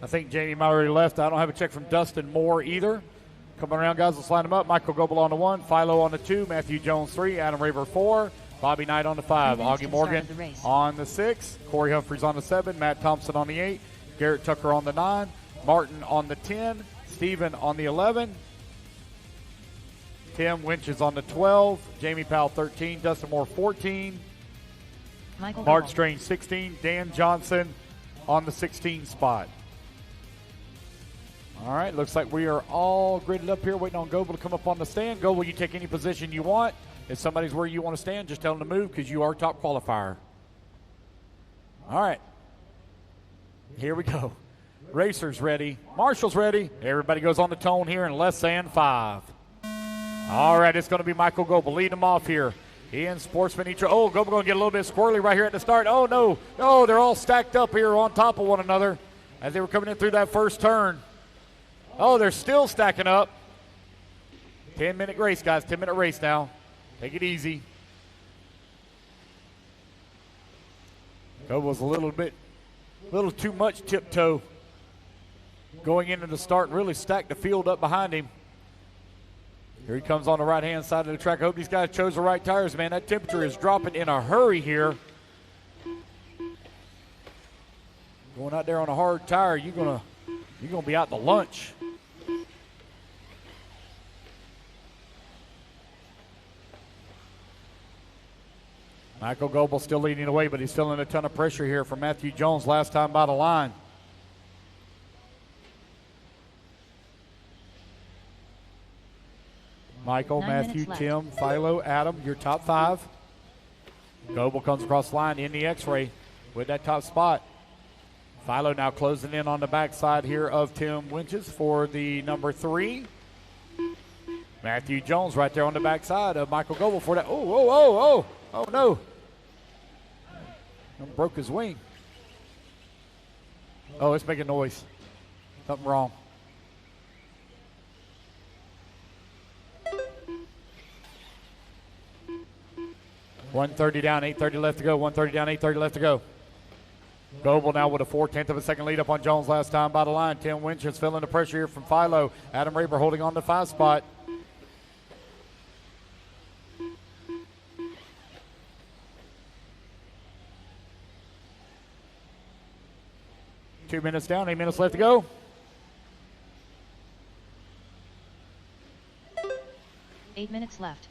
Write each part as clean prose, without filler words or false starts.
I think Jamie might already left. I don't have a check from Dustin Moore either. Coming around, guys. Let's line them up. Michael Goble on the 1, Philo on the 2, Matthew Jones 3, Adam Raver 4, Bobby Knight on the 5, Augie Morgan on the 6, Corey Humphreys on the 7, Matt Thompson on the 8, Garrett Tucker on the 9, Martin on the 10, Steven on the 11, Tim Winches on the 12, Jamie Powell 13, Dustin Moore 14, Mark Strange 16, Dan Johnson on the 16 spot. All right, looks like we are all gridded up here waiting on Goble to come up on the stand. Goble, you take any position you want. If somebody's where you want to stand, just tell them to move because you are top qualifier. All right, here we go. Racers ready. Marshall's ready. Everybody goes on the tone here in less than 5. All right, it's going to be Michael Goble. Lead them off here. He and Sportsman each. Oh, Goble going to get a little bit squirrely right here at the start. Oh, no. Oh, they're all stacked up here on top of one another as they were coming in through that first turn. Oh, they're still stacking up. 10-minute race, guys. 10-minute race now. Take it easy. Goble was a little too much tiptoe going into the start and really stacked the field up behind him. Here he comes on the right-hand side of the track. I hope these guys chose the right tires, man. That temperature is dropping in a hurry here. Going out there on a hard tire, you're gonna be out to lunch. Michael Goble still leading the way, but he's feeling a ton of pressure here from Matthew Jones last time by the line. Michael, Matthew, Tim, Philo, Adam, your top 5. Goble comes across the line in the X-ray with that top spot. Philo now closing in on the backside here of Tim Winches for the number 3. Matthew Jones right there on the backside of Michael Goble for that. Oh, no. Broke his wing. Oh, it's making noise. Something wrong. $130 down, $830 left to go. $130 down, $830 left to go. Goble now with a 4/10 of a second lead up on Jones last time by the line. Tim Winches feeling the pressure here from Philo. Adam Raber holding on the 5 spot. Two minutes down, 8 minutes left to go. 8 minutes left.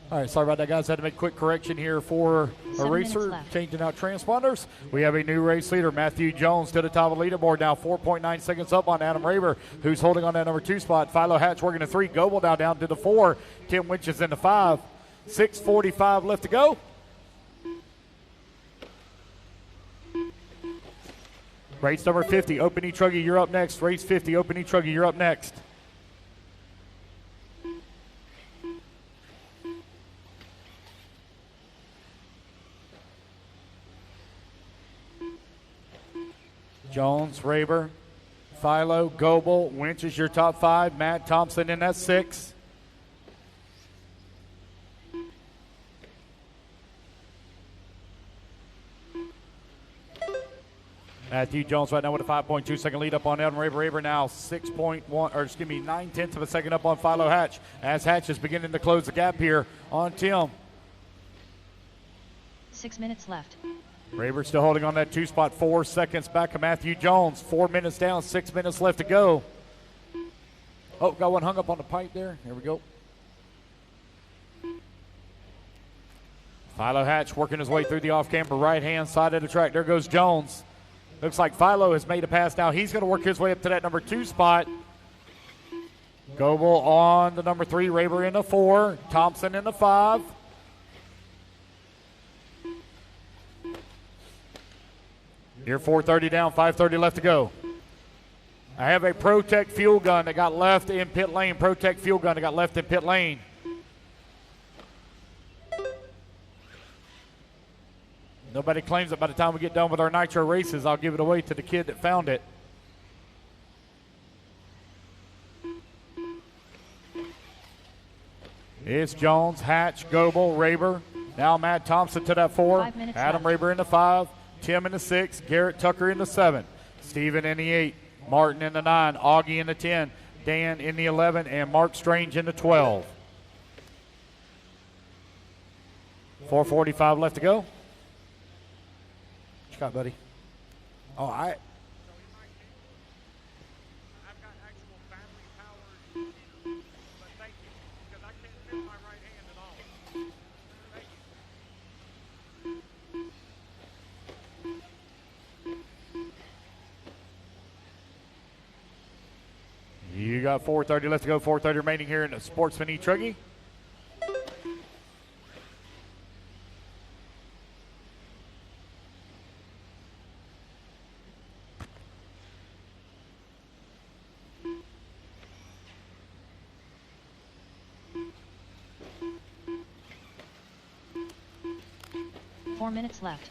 All right, sorry about that, guys. Had to make a quick correction here for a racer, changing out transponders. We have a new race leader, Matthew Jones, to the top of the leaderboard now, 4.9 seconds up on Adam Raber, who's holding on that number 2 spot. Pho Hatch working the 3. Goble now down to the 4. Tim Winches in the 5. 6:45 left to go. Race number 50, Open E-truggy, you're up next. Race 50, Open E-truggy, you're up next. Jones, Raber, Philo, Goble, Winches, your top 5. Matt Thompson in that 6. Matthew Jones right now with a 5.2 second lead up on Adam Raber. Raber now 9/10 of a second up on Pho Hatch as Hatch is beginning to close the gap here on Tim. 6 minutes left. Raber still holding on that 2 spot, 4 seconds back of Matthew Jones. 4 minutes down, 6 minutes left to go. Oh, got one hung up on the pipe there. Here we go. Pho Hatch working his way through the off-camber right-hand side of the track. There goes Jones. Looks like Pho has made a pass now. He's going to work his way up to that number 2 spot. Goble on the number 3, Raber in the 4, Thompson in the 5. Here 4:30 down, 5:30 left to go. I have a Protect fuel gun that got left in pit lane. Protect fuel gun that got left in pit lane. Nobody claims it. By the time we get done with our Nitro races, I'll give it away to the kid that found it. It's Jones, Hatch, Goble, Raber. Now Matt Thompson to that 4. Adam left. Raber in the 5. Tim in the 6. Garrett Tucker in the 7. Steven in the 8. Martin in the 9. Augie in the 10. Dan in the 11. And Mark Strange in the 12. 4:45 left to go. What you got, buddy? Oh, I've got actual battery powered, but thank you, because I can't feel my right hand at all. Thank you. You got 4:30 left to go. 4:30 remaining here in the Sportsman E-truggy. Minutes left.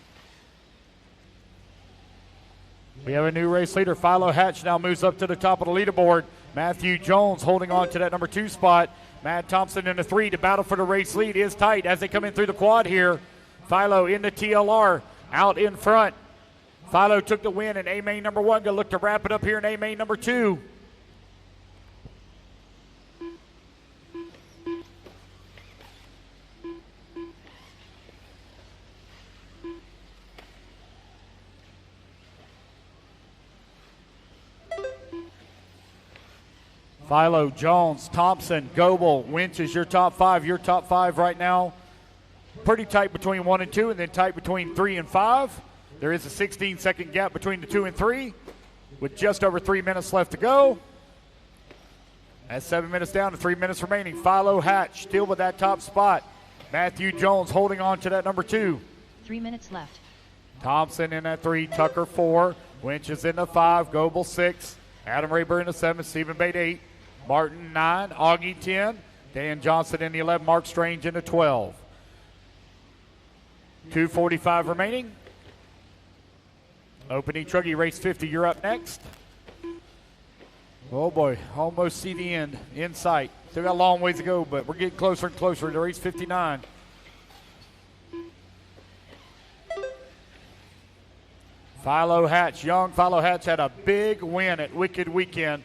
We have a new race leader. Pho Hatch now moves up to the top of the leaderboard. Matthew Jones holding on to that number 2 spot. Matt Thompson in the 3. The battle for the race lead is tight as they come in through the quad here. Pho in the TLR out in front. Pho took the win in A-main number 1. Going to look to wrap it up here in A-main number 2. Pho, Jones, Thompson, Goble, Winch is your top 5. Your top 5 right now. Pretty tight between 1 and 2, and then tight between 3 and 5. There is a 16-second gap between the 2 and 3, with just over 3 minutes left to go. That's 7 minutes down to 3 minutes remaining. Pho Hatch still with that top spot. Matthew Jones holding on to that number 2. 3 minutes left. Thompson in that 3, Tucker 4, Winch is in the 5, Goble 6, Adam Raber in the 7, Stephen Bate 8. Martin 9, Augie 10, Dan Johnson in the 11, Mark Strange in the 12. 2:45 remaining. Opening Truggy race 50, you're up next. Oh boy, almost see the end in sight. Still got a long ways to go, but we're getting closer and closer to race 59. Pho Hatch, young Pho Hatch had a big win at Wicked Weekend.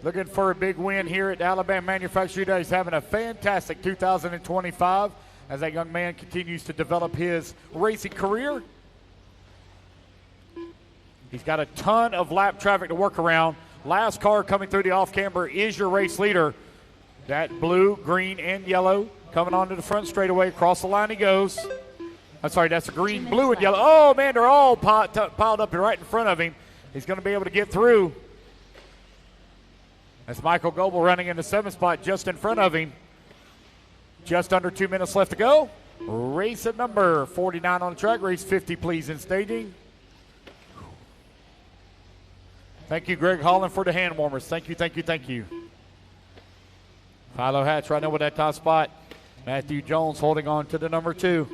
Looking for a big win here at Alabama Manufacturing Day. He's having a fantastic 2025 as that young man continues to develop his racing career. He's got a ton of lap traffic to work around. Last car coming through the off-camber is your race leader. That blue, green, and yellow coming onto the front straightaway. Across the line he goes. I'm sorry, that's a green, blue, and yellow. Oh, man, they're all piled up right in front of him. He's going to be able to get through. That's Michael Goble running in the 7th spot just in front of him. Just under 2 minutes left to go. Race at number 49 on the track. Race 50, please, in staging. Thank you, Greg Holland, for the hand warmers. Thank you, thank you, thank you. Pho Hatch right now with that top spot. Matthew Jones holding on to the number 2.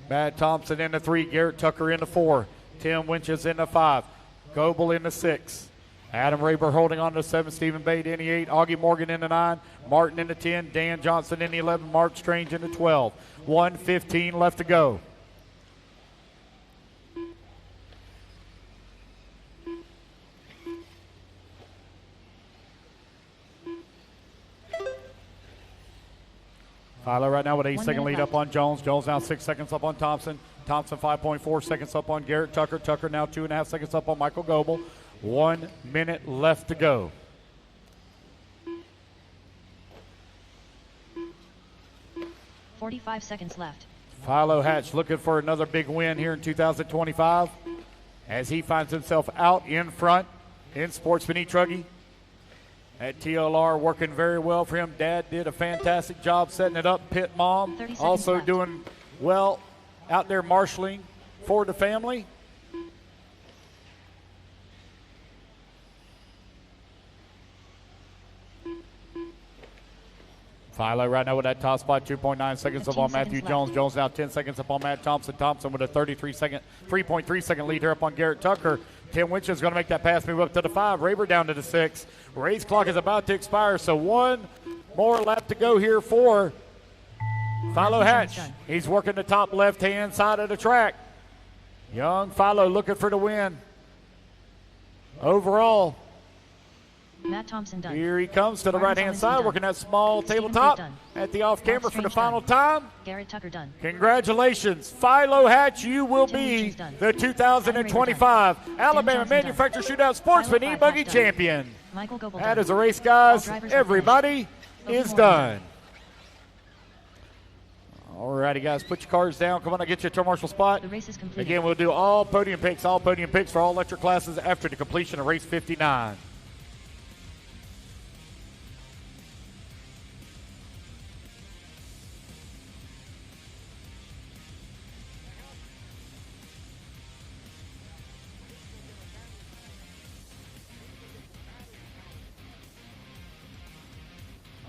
Matt Thompson in the 3. Garrett Tucker in the 4. Tim Winches in the 5. Goble in the 6. Adam Raber holding on to the 7. Stephen Bate in the 8. Augie Morgan in the 9. Martin in the 10. Dan Johnson in the 11. Mark Strange in the 12. 1:15 left to go. Pho right now with 8-second lead up on Jones. Jones now 6 seconds up on Thompson. Thompson 5.4 seconds up on Garrett Tucker. Tucker now 2.5 seconds up on Michael Goble. 1 minute left to go. $45 left. Pho Hatch looking for another big win here in 2025 as he finds himself out in front in Sportsman e-truggy. That TLR working very well for him. Dad did a fantastic job setting it up. Pit mom also left. doing well out there marshaling for the family. Philo right now with that top spot, 2.9 seconds up on Matthew Jones. Jones now 10 seconds up on Matt Thompson. Thompson with a 3.3 second lead here up on Garrett Tucker. Tim Winch is going to make that pass move up to the 5. Raber down to the 6. Race clock is about to expire, so one more lap to go here for Pho Hatch. He's working the top left-hand side of the track. Young Philo looking for the win. Overall, Matt Thompson done. here he comes to the right-hand side, working that small tabletop at the off-camera for the final time. Garrett Tucker done. Congratulations, Pho Hatch. You will be the 2025 Alabama Manufacturer Shootout Sportsman e-buggy champion. Michael Goble That done. is a race, guys. All drivers Everybody are is done. All righty, guys, put your cards down. Come on, I'll get you a turn marshal spot. The race is completed. Again, we'll do all podium picks for all electric classes after the completion of race 59.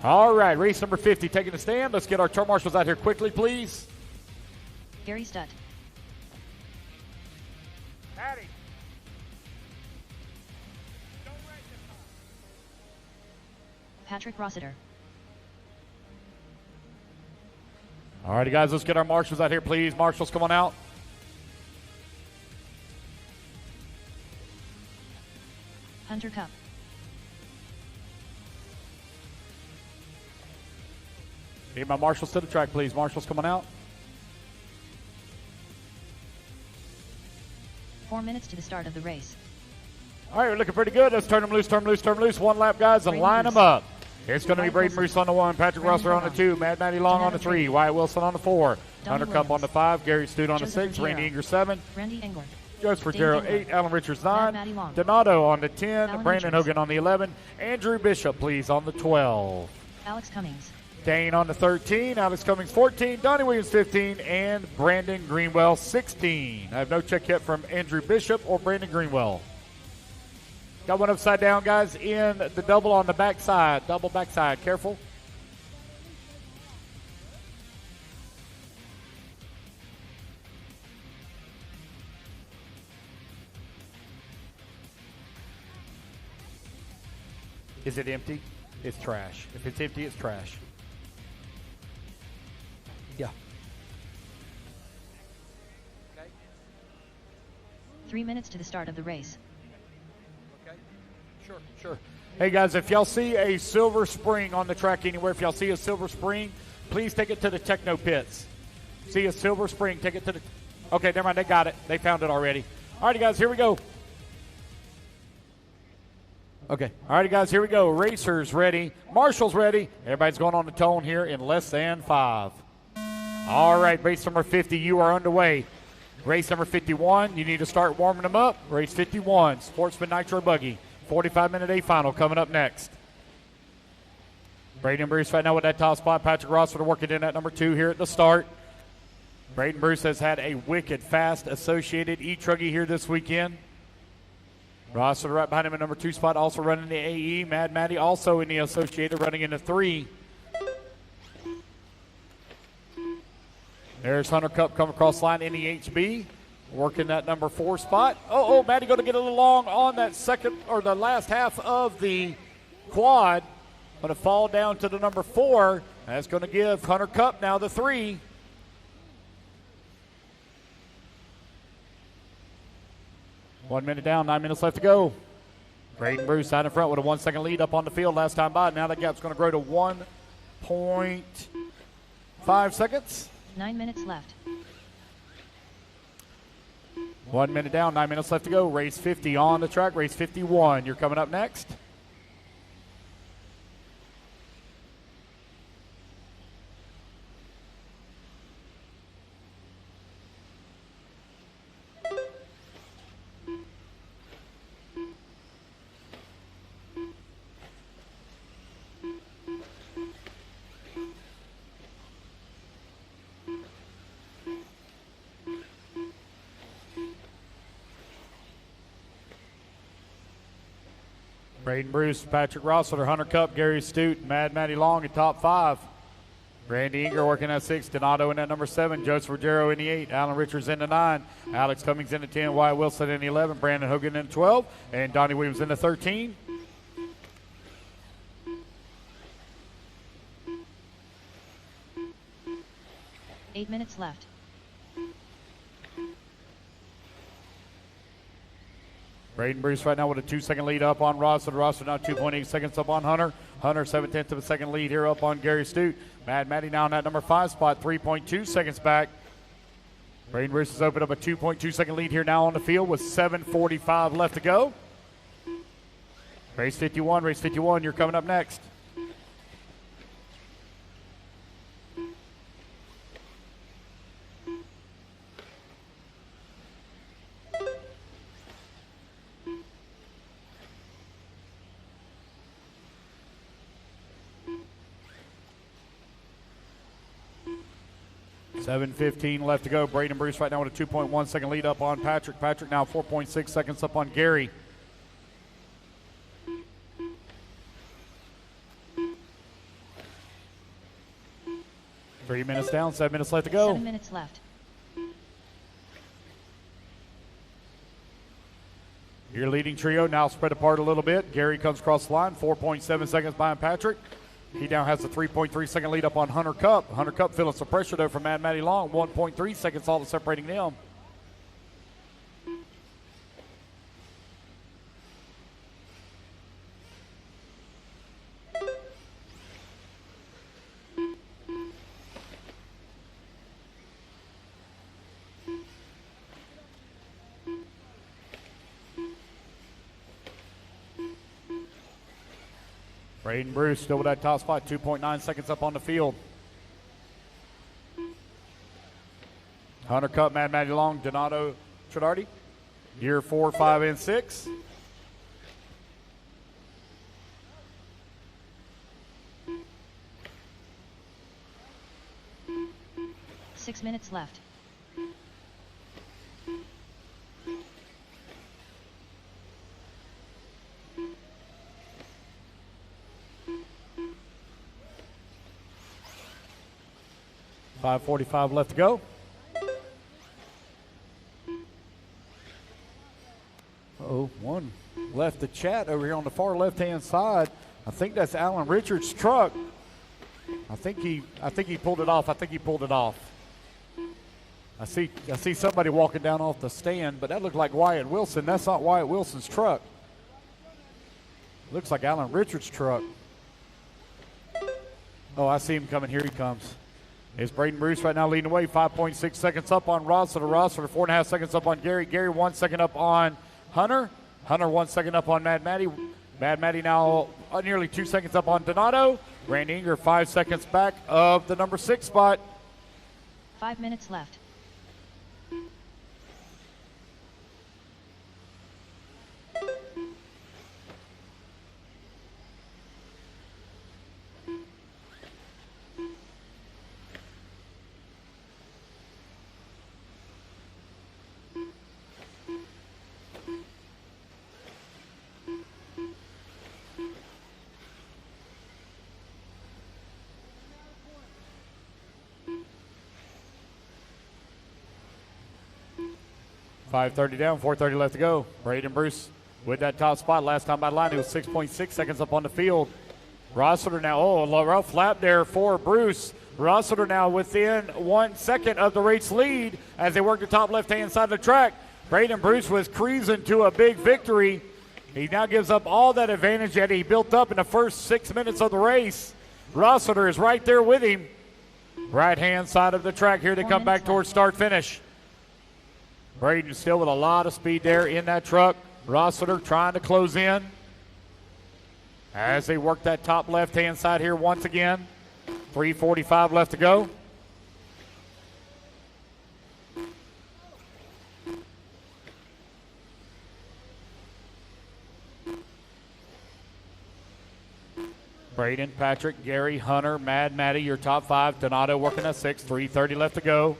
All right, race number 50 taking the stand. Let's get our turn marshals out here quickly, please. Gary Stutt. Patty. Patrick Rossiter. All righty, guys, let's get our marshals out here, please. Marshals, come on out. Hunter Cup. Need my marshals to the track, please. Marshals coming out. 4 minutes to the start of the race. All right, we're looking pretty good. Let's turn them loose, turn them loose, turn them loose. One lap, guys, and Braden line Bruce. them up. It's going to be Wyatt Braden Wilson. Bruce on the 1, Patrick Brandon Rosser on the Brown. 2, Mad Matty Long on the 3, Donovan Wyatt Wilson on the 4, Donnie Hunter Cup on Williams. the 5, Gary Stute on the Joseph 6, Randy Ruggiero. Inger 7, Randy Engler. Joseph Dave Ruggiero Engler. 8, Alan Richards Matt 9, Matty Long. Donato on the 10, Alan Brandon Richards. Hogan on the 11, Andrew Bishop, please, on the 12. Alex Cummings. Dane on the 13, Alex Cummings 14, Donnie Williams 15, and Brandon Greenwell 16. I have no check yet from Andrew Bishop or Brandon Greenwell. Got one upside down, guys, in the double on the backside. Double backside, careful. Is it empty? It's trash. If it's empty, it's trash. Yeah. 3 minutes to the start of the race. Sure. Hey, guys, if y'all see a silver spring on the track anywhere, if y'all see a silver spring, please take it to the Techno Pits. See a silver spring, take it to the... Okay, never mind, they got it. They found it already. All righty, guys, here we go. Okay, all righty, guys, here we go. Racers ready. Marshals ready. Everybody's going on the tone here in less than 5. All right, race number 50, you are underway. Race number 51, you need to start warming them up. Race 51, Sportsman Nitro Buggy. 45-minute A final coming up next. Braden Bruce right now with that top spot. Patrick Rossford working in at number 2 here at the start. Braden Bruce has had a wicked fast associated e-truggy here this weekend. Rossford right behind him at number 2 spot, also running the AE. Mad Matty also in the associated, running in the 3. There's Hunter Cup coming across line in the HB. Working that number 4 spot. Matty going to get a little long on that second or the last half of the quad. Going to fall down to the number 4. That's going to give Hunter Cup now the 3. One minute down, 9 minutes left to go. Braden Bruce out in front with a 1 second lead up on the field last time by. Now that gap's going to grow to 1.5 seconds. 9 minutes left. 1 minute down, 9 minutes left to go. Race 50 on the track. Race 51. You're coming up next. Braden Bruce, Patrick Rossler, Hunter Cup, Gary Stute, Mad Matty Long in top 5. Randy Inger working at 6, Donato in at number 7, Joseph Ruggiero in the 8, Alan Richards in the 9, Alex Cummings in the 10, Wyatt Wilson in the 11, Brandon Hogan in the 12, and Donnie Williams in the 13. Eight minutes left. Braden Bruce right now with a 2-second lead up on Rossler. Rossler now 2.8 seconds up on Hunter. Hunter 7/10 of a second lead here up on Gary Stute. Mad Matty now in that number 5 spot, 3.2 seconds back. Braden Bruce has opened up a 2.2 second lead here now on the field with 7:45 left to go. Race 51, you're coming up next. $7:15 left to go. Braden Bruce right now with a 2.1 second lead up on Patrick. Patrick now 4.6 seconds up on Gary. Three minutes down, 7 minutes left to go. 7 minutes left. Your leading trio now spread apart a little bit. Gary comes across the line, 4.7 seconds behind Patrick. He now has a 3.3 second lead up on Hunter Cup. Hunter Cup feeling some pressure though from Mad Matty Long. 1.3 seconds all that's separating them. Braden Bruce still with that top spot, 2.9 seconds up on the field. Hunter Cup, Mad Matty Long, Donato Tradardi, year 4, 5, and 6. Six minutes left. $5:45 left to go. One left to chat over here on the far left-hand side. I think that's Alan Richards' truck. I think he pulled it off. I see somebody walking down off the stand, but that looked like Wyatt Wilson. That's not Wyatt Wilson's truck. Looks like Alan Richards' truck. Oh, I see him coming. Here he comes. It's Braden Bruce right now leading away, 5.6 seconds up on Rossler. Rossler 4.5 seconds up on Gary. Gary 1 second up on Hunter. Hunter 1 second up on Mad Matty. Mad Matty now nearly 2 seconds up on Donato. Randy Inger 5 seconds back of the number 6 spot. 5 minutes left. $5:30 down, 4:30 left to go. Braden Bruce with that top spot. Last time by the line, he was 6.6 seconds up on the field. Rossler now, a rough lap there for Bruce. Rossler now within 1 second of the race lead as they work the top left-hand side of the track. Braden Bruce was cruising to a big victory. He now gives up all that advantage that he built up in the first 6 minutes of the race. Rossler is right there with him. Right-hand side of the track here to come back towards start-finish. Braden still with a lot of speed there in that truck. Rossiter trying to close in as they work that top left-hand side here once again. 3:45 left to go. Braden, Patrick, Gary, Hunter, Mad Matty, your top five. Donato working at 6. 3:30 left to go.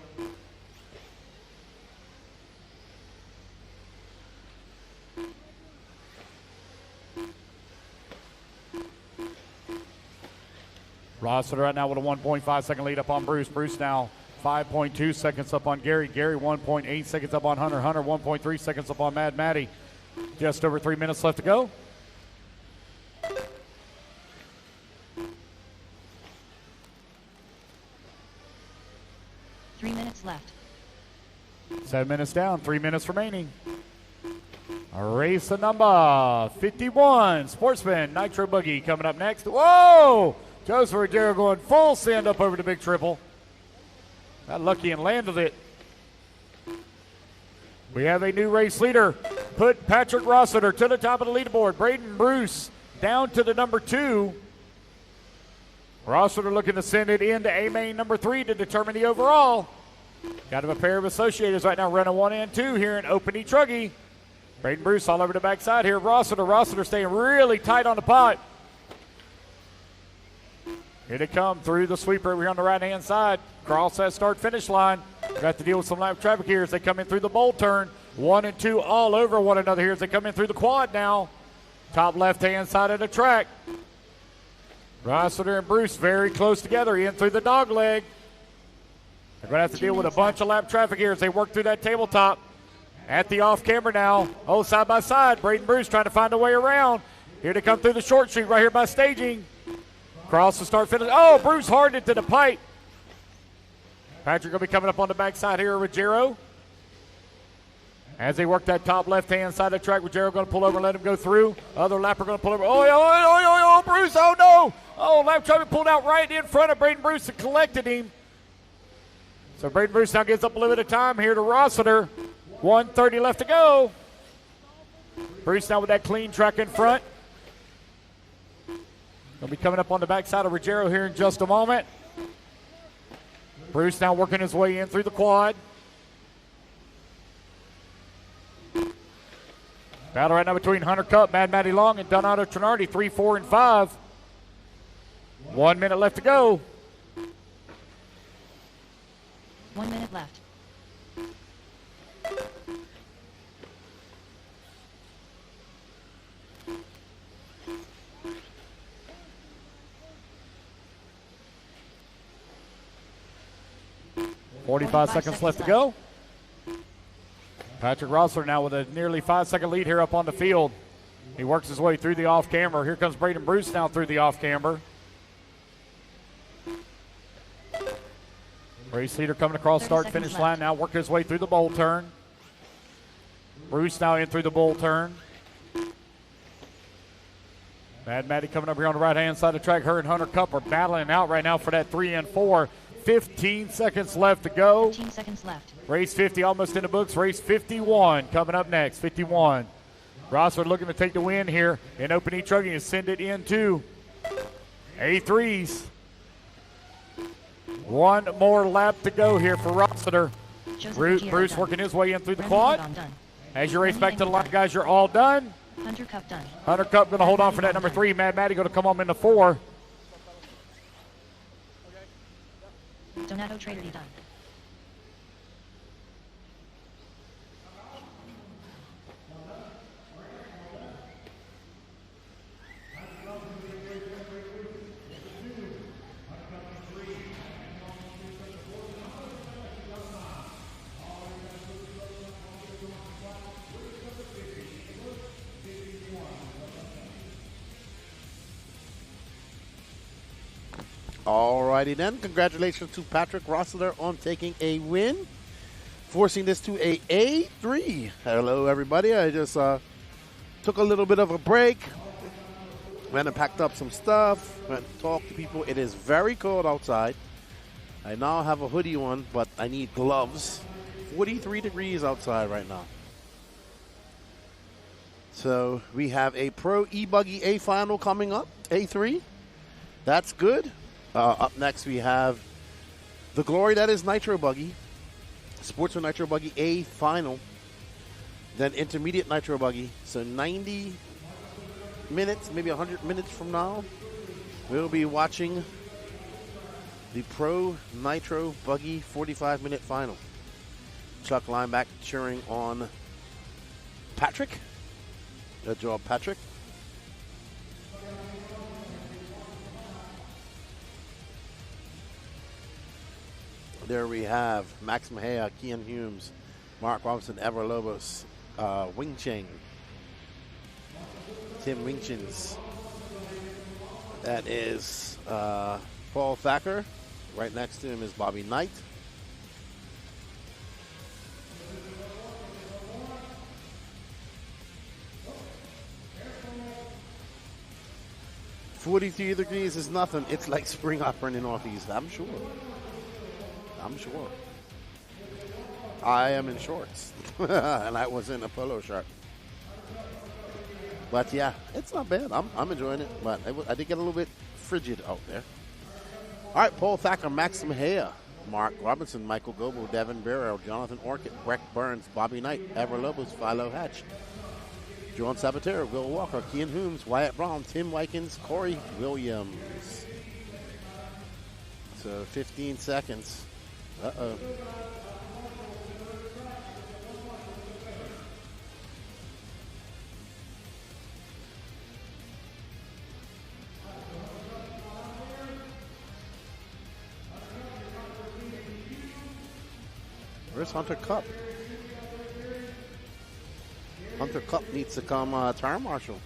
Rossiter right now with a 1.5 second lead up on Bruce. Bruce now 5.2 seconds up on Gary. Gary 1.8 seconds up on Hunter. Hunter 1.3 seconds up on Mad Matty. Just over 3 minutes left to go. 3 minutes left. 7 minutes down, 3 minutes remaining. Race number 51, Sportsman, Nitro Buggy coming up next. Whoa! Joseph Ruggiero going full send up over the big triple. Got lucky and landed it. We have a new race leader. Put Patrick Rossiter to the top of the leaderboard. Braden Bruce down to the number 2. Rossiter looking to send it into A-main number 3 to determine the overall. Got him a pair of associators right now running 1 and 2 here in open e-truggy. Braden Bruce all over the backside here. Rossiter staying really tight on the pot. Here they come through the sweeper over here on the right-hand side. Cross that start-finish line. Got to deal with some lap traffic here as they come in through the bowl turn. 1 and 2 all over one another here as they come in through the quad now. Top left-hand side of the track. Rossiter and Bruce very close together in through the dog leg. They're going to have to deal with a bunch of lap traffic here as they work through that tabletop. At the off camera now. Oh, side by side. Braden Bruce trying to find a way around. Here to come through the short street right here by staging. Cross the start finish. Oh, Bruce hard into the pipe. Patrick going to be coming up on the backside here, Ruggiero. As they work that top left-hand side of the track, Ruggiero going to pull over and let him go through. Other lapper going to pull over. Oh, Bruce, oh, no. Oh, lap traffic pulled out right in front of Braden Bruce and collected him. So Braden Bruce now gives up a little bit of time here to Rossiter. 1:30 left to go. Bruce now with that clean track in front. He'll be coming up on the backside of Ruggiero here in just a moment. Bruce now working his way in through the quad. Battle right now between Hunter Cup, Mad Matty Long, and Donato Trinardi, 3, 4, and 5. 1 minute left to go. 1 minute left. Forty-five seconds left to go. Patrick Rossiter now with a nearly 5-second lead here up on the field. He works his way through the off camber. Here comes Braden Bruce now through the off camber. Race leader coming across start-finish line now, working his way through the bowl turn. Bruce now in through the bowl turn. Mad Matty coming up here on the right-hand side of the track. Her and Hunter Cup are battling out right now for that 3 and 4. 15 seconds left to go. 15 seconds left. Race 50 almost in the books. Race 51 coming up next. 51. Rossiter looking to take the win here in open e-truggy and send it into A3s. 1 more lap to go here for Rossiter. Bruce working his way in through the quad. As you race back to the line, guys, you're all done. Hunter Cup done. Hunter Cup going to hold on for that number 3. Mad Matty going to come on into 4. Donato Trinardi done. Alrighty then, congratulations to Patrick Rossiter on taking a win, forcing this to a A3. Hello everybody, I just took a little bit of a break, went and packed up some stuff, went and talked to people. It is very cold outside. I now have a hoodie on, but I need gloves 43 degrees outside right now. So we have a Pro E-buggy A final coming up, A3. That's good. Up next we have the glory that is Nitro Buggy, Sportsman Nitro Buggy A final, then intermediate Nitro Buggy. So 90 minutes, maybe 100 minutes from now, we'll be watching the Pro Nitro Buggy 45-minute final. Chuck Lineback cheering on Patrick. Good job, Patrick. There we have Max Mejia, Kian Humes, Mark Robinson, Ever Lobos, Wing Cheng, Tim Wingchins. That is Paul Thacker. Right next to him is Bobby Knight. "43 degrees is nothing. It's like spring up in the Northeast." I'm sure. I am in shorts. And I was in a polo shirt. But yeah, it's not bad. I'm enjoying it. But I did get a little bit frigid out there. All right, Paul Thacker, Max Mejia, Mark Robinson, Michael Goble, Devin Barrera, Jonathan Orchid, Breck Burns, Bobby Knight, Ever Lobos, Pho Hatch, John Sabatero, Will Walker, Kian Humes, Wyatt Brown, Tim Wykins, Corey Williams. So 15 seconds. Uh-oh. Where's Hunter Cup? Hunter Cup needs to come term marshal.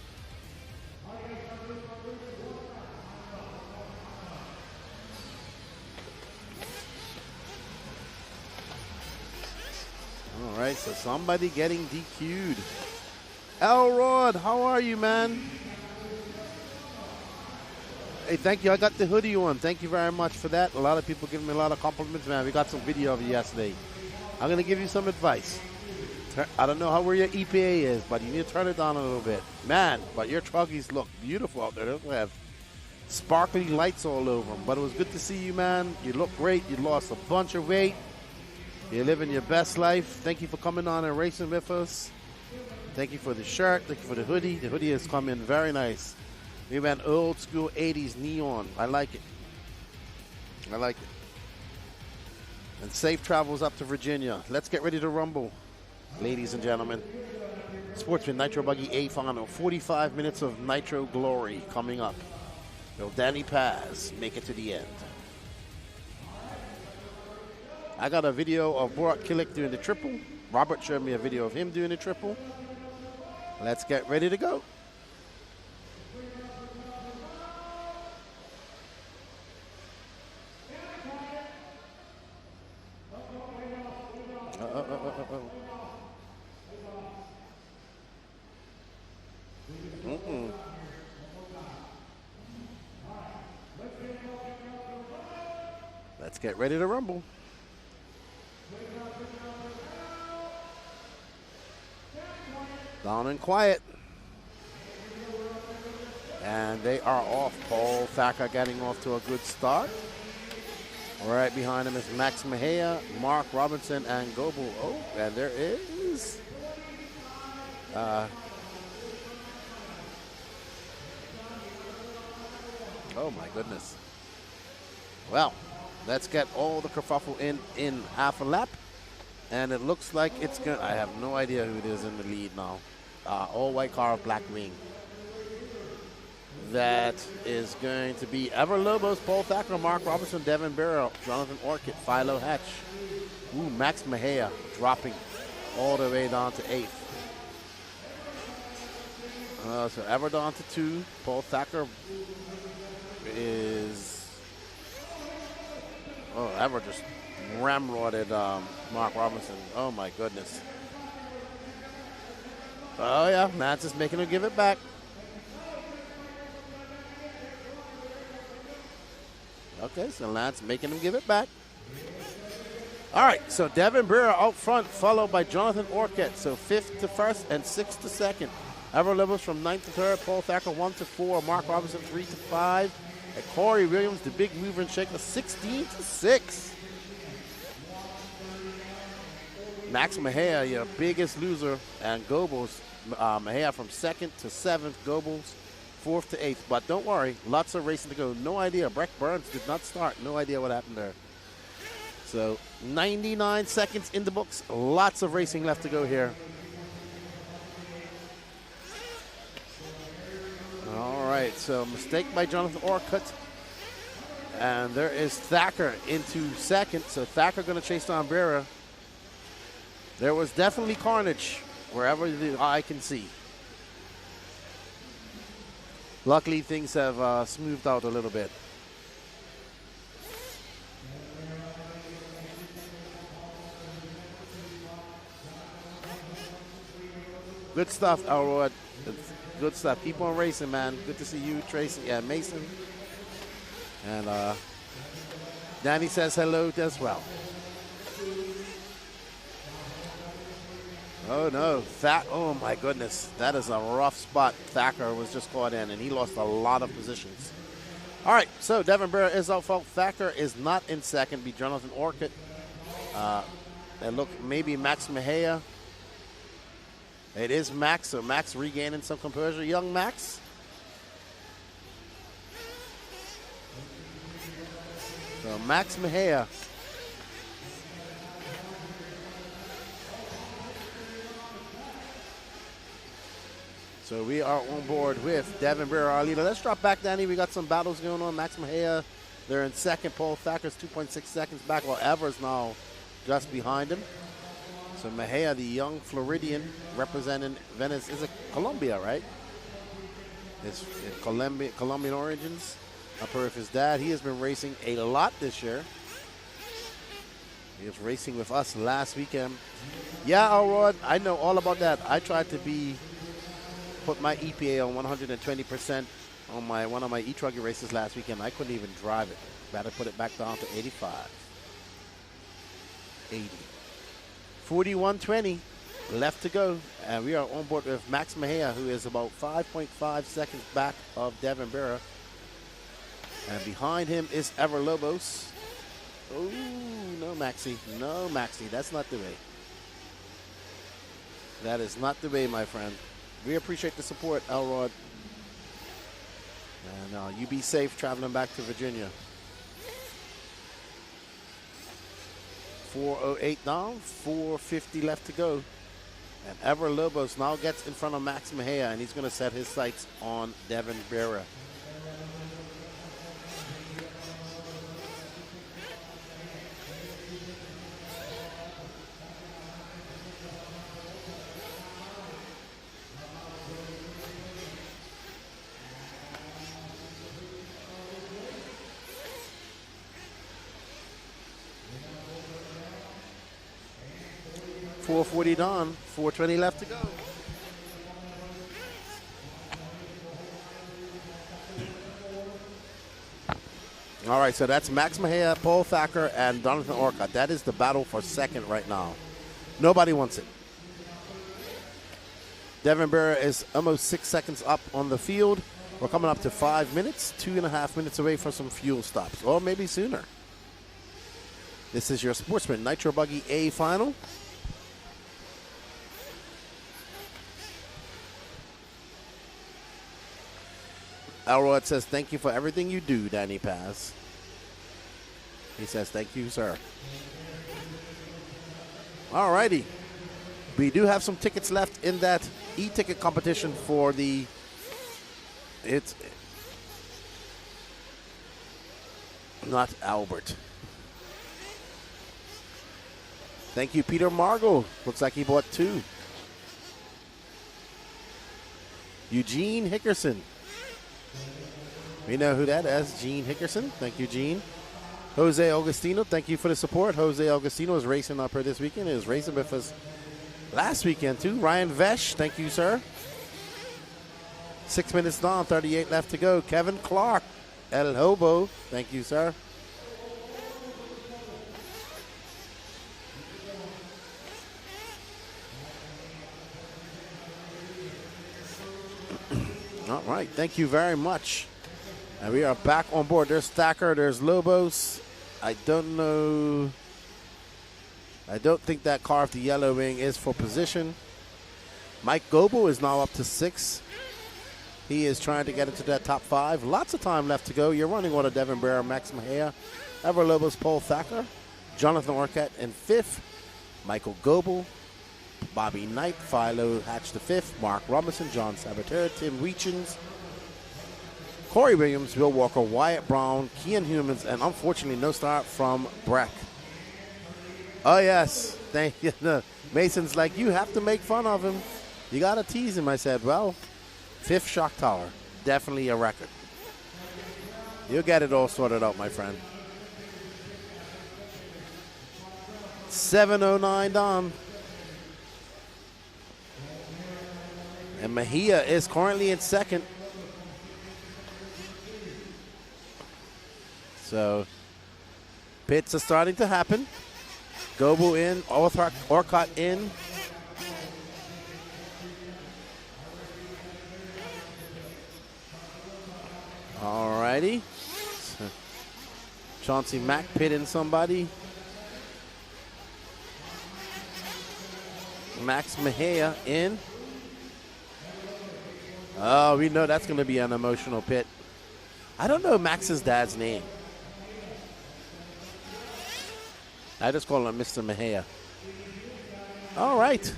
All right, so somebody getting DQ'd. Elrod, how are you, man? Hey, thank you. I got the hoodie on. Thank you very much for that. A lot of people giving me a lot of compliments, man. We got some video of you yesterday. I'm going to give you some advice. I don't know where your EPA is, but you need to turn it down a little bit. Man, but your truggies look beautiful out there. They have sparkly lights all over them. But it was good to see you, man. You look great. You lost a bunch of weight. You're living your best life. Thank you for coming on and racing with us. Thank you for the shirt. Thank you for the hoodie. The hoodie has come in very nice. We went old school 80s neon. I like it. I like it. And safe travels up to Virginia. Let's get ready to rumble, ladies and gentlemen. Sportsman Nitro Buggy A final. 45 minutes of Nitro glory coming up. Will Danny Paz make it to the end? I got a video of Borat Killick doing the triple. Robert showed me a video of him doing the triple. Let's get ready to go. Let's get ready to rumble. Down and quiet. And they are off. Paul Thacker getting off to a good start. Right behind him is Max Mejia, Mark Robinson, and Goble. Oh, and there is oh my goodness. Well, let's get all the kerfuffle in half a lap. And it looks like it's going to, I have no idea who it is in the lead now. All white car of black wing. That is going to be Ever Lobos, Paul Thacker, Mark Robinson, Devin Barrera, Jonathan Orchid, Pho Hatch. Ooh, Max Mejia dropping all the way down to 8th. So Ever down to 2. Paul Thacker is... Oh, Ever just ramrodded Mark Robinson. Oh, my goodness. Oh, yeah, Nance is making him give it back. Okay, so Lance making him give it back. All right, so Devin Barrera out front, followed by Jonathan Orcutt. So 5th to 1st and 6th to 2nd. Ever Levels from 9th to 3rd. Paul Thacker 1 to 4. Mark Robinson 3 to 5. And Corey Williams, the big mover and shaker, 16 to 6. Max Mejia, your biggest loser, and Goble's Mejia from 2nd to 7th. Goble's 4th to 8th. But don't worry, lots of racing to go. No idea. Breck Burns did not start. No idea what happened there. So 99 seconds in the books. Lots of racing left to go here. All right, so mistake by Jonathan Orcutt. And there is Thacker into 2nd. So Thacker going to chase down Barrera. There was definitely carnage wherever the eye can see. Luckily, things have smoothed out a little bit. Good stuff, Elroy. Good stuff. Keep on racing, man. Good to see you, Tracy, and Mason. And Danny says hello as well. Oh, no. Oh, my goodness. That is a rough spot Thacker was just caught in, and he lost a lot of positions. All right, so Devin Barrera is out, folks. Thacker is not in 2nd. Be Jonathan Orcutt. And look, maybe Max Mejia. It is Max, so Max regaining some composure. Young Max. So Max Mejia. So we are on board with Devin Barrera, our leader. Let's drop back, Danny. We got some battles going on. Max Mejia, they're in 2nd. Paul Thacker's 2.6 seconds back, while Evers now just behind him. So Mejia, the young Floridian, representing Venice, is a Colombia, right? It's Colombian origins. Up here with his dad. He has been racing a lot this year. He was racing with us last weekend. Yeah, Elrod, I know all about that. I tried to put my EPA on 120% on one of my e-truggy races last weekend. I couldn't even drive it. Better put it back down to 85. 80. 41.20 left to go, and we are on board with Max Mejia, who is about 5.5 seconds back of Devin Barrera. And behind him is Ever Lobos. Oh, no, Maxie. No, Maxie. That's not the way. That is not the way, my friend. We appreciate the support, Elrod. And you be safe traveling back to Virginia. 4:08 down, 4:50 left to go. And Ever Lobos now gets in front of Max Mejia, and he's going to set his sights on Devin Barrera. .440 done, 4:20 left to go. All right, so that's Max Mejia, Paul Thacker, and Jonathan Orcutt. That is the battle for 2nd right now. Nobody wants it. Devin Barrera is almost 6 seconds up on the field. We're coming up to 5 minutes, 2.5 minutes away from some fuel stops, or maybe sooner. This is your Sportsman Nitro Buggy A final. Elrod says, thank you for everything you do, Danny Paz. He says, thank you, sir. All righty. We do have some tickets left in that e-ticket competition for the... It's not Albert. Thank you, Peter Margot. Looks like he bought 2. Eugene Hickerson. We know who that is, Gene Hickerson. Thank you, Gene. Jose Augustino, thank you for the support. Jose Augustino is racing up here this weekend. He was racing with us last weekend, too. Ryan Vesh, thank you, sir. 6 minutes down, 38 left to go. Kevin Clark, El Hobo, thank you, sir. All right, thank you very much. And we are back on board. There's Thacker, there's Lobos. I don't know. I don't think that car with the yellow wing is for position. Mike Goble is now up to 6. He is trying to get into that top 5. Lots of time left to go. You're running order: Devin Barrera, Max Mejia, Ever Lobos, Paul Thacker, Jonathan Orcutt in 5th, Michael Goble, Bobby Knight, Pho Hatch the 5th, Mark Robinson, John Sabater, Tim Weechins, Corey Williams, Bill Walker, Wyatt Brown, Kian Humans, and unfortunately no start from Breck. Oh yes, thank you. Mason's like, you have to make fun of him. You got to tease him. I said, well, 5th shock tower, definitely a record. You'll get it all sorted out, my friend. 7:09 down. And Mejia is currently in 2nd. So, pits are starting to happen. Goble in, Orcutt in. Alrighty. So, Chauncey Mack pitting somebody. Max Mejia in. Oh, we know that's going to be an emotional pit. I don't know Max's dad's name. I just call him Mr. Mejia. All right.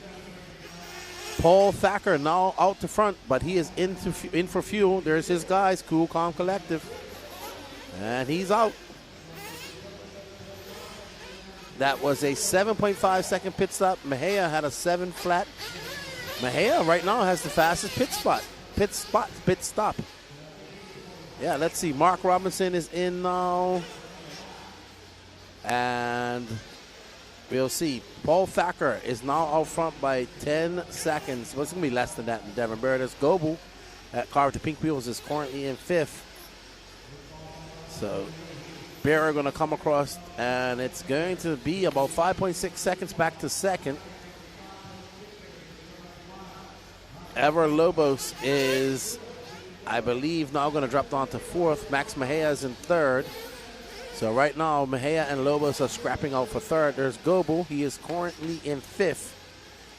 Paul Thacker now out to front, but he is in for fuel. There's his guys, Cool Calm Collective. And he's out. That was a 7.5 second pit stop. Mejia had a 7 flat. Mejia right now has the fastest pit stop. Yeah, let's see. Mark Robinson is in now. And we'll see. Paul Thacker is now out front by 10 seconds. Well, it's going to be less than that in Devin Barrera. Goble, that car with the pink wheels, is currently in 5th. So Barrera going to come across, and it's going to be about 5.6 seconds back to 2nd. Ever Lobos is, I believe, now going to drop down to 4th. Max Mejia is in 3rd. So right now, Mejia and Lobos are scrapping out for 3rd. There's Goble. He is currently in 5th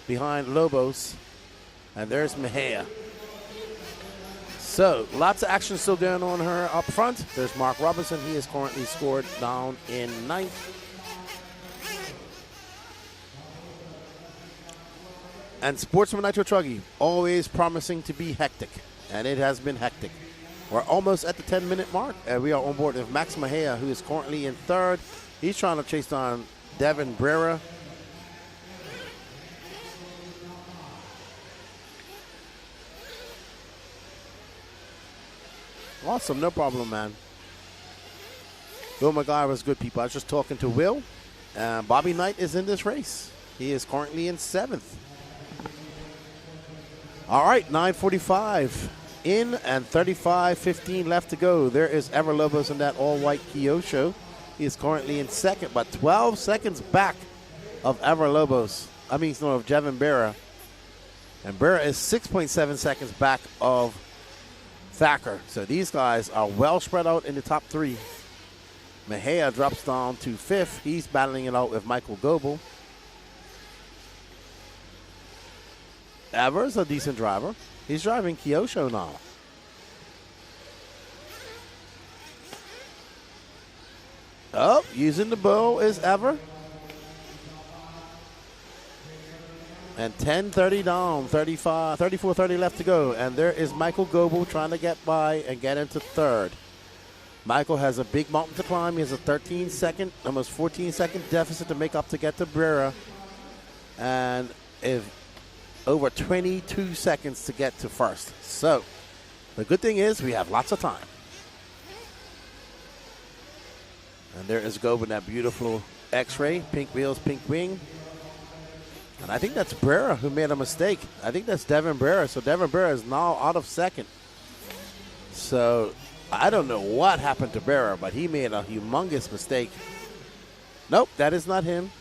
behind Lobos. And there's Mejia. So lots of action still going on here up front. There's Mark Robinson. He is currently scored down in 9th. And Sportsman Nitro Truggy, always promising to be hectic. And it has been hectic. We're almost at the 10-minute mark, and we are on board with Max Mejia, who is currently in 3rd. He's trying to chase down Devin Barrera. Awesome, no problem, man. Will McGuire was good, people. I was just talking to Will. Bobby Knight is in this race. He is currently in 7th. All right, 9:45 in and 35:15 left to go. There is Ever Lobos in that all-white Kyosho. He is currently in 2nd, but 12 seconds back of Ever Lobos. Of Devin Barrera. And Barrera is 6.7 seconds back of Thacker. So these guys are well spread out in the top 3. Mejia drops down to 5th. He's battling it out with Michael Goble. Ever's a decent driver. He's driving Kyosho now. Oh, using the bow is Ever. And 10:30 down, 34:30 left to go. And there is Michael Goble trying to get by and get into 3rd. Michael has a big mountain to climb. He has a 13-second, almost 14-second deficit to make up to get to Barrera. And if over 22 seconds to get to 1st. So the good thing is we have lots of time. And there is Goble in that beautiful X-ray, pink wheels, pink wing. And I think that's Barrera who made a mistake. I think that's Devin Barrera. So Devin Barrera is now out of 2nd. So I don't know what happened to Barrera, but he made a humongous mistake. Nope, that is not him.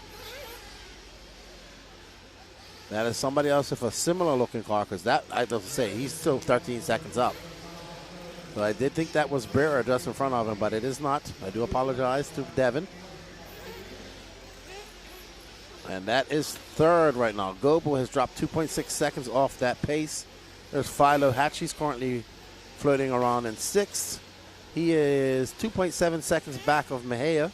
That is somebody else with a similar looking car, because that, I have to say, he's still 13 seconds up. So I did think that was Barrera just in front of him, but it is not. I do apologize to Devin. And that is third right now. Goble has dropped 2.6 seconds off that pace. There's Pho Hatch. He's currently floating around in sixth. He is 2.7 seconds back of Mejia.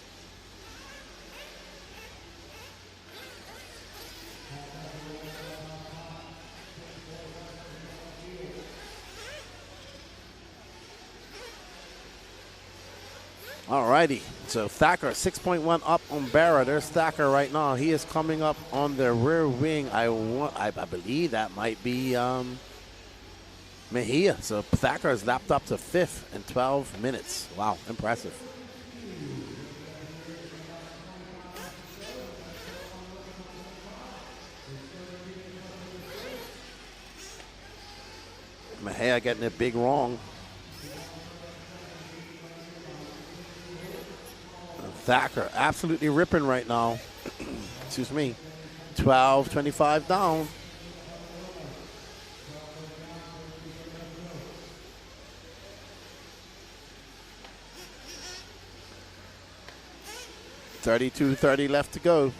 Alrighty, so Thacker 6.1 up on Barrera. There's Thacker right now. He is coming up on the rear wing. I believe that might be Mejia. So Thacker has lapped up to fifth in 12 minutes. Wow, impressive. Mejia getting it big wrong. Thacker absolutely ripping right now. Excuse me. 12:25 down. .32.30 left to go.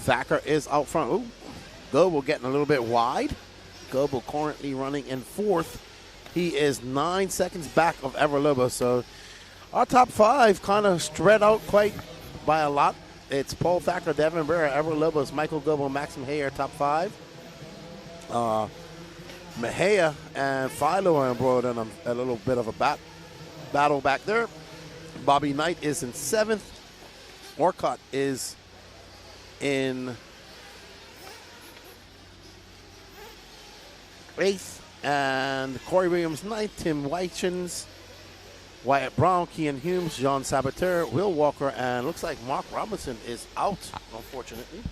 Thacker is out front. Ooh, Goble getting a little bit wide. Goble currently running in fourth. He is 9 seconds back of Everlobo. So our top five kind of spread out quite by a lot. It's Paul Thacker, Devin Barrera, Everlobos, Michael Goble, Maxim Hayer, top five. Mejia and Philo are embroiled in a little bit of a battle back there. Bobby Knight is in seventh. Orcutt is in eighth. And Corey Williams ninth, Tim Weichens, Wyatt Brown, Kean Humes, John Sabater, Will Walker, and looks like Mark Robinson is out, unfortunately.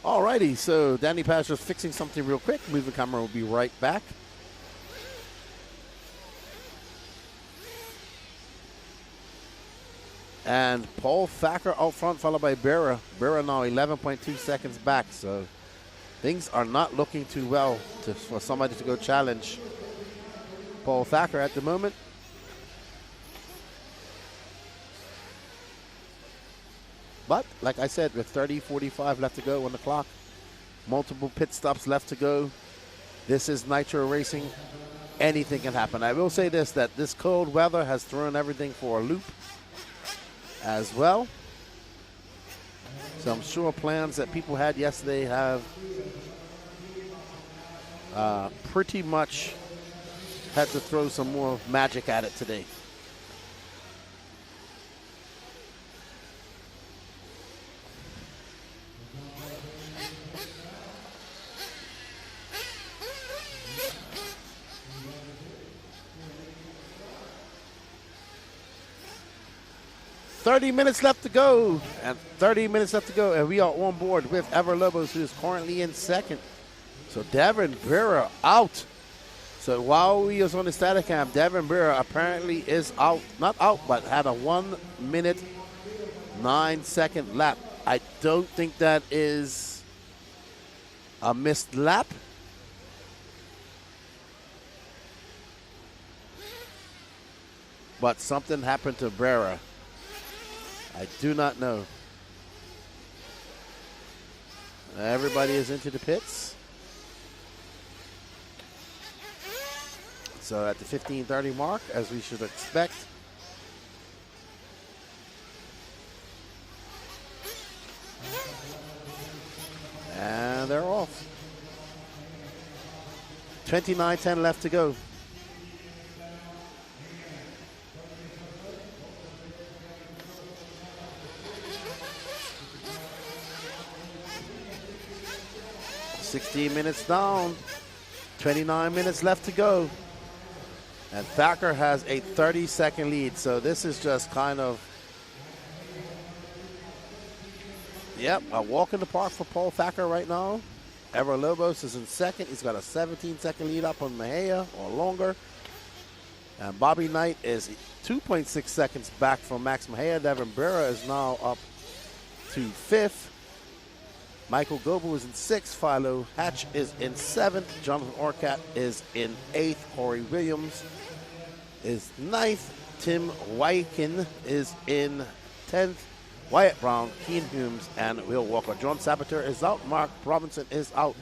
Alrighty, so Danny Paz just fixing something real quick. Moving camera will be right back. And Paul Thacker out front, followed by Barrera. Barrera now 11.2 seconds back, so things are not looking too well for somebody to go challenge Paul Thacker at the moment. But, like I said, with 30:45 left to go on the clock, multiple pit stops left to go, this is Nitro Racing. Anything can happen. I will say this, that this cold weather has thrown everything for a loop as well. So I'm sure plans that people had yesterday have pretty much had to throw some more magic at it today. .30 minutes left to go, and 30 minutes left to go, and we are on board with Everlobos, who is currently in second. So Devin Barrera out. So while we was on the static cam, Devin Barrera apparently is out, not out, but had a 1 minute 9 second lap. I don't think that is a missed lap. But something happened to Barrera. I do not know. Everybody is into the pits. So at the 15:30 mark, as we should expect. And they're off. 29:10 left to go. .16 minutes down, 29 minutes left to go. And Thacker has a 30-second lead, so this is just kind of, yep, a walk in the park for Paul Thacker right now. Ever Lobos is in second. He's got a 17-second lead up on Mejia or longer. And Bobby Knight is 2.6 seconds back from Max Mejia. Devin Barrera is now up to fifth. Michael Goble is in sixth. Pho Hatch is in seventh. Jonathan Orcat is in eighth. Corey Williams is ninth. Tim Wykin is in 10th. Wyatt Brown, Keen Humes, and Will Walker. John Sabater is out. Mark Robinson is out.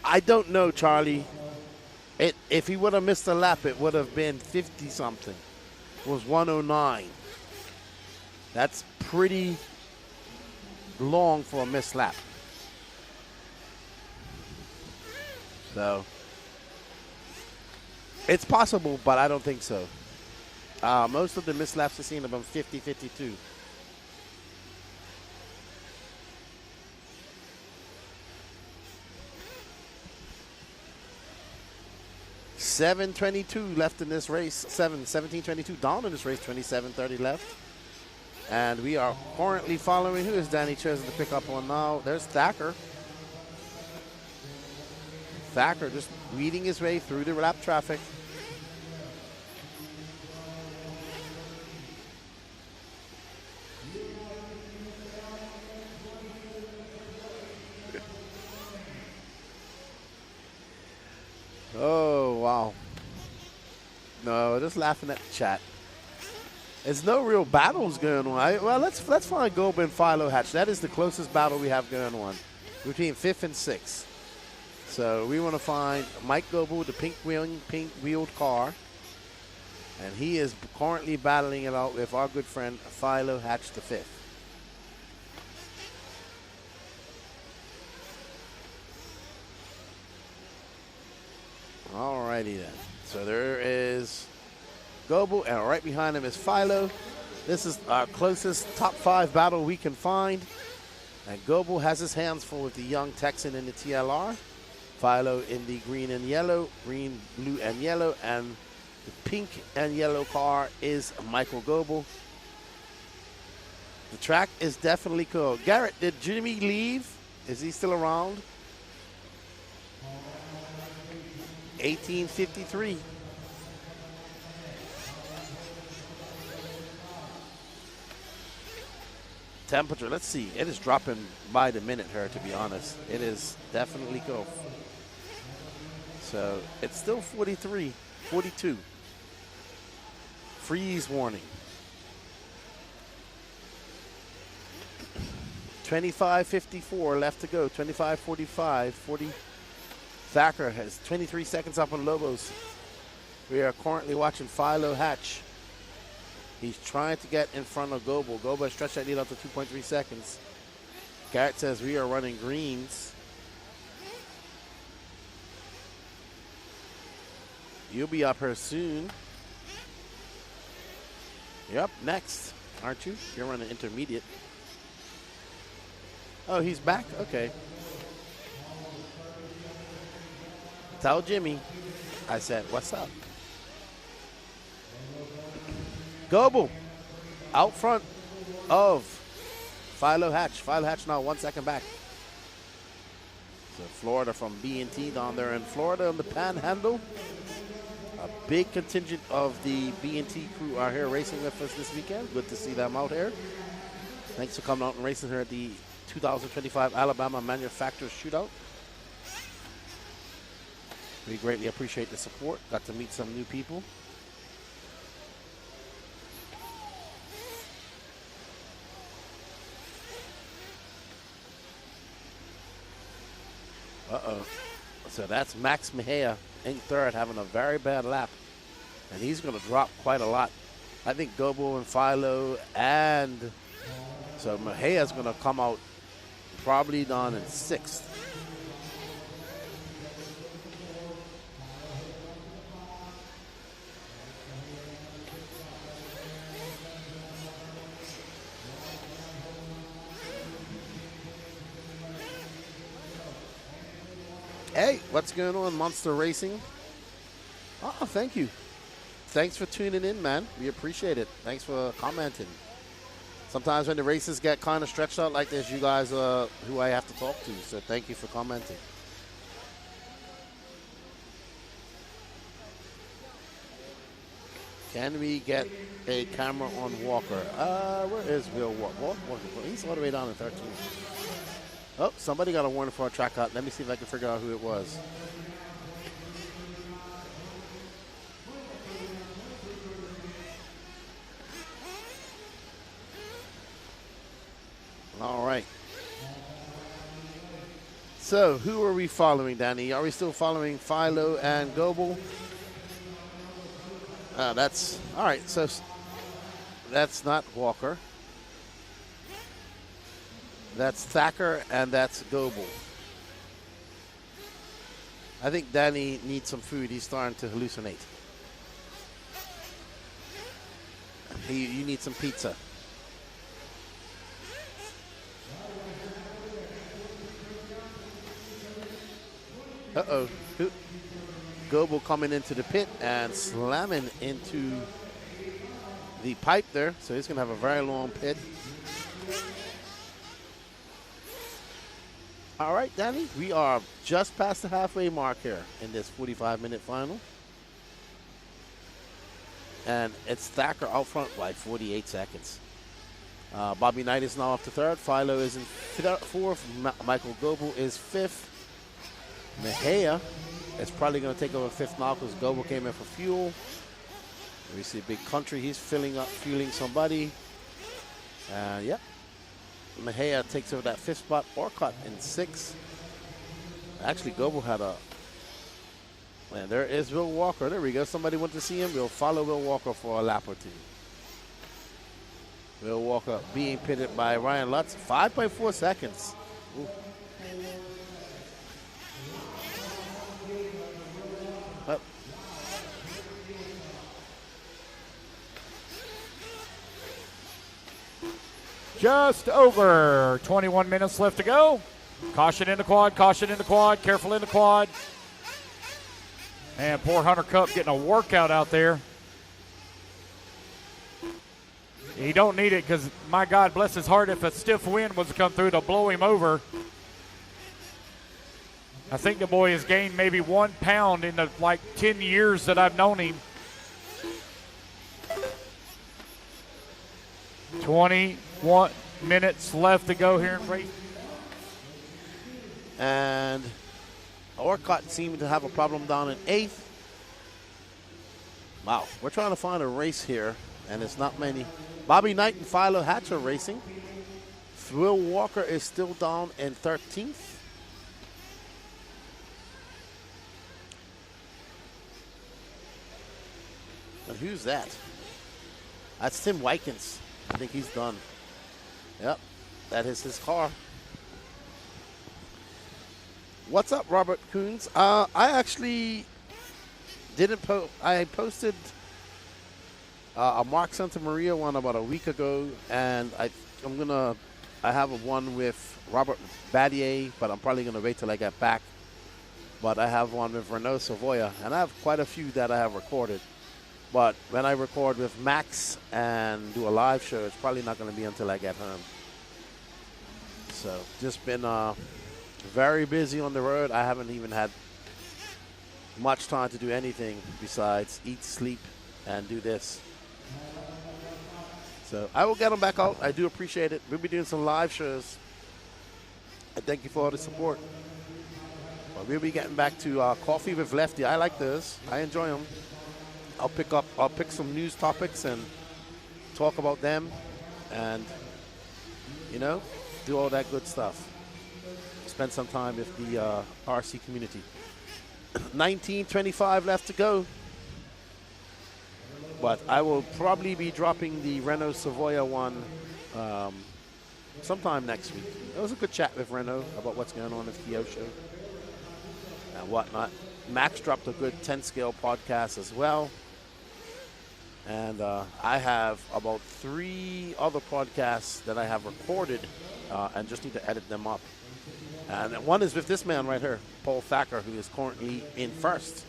I don't know, Charlie. If he would have missed a lap, it would have been 50-something. It was 109. That's pretty long for a missed lap. So, it's possible, but I don't think so. Most of the missed laps I've seen have been 50, 52. $7:22 left in this race. 17:22 down in this race. 27:30 left. And we are currently following. Who is Danny choosing to pick up on now? There's Thacker. Thacker just weeding his way through the lap traffic. Oh, wow. No, just laughing at the chat. There's no real battles going on. Well, let's find Goble and Pho Hatch. That is the closest battle we have going on between 5th and 6th. So we want to find Mike Goble with the pink wheeled car. And he is currently battling it out with our good friend Pho Hatch the 5th. Alrighty then. So there is Goble, and right behind him is Pho. This is our closest top 5 battle we can find. And Goble has his hands full with the young Texan in the TLR. Pho in the green and yellow, green, blue, and yellow. And the pink and yellow car is Michael Goble. The track is definitely cool. Garrett, did Jimmy leave? Is he still around? 1853. Temperature, let's see. It is dropping by the minute here, to be honest. It is definitely cold. So it's still 43, 42. Freeze warning. 25:54 left to go. 25:45, 40. Thacker has 23 seconds up on Lobos. We are currently watching Pho Hatch. He's trying to get in front of Goble. Goble has stretched that lead out to 2.3 seconds. Garrett says we are running greens. You'll be up here soon. You're up next, aren't you? You're running intermediate. Oh, he's back? Okay. Tell Jimmy I said, what's up? Goble out front of Pho Hatch. Pho Hatch now 1 second back. So Florida from B&T down there in Florida on the Panhandle. A big contingent of the B&T crew are here racing with us this weekend. Good to see them out here. Thanks for coming out and racing here at the 2025 Alabama Manufacturers Shootout. We greatly appreciate the support. Got to meet some new people. Uh-oh. So that's Max Mejia in third, having a very bad lap. And he's going to drop quite a lot. I think Goble and Pho and so Mejia's going to come out probably down in sixth. Hey, what's going on, Monster Racing? Oh, thank you. Thanks for tuning in, man. We appreciate it. Thanks for commenting. Sometimes when the races get kind of stretched out like this, you guys are who I have to talk to. So thank you for commenting. Can we get a camera on Walker? Where is Will Walker? He's all the way down in 13. Oh, somebody got a warning for a track out. Let me see if I can figure out who it was. All right. So, who are we following, Danny? Are we still following Philo and Goble? That's all right. So that's not Walker. That's Thacker and that's Goble. I think Danny needs some food. He's starting to hallucinate. You need some pizza. Uh-oh. Goble coming into the pit and slamming into the pipe there. So he's going to have a very long pit. All right, Danny, we are just past the halfway mark here in this 45-minute final. And it's Thacker out front by 48 seconds. Bobby Knight is now up to third. Philo is in fourth. Michael Goble is fifth. Mejia is probably going to take over fifth now because Goble came in for fuel. We see Big Country. He's fueling somebody. Yep. Mejia takes over that fifth spot. Orcutt in sixth. Actually, Goble had a... And there is Will Walker. There we go. Somebody went to see him. We'll follow Will Walker for a lap or two. Will Walker being pitted by Ryan Lutz. 5.4 seconds. Ooh. Up. Just over 21 minutes left to go. Caution in the quad, caution in the quad, careful in the quad. And poor Hunter Cup getting a workout out there. He don't need it because, my God, bless his heart, if a stiff wind was to come through to blow him over. I think the boy has gained maybe 1 pound in the 10 years that I've known him. 21 minutes left to go here in race. And Orcutt seemed to have a problem down in eighth. Wow, we're trying to find a race here, and it's not many. Bobby Knight and Pho Hatch are racing. Will Walker is still down in 13th. And who's that? That's Tim Wykins. I think he's done. Yep, that is his car. What's up, Robert Coons? I actually didn't post. I posted a Mark Santa Maria one about a week ago, and I have one with Robert Battier, but I'm probably gonna wait till I get back. But I have one with Renault Savoia, and I have quite a few that I have recorded. But when I record with Max and do a live show, it's probably not going to be until I get home. So just been very busy on the road. I haven't even had much time to do anything besides eat, sleep, and do this. So I will get them back out. I do appreciate it. We'll be doing some live shows. And thank you for all the support. But we'll be getting back to Coffee with Lefty. I like those. I enjoy them. I'll pick some news topics and talk about them and, do all that good stuff. Spend some time with the RC community. 19:25 left to go. But I will probably be dropping the Renault Savoia one sometime next week. It was a good chat with Renault about what's going on at the Kyosho and whatnot. Max dropped a good 10 scale podcast as well. And I have about 3 other podcasts that I have recorded and just need to edit them up. And one is with this man right here, Paul Thacker, who is currently in first.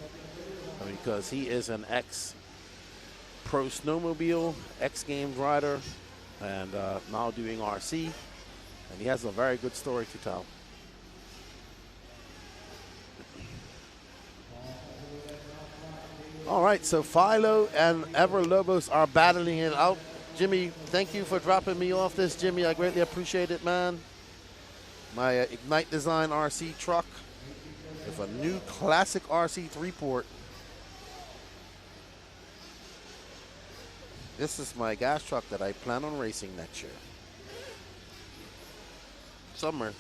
because he is an ex-pro snowmobile, X-Games rider, and now doing RC. And he has a very good story to tell. All right, so Philo and Ever Lobos are battling it out. Jimmy, thank you for dropping me off this, Jimmy. I greatly appreciate it, man. My Ignite Design RC truck with a new classic RC 3-port. This is my gas truck that I plan on racing next year. Somewhere.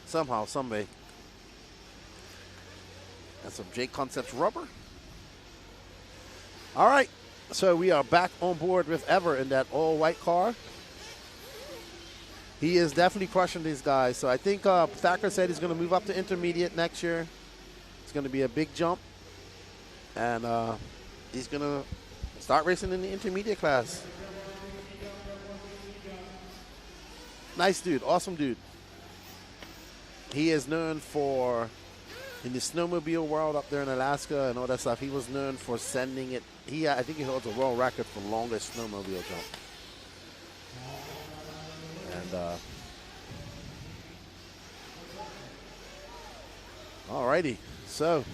Somehow, someday. And some J Concepts rubber. All right, so we are back on board with Ever in that all-white car. He is definitely crushing these guys. So I think Thacker said he's going to move up to intermediate next year. It's going to be a big jump. And he's going to start racing in the intermediate class. Nice dude, awesome dude. He is known for, in the snowmobile world up there in Alaska and all that stuff, he was known for sending it. I think he holds a world record for longest snowmobile jump. And alrighty, so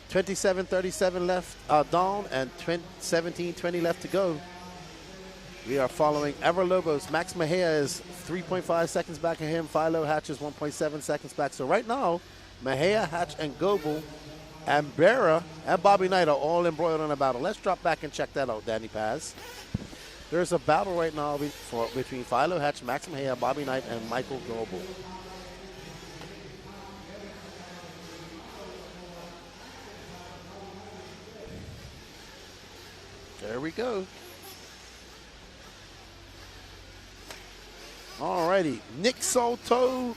27:37 left down and 17:20 left to go. We are following Ever Lobos. Max Mejia is 3.5 seconds back of him. Philo Hatch is 1.7 seconds back. So right now, Mejia, Hatch, and Goble, and Barrera, and Bobby Knight are all embroiled in a battle. Let's drop back and check that out, Danny Paz. There's a battle right now between Philo Hatch, Max Mejia, Bobby Knight, and Michael Goble. There we go. Alrighty, Nick Soto,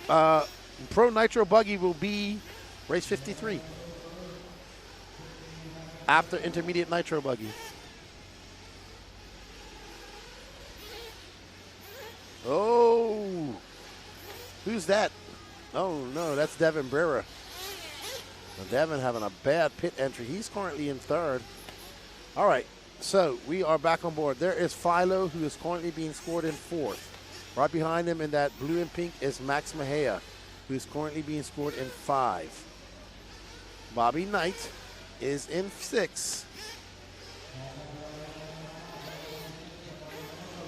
Pro Nitro Buggy will be race 53 after intermediate Nitro Buggy. Oh, who's that? Oh no, that's Devin Barrera. Well, Devin having a bad pit entry. He's currently in third. All right, so we are back on board. There is Philo, who is currently being scored in fourth. Right behind him in that blue and pink is Max Mejia, who is currently being scored in 5. Bobby Knight is in 6.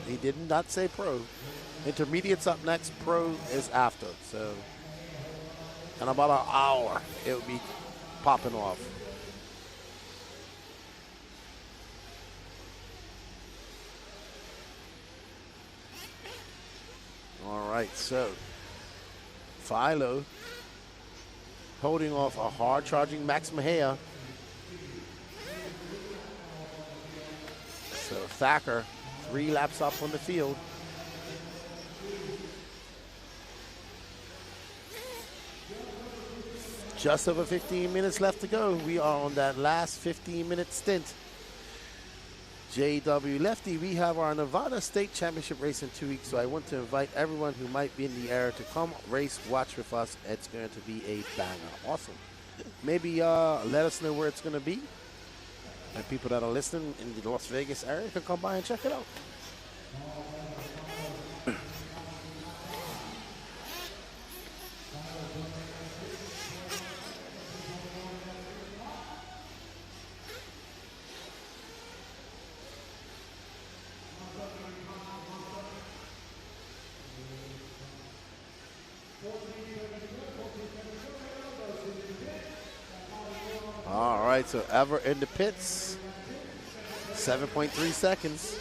He did not say pro. Intermediate's up next, pro is after. So in about an hour, it will be popping off. All right, so Philo holding off a hard-charging Max Mejia. So Thacker 3 laps up on the field. Just over 15 minutes left to go. We are on that last 15-minute stint. JW Lefty, we have our Nevada State Championship race in 2 weeks, so I want to invite everyone who might be in the area to come race, watch with us. It's going to be a banger. Awesome. Maybe let us know where it's going to be. And people that are listening in the Las Vegas area can come by and check it out. All right, so Ever in the pits, 7.3 seconds.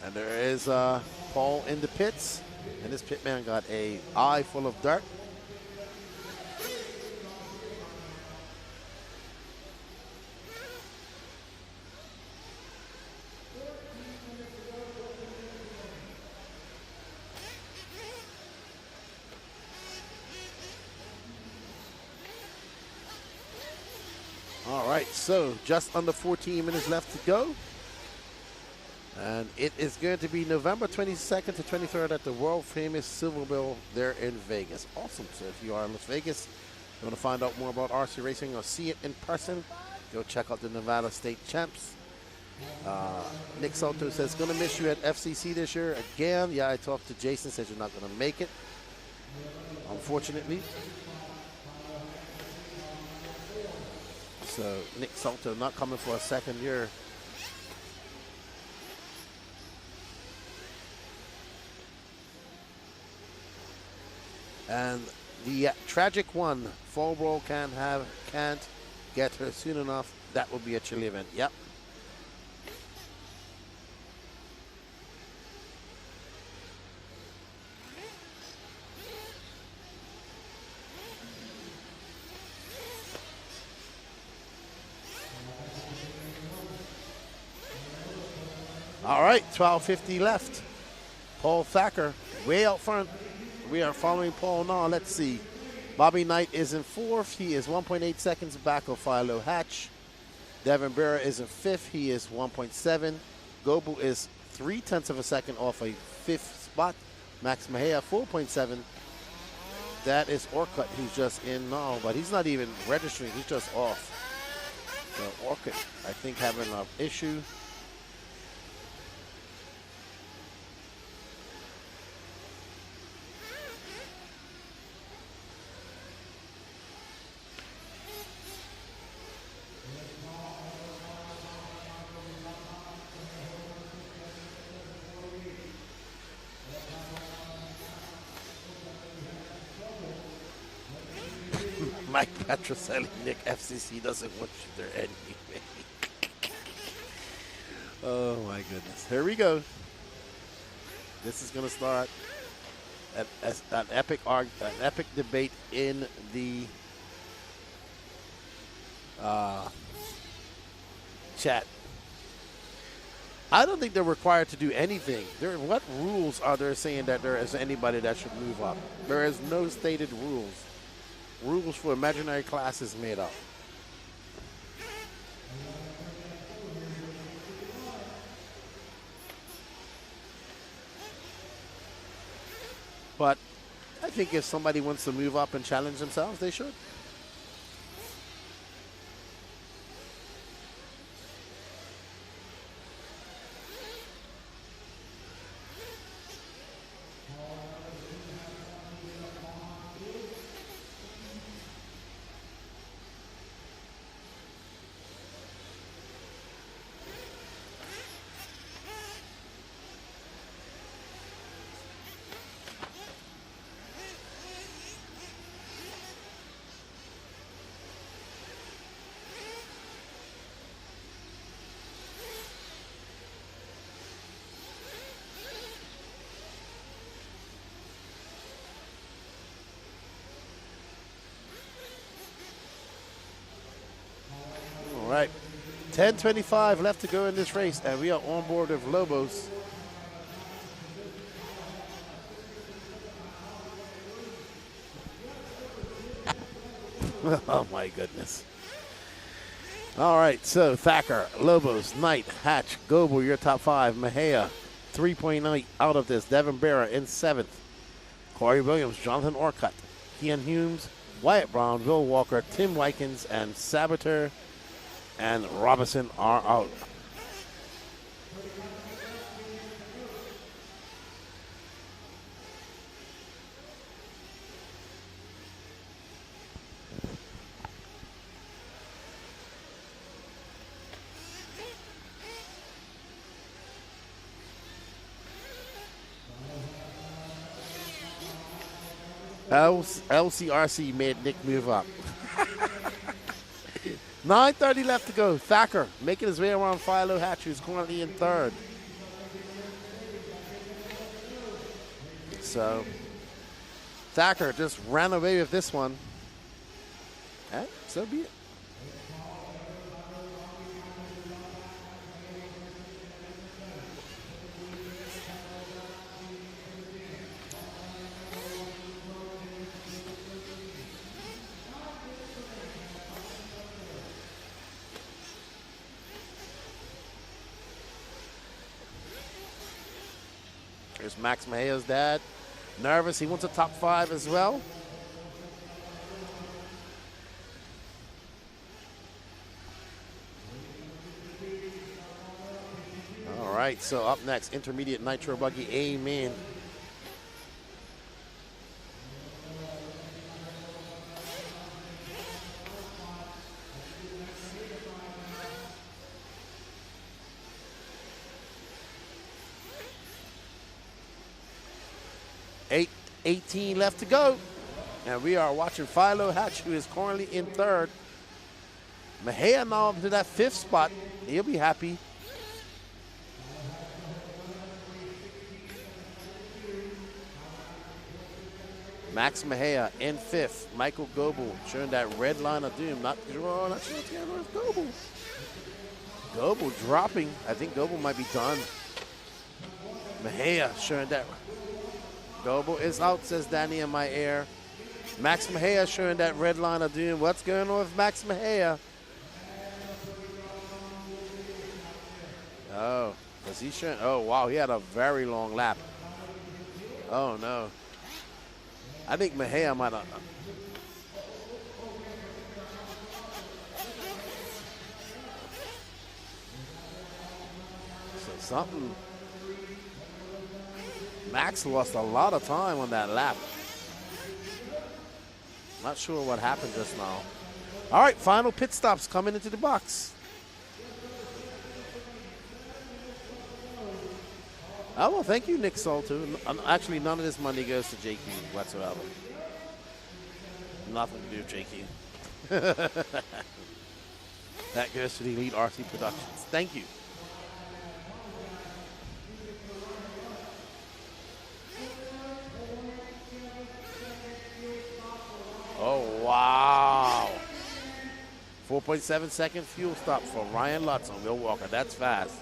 And there is Paul in the pits, and this pit man got an eye full of dirt. All right, so just under 14 minutes left to go. And it is going to be November 22nd to 23rd at the world famous Silver Bill there in Vegas. Awesome. So if you are in Las Vegas, you want to find out more about RC racing or see it in person, go check out the Nevada State Champs. Nick Soto says, going to miss you at FCC this year again. Yeah, I talked to Jason, says you're not going to make it, unfortunately. So Nick Soto not coming for a second year. And the tragic one, Fall Brawl can't get her soon enough. That will be a chilly event. Yep. All right, 12:50 left. Paul Thacker way out front. We are following Paul now. Let's see. Bobby Knight is in fourth. He is 1.8 seconds back of Pho Hatch. Devin Barrera is in fifth. He is 1.7. Goble is 0.3 of a second off a fifth spot. Max Mejia 4.7. That is Orcutt, who's just in now, but he's not even registering. He's just off. So Orcutt, I think, having an issue. Mike Petroselli, Nick, FCC doesn't want you there anyway. Oh my goodness. Here we go. This is going to start an epic debate in the chat. I don't think they're required to do anything. What rules are there saying that there is anybody that should move up? There is no stated rules. Rules for imaginary classes made up. But I think if somebody wants to move up and challenge themselves, they should. All right, 10:25 left to go in this race, and we are on board with Lobos. Oh my goodness. All right, so Thacker, Lobos, Knight, Hatch, Goble, your top five. Mejia, 3.8 out of this. Devin Barrera in seventh. Corey Williams, Jonathan Orcutt, Kian Humes, Wyatt Brown, Will Walker, Tim Wykins, and Sabater and Robinson are out. LCRC made Nick move up. 9:30 left to go. Thacker making his way around Pho Hatch, who's currently in third. So Thacker just ran away with this one. And so be it. There's Max Mejia's dad. Nervous. He wants a top 5 as well. All right, so up next, intermediate Nitro Buggy A-man. Eight 18 left to go. And we are watching Pho Hatch, who is currently in 3rd. Mejia now up to that 5th spot. He'll be happy. Max Mejia in 5th. Michael Goble showing that red line of doom. Not sure what's Goble. Goble dropping. I think Goble might be done. Mejia showing that. Goble is out, says Danny in my ear. Max Mejia showing that red line of doom. What's going on with Max Mejia? Oh, was he showing? Oh, wow, he had a very long lap. Oh, no. I think Mejia might have. So something. Max lost a lot of time on that lap. Not sure what happened just now. All right, final pit stops coming into the box. Oh, well, thank you, Nick Salto. Actually, none of this money goes to JQ whatsoever. Nothing to do with JQ. That goes to the Elite RC Productions. Thank you. Oh, wow. 4.7 second fuel stop for Ryan Lutz on Will Walker. That's fast.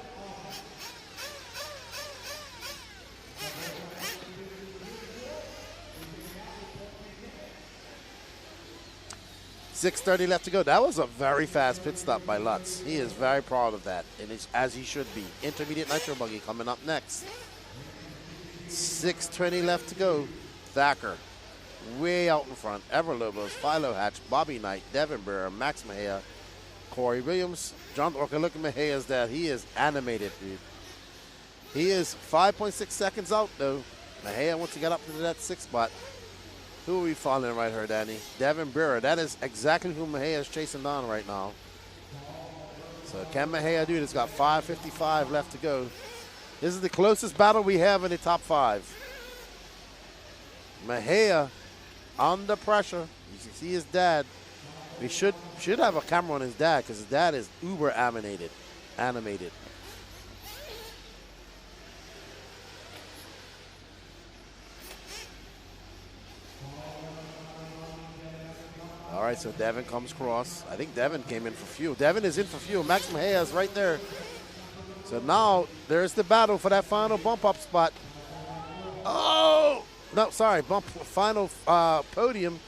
.630 left to go. That was a very fast pit stop by Lutz. He is very proud of that, and it's as he should be. Intermediate Nitro Buggy coming up next. 6:20 left to go. Thacker way out in front. Everlobos, Pho Hatch, Bobby Knight, Devin Barrera, Max Mejia, Corey Williams, John Orca. Look at Mejia's dad. He is animated, dude. He is 5.6 seconds out, though. Mejia wants to get up to that 6th spot. Who are we following right here, Danny? Devin Barrera. That is exactly who Mejia is chasing down right now. So can Mejia do it? It's got 5:55 left to go. This is the closest battle we have in the top 5. Mejia under pressure. You can see his dad. We should have a camera on his dad because his dad is uber animated. All right, so Devin comes across. I think Devin came in for fuel. Devin is in for fuel. Max Mejia is right there. So now there's the battle for that final bump up spot. Oh! No, sorry, final podium.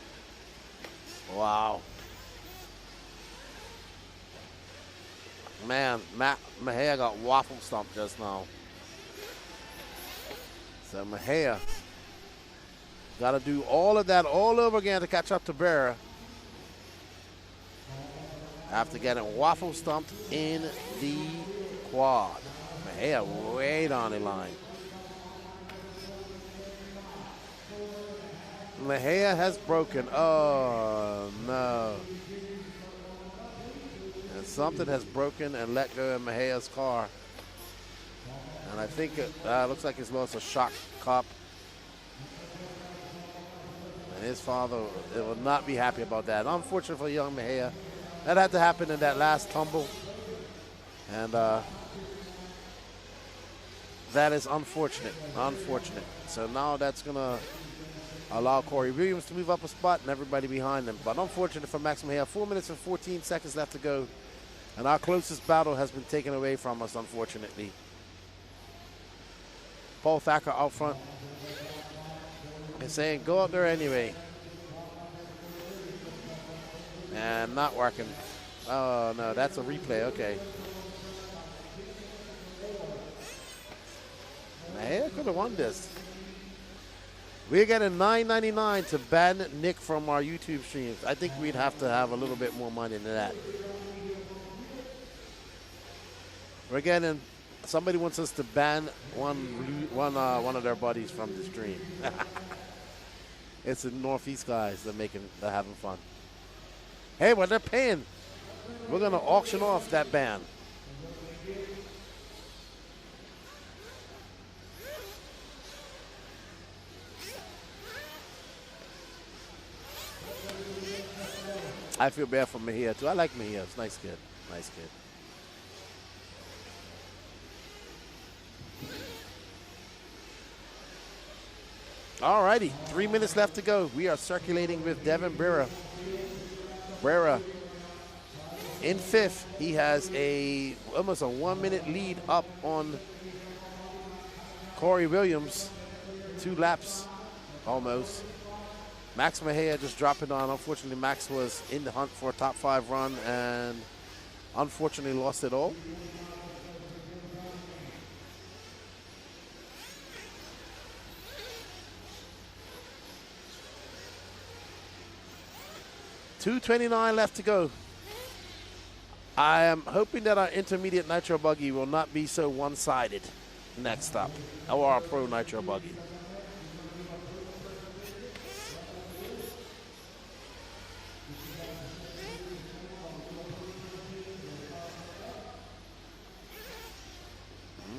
Wow. Man, Mejia got waffle stomped just now. So Mejia got to do all of that all over again to catch up to Barrera. After getting waffle stomped in the quad. Mejia way down the line. Mejia has broken. Oh, no. And something has broken and let go of Mejia's car. And I think it looks like it's lost a shock cup. And his father will not be happy about that. Unfortunate for young Mejia. That had to happen in that last tumble. And that is unfortunate. So now that's going to allow Corey Williams to move up a spot and everybody behind them. But unfortunate for Max Mejia. 4 minutes and 14 seconds left to go. And our closest battle has been taken away from us, unfortunately. Paul Thacker out front. And saying, go out there anyway. And not working. Oh, no, that's a replay. Okay. Mahia could have won this. We're getting $9.99 to ban Nick from our YouTube streams. I think we'd have to have a little bit more money than that. We're getting, somebody wants us to ban one of their buddies from the stream. It's the Northeast guys that they're having fun. Hey, well, they're paying. We're gonna auction off that ban. I feel bad for Mahia too. I like Mahia. It's a nice kid. Nice kid. All righty, 3 minutes left to go. We are circulating with Devin Barrera. Barrera in fifth. He has almost a 1 minute lead up on Corey Williams. 2 laps almost. Max Mahia just dropping on. Unfortunately, Max was in the hunt for a top 5 run and unfortunately lost it all. $2:29 left to go. I am hoping that our intermediate Nitro Buggy will not be so one-sided next stop, or our Pro Nitro Buggy.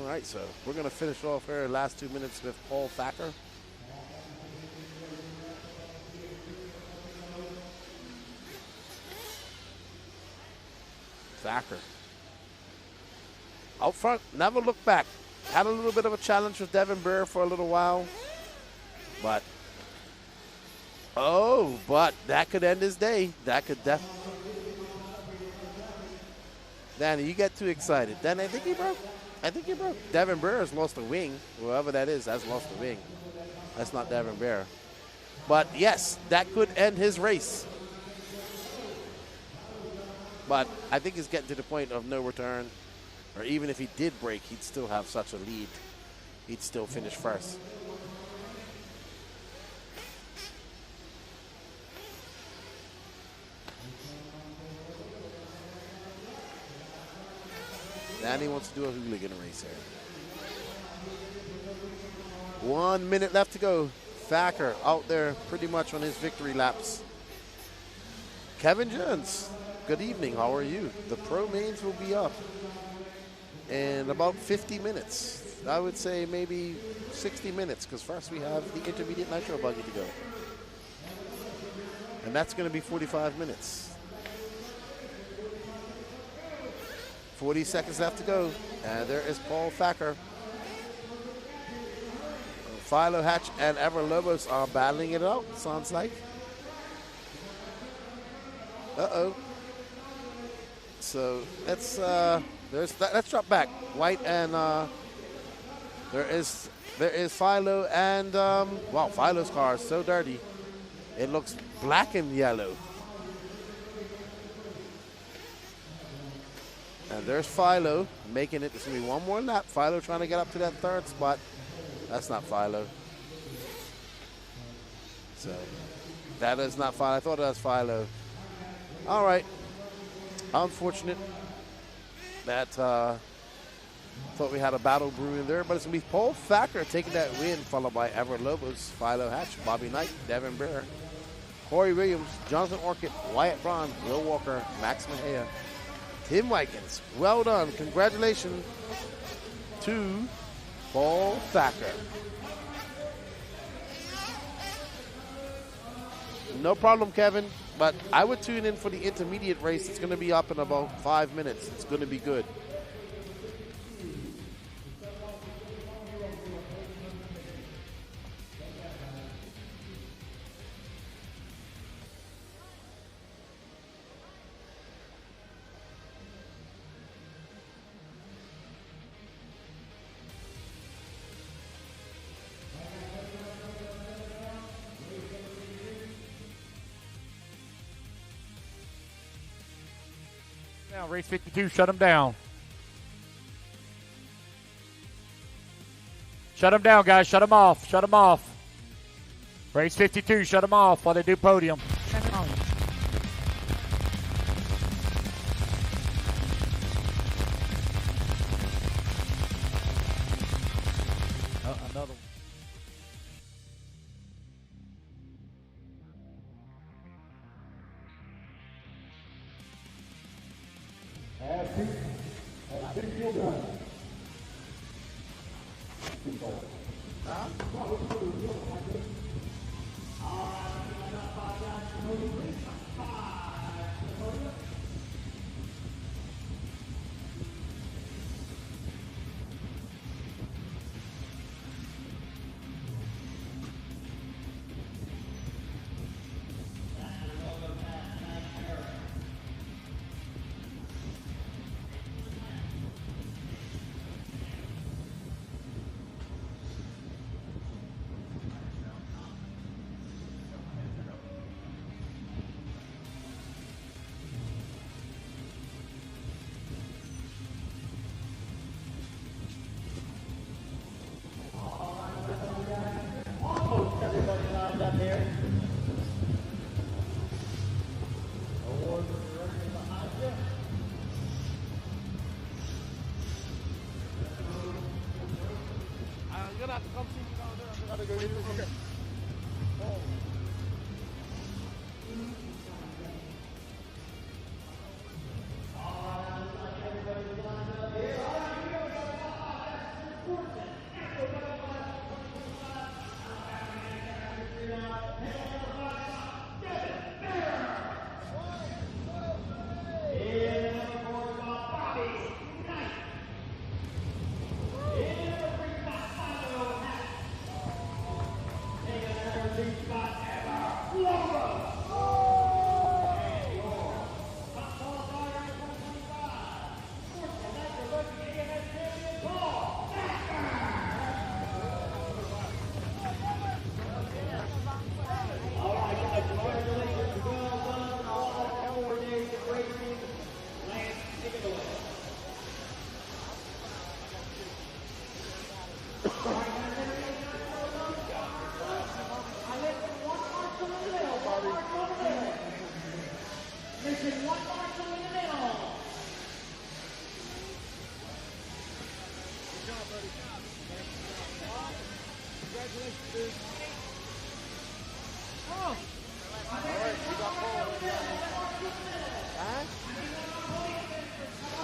All right, so we're going to finish off here last 2 minutes with Paul Thacker. Thacker. Out front, never look back. Had a little bit of a challenge with Devin Barrera for a little while. But that could end his day. That could definitely. Danny, you get too excited. Danny, I think he broke. Devin Barrera's lost a wing. Whoever that is has lost a wing. That's not Devin Barrera. But yes, that could end his race. But I think he's getting to the point of no return. Or even if he did break, he'd still have such a lead. He'd still finish first. Danny wants to do a hooligan race here. 1 minute left to go. Thacker out there pretty much on his victory laps. Kevin Jones, good evening. How are you? The pro mains will be up in about 50 minutes. I would say maybe 60 minutes because first we have the intermediate Nitro Buggy to go. And that's going to be 45 minutes. 40 seconds left to go. And there is Paul Thacker. Pho Hatch and Ever Lobos are battling it out, sounds like. Uh-oh. So let's drop back. White and there is Philo and wow, Philo's car is so dirty. It looks black and yellow. And there's Philo making it. There's gonna be one more lap. Philo trying to get up to that third spot. That's not Philo. So that is not Philo. I thought that was Philo. All right. Unfortunate that thought we had a battle brewing there, but it's gonna be Paul Thacker taking that win, followed by Ever Lobos, Pho Hatch, Bobby Knight, Devin Barrera, Corey Williams, Jonathan Orchid, Wyatt Braun, Will Walker, Max Mahia, Tim Wykins. Well done. Congratulations to Paul Thacker. No problem, Kevin, but I would tune in for the intermediate race. It's going to be up in about 5 minutes. It's going to be good. Now, race 52, shut them down. Shut them down, guys. Shut them off. Shut them off. Race 52, shut them off while they do podium. Ceremonies. Another one.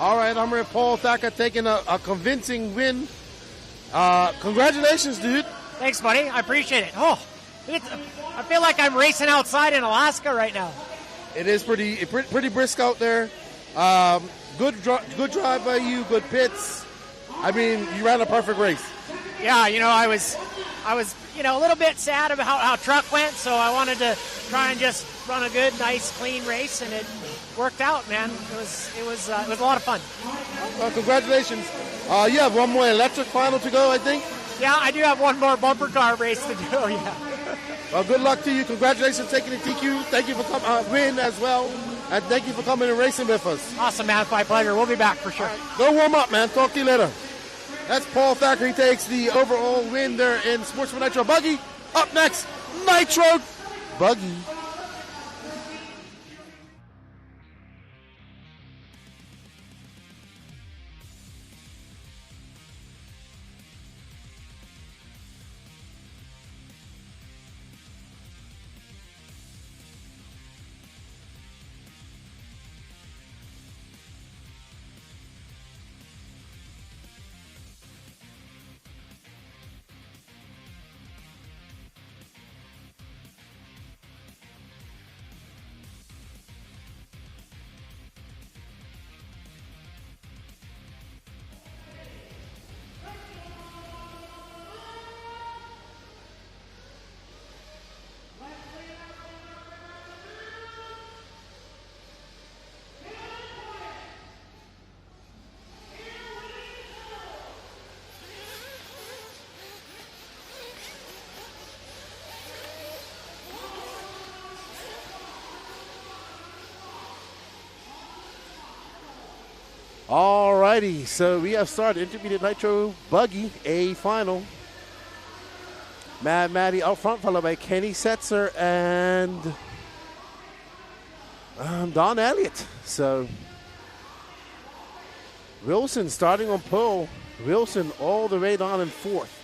All right, I'm here, Pho Thacker, taking a convincing win. Congratulations, dude. Thanks, buddy. I appreciate it. Oh, I feel like I'm racing outside in Alaska right now. It is pretty brisk out there. Good drive by you, good pits. I mean, you ran a perfect race. Yeah, I was a little bit sad about how truck went, so I wanted to try and just run a good, nice, clean race, and it worked out, man. It was a lot of fun. Congratulations. You have one more electric final to go, I think. Yeah, I do have one more bumper car race to do. Yeah. Well, good luck to you. Congratulations taking the TQ. Thank you for coming, win as well, and thank you for coming and racing with us. Awesome, man. It's my pleasure. We'll be back for sure. Go warm up, man. Talk to you later. That's Pho Thacker. He takes the overall win there in Sportsman Nitro Buggy. Up next, Nitro Buggy. Alrighty, so we have started Intermediate Nitro Buggy A final. Mad Maddie out front, followed by Kenny Setzer and Don Elliott. So Wilson starting on pole. Wilson all the way down in fourth.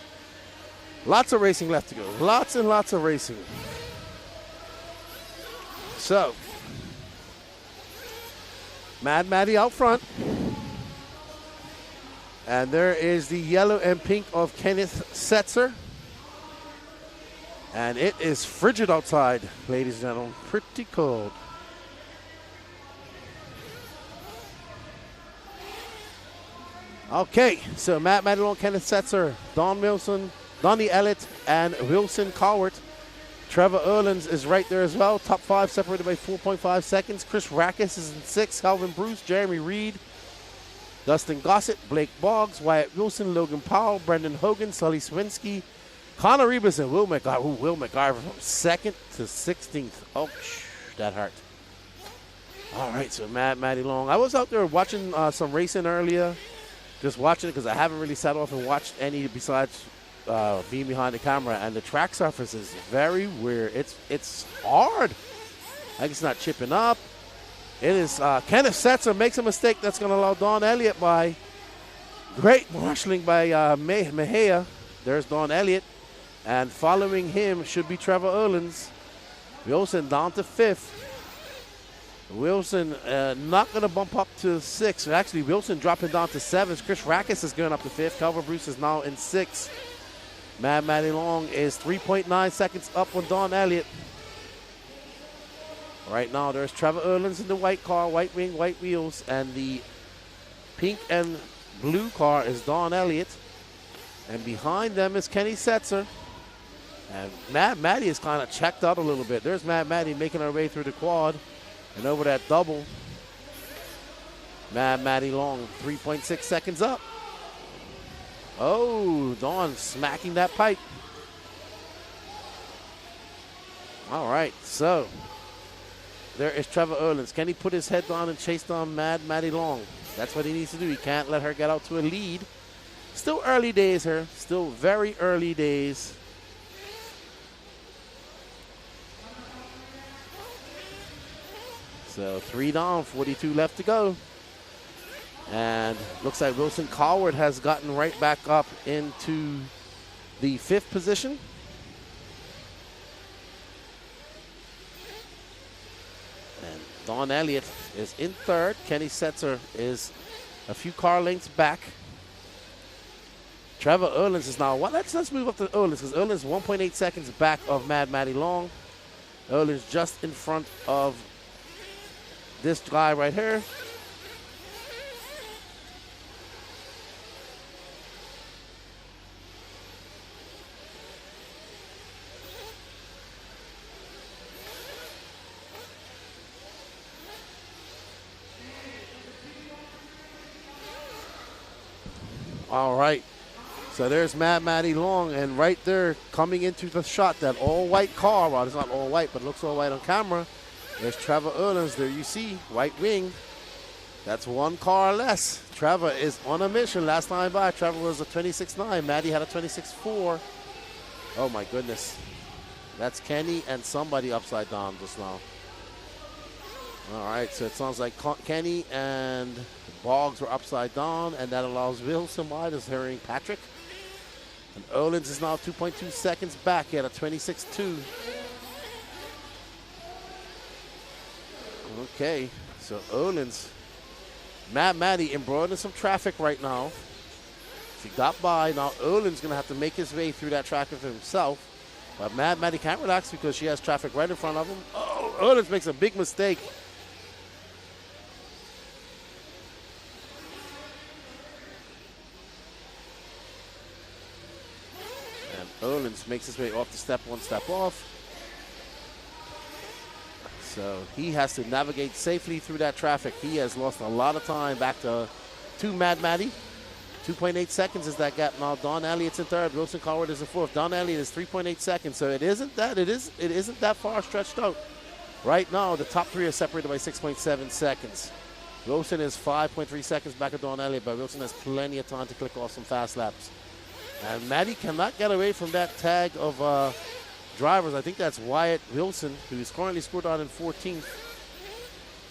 Lots of racing left to go. Lots and lots of racing. So Mad Maddie out front. And there is the yellow and pink of Kenneth Setzer. And it is frigid outside, ladies and gentlemen. Pretty cold. Okay, so Matt Madelon, Kenneth Setzer, Don Wilson, Donnie Elliott, and Wilson Cowart. Trevor Erland is right there as well. Top 5 separated by 4.5 seconds. Chris Rackus is in 6th. Calvin Bruce, Jeremy Reed, Dustin Gossett, Blake Boggs, Wyatt Wilson, Logan Powell, Brendan Hogan, Sully Swinsky, Connor Rebus, and Will McIver. Will McIver from 2nd to 16th. Oh, that hurt. All right, so Matty Long. I was out there watching some racing earlier. Just watching it because I haven't really sat off and watched any besides being behind the camera. And the track surface is very weird. It's hard. Like it's not chipping up. It is Kenneth Setzer makes a mistake that's going to allow Don Elliott by. Great marshalling by Mejia. There's Don Elliott. And following him should be Trevor Erlands. Wilson down to 5th. Wilson not going to bump up to 6th. Actually, Wilson dropping down to 7th. Chris Rackus is going up to 5th. Calvin Bruce is now in 6th. Mad Matty Long is 3.9 seconds up on Don Elliott. Right now, there's Trevor Erlands in the white car, white wing, white wheels, and the pink and blue car is Don Elliott. And behind them is Kenny Setzer. And Mad Matty is kind of checked out a little bit. There's Mad Matty making her way through the quad and over that double. Mad Matty Long, 3.6 seconds up. Oh, Don smacking that pipe. All right, so there is Trevor Erlands. Can he put his head down and chase down Mad Matty Long? That's what he needs to do. He can't let her get out to a lead. Still early days here. Still very early days. So 3 down, 42 left to go. And looks like Wilson Coward has gotten right back up into the 5th position. And Don Elliott is in 3rd. Kenny Setzer is a few car lengths back. Trevor Erlands is now, well, let's move up to Erlands because Erlands is 1.8 seconds back of Mad Matty Long. Erlands just in front of this guy right here. All right. So there's Mad Matty Long, and right there coming into the shot, that all-white car. Well, it's not all-white, but it looks all-white on camera. There's Trevor Erlands. There you see, white wing. That's 1 car less. Trevor is on a mission. Last time by, Trevor was a 26.9. Matty had a 26.4. Oh, my goodness. That's Kenny and somebody upside down just now. All right, so it sounds like Kenny and Boggs were upside down, and that allows Wilson by just hearing Patrick. And Erlands is now 2.2 seconds back. He had a 26.2. Okay, so Erlands, Mad Matty embroidered some traffic right now. He got by. Now Erland's going to have to make his way through that traffic himself. But Mad Matty can't relax because she has traffic right in front of him. Oh, Erlands makes a big mistake. And Erlands makes his way off the step 1, step off. So he has to navigate safely through that traffic. He has lost a lot of time back to Mad Matty. 2.8 seconds is that gap now. Don Elliott's in 3rd. Wilson Coward is in 4th. Don Elliott is 3.8 seconds. So it isn't that far stretched out. Right now, the top 3 are separated by 6.7 seconds. Wilson is 5.3 seconds back of Don Elliott, but Wilson has plenty of time to click off some fast laps. And Maddie cannot get away from that tag of drivers. I think that's Wyatt Wilson, who's currently scored on in 14th.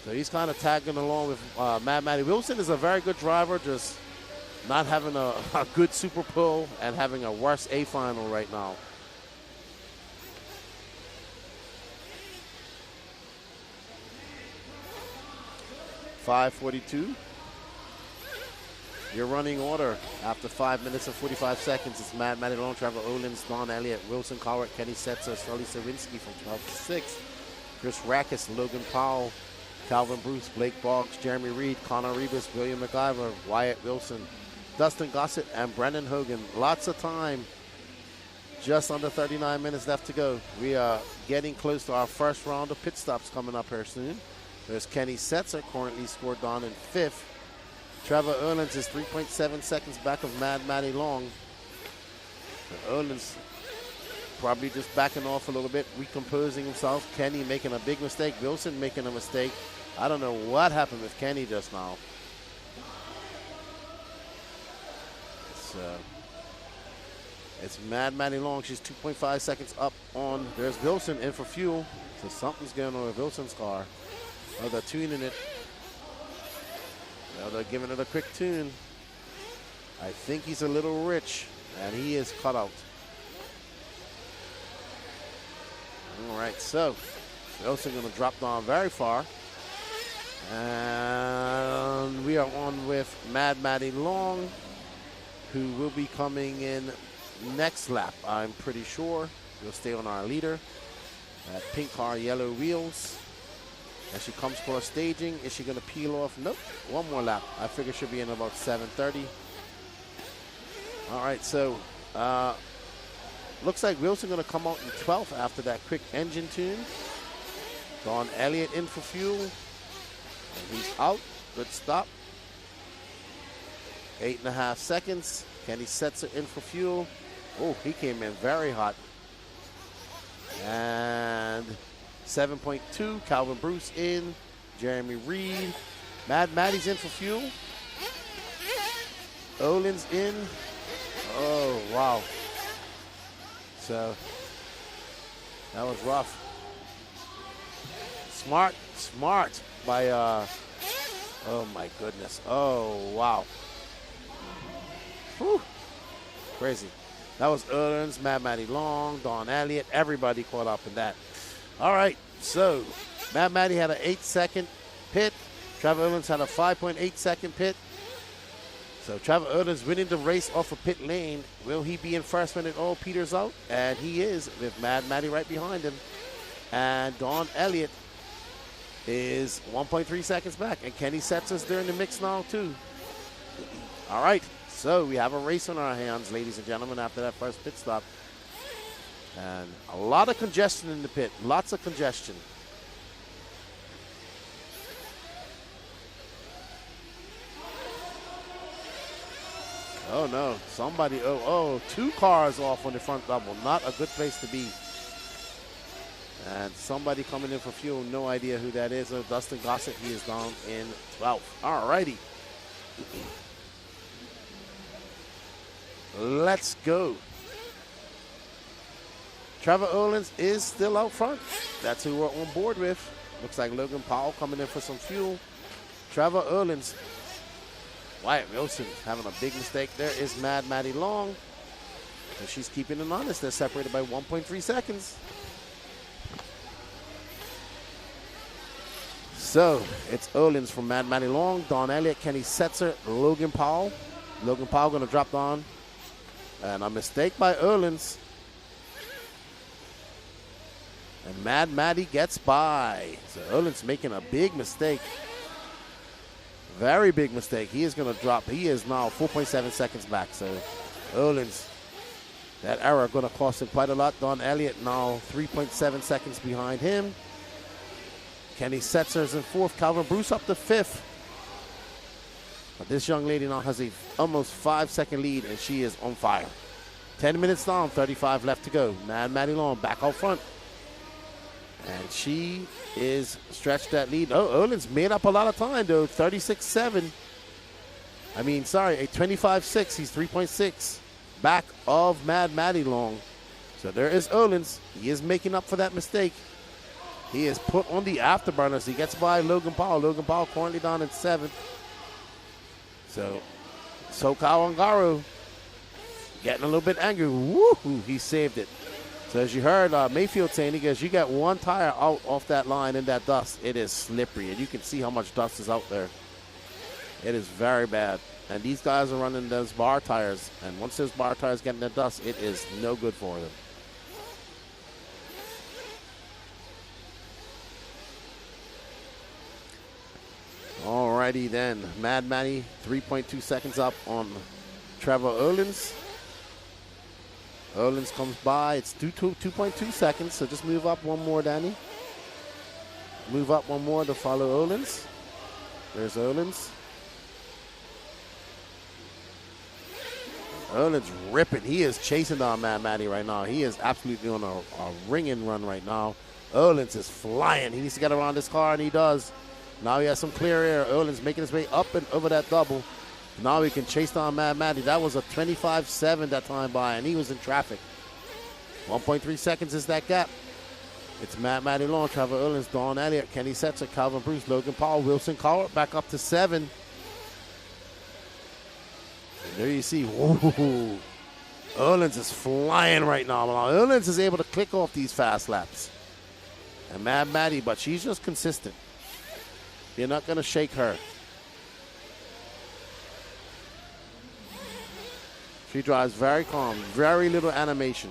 So he's kind of tagging along with Maddie. Wilson is a very good driver, just not having a good super pull and having a worse A final right now. .542. Your running order after 5 minutes and 45 seconds. It's Maddie Long, Trevor Owens, Don Elliott, Wilson Cowart, Kenny Setzer, Sully Sawinski from 12 to 6. Chris Rackus, Logan Powell, Calvin Bruce, Blake Boggs, Jeremy Reed, Connor Rebus, William McIver, Wyatt Wilson, Dustin Gossett, and Brendan Hogan. Lots of time. Just under 39 minutes left to go. We are getting close to our first round of pit stops coming up here soon. There's Kenny Setzer, currently scored on in 5th. Trevor Erland is 3.7 seconds back of Maddie Long. Erland's probably just backing off a little bit, recomposing himself. Kenny making a big mistake. Wilson making a mistake. I don't know what happened with Kenny just now. It's Maddie Long. She's 2.5 seconds up on. There's Wilson in for fuel. So something's going on with Wilson's car. Oh, they're tuning it. Now they're giving it a quick tune. I think he's a little rich, and he is cut out. All right, so Wilson going to drop down very far. And we are on with Maddie Long, who will be coming in next lap, I'm pretty sure. We'll stay on our leader. That pink car, yellow wheels. As she comes for a staging, is she going to peel off? Nope, one more lap. I figure she'll be in about 7:30. All right, so looks like Wilson going to come out in 12th after that quick engine tune. Don Elliott in for fuel. And he's out. Good stop. 8.5 seconds. Kenny Setzer in for fuel. Oh, he came in very hot. And 7.2, Calvin Bruce in. Jeremy Reed. Maddie's in for fuel. Olin's in. Oh, wow. So, that was rough. Smart by, oh my goodness. Oh, wow. Whew. Crazy. That was Erland's, Maddie Long, Don Elliott. Everybody caught up in that. All right, so Maddie had an 8-second pit. Trevor Erland's had a 5.8-second pit. So Trevor Erland's winning the race off a pit lane. Will he be in first when it all peters out? And he is, with Maddie right behind him. And Don Elliott is 1.3 seconds back. And Kenny Setzer's there in the mix now, too. All right. So we have a race on our hands, ladies and gentlemen, after that first pit stop. And a lot of congestion in the pit. Lots of congestion. Oh, no. Somebody, two cars off on the front double. Not a good place to be. And somebody coming in for fuel. No idea who that is. Dustin Gossett, he is down in 12th. All righty. Let's go. Trevor Erland is still out front. That's who we're on board with. Looks like Logan Powell coming in for some fuel. Trevor Erland. Wyatt Wilson having a big mistake. There is Maddie Long. And she's keeping them honest. They're separated by 1.3 seconds. So it's Erland's from Maddie Long, Don Elliott, Kenny Setzer, Logan Powell. Logan Powell going to drop down. And a mistake by Erland's. And Maddie gets by. So Erland's making a big mistake. Very big mistake. He is going to drop. He is now 4.7 seconds back. So Erland's, that error going to cost him quite a lot. Don Elliott now 3.7 seconds behind him. Kenny Setzer's in 4th. Calvin Bruce up to 5th. But this young lady now has a almost 5-second lead, and she is on fire. 10 minutes down, 35 left to go. Maddie Long back out front. And she is stretched that lead. Oh, Erland's made up a lot of time, though. 36.7. I mean, sorry, a 25.6. He's 3.6 back of Mad Matty Long. So there is Erland. He is making up for that mistake. He is put on the afterburners. He gets by Logan Paul. Logan Paul currently down in 7th. So SoCal Ongaro getting a little bit angry. Woohoo, he saved it. So as you heard Mayfield saying, he goes, you got one tire out off that line in that dust. It is slippery, and you can see how much dust is out there. It is very bad. And these guys are running those bar tires, and once those bar tires get in the dust, it is no good for them. Alrighty then, Mad Matty 3.2 seconds up on Trevor Erland. Erland comes by. It's 2.2 seconds, so just move up one more, Danny. Move up one more to follow Erland. There's Erland. Erland's ripping. He is chasing down Mad Matty right now. He is absolutely on a ringing run right now. Erland is flying. He needs to get around this car, and he does. Now he has some clear air. Erland's making his way up and over that double. Now he can chase down Mad Matty. That was a 25.7 that time by, and he was in traffic. 1.3 seconds is that gap. It's Mad Matty Long, Trevor Erland, Don Elliott, Kenny Setzer, Calvin Bruce, Logan Paul, Wilson Cowart back up to 7. And there you see, whoa, Erland is flying right now. Erland is able to click off these fast laps. And Mad Matty, but she's just consistent. You're not going to shake her. She drives very calm, very little animation.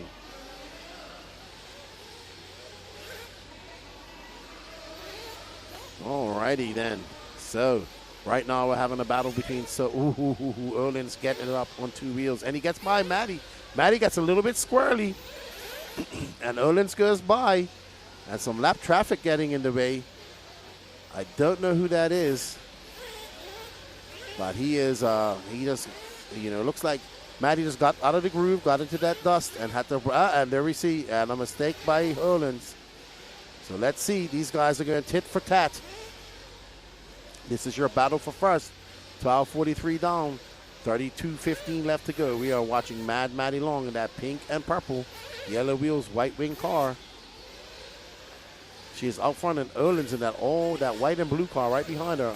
Alrighty then. So, right now we're having a battle between Erland's getting it up on 2 wheels, and he gets by Matty. Matty gets a little bit squirrely, and Erland goes by, and some lap traffic getting in the way. I don't know who that is, but he is, he just, looks like Matty just got out of the groove, got into that dust, and had to, and there we see, and a mistake by Erland. So let's see, these guys are going tit for tat. This is your battle for first. 12:43 down, 32:15 left to go. We are watching Mad Matty Long in that pink and purple, yellow wheels, white wing car. She is out front, and Erland's in that white and blue car right behind her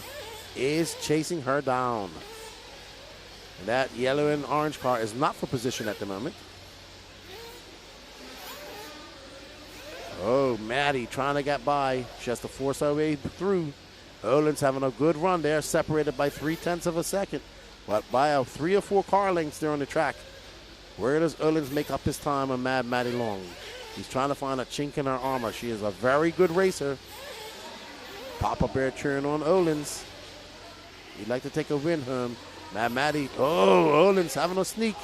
is chasing her down. And that yellow and orange car is not for position at the moment. Oh, Matty trying to get by. She has to force her way through. Erland's having a good run there, separated by 0.3 of a second, but by 3 or 4 car lengths there on the track. Where does Erland make up his time on Mad Matty Long? He's trying to find a chink in her armor. She is a very good racer. Papa Bear cheering on Erland. He'd like to take a win home. Mad Matty. Oh, Erland's having a sneak.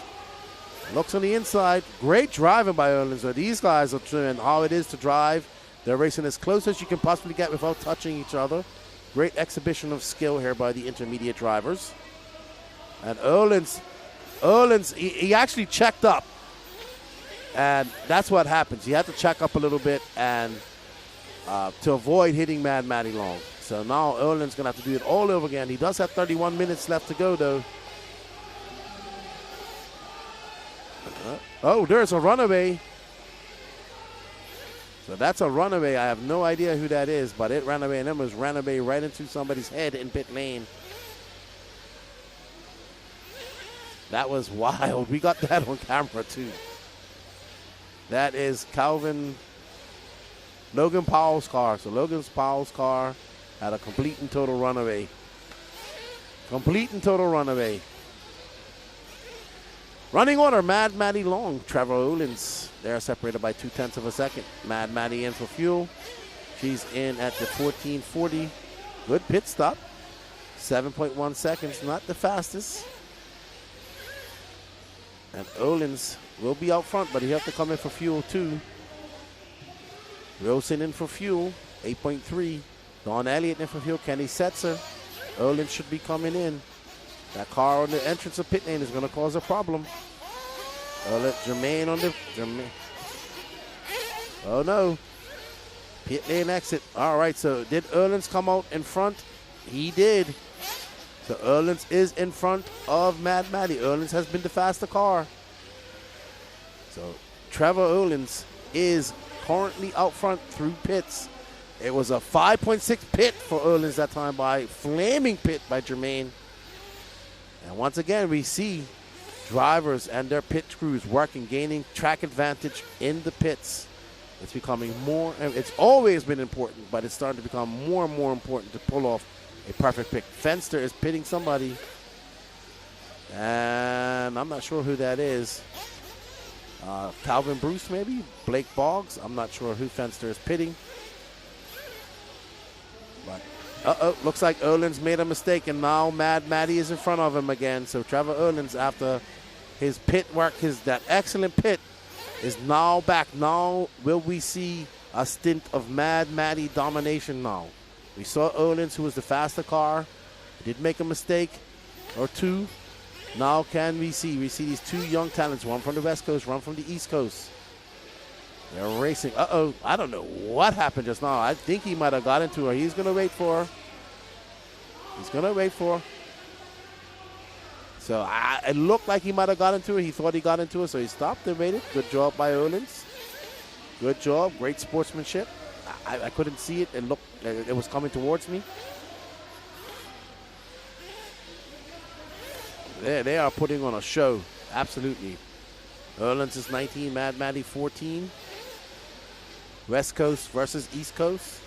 Looks on the inside. Great driving by Erland. So these guys are showing how it is to drive. They're racing as close as you can possibly get without touching each other. Great exhibition of skill here by the intermediate drivers. And Erland's he actually checked up. And that's what happens. He had to check up a little bit and to avoid hitting Mad Matty Long. So now Erland's going to have to do it all over again. He does have 31 minutes left to go, though. Oh, there's a runaway. So that's a runaway. I have no idea who that is, but it ran away, and it was ran away right into somebody's head in pit lane. That was wild. We got that on camera, too. That is Logan Powell's car. So Logan Powell's car had a complete and total runaway. Complete and total runaway. Running order, Mad Matty Long, Trevor Erland. They're separated by 0.2 of a second. Mad Matty in for fuel. She's in at the 14:40. Good pit stop. 7.1 seconds, not the fastest. And Erland will be out front, but he has to come in for fuel too. Wilson in for fuel, 8.3. Don Elliott in for fuel. Kenny Setzer. Erland should be coming in. That car on the entrance of pit lane is going to cause a problem. Jermaine on the... Oh, no. Pit lane exit. All right, so did Erland come out in front? He did. So Erland is in front of Mad Matty. Erland has been the faster car. So Trevor Erland is currently out front through pits. It was a 5.6 pit for Erland that time by flaming pit by Jermaine. And once again, we see drivers and their pit crews working, gaining track advantage in the pits. It's becoming more, it's always been important, but it's starting to become more and more important to pull off a perfect pick. Fenster is pitting somebody, and I'm not sure who that is. Calvin Bruce, maybe? Blake Boggs? I'm not sure who Fenster is pitting. But, looks like Erland's made a mistake, and now Mad Matty is in front of him again. So Trevor Erland's, after his pit work, that excellent pit, is now back. Now will we see a stint of Mad Matty domination now? We saw Erland, who was the faster car, did make a mistake or two. Now can we see these two young talents, one from the West Coast, one from the East Coast. They're racing. I don't know what happened just now. I think he might have got into her. He's going to wait for her. So it looked like he might have got into her. He thought he got into her, so he stopped and waited. Good job by Erland. Good job. Great sportsmanship. I couldn't see it. It was coming towards me. They are putting on a show. Absolutely. Erland is 19, Mad Matty 14. West Coast versus East Coast.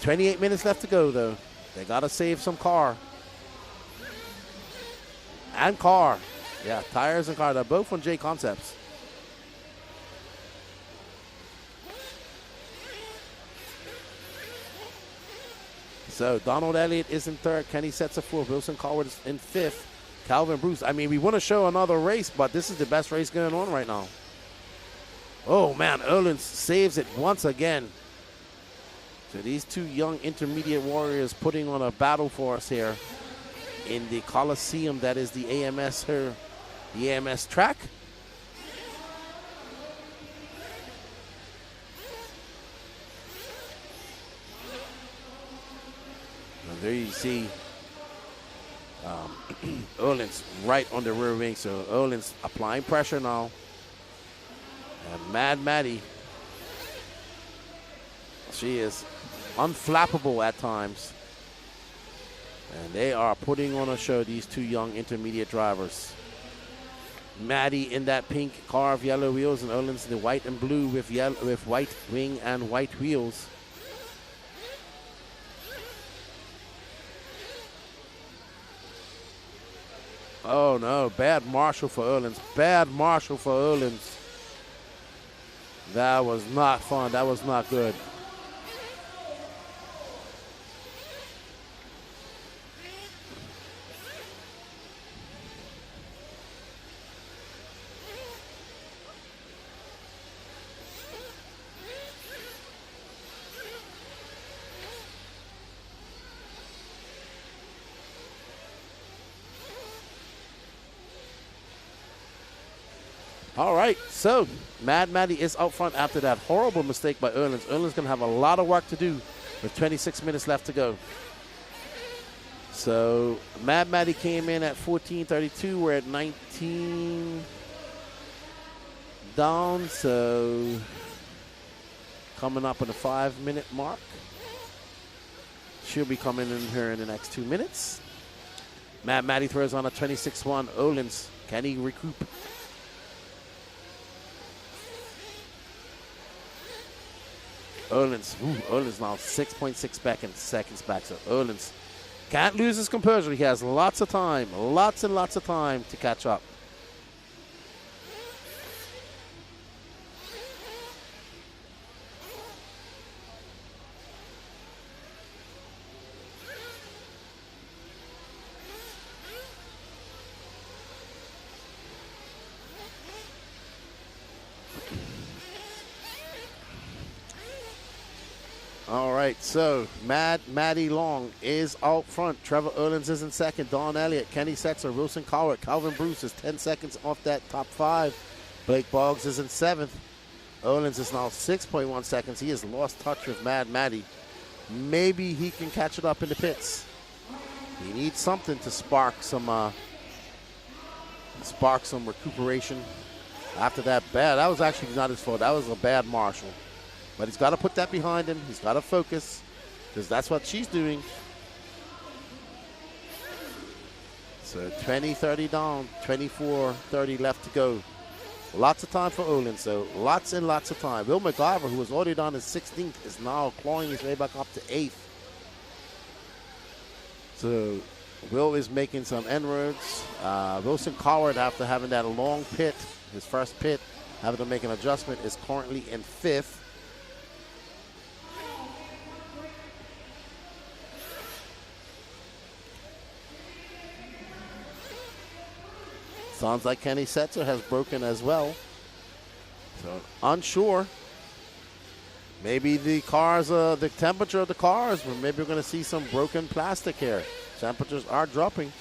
28 minutes left to go, though. They got to save some car. And car. Yeah, tires and car. They're both from J Concepts. So Donald Elliott is in third. Kenny Setzer fourth. Wilson Coward is in fifth. Calvin Bruce. I mean, we want to show another race, but this is the best race going on right now. Oh, man. Erland saves it once again. So these two young intermediate warriors putting on a battle for us here in the Coliseum that is the AMS here, the AMS track. And there you see Erland's right on the rear wing, so Erland's applying pressure now. And Mad Matty, she is unflappable at times. And they are putting on a show, these two young intermediate drivers. Maddie in that pink car of yellow wheels, and Erland's in the white and blue with white wing and white wheels. Oh no, bad marshal for Erland. Bad marshal for Erland. That was not fun. That was not good. All right, so Mad Matty is out front after that horrible mistake by Erland. Erland's going to have a lot of work to do with 26 minutes left to go. So Mad Matty came in at 14:32. We're at 19 down, so coming up on the 5-minute mark. She'll be coming in here in the next 2 minutes. Mad Matty throws on a 26-1. Erland's, can he recoup? Erland's now 6.6 seconds back. So Erland's can't lose his composure. He has lots of time, lots and lots of time to catch up. All right, so Mad Matty Long is out front. Trevor Erland is in second. Don Elliott, Kenny Setzer, Wilson Cowart, Calvin Bruce is 10 seconds off that top 5. Blake Boggs is in seventh. Erland is now 6.1 seconds. He has lost touch with Mad Matty. Maybe he can catch it up in the pits. He needs something to spark some spark some recuperation after that bad. That was actually not his fault. That was a bad marshal. But he's got to put that behind him. He's got to focus because that's what she's doing. So 20-30 down, 24-30 left to go. Lots of time for Erland, so lots and lots of time. Will McIver, who was already down in 16th, is now clawing his way back up to 8th. So Will is making some inroads. Wilson Coward, after having that long pit, his first pit, having to make an adjustment, is currently in 5th. Sounds like Kenny Setzer has broken as well. So unsure. Maybe the cars, the temperature of the cars, maybe we're going to see some broken plastic here. Temperatures are dropping.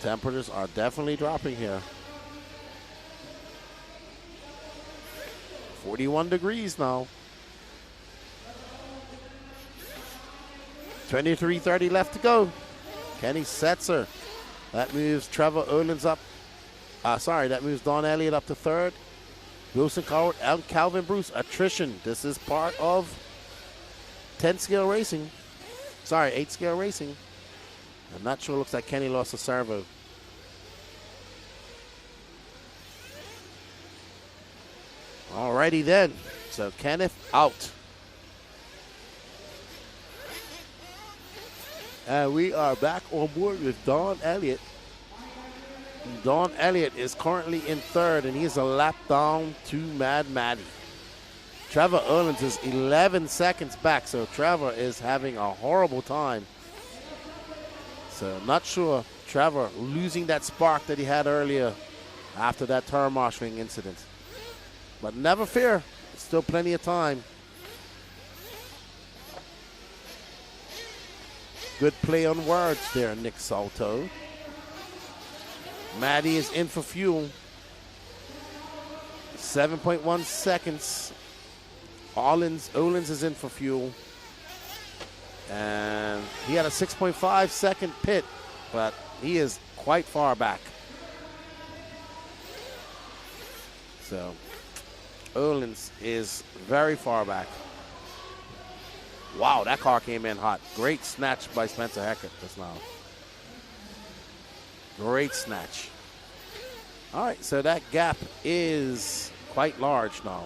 Temperatures are definitely dropping here. 41 degrees now. 23:30 left to go. Kenny Setzer. That moves Trevor Erland's up. That moves Don Elliott up to 3rd. Wilson Coward and Calvin Bruce. Attrition. This is part of 10-scale racing. 8-scale racing. I'm not sure. Looks like Kenny lost a servo. Alrighty then. So Kenneth out. And we are back on board with Don Elliott. Don Elliott is currently in 3rd, and he's a lap down to Mad Maddie. Trevor Erland is 11 seconds back, so Trevor is having a horrible time. So not sure Trevor losing that spark that he had earlier after that turn marshalling incident. But never fear, still plenty of time. Good play on words there, Nick Salto. Maddie is in for fuel. 7.1 seconds. Erland is in for fuel. And he had a 6.5 second pit, but he is quite far back. So Erland is very far back. Wow, that car came in hot. Great snatch by Spencer Heckert just now. Great snatch. All right, so that gap is quite large now.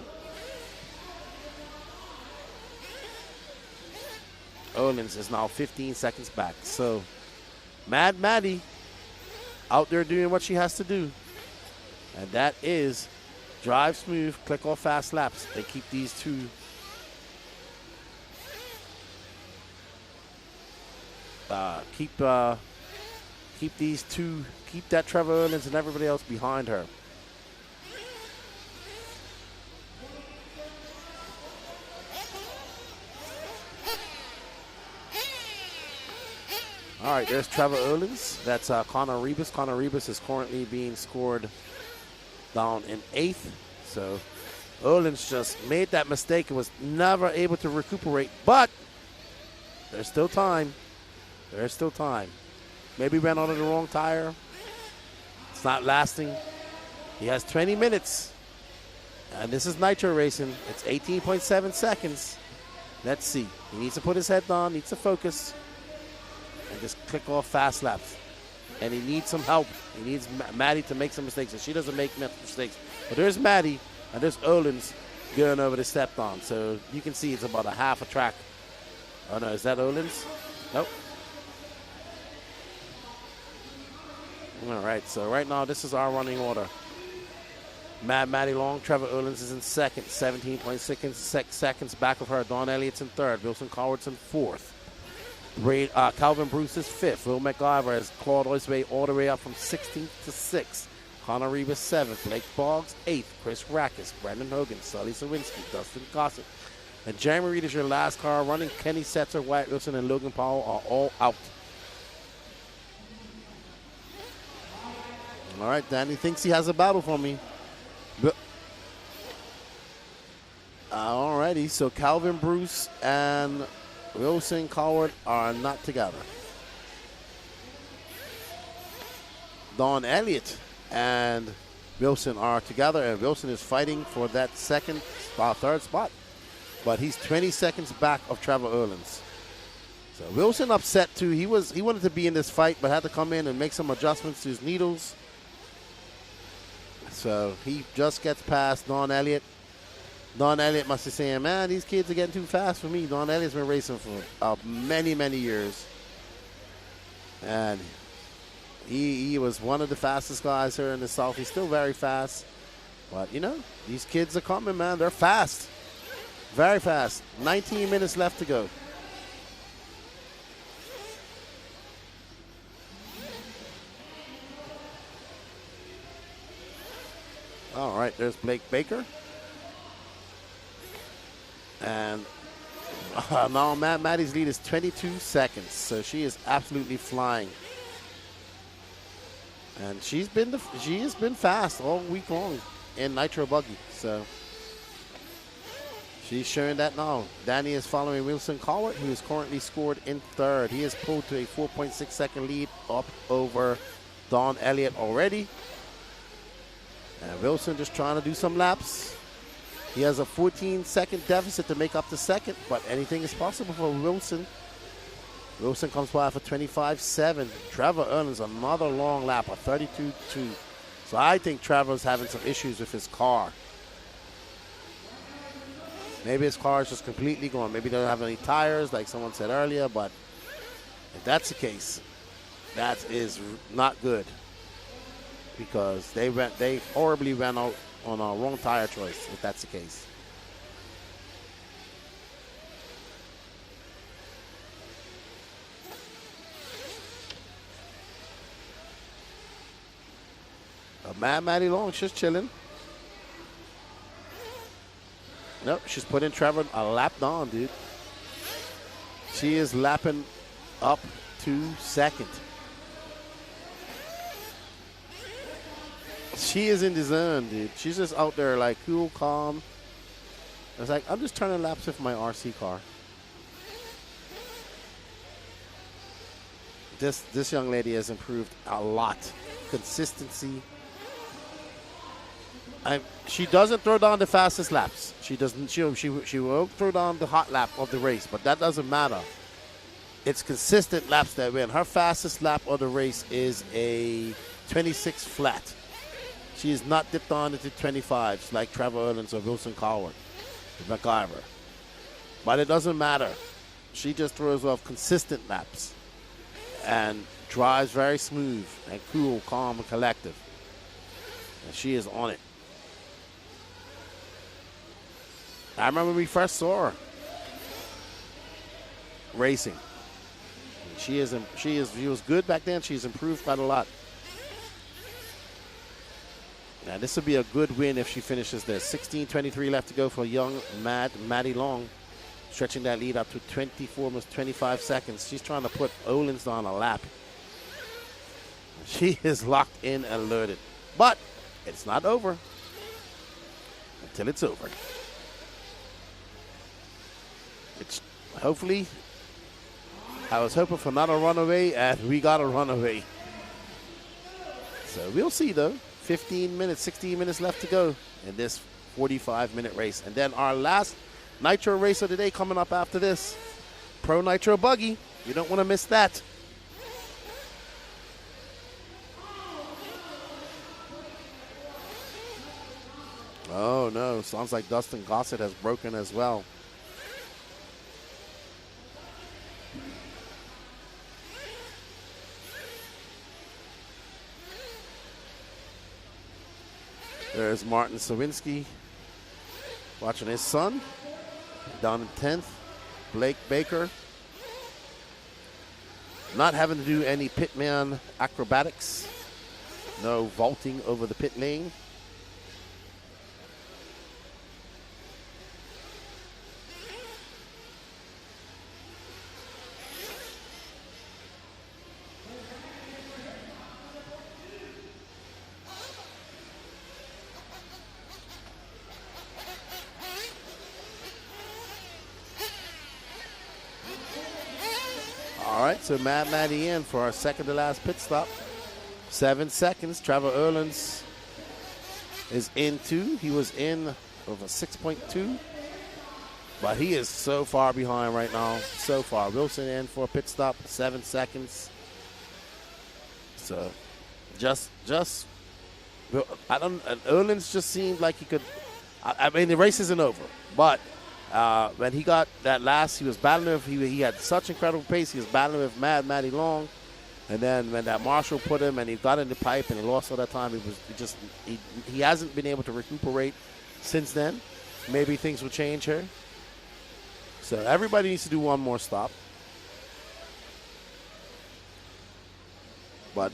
Erland is now 15 seconds back. So Mad Maddie out there doing what she has to do. And that is drive smooth, click off fast laps, and keep these two keep that Trevor Erland and everybody else behind her. All right, there's Trevor Erland. That's Connor Rebus. Connor Rebus is currently being scored down in 8th. So Erland's just made that mistake and was never able to recuperate. But there's still time. There's still time. Maybe ran on the wrong tire. It's not lasting. He has 20 minutes. And this is Nitro racing. It's 18.7 seconds. Let's see. He needs to put his head down, needs to focus, and just click off fast laps. And he needs some help. He needs Maddie to make some mistakes, and she doesn't make mistakes. But there's Maddie, and there's Erland's going over the step down. So you can see it's about a half a track. Oh, no, is that Erland's? Nope. All right, so right now this is our running order. Mad Maddie long, Trevor Erland is in 2nd, 17.6 seconds back of her. Don Elliott's in 3rd, Wilson Coward's in 4th. Calvin Bruce is 5th. Will McIver has clawed his way all the way up from 16th to 6th. Connor Rebus 7th, Blake Boggs 8th, Chris Rackus, Brandon Hogan, Sully Sawinski, Dustin Gossett. And Jeremy Reed is your last car running. Kenny Setzer, Wyatt Wilson, and Logan Powell are all out. All right, Danny thinks he has a battle for me. All righty, so Calvin Bruce and Wilson Coward are not together. Don Elliott and Wilson are together, and Wilson is fighting for that third spot. But he's 20 seconds back of Trevor Erland's. So Wilson upset too. He wanted to be in this fight, but had to come in and make some adjustments to his needles. So he just gets past Don Elliott. Don Elliott must be saying, man, these kids are getting too fast for me. Don Elliott's been racing for many, many years. And he was one of the fastest guys here in the South. He's still very fast. But, you know, these kids are coming, man. They're fast. Very fast. 19 minutes left to go. All right, there's Blake Baker. And now Maddie's lead is 22 seconds, so she is absolutely flying. And she has been fast all week long in Nitro Buggy, so she's showing that now. Danny is following Wilson Cowart, who is currently scored in third. He is pulled to a 4.6 second lead up over Don Elliott already. And Wilson just trying to do some laps. He has a 14-second deficit to make up the second, but anything is possible for Wilson. Wilson comes by for 25.7. Trevor earns another long lap, a 32.2. So I think Trevor's having some issues with his car. Maybe his car is just completely gone. Maybe they don't have any tires, like someone said earlier, but if that's the case, that is not good. Because they horribly ran out on a wrong tire choice, if that's the case. Maddie Long, she's chilling. Nope, she's putting Trevor a lap down, dude. She is lapping up to second. She is in the zone, dude. She's just out there like cool, calm. It's like, I'm just turning laps with my RC car. This young lady has improved a lot. Consistency. She doesn't throw down the fastest laps. She doesn't. She won't throw down the hot lap of the race, but that doesn't matter. It's consistent laps that win. Her fastest lap of the race is a 26 flat. She is not dipped on into 25s like Trevor Erland or Wilson Cowart, MacGyver. But it doesn't matter. She just throws off consistent laps and drives very smooth and cool, calm, and collective. And she is on it. I remember when we first saw her racing. She was good back then. She's improved quite a lot. Now, this would be a good win if she finishes this. 16:23 left to go for young Maddie Long, stretching that lead up to 24, almost 25 seconds. She's trying to put Olins on a lap. She is locked in and alerted. But it's not over until it's over. It's hopefully, I was hoping for not a runaway, and we got a runaway. So we'll see, though. 16 minutes left to go in this 45-minute race. And then our last Nitro race of the day coming up after this. Pro Nitro Buggy. You don't want to miss that. Oh, no. Sounds like Dustin Gossett has broken as well. There's Martin Sawinski watching his son. Down in 10th, Blake Baker. Not having to do any pitman acrobatics. No vaulting over the pit lane. All right, so Maddie in for our second to last pit stop. 7 seconds. Trevor Erland is in 2. He was in over 6.2. But he is so far behind right now. So far. Wilson in for a pit stop. 7 seconds. So Erland's just seemed like he could. I mean, the race isn't over. But when he got that last, he was battling with, he had such incredible pace. He was battling with Matty Long. And then when that marshal put him and he got in the pipe and he lost all that time, he hasn't been able to recuperate since then. Maybe things will change here. So everybody needs to do one more stop. But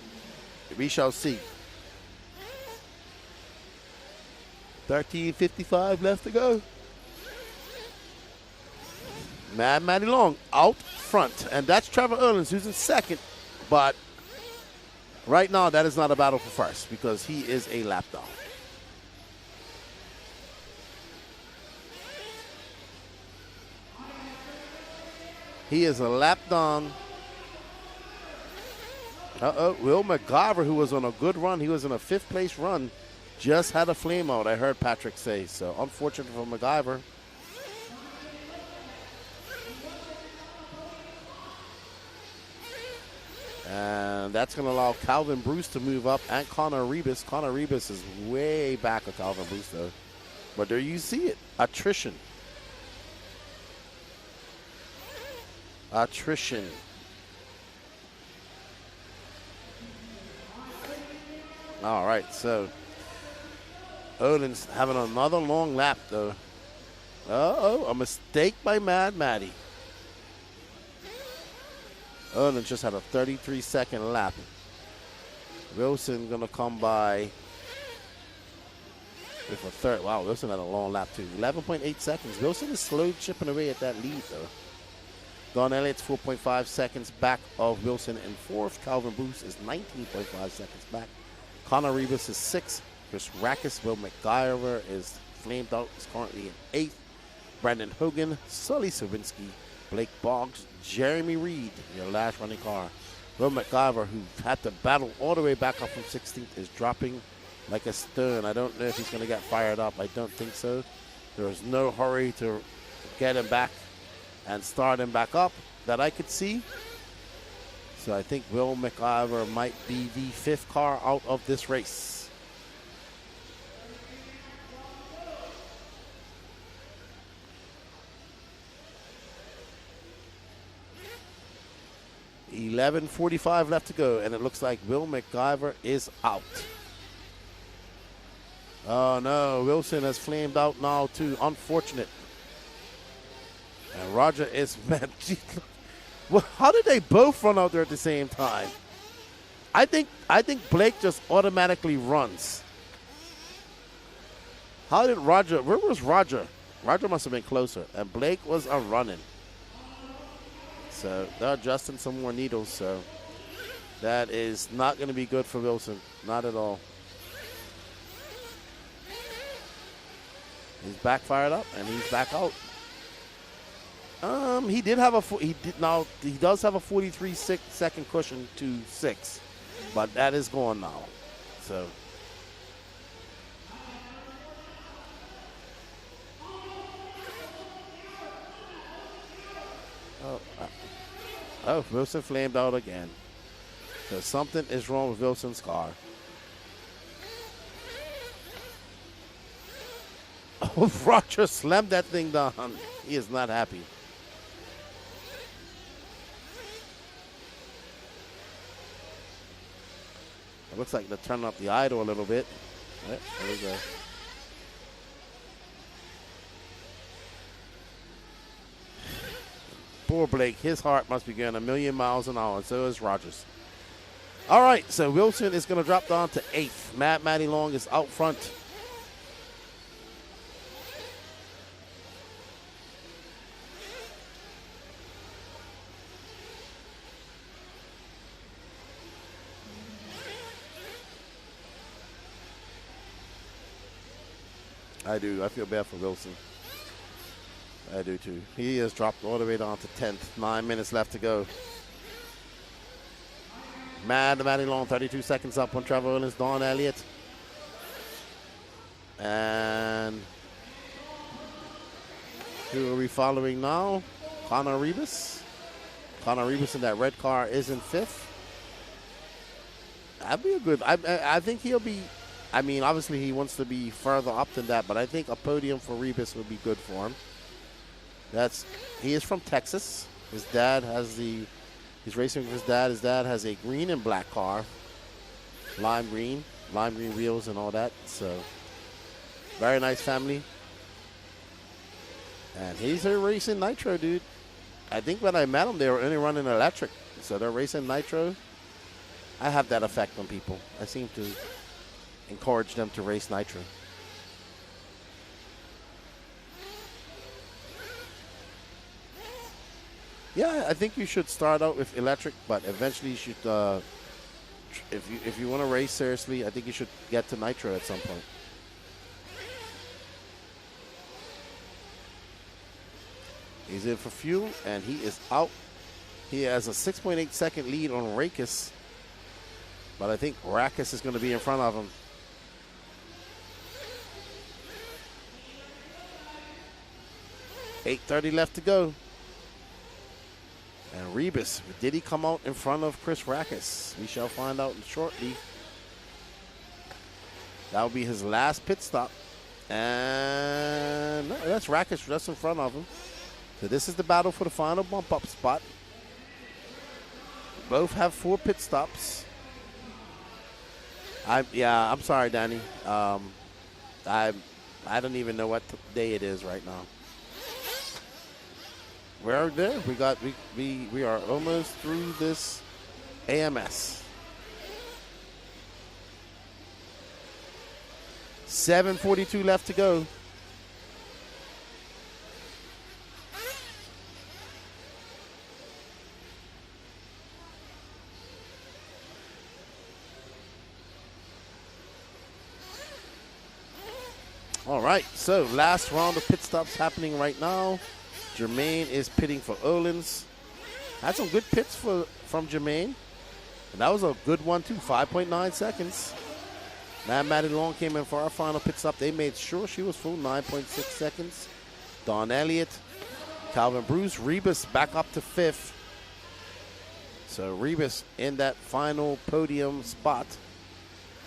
we shall see. 13:55 left to go. Matty Long out front. And that's Trevor Erland, who's in second. But right now, that is not a battle for first because he is a lap down. He is a lap down. Will McGyver, who was on a good run, he was in a 5th place run, just had a flame out, I heard Patrick say. So unfortunate for McGyver. And that's going to allow Calvin Bruce to move up and Connor Rebus. Connor Rebus is way back of Calvin Bruce, though. But there you see it. Attrition. Attrition. All right, so Erland's having another long lap, though. A mistake by Matty. Erland just had a 33-second lap. Wilson going to come by with a third. Wow, Wilson had a long lap, too. 11.8 seconds. Wilson is slow chipping away at that lead, though. Don Elliott's 4.5 seconds back of Wilson in 4th. Calvin Bruce is 19.5 seconds back. Connor Rebus is 6th. Chris Rackus, Will McGyver is flamed out, is currently in 8th. Brandon Hogan, Sully Sawinski, Blake Boggs, Jeremy Reed, your last running car. Will McGyver, who had to battle all the way back up from 16th, is dropping like a stone. I don't know if he's going to get fired up. I don't think so. There is no hurry to get him back and start him back up that I could see. So I think Will McGyver might be the 5th car out of this race. $11:45 left to go, and it looks like Will McGyver is out. Oh no, Wilson has flamed out now too. Unfortunate. And Roger is mad. Well, how did they both run out there at the same time? I think Blake just automatically runs. How did Roger? Where was Roger? Roger must have been closer, and Blake was a running. So they're adjusting some more needles. So that is not going to be good for Wilson, not at all. He's back fired up, and he's back out. He does have a 43-second cushion to 6, but that is gone now. So Wilson flamed out again. So something is wrong with Wilson's car. Oh, Roger slammed that thing down. He is not happy. It looks like they're turning up the idle a little bit. Right, there we go. Poor Blake. His heart must be going a million miles an hour, and so is Rogers. All right, so Wilson is going to drop down to 8th. Matty Long is out front. I do. I feel bad for Wilson. I do too. He has dropped all the way down to 10th. 9 minutes left to go. Matty Long, 32 seconds up on Trevor Erland's Dawn Elliott. And who are we following now? Connor Rebus. Connor Rebus in that red car is in 5th. That'd be a good. I think he'll be. I mean, obviously he wants to be further up than that, but I think a podium for Rebus would be good for him. He is from Texas. His dad has he's racing with his dad. His dad has a green and black car, lime green wheels and all that. So very nice family. And he's a racing Nitro, dude. I think when I met them, they were only running electric. So they're racing Nitro. I have that effect on people. I seem to encourage them to race Nitro. Yeah, I think you should start out with electric, but eventually you should, if you want to race seriously, I think you should get to Nitro at some point. He's in for fuel, and he is out. He has a 6.8 second lead on Rakis, but I think Rakis is going to be in front of him. .830 left to go. And Rebus, did he come out in front of Chris Rakis? We shall find out shortly. That will be his last pit stop. And no, that's Rakis just in front of him. So this is the battle for the final bump up spot. Both have 4 pit stops. I'm sorry, Danny. I don't even know what day it is right now. We're there. We are almost through this AMS. 7:42 left to go. All right, so last round of pit stops happening right now. Jermaine is pitting for Erland's. Had some good pits from Jermaine. And that was a good one, too. 5.9 seconds. Maddie Long came in for our final pit stop. They made sure she was full, 9.6 seconds. Dawn Elliott, Calvin Bruce, Rebus back up to 5th. So Rebus in that final podium spot.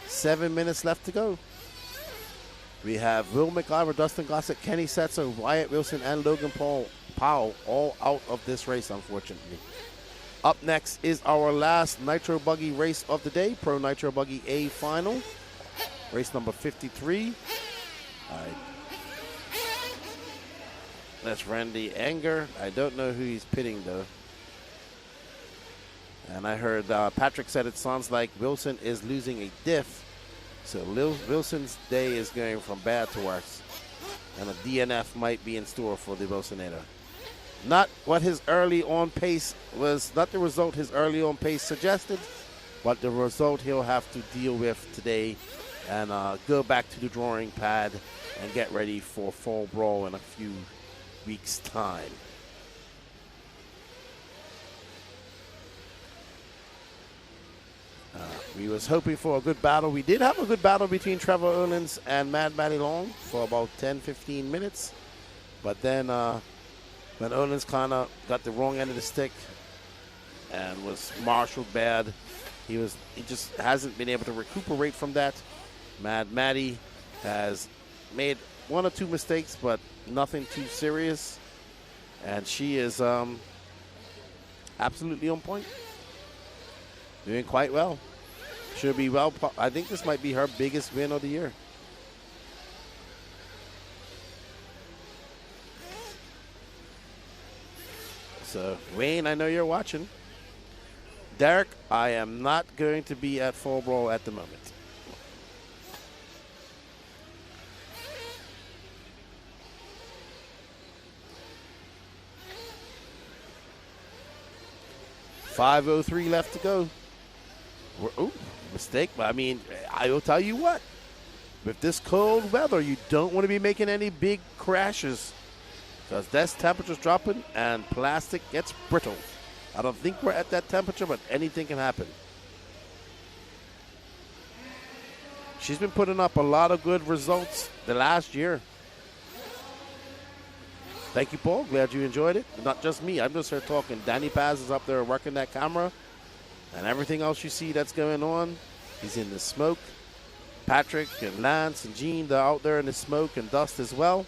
7 minutes left to go. We have Will McIver, Dustin Gossett, Kenny Setzer, Wyatt Wilson, and Logan Powell all out of this race, unfortunately. Up next is our last Nitro Buggy race of the day, Pro Nitro Buggy A final. Race number 53. That's Randy Anger. I don't know who he's pitting, though. And I heard Patrick said it sounds like Wilson is losing a diff. So Wilson's day is going from bad to worse. And a DNF might be in store for the Wilsonator. Not what his early on pace was, not the result his early on pace suggested, but the result he'll have to deal with today and go back to the drawing pad and get ready for Fall Brawl in a few weeks' time. We was hoping for a good battle. We did have a good battle between Trevor Erland and Matty Long for about 10-15 minutes. But then when Erland kind of got the wrong end of the stick and was marshaled bad, he just hasn't been able to recuperate from that. Maddie has made 1 or 2 mistakes, but nothing too serious. And she is absolutely on point. Doing quite well. Should be well. I think this might be her biggest win of the year. So, Wayne, I know you're watching. Derek, I am not going to be at Fall Brawl at the moment. .503 left to go. Ooh, mistake. But I mean, I will tell you what. With this cold weather, you don't want to be making any big crashes because that's temperature's dropping and plastic gets brittle. I don't think we're at that temperature, but anything can happen. she's been putting up a lot of good results the last year. Thank you, Paul. Glad you enjoyed it. Not just me. I'm just here talking. Danny Paz is up there working that camera. And everything else you see that's going on, he's in the smoke. Patrick and Lance and Gene, they're out there in the smoke and dust as well.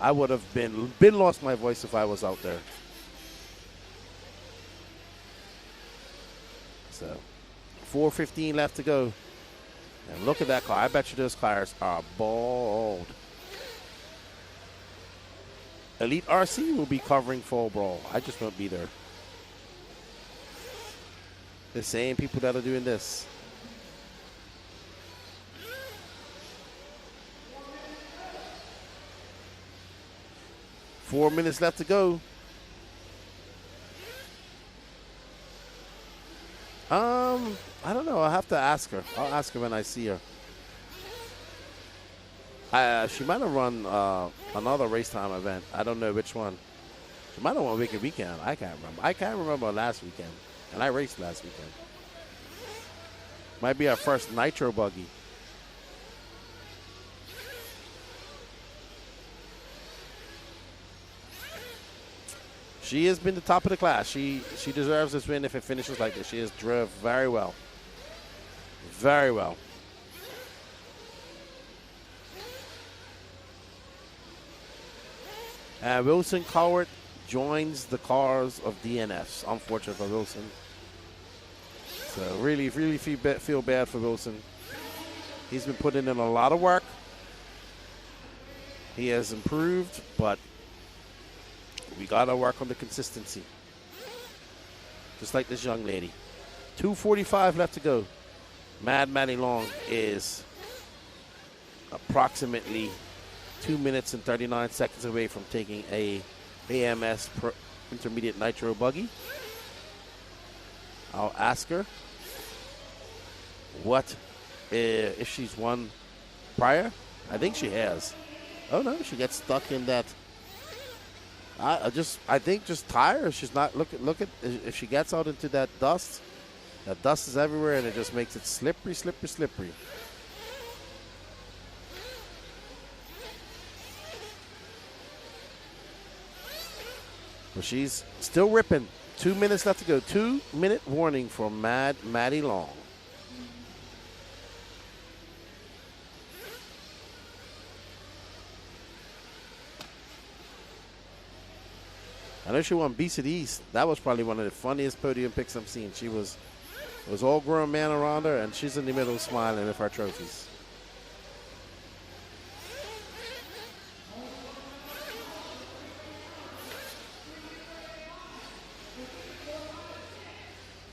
I would have been lost my voice if I was out there. So, 4:15 left to go. And look at that car. I bet you those cars are bald. Elite RC will be covering Fall Brawl. I just won't be there. The same people that are doing this. Four minutes left to go. I don't know. I'll have to ask her. I'll ask her when I see her. She might have run another race time event. I don't know which one. She might have won Wicked Weekend. I can't remember. I can't remember last weekend. And I raced last weekend. Might be our first Nitro Buggy. She has been the top of the class. She deserves this win if it finishes like this. She has drove very well. Very well. Wilson Cowart joins the cars of DNFs. Unfortunate for Wilson. So really feel bad for Wilson. He's been putting in a lot of work. He has improved, but we got to work on the consistency. Just like this young lady. 2:45 left to go. Mad Maddie Long is approximately 2 minutes and 39 seconds away from taking a AMS Intermediate Nitro Buggy. I'll ask her what if she's won prior. I think she has. Oh no, she gets stuck in that. I think just tires. She's not look at if she gets out into that dust. That dust is everywhere, and it just makes it slippery. But she's still ripping. 2 minutes left to go. 2 minute warning for Mad Maddie Long. I know she won Beast of the East. That was probably one of the funniest podium picks I've seen. It was all grown man around her, and she's in the middle smiling with her trophies.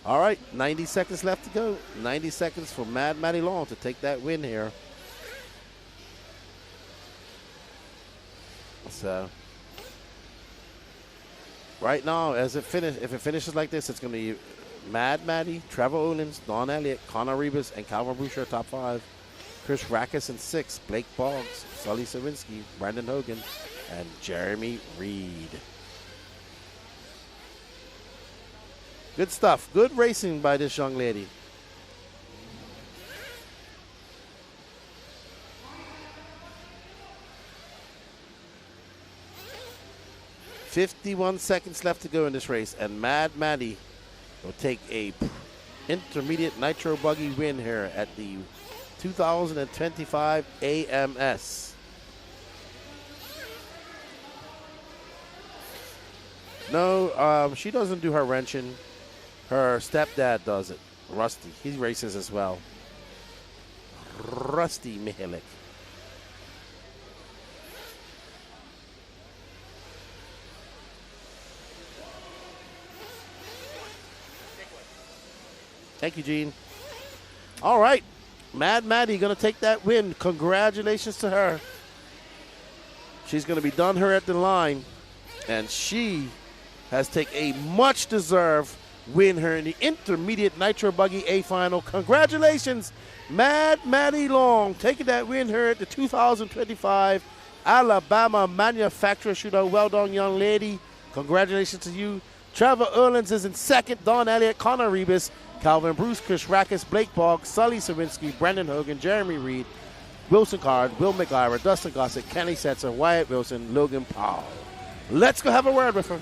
All right, 90 seconds left to go. 90 seconds for Mad Maddie Long to take that win here. So, right now, if it finishes like this, it's going to be Mad Maddie, Trevor Owens, Don Elliott, Connor Rebus, and Calvin Boucher top 5. Chris Rackus in 6, Blake Boggs, Sully Sawinski, Brandon Hogan, and Jeremy Reed. Good stuff. Good racing by this young lady. "51 seconds left to go in this race, and Mad Maddie will take a intermediate Nitro Buggy win here at the 2025 AMS. No, she doesn't do her wrenching. Her stepdad does it. Rusty. He races as well. Rusty Mihalik. Thank you, Gene. All right. Mad Maddie going to take that win. Congratulations to her. She's going to be done here at the line. And she has taken a much-deserved win here in the Intermediate Nitro Buggy A final. Congratulations, Mad Maddie Long, taking that win here at the 2025 Alabama Manufacturer Shootout. Well done, young lady. Congratulations to you. Trevor Erland is in second. Don Elliott, Connor Rebus, Calvin Bruce, Chris Rackus, Blake Boggs, Sully Savinsky, Brendan Hogan, Jeremy Reed, Wilson Card, Will McIver, Dustin Gossett, Kenny Setzer, Wyatt Wilson, Logan Powell. Let's go have a word with her.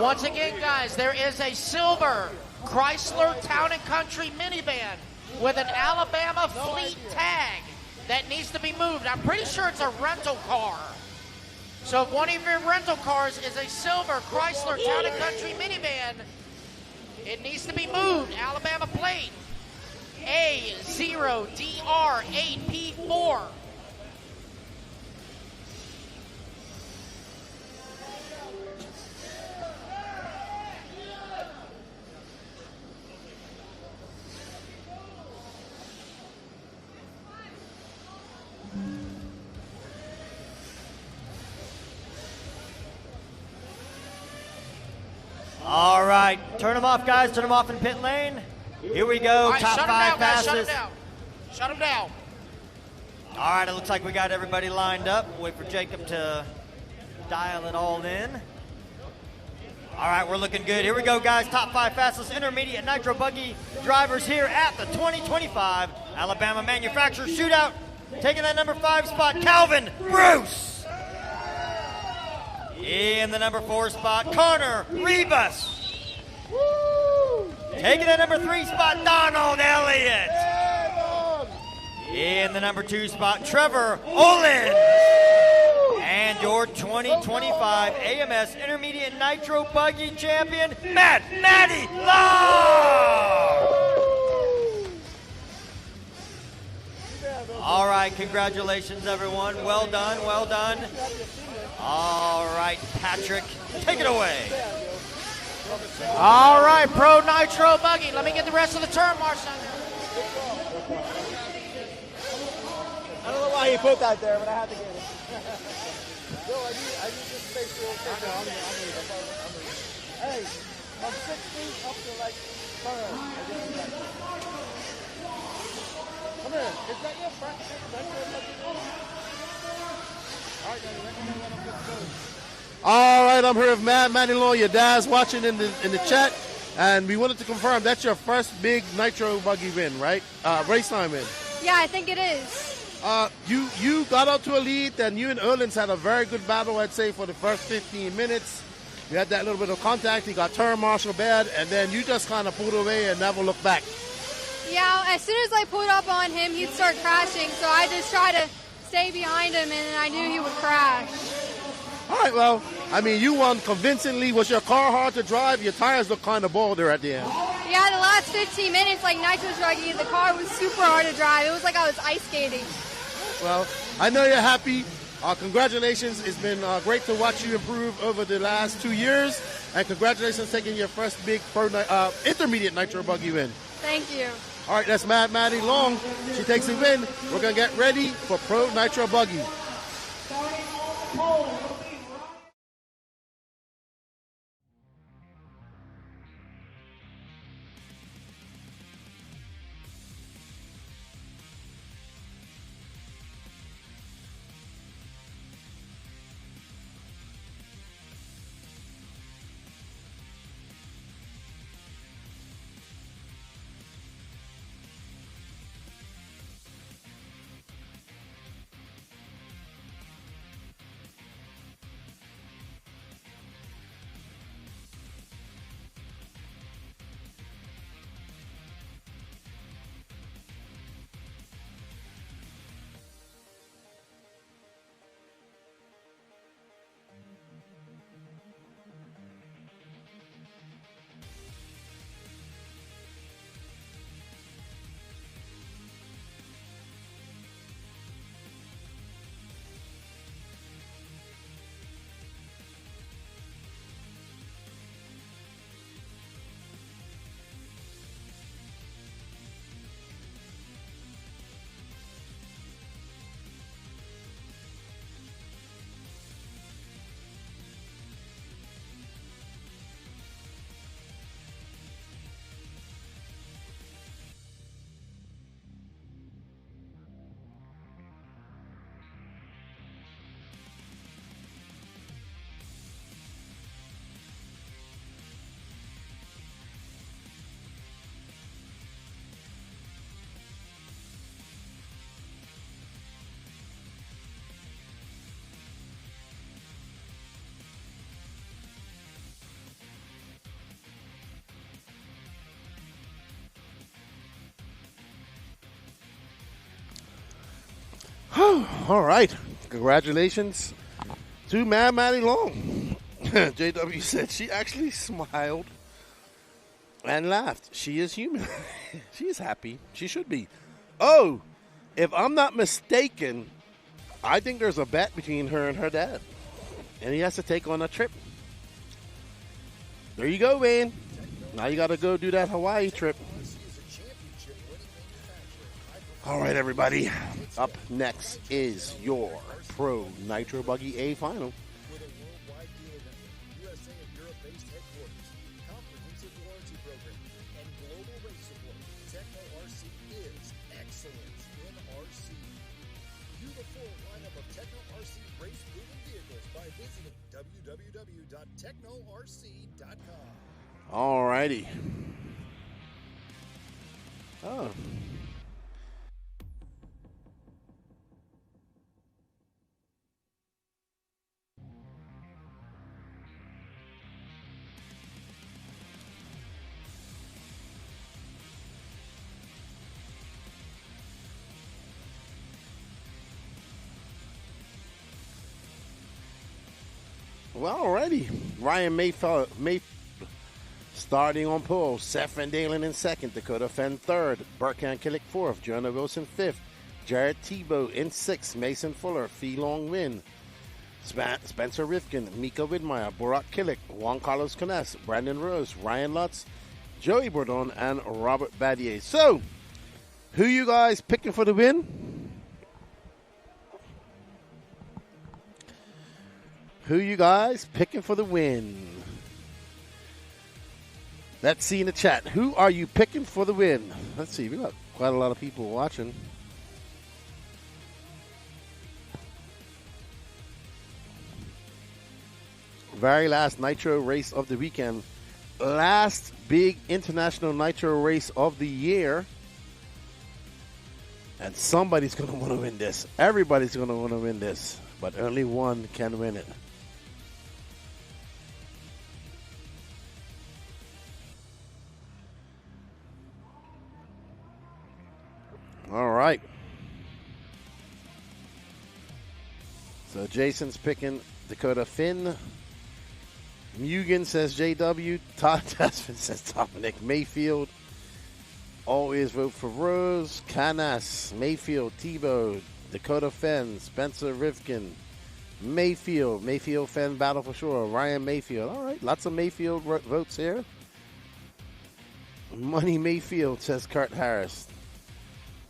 Once again, guys, there is a silver Chrysler Town & Country minivan with an Alabama fleet tag that needs to be moved. I'm pretty sure it's a rental car. So if one of your rental cars is a silver Chrysler Town & Country minivan, it needs to be moved. Alabama plate A0DR8P4. All right, turn them off, guys. Turn them off in pit lane. Here we go. All right, Top shut 'em five down, guys. fastest. Shut 'em down. Shut 'em down. All right, it looks like we got everybody lined up. Wait for Jacob to dial it all in. All right, we're looking good. Here we go, guys. Top 5 fastest intermediate Nitro Buggy drivers here at the 2025 Alabama Manufacturer Shootout. Taking that number 5 spot, Calvin Bruce. In the number 4 spot, Connor Rebus. Taking the number 3 spot, Donald Elliott. In the number 2 spot, Trevor Olin. And your 2025 AMS Intermediate Nitro Buggy Champion, Matty Long. All right, congratulations, everyone. Well done, well done. All right, Patrick, take it away. All right, Pro Nitro Buggy. Let me get the rest of the turn, Marcel. I don't know why he put that there, but I had to get it. Yo, I need this space real quick. Hey, from 6 feet up to like third. Come here. Is that your front? All right, I'm here with Matty Long. Your dad's watching in the chat, and we wanted to confirm that's your first big Nitro Buggy win, right? Race time win. Yeah, I think it is. You got out to a lead, and you and Erland had a very good battle, I'd say, for the first 15 minutes. You had that little bit of contact. He got turn marshal bad, and then you just kind of pulled away and never looked back. Yeah, as soon as I pulled up on him, he'd start crashing, so I just tried to stay behind him, and I knew he would crash. All right, well, I mean, you won convincingly. Was your car hard to drive? Your tires look kind of bald there at the end. Yeah, the last 15 minutes, like Nitro Buggy, the car was super hard to drive. It was like I was ice skating. Well, I know you're happy. Congratulations. It's been great to watch you improve over the last 2 years. And congratulations taking your first big intermediate Nitro Buggy win. Thank you. All right, that's Maddie Long. She takes the win. We're going to get ready for Pro Nitro Buggy. All right. Congratulations to Mad Maddie Long. JW said she actually smiled and laughed. She is human. She is happy. She should be. Oh, if I'm not mistaken, I think there's a bet between her and her dad. And he has to take on a trip. There you go, Wayne. Now you got to go do that Hawaii trip. All right, everybody. Up next is your Pro Nitro Buggy A final. With a worldwide dealer network, USA and Europe-based headquarters, comprehensive warranty program, and global race support, Techno RC is excellence in RC. View the full lineup of Techno RC race-proven vehicles by visiting www.technorc.com. All righty. Oh. Well, alrighty. Ryan Mayfield starting on pole. Seth Van Dalen in second. Dakota Fenn third. Burkhan Killick fourth. Jonah Wilson fifth. Jared Tebow in sixth. Mason Fuller. Fee Long Win. Spencer Rifkin. Mika Widmeyer. Borat Killick. Juan Carlos Canes. Brandon Rose. Ryan Lutz. Joey Bourdon. And Robert Badier. So, who you guys picking for the win? Who you guys picking for the win? Let's see in the chat. Who are you picking for the win? Let's see. We got quite a lot of people watching. Very last Nitro race of the weekend. Last big international Nitro race of the year. And somebody's going to want to win this. Everybody's going to want to win this. But only one can win it. All right. So Jason's picking Dakota Finn. Mugen says JW. Todd Desmond says Dominic Mayfield. Always vote for Rose. Canas, Mayfield, Tebow, Dakota Fenn, Spencer Rifkin, Mayfield, Fenn battle for sure. Ryan Mayfield. All right, lots of Mayfield votes here. Money Mayfield, says Kurt Harris.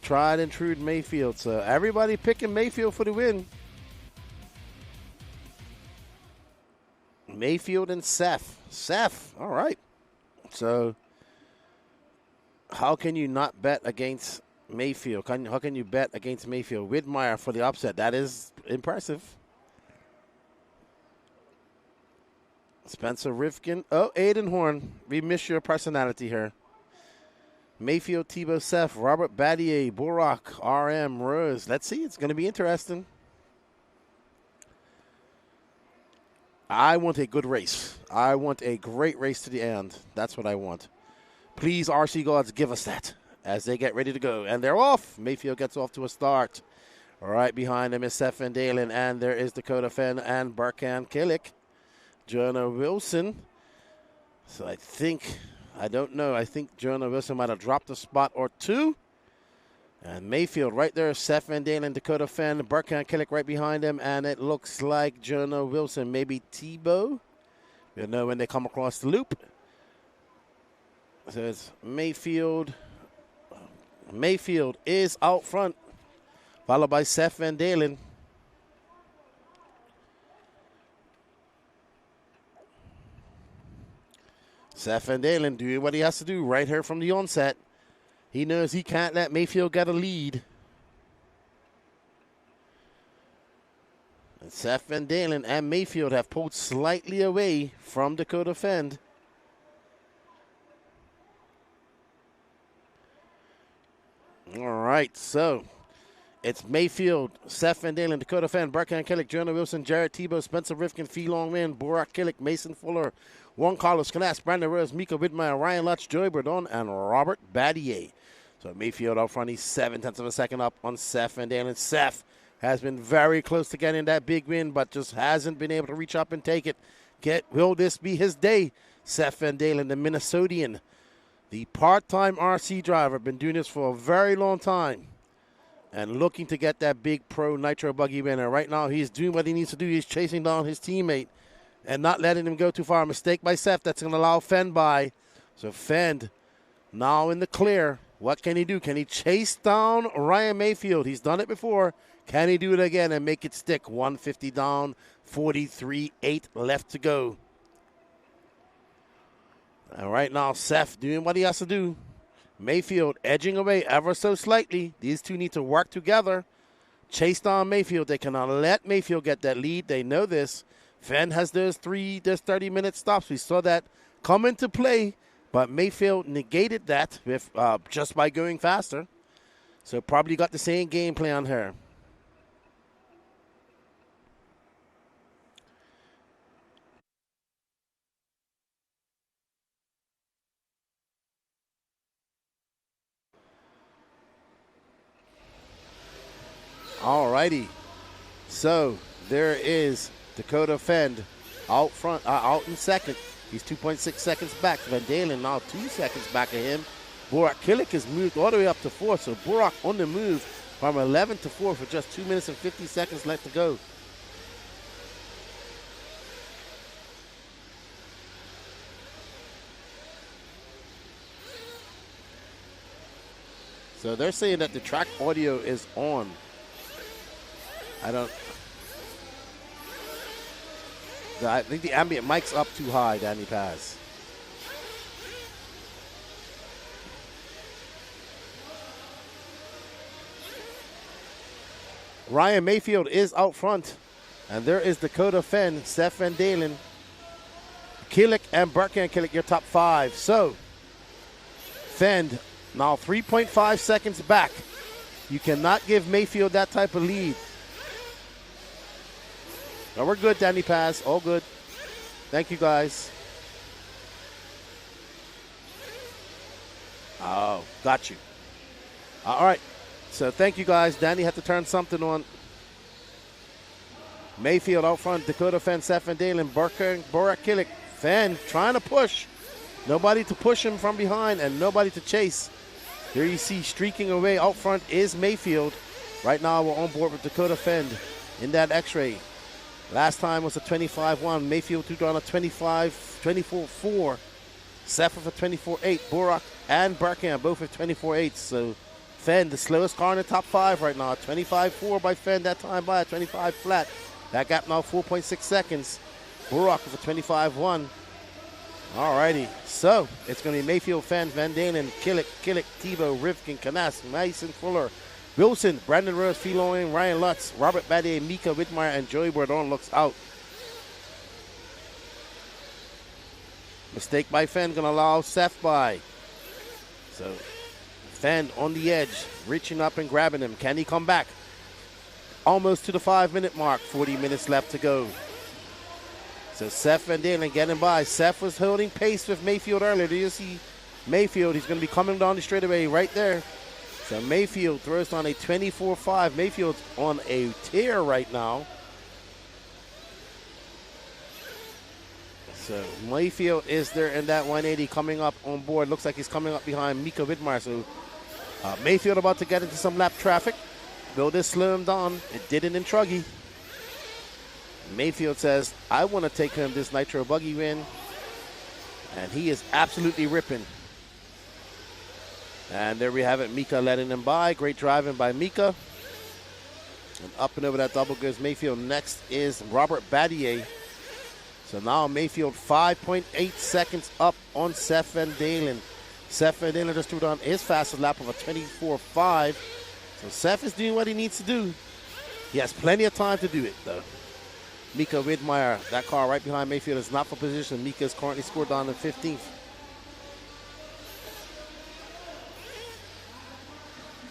Tried and true Mayfield. So everybody picking Mayfield for the win. Mayfield and Seth. All right. So how can you not bet against Mayfield? How can you bet against Mayfield? Widmeyer for the upset. That is impressive. Spencer Rifkin. Oh, Aiden Horn. We miss your personality here. Mayfield, Tebow, Seth, Robert Badier, Borak, RM, Rose. Let's see. It's going to be interesting. I want a good race. I want a great race to the end. That's what I want. Please, RC Gods, give us that as they get ready to go. And they're off. Mayfield gets off to a start. Right behind them is Seth Van Dalen, and there is Dakota Fenn and Burkhan Killick. Jonah Wilson. So I don't know. I think Jonah Wilson might have dropped a spot or two. And Mayfield right there, Seth Van Dalen, Dakota Fenn, Burkhan Killick right behind him. And it looks like Jonah Wilson, maybe Tebow. We'll know when they come across the loop. So it's Mayfield. Mayfield is out front, followed by Seth Van Dalen. Seth Van Dalen doing what he has to do right here from the onset. He knows he can't let Mayfield get a lead. And Seth Van Dalen and Mayfield have pulled slightly away from Dakota Fenn. All right, so it's Mayfield, Seth Van Dalen, Dakota Fenn, Burkhan Killick, Jonah Wilson, Jared Tebow, Spencer Rifkin, Fee Long Win, Borak Killick, Mason Fuller, Juan Carlos Canas, Brandon Rose, Mika Widmeyer, Ryan Lutz, Joey Bourdon, and Robert Badier. So Mayfield out front, he's 0.7 of a second up on Seth Van Dalen. Seth has been very close to getting that big win, but just hasn't been able to reach up and take it. Will this be his day? Seth Van Dalen, the Minnesotan, the part-time RC driver, been doing this for a very long time and looking to get that big pro Nitro Buggy winner. Right now, he's doing what he needs to do. He's chasing down his teammate and not letting him go too far. A mistake by Seth that's going to allow Fend by. So Fend now in the clear. What can he do? Can he chase down Ryan Mayfield? He's done it before. Can he do it again and make it stick? 150 down, 43.8 left to go. And right now, Seth doing what he has to do. Mayfield edging away ever so slightly. These two need to work together. Chase down Mayfield. They cannot let Mayfield get that lead. They know this. Fenn has those 30-minute stops. We saw that come into play, but Mayfield negated that with just by going faster. So probably got the same game plan on her. All righty. So there is Dakota Fend out front, out in second. He's 2.6 seconds back. Van Dalen now 2 seconds back of him. Burak Killick has moved all the way up to 4. So Burak on the move from 11 to 4 for just 2 minutes and 50 seconds left to go. So they're saying that the track audio is on. I think the ambient mic's up too high, Danny Paz. Ryan Mayfield is out front. And there is Dakota Fenn, Seth Van Dalen, Killick, and Burkham Killick, your top 5. So, Fend now 3.5 seconds back. You cannot give Mayfield that type of lead. No, we're good, Danny Paz. All good. Thank you, guys. Oh, got you. All right. So thank you, guys. Danny had to turn something on. Mayfield out front. Dakota Fenn, Seth Van Dalen, Borak Killick. Fenn trying to push. Nobody to push him from behind and nobody to chase. Here you see streaking away out front is Mayfield. Right now we're on board with Dakota Fenn in that X-ray. Last time was a 25-1. Mayfield took on a 24-4. Seth with a 24-8. Borak and Burkham both with 24-8. So Fenn, the slowest car in the top 5 right now. 25-4 by Fenn that time by a 25 flat. That gap now 4.6 seconds. Borak with a 25-1. All righty. So it's going to be Mayfield, Fenn, Van Dalen, Killick, Tebow, Rivkin, Canas, Mason Fuller, Wilson, Brandon Rose, Philoin, Ryan Lutz, Robert Badier, Mika Whitmire, and Joey Bourdon looks out. Mistake by Fenn, going to allow Seth by. So Fenn on the edge, reaching up and grabbing him. Can he come back? Almost to the 5-minute mark, 40 minutes left to go. So Seth Van Dalen getting by. Seth was holding pace with Mayfield earlier. Do you see Mayfield? He's going to be coming down the straightaway right there. So Mayfield throws on a 24-5. Mayfield's on a tear right now. So Mayfield is there in that 180 coming up on board. Looks like he's coming up behind Mika Whitmire. So Mayfield about to get into some lap traffic. Will this slow him down? It didn't in Truggy. Mayfield says, I want to take him this Nitro Buggy win. And he is absolutely ripping. And there we have it, Mika letting him by. Great driving by Mika. And up and over that double goes Mayfield. Next is Robert Badier. So now Mayfield 5.8 seconds up on Seth Van Dalen. Seth Van Dalen just threw down his fastest lap of a 24.5. So Seth is doing what he needs to do. He has plenty of time to do it, though. Mika Whitmire, that car right behind Mayfield, is not for position. Mika is currently scored down in 15th.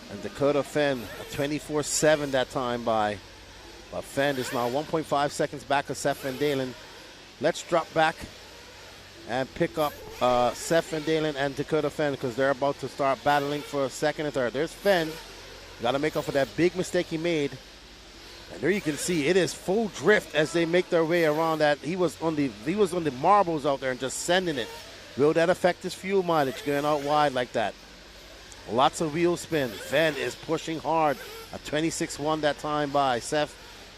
And Dakota Fenn, a 24-7 that time by. But Fenn is now 1.5 seconds back of Seth Van Dalen. Let's drop back and pick up Seth Van Dalen and Dakota Fenn because they're about to start battling for second and third. There's Fenn. Got to make up for that big mistake he made And there you can see it is full drift as they make their way around that. He was on the marbles out there and just sending it. Will that affect his fuel mileage going out wide like that? Lots of wheel spin. Fenn is pushing hard. A 26-1 that time by Seth.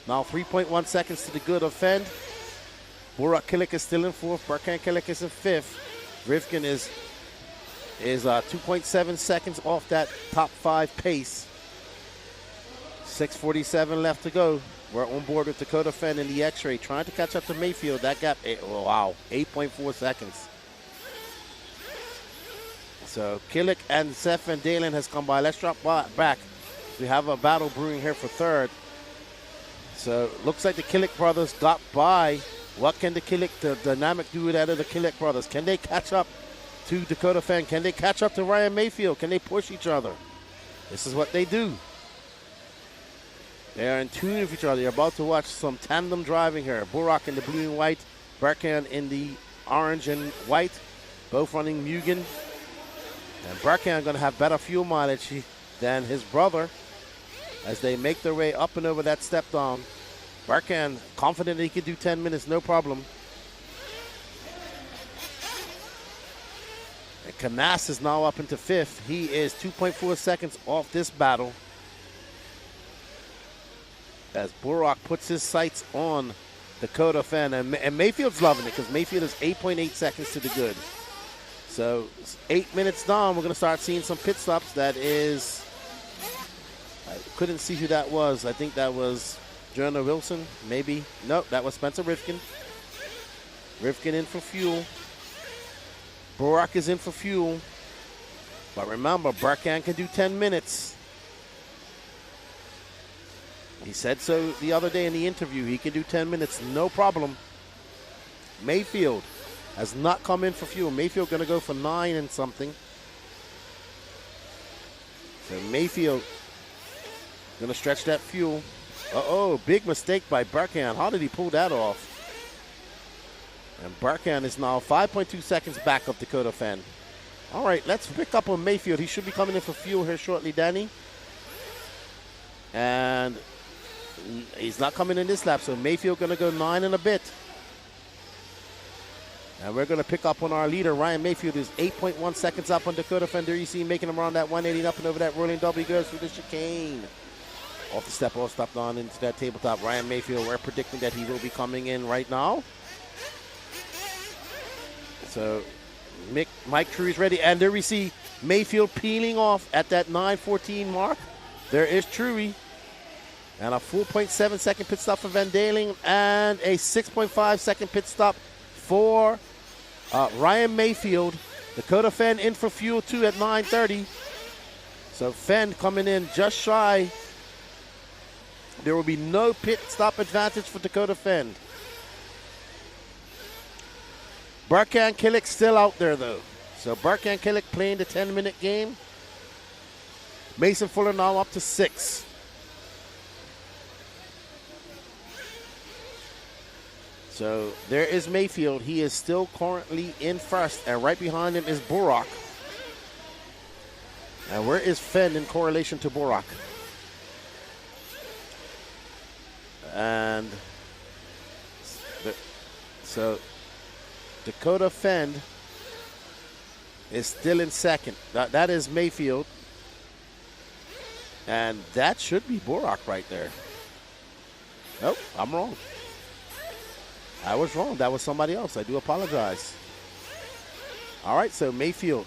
Now 3.1 seconds to the good of Fenn. Burak Kilik is still in fourth. Berkan Kilik is in fifth. Rivkin is 2.7 seconds off that top 5 pace. 6:47 left to go. We're on board with Dakota Fenn in the X-ray, trying to catch up to Mayfield. That gap, 8.4 seconds. So Kilik and Seth Van Dalen has come by. Let's drop back. We have a battle brewing here for third. So looks like the Kilik brothers got by. What can the dynamic duo out of the Kilik brothers? Can they catch up to Dakota Fenn? Can they catch up to Ryan Mayfield? Can they push each other? This is what they do. They are in tune with each other. You're about to watch some tandem driving here. Burak in the blue and white. Berkan in the orange and white. Both running Mugen. And Berkan going to have better fuel mileage than his brother as they make their way up and over that step down. Berkan confident that he could do 10 minutes, no problem. And Canas is now up into fifth. He is 2.4 seconds off this battle. As Burak puts his sights on Dakota Fenn. And Mayfield's loving it because Mayfield is 8.8 seconds to the good. So 8 minutes down, we're going to start seeing some pit stops. That is, I couldn't see who that was. I think that was Jonah Wilson, maybe. Nope, that was Spencer Rivkin. Rivkin in for fuel. Burak is in for fuel. But remember, Berkan can do 10 minutes. He said so the other day in the interview. He can do 10 minutes, no problem. Mayfield has not come in for fuel. Mayfield going to go for 9 and something. So Mayfield going to stretch that fuel. Uh-oh, big mistake by Berkan. How did he pull that off? And Berkan is now 5.2 seconds back of Dakota Fenn. All right, let's pick up on Mayfield. He should be coming in for fuel here shortly, Danny. And he's not coming in this lap, so Mayfield going to go 9 and a bit. And we're going to pick up on our leader, Ryan Mayfield, who's 8.1 seconds up on Dakota Fenn. There you see him making him around that 180 up and over that rolling W, goes through the chicane. Off the step, all stepped on into that tabletop. Ryan Mayfield, we're predicting that he will be coming in right now. So Mike True is ready. And there we see Mayfield peeling off at that 9:14 mark. There is Truey. And a 4.7 second pit stop for Van Dalen and a 6.5 second pit stop for Ryan Mayfield. Dakota Fenn in for fuel too at 9:30. So Fenn coming in just shy. There will be no pit stop advantage for Dakota Fenn. Berkan Kilik still out there though. So Berkan Kilik playing the 10-minute game. Mason Fuller now up to 6. So there is Mayfield. He is still currently in first, and right behind him is Burak. And where is Fenn in correlation to Burak? And so Dakota Fenn is still in second. That is Mayfield. And that should be Burak right there. Nope, I'm wrong. I was wrong. That was somebody else. I do apologize. All right, so Mayfield.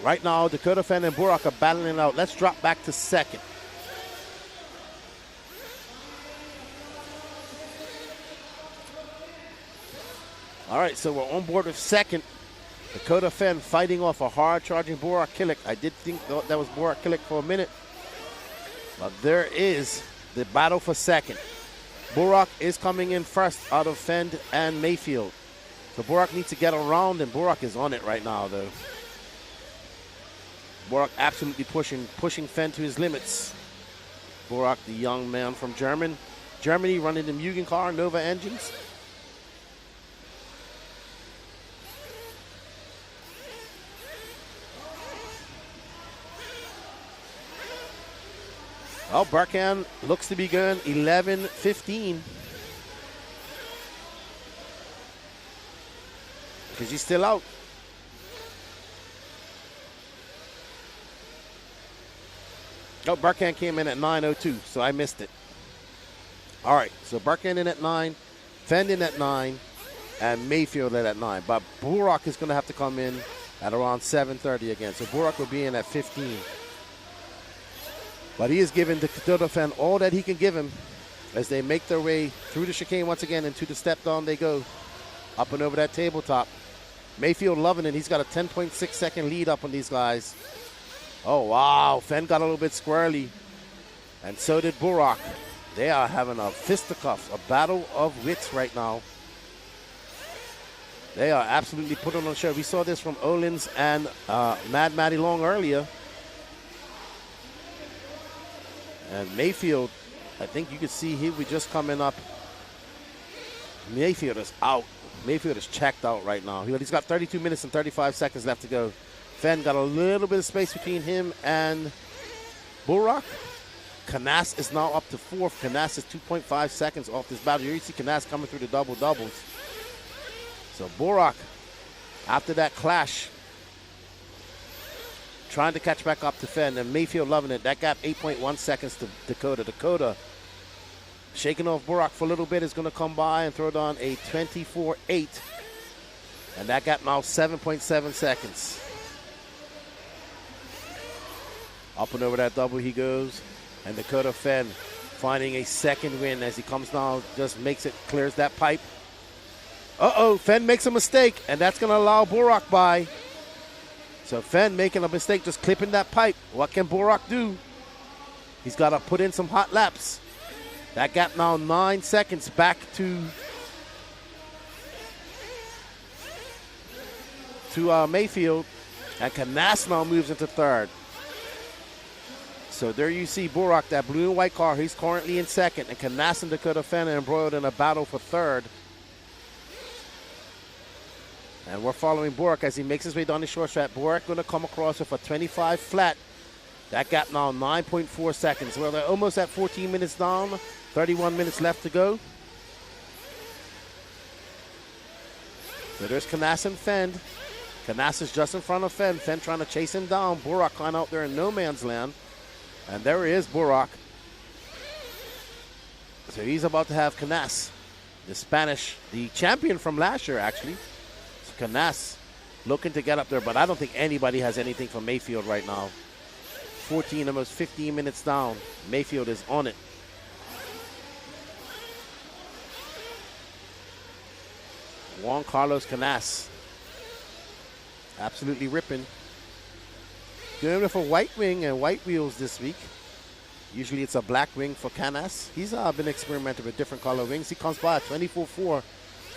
Right now, Dakota Fenn and Burak are battling it out. Let's drop back to second. All right, so we're on board with second. Dakota Fenn fighting off a hard-charging Burak Kilik. I did think that was Burak Kilik for a minute. But there is the battle for second. Burak is coming in first out of Fenn and Mayfield. So Burak needs to get around, and Burak is on it right now, though. Burak absolutely pushing Fenn to his limits. Burak, the young man from Germany, running the Mugen car, Nova engines. Well, Barkan looks to be going 11-15. Because he's still out. Oh, Barkan came in at 9:02, so I missed it. All right, so Barkan in at 9, Fend in at 9, and Mayfield in at 9. But Burak is going to have to come in at around 7:30 again. So Burak will be in at 15. But he is giving the Dakota Fend all that he can give him as they make their way through the chicane once again. Into the step down they go, up and over that tabletop. Mayfield loving it. He's got a 10.6 second lead up on these guys. Oh, wow. Fend got a little bit squirrely. And so did Burak. They are having a fisticuffs, a battle of wits right now. They are absolutely putting on a show. We saw this from Olins and Mad Matty Long earlier. And Mayfield, I think you can see he was just coming up. Mayfield is out. Mayfield is checked out right now. He's got 32 minutes and 35 seconds left to go. Fenn got a little bit of space between him and Burak. Canas is now up to fourth. Canas is 2.5 seconds off this battle. You see Canas coming through the double-doubles. So Burak, after that clash, trying to catch back up to Fenn, and Mayfield loving it. That gap 8.1 seconds to Dakota. Dakota shaking off Burak for a little bit is going to come by and throw down a 24-8. And that gap now 7.7 seconds. Up and over that double he goes. And Dakota Fenn finding a second win as he comes down, just makes it, clears that pipe. Uh-oh, Fenn makes a mistake, and that's going to allow Burak by. So Fenn making a mistake, just clipping that pipe. What can Burak do? He's got to put in some hot laps. That gap now 9 seconds back to Mayfield. And Canas now moves into third. So there you see Burak, that blue and white car. He's currently in second. And Canas and Dakota Fenn are embroiled in a battle for third. And we're following Burak as he makes his way down the short track. Burak going to come across with a 25 flat. That gap now 9.4 seconds. Well, they're almost at 14 minutes down. 31 minutes left to go. So there's Canas and Fenn. Canas is just in front of Fenn. Fenn trying to chase him down. Burak kind of out there in no man's land. And there he is, Burak. So he's about to have Canas, the Spanish, the champion from last year, actually. So Canas looking to get up there, but I don't think anybody has anything from Mayfield right now. 14, almost 15 minutes down. Mayfield is on it. Juan Carlos Canas. Absolutely ripping. Going with a white wing and white wheels this week. Usually it's a black wing for Canas. He's been experimenting with different color wings. He comes by at 24.4.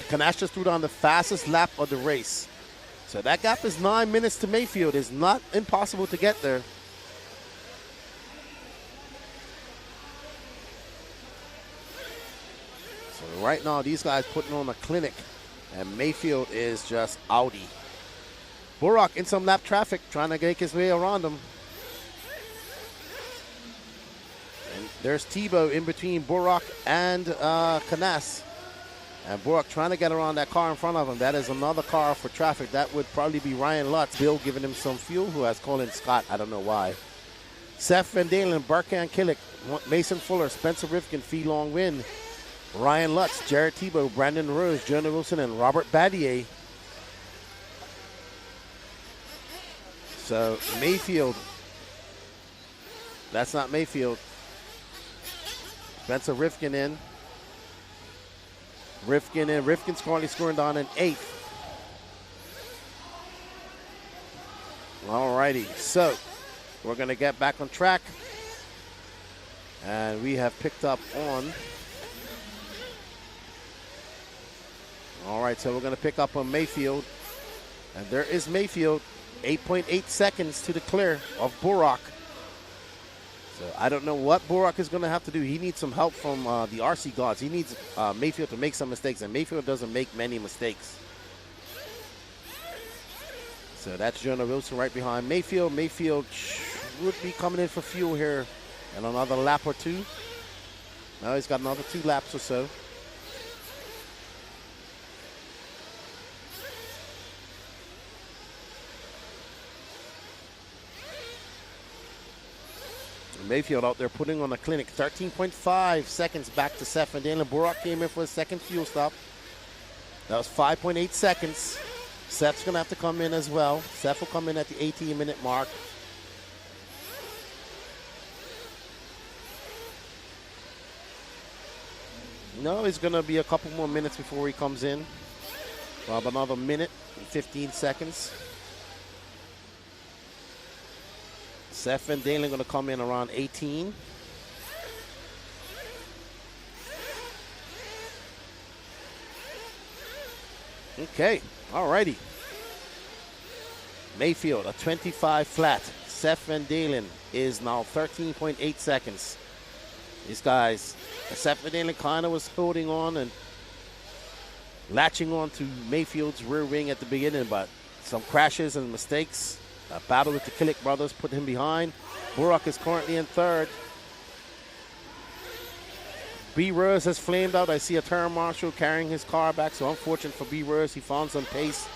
Canas just threw down the fastest lap of the race. So that gap is 9 minutes to Mayfield. It's not impossible to get there. So right now these guys putting on a clinic. And Mayfield is just outie. Burak in some lap traffic, trying to make his way around him. And there's Tebow in between Burak and Canas. And Burak trying to get around that car in front of him. That is another car for traffic. That would probably be Ryan Lutz. Bill giving him some fuel, who has Colin Scott. I don't know why. Seth Van Dalen, Barkan Killick, Mason Fuller, Spencer Rifkin, Fee Long Win, Ryan Lutz, Jared Tebow, Brandon Rose, Jonah Wilson, and Robert Badier. So Mayfield, that's not Mayfield. Spencer Rifkin in. Rifkin in. Rifkin's currently scoring down in 8th. All righty, so we're going to get back on track. And we have picked up on. All right, so we're going to pick up on Mayfield. And there is Mayfield. 8.8 seconds to the clear of Burak. So I don't know what Burak is going to have to do. He needs some help from the RC gods. He needs Mayfield to make some mistakes, and Mayfield doesn't make many mistakes. So that's Jonah Wilson right behind Mayfield. Mayfield would be coming in for fuel here And another lap or two. Now he's got another 2 laps or so. Mayfield out there putting on a clinic. 13.5 seconds back to Seth Van Dalen. Burak came in for a second fuel stop. That was 5.8 seconds. Seth's going to have to come in as well. Seth will come in at the 18-minute mark. No, it's going to be a couple more minutes before he comes in. About another minute and 15 seconds. Seth Van Dalen going to come in around 18. Okay, all righty. Mayfield, a 25 flat. Seth Van Dalen is now 13.8 seconds. These guys, Seth Van Dalen kind of was holding on and latching on to Mayfield's rear wing at the beginning, but some crashes and mistakes. A battle with the Killick brothers put him behind. Burak is currently in third. B. Rose has flamed out. I see a turn marshal carrying his car back, so unfortunate for B. Rose. He found some pace.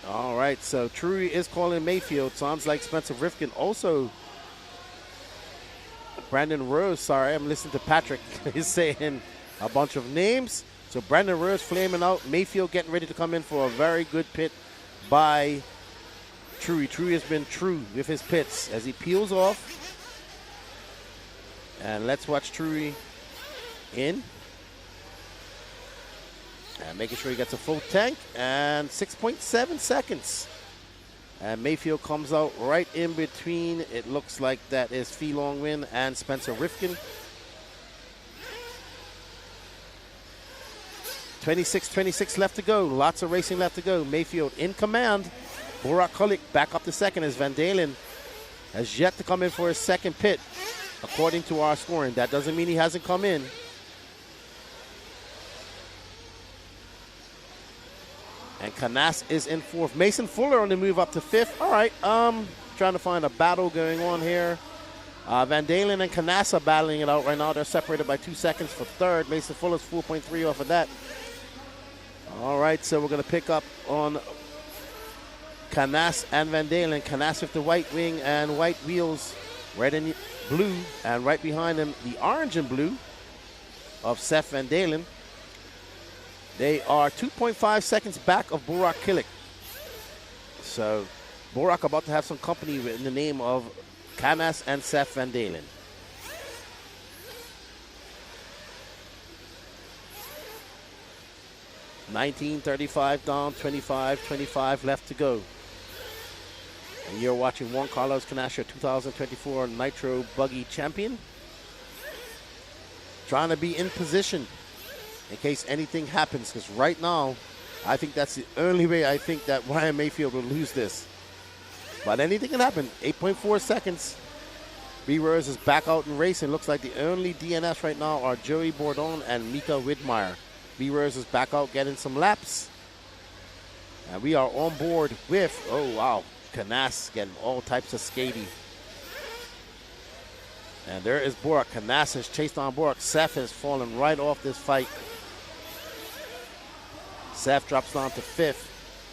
All right, so Trury is calling Mayfield. Sounds like Spencer Rifkin also. Brandon Rose, sorry, I'm listening to Patrick. He's saying a bunch of names. So Brandon Rose flaming out. Mayfield getting ready to come in for a very good pit by Trury. Trury has been true with his pits as he peels off. And let's watch Trury in. And making sure he gets a full tank. And 6.7 seconds. And Mayfield comes out right in between. It looks like that is Phi Long Win and Spencer Rifkin. 26 left to go. Lots of racing left to go. Mayfield in command. Burak Kulik back up to second as Van Dalen has yet to come in for his second pit, according to our scoring. That doesn't mean he hasn't come in. And Canas is in fourth. Mason Fuller on the move up to fifth. All right, trying to find a battle going on here. Van Dalen and Canas are battling it out right now. They're separated by 2 seconds for third. Mason Fuller's 4.3 off of that. All right, so we're going to pick up on Canas and Van Dalen. Canas with the white wing and white wheels, red and blue, and right behind him, the orange and blue of Seth Van Dalen. They are 2.5 seconds back of Burak Killick. So Burak about to have some company in the name of Canas and Seth Van Dalen. $19.35 down, 25 left to go. And you're watching Juan Carlos Canas, your 2024 Nitro Buggy champion. Trying to be in position in case anything happens, because right now, I think that's the only way I think that Ryan Mayfield will lose this. But anything can happen. 8.4 seconds. B. Rose is back out in racing. Looks like the only DNS right now are Joey Bourdon and Mika Widmeyer. B. Rose is back out getting some laps. And we are on board with, oh wow, Canas getting all types of skatey. And there is Burak. Canas has chased on Burak. Seth has fallen right off this fight. Seth drops down to fifth.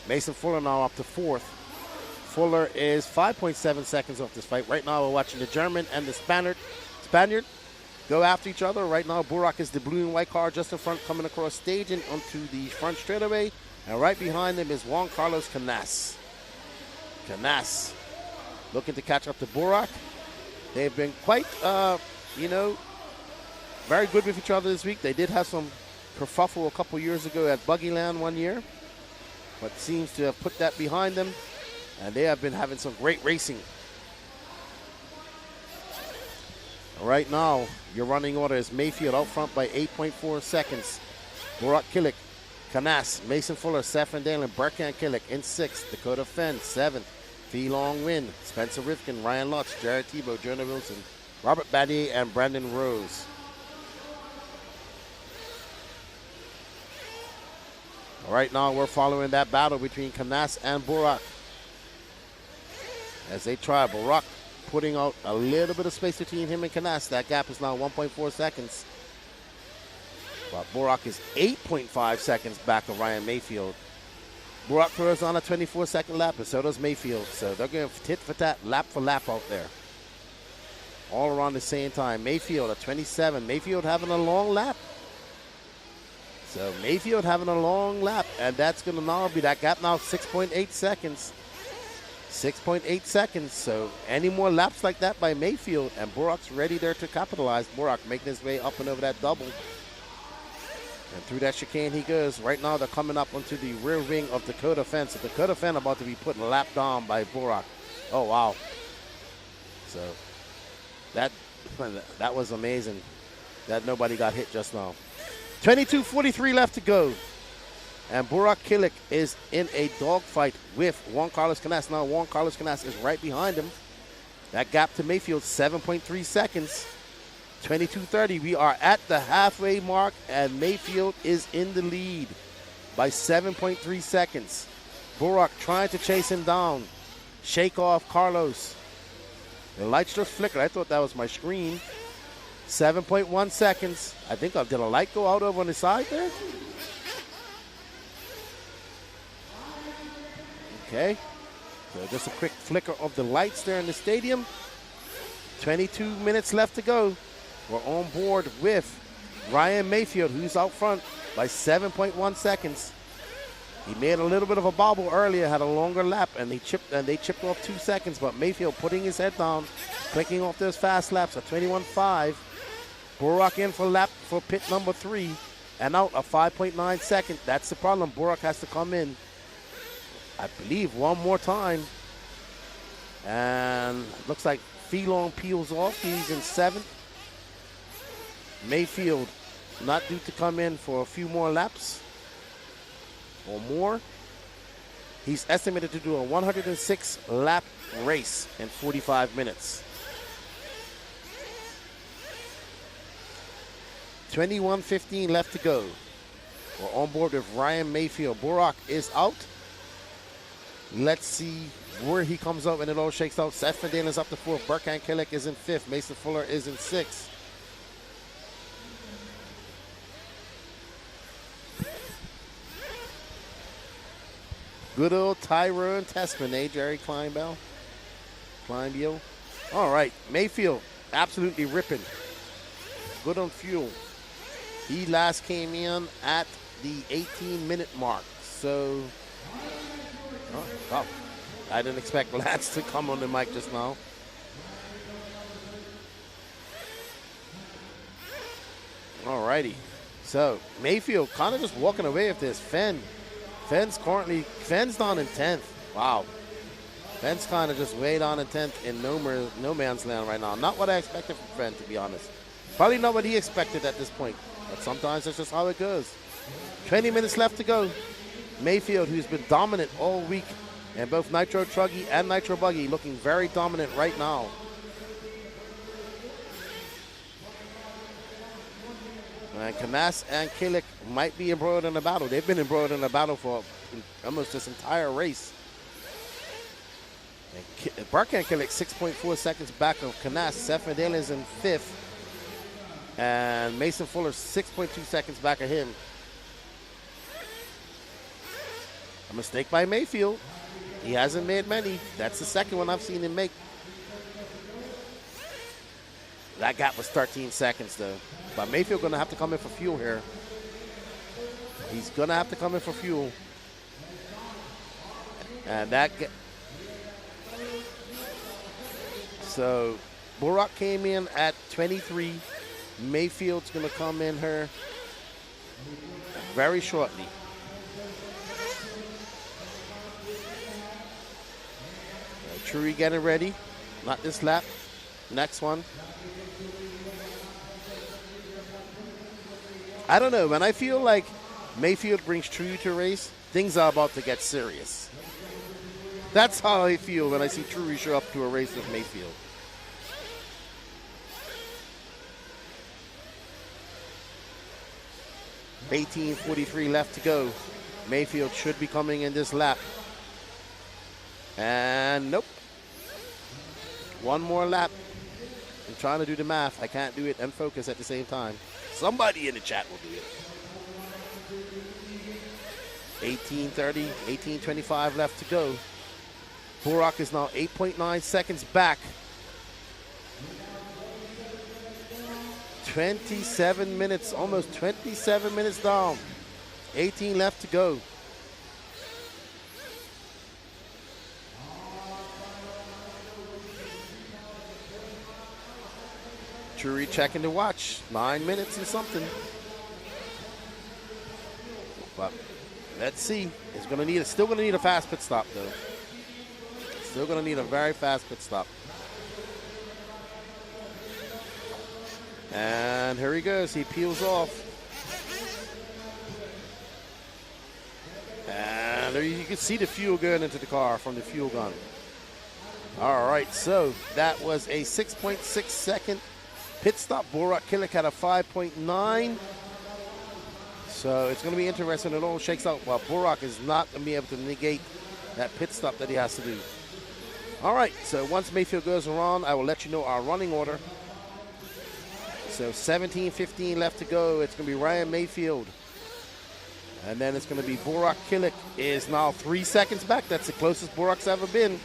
Mason Fuller now up to fourth. Fuller is 5.7 seconds off this fight. Right now we're watching the German and the Spaniard go after each other. Right now Burak is the blue and white car just in front, coming across stage and onto the front straightaway. And right behind them is Juan Carlos Canas. Canas looking to catch up to Burak. They've been quite, very good with each other this week. They did have some kerfuffle a couple years ago at Buggyland one year, but seems to have put that behind them, and they have been having some great racing. Right now, your running order is Mayfield out front by 8.4 seconds. Burak Killick, Canas, Mason Fuller, Seth Van Dalen, Burkan Killick in sixth. Dakota Fenn, seventh. Phi Long Win, Spencer Rifkin, Ryan Lutz, Jared Tebow, Jonah Wilson, Robert Battier, and Brandon Rose. Right now, we're following that battle between Canas and Burak as they try. Burak putting out a little bit of space between him and Canas. That gap is now 1.4 seconds. But Borak is 8.5 seconds back of Ryan Mayfield. Borak throws on a 24-second lap, and so does Mayfield. So they're going tit for tat, lap for lap out there. All around the same time. Mayfield at 27. Mayfield having a long lap. So Mayfield having a long lap, and that's going to now be that gap now 6.8 seconds. 6.8 seconds. So any more laps like that by Mayfield, and Borak's ready there to capitalize. Borak making his way up and over that double. And through that chicane he goes. Right now they're coming up onto the rear wing of Dakota Fence. So Dakota Fence about to be put lapped down by Borak. Oh, wow. So that was amazing that nobody got hit just now. 22:43 left to go. And Borak Killick is in a dogfight with Juan Carlos Canas. Now Juan Carlos Canas is right behind him. That gap to Mayfield, 7.3 seconds. 22:30. We are at the halfway mark, and Mayfield is in the lead by 7.3 seconds. Borak trying to chase him down. Shake off Carlos. The lights just flickered. I thought that was my screen. 7.1 seconds. I think did a light go out over on the side there? Okay. So just a quick flicker of the lights there in the stadium. 22 minutes left to go. We're on board with Ryan Mayfield, who's out front by 7.1 seconds. He made a little bit of a bobble earlier, had a longer lap, and they chipped off 2 seconds. But Mayfield putting his head down, clicking off those fast laps at 21.5. Borak in for pit number 3, and out of 5.9 seconds. That's the problem. Borak has to come in, I believe, one more time. And looks like Phelon peels off. He's in 7th. Mayfield not due to come in for a few more laps or more. He's estimated to do a 106 lap race in 45 minutes. 21:15 left to go. We're on board with Ryan Mayfield. Borak is out. Let's see where he comes out when it all shakes out. Seth Findale is up to 4th. Burkhan Killick is in 5th. Mason Fuller is in 6th. Good old Tyrone Tessman, Jerry Kleinbell? Kleinbiel. All right, Mayfield, absolutely ripping. Good on fuel. He last came in at the 18-minute mark. So, I didn't expect Lance to come on the mic just now. All righty. So, Mayfield kind of just walking away with this. Fenn's down in 10th. Wow. Fenn's kind of just way down in 10th in no man's land right now. Not what I expected from Fenn, to be honest. Probably not what he expected at this point. But sometimes that's just how it goes. 20 minutes left to go. Mayfield, who's been dominant all week in both Nitro Truggy and Nitro Buggy, looking very dominant right now. And Canas and Killick might be embroiled in a battle. They've been embroiled in a battle for almost this entire race. Burkhan Killick 6.4 seconds back of Canas. Seth Findale is in 5th. And Mason Fuller 6.2 seconds back of him. A mistake by Mayfield. He hasn't made many. That's the second one I've seen him make. That gap was 13 seconds, though. But Mayfield going to have to come in for fuel here. He's going to have to come in for fuel. And so Borak came in at 23. Mayfield's going to come in here very shortly. Truey getting ready. Not this lap. Next one. I don't know, man. I feel like Mayfield brings Truey to a race. Things are about to get serious. That's how I feel when I see Truey show up to a race with Mayfield. $18.43 left to go. Mayfield should be coming in this lap. And nope. One more lap. I'm trying to do the math. I can't do it and focus at the same time. Somebody in the chat will do it. 18:30, 18:25 left to go. Burak is now 8.9 seconds back. 27 minutes, almost 27 minutes down. 18 left to go. Drury checking the watch. 9 minutes and something. But let's see. It's still gonna need a fast pit stop though. Still gonna need a very fast pit stop. And here he goes. He peels off. And there you can see the fuel going into the car from the fuel gun. All right, so that was a 6.6 second pit stop. Burak Killick had a 5.9. So it's going to be interesting. It all shakes out. Well, Burak is not going to be able to negate that pit stop that he has to do. All right, so once Mayfield goes around, I will let you know our running order. So 17:15 left to go. It's going to be Ryan Mayfield. And then it's going to be Burak Killick is now 3 seconds back. That's the closest Burak's ever been.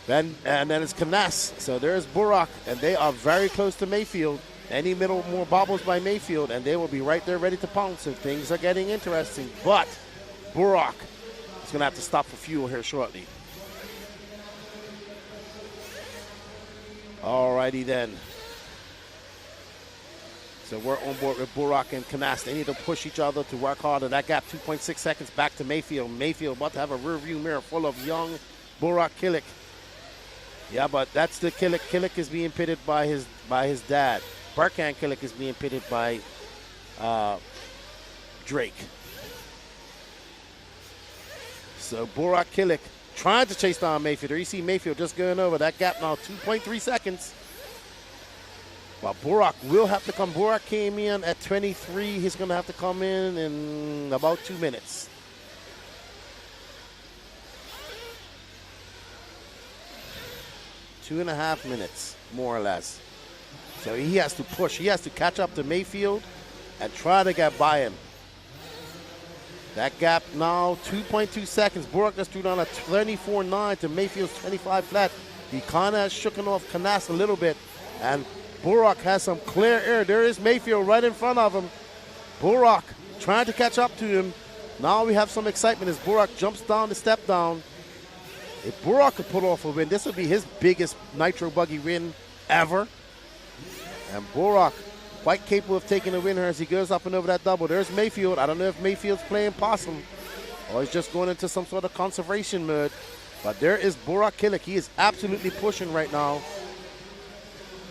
And then it's Canas. So there's Burak, and they are very close to Mayfield. Any more bobbles by Mayfield, and they will be right there ready to pounce. So things are getting interesting. But Burak is going to have to stop for fuel here shortly. All righty then. So we're on board with Burak and Canas. They need to push each other to work harder. That gap, 2.6 seconds back to Mayfield. Mayfield about to have a rear view mirror full of young Burak Killick. Yeah, but that's the Killick. Killick is being pitted by his dad. Burkhan Killick is being pitted by Drake. So Burak Killick trying to chase down Mayfield. There you see Mayfield just going over. That gap now 2.3 seconds. Well, Burak will have to come. Burak came in at 23. He's going to have to come in about 2 minutes. Two and a half minutes, more or less. So he has to push. He has to catch up to Mayfield and try to get by him. That gap now, 2.2 seconds. Burak just threw down a 24.9 to Mayfield's 25 flat. He kind of has shooken off Canas a little bit. And Burak has some clear air. There is Mayfield right in front of him. Burak trying to catch up to him. Now we have some excitement as Burak jumps down the step down. If Burak could pull off a win, this would be his biggest Nitro Buggy win ever. And Burak quite capable of taking a win here as he goes up and over that double. There's Mayfield. I don't know if Mayfield's playing possum or he's just going into some sort of conservation mode. But there is Burak Killick. He is absolutely pushing right now.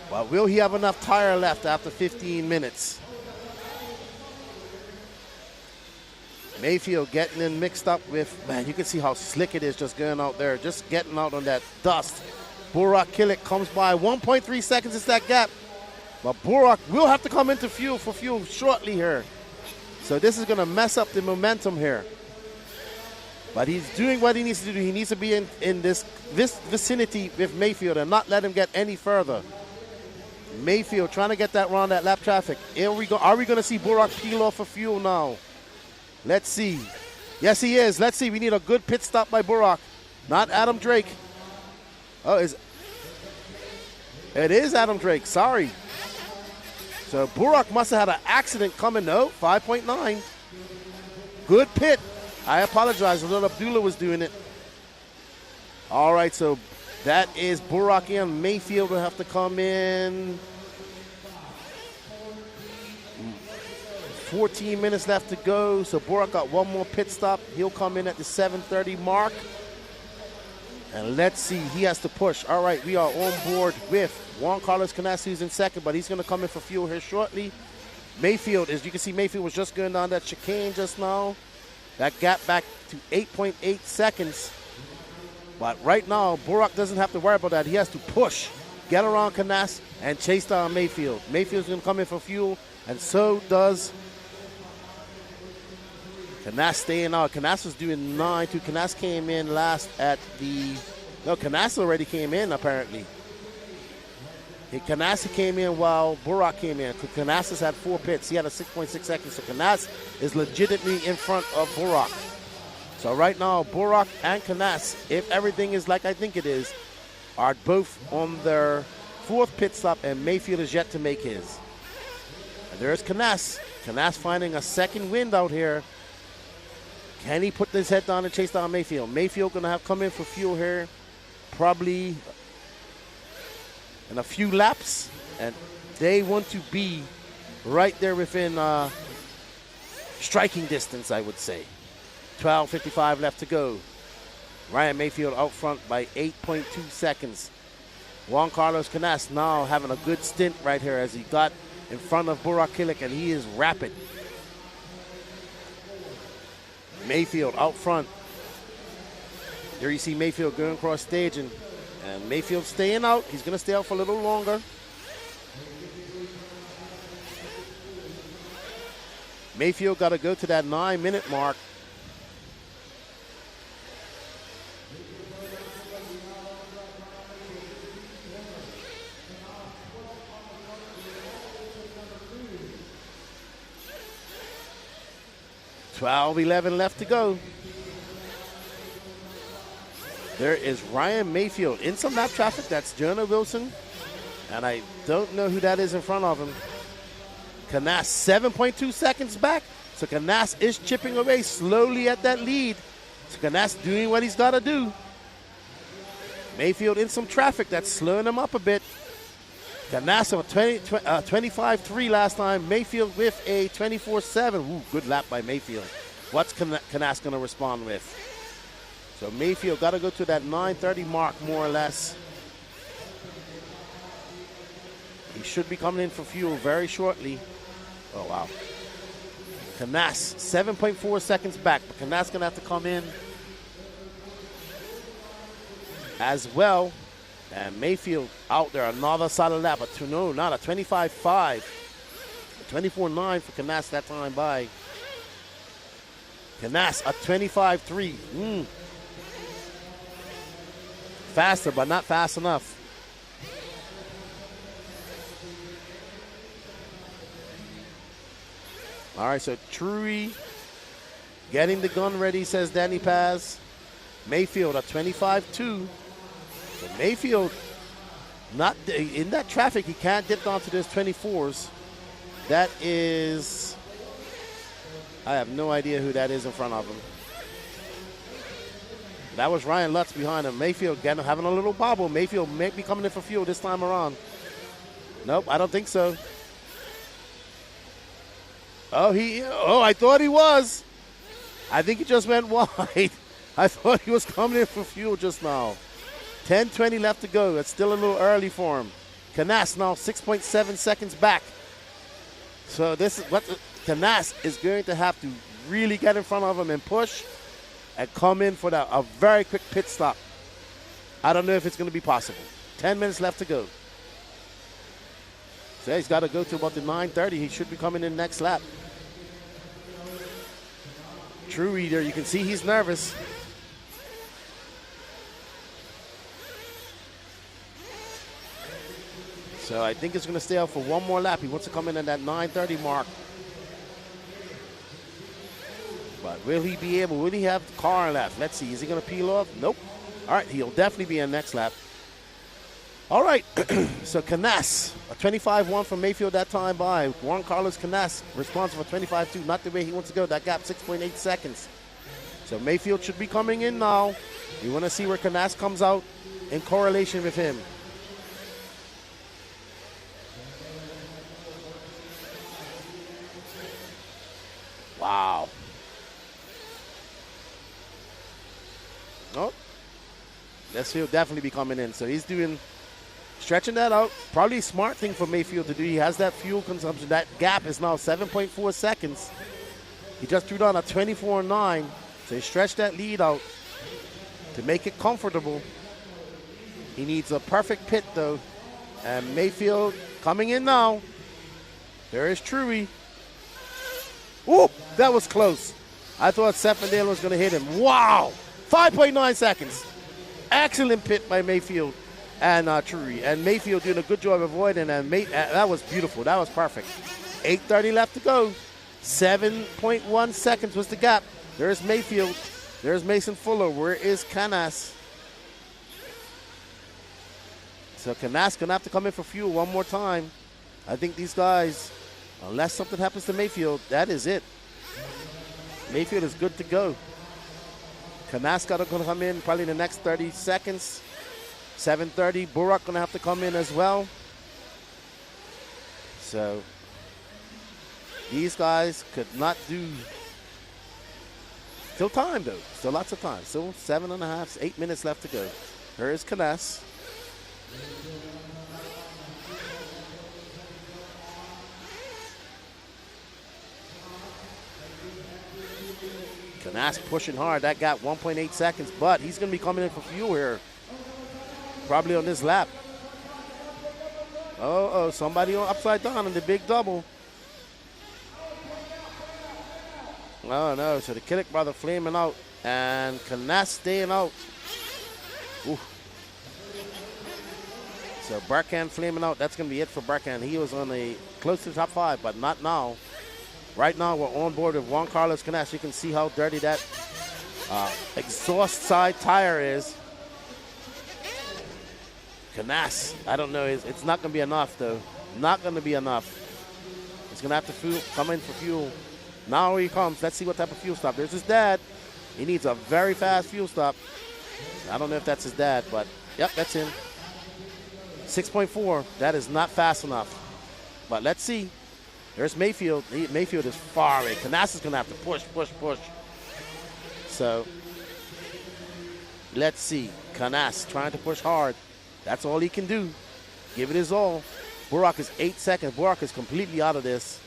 But will he have enough tire left after 15 minutes? Mayfield getting in mixed up with, man, you can see how slick it is just going out there, just getting out on that dust. Burak Killick comes by. 1.3 seconds is that gap. But Burak will have to come into fuel shortly here. So this is going to mess up the momentum here. But he's doing what he needs to do. He needs to be in this vicinity with Mayfield and not let him get any further. Mayfield trying to get that round, that lap traffic. Here we go. Are we going to see Burak peel off of fuel now? Let's see. Yes, he is. Let's see. We need a good pit stop by Burak, not Adam Drake. Oh, it is Adam Drake. Sorry. So Burak must have had an accident coming. No, 5.9. Good pit. I apologize. I thought Abdullah was doing it. All right, so that is Burak in. Mayfield will have to come in. 14 minutes left to go. So Burak got one more pit stop. He'll come in at the 7:30 mark. And let's see. He has to push. All right, we are on board with Juan Carlos Canas, who's in second, but he's going to come in for fuel here shortly. Mayfield, as you can see, Mayfield was just going down that chicane just now. That gap back to 8.8 seconds. But right now, Burak doesn't have to worry about that. He has to push, get around Canas, and chase down Mayfield. Mayfield's going to come in for fuel, and so does Canas staying out. Canas was doing 9 too. Canas came in last at the No, Canassa already came in, apparently. Canassa came in while Burak came in. Canassa's had 4 pits. He had a 6.6 seconds. So Canas is legitimately in front of Burak. So right now, Burak and Canas, if everything is like I think it is, are both on their 4th pit stop, and Mayfield is yet to make his. And there's Canas. Canas finding a second wind out here. Can he put his head down and chase down Mayfield? Mayfield going to have come in for fuel here, probably in a few laps, and they want to be right there within striking distance, I would say. 12:55 left to go. Ryan Mayfield out front by 8.2 seconds. Juan Carlos Canas now having a good stint right here as he got in front of Burak Kilik, and he is rapid. Mayfield out front. There you see Mayfield going across stage, and Mayfield staying out. He's going to stay out for a little longer. Mayfield got to go to that 9-minute mark. $12:11 left to go. There is Ryan Mayfield in some lap traffic. That's Jonah Wilson. And I don't know who that is in front of him. Canas 7.2 seconds back. So Canas is chipping away slowly at that lead. So Canas doing what he's got to do. Mayfield in some traffic. That's slowing him up a bit. Canas of 25.3 last time. Mayfield with a 24.7. Ooh, good lap by Mayfield. What's Canas going to respond with? So Mayfield got to go to that 9:30 mark more or less. He should be coming in for fuel very shortly. Oh, wow. Canas 7.4 seconds back, but Canas going to have to come in as well. And Mayfield out there, another solid lap. No, not a 25.5. 24.9 for Canas that time by. Canas a 25.3. Faster, but not fast enough. All right, so Truey getting the gun ready, says Danny Paz. Mayfield a 25.2. So Mayfield, not in that traffic, he can't dip down to those 24s. That is, I have no idea who that is in front of him. That was Ryan Lutz behind him. Mayfield having a little bobble. Mayfield may be coming in for fuel this time around. Nope, I don't think so. Oh, I thought he was. I think he just went wide. I thought he was coming in for fuel just now. 10:20 left to go. It's still a little early for him. Canas now 6.7 seconds back. So this is what Canas is going to have to really get in front of him and push and come in for a very quick pit stop. I don't know if it's going to be possible. 10 minutes left to go. So he's got to go to about the 9:30. He should be coming in next lap. True reader, you can see he's nervous. So I think it's going to stay out for one more lap. He wants to come in at that 9:30 mark. But will he be able? Will he have the car left? Let's see. Is he going to peel off? Nope. All right, he'll definitely be in next lap. All right, so Canas, a 25.1 from Mayfield that time by. Juan Carlos Canas, responsible for 25.2, not the way he wants to go. That gap, 6.8 seconds. So Mayfield should be coming in now. You want to see where Canas comes out in correlation with him. Wow. Oh, this he'll definitely be coming in. So he's stretching that out. Probably a smart thing for Mayfield to do. He has that fuel consumption. That gap is now 7.4 seconds. He just threw down a 24.9. So he stretched that lead out to make it comfortable. He needs a perfect pit, though. And Mayfield coming in now. There is Truey. Ooh, that was close. I thought Seffendale was going to hit him. Wow. 5.9 seconds. Excellent pit by Mayfield and Trury. And Mayfield doing a good job avoiding, and that was beautiful. That was perfect. 8:30 left to go. 7.1 seconds was the gap. There's Mayfield. There's Mason Fuller. Where is Canas? So Canas going to have to come in for fuel one more time. I think these guys, unless something happens to Mayfield, that is it. Mayfield is good to go. Canas got to come in probably in the next 30 seconds. 7:30. Burak going to have to come in as well. So these guys could not do. Still time, though. Still lots of time. Still 7.5, 8 minutes left to go. Here is Canas. Canas pushing hard. That got 1.8 seconds, but he's going to be coming in for fuel here. Probably on this lap. Oh, somebody on upside down in the big double. Oh, no. So the Killick brother flaming out, and Canas staying out. Ooh. So Barkan flaming out. That's going to be it for Barkan. He was on the close to the top 5, but not now. Right now, we're on board with Juan Carlos Canas. You can see how dirty that exhaust side tire is. Canas, I don't know. It's not going to be enough, though. Not going to be enough. He's going to have to come in for fuel. Now he comes. Let's see what type of fuel stop. There's his dad. He needs a very fast fuel stop. I don't know if that's his dad, but, yep, that's him. 6.4. That is not fast enough. But let's see. There's Mayfield. Mayfield is far away. Canas is going to have to push. So, let's see. Canas trying to push hard. That's all he can do. Give it his all. Burak is 8 seconds. Burak is completely out of this.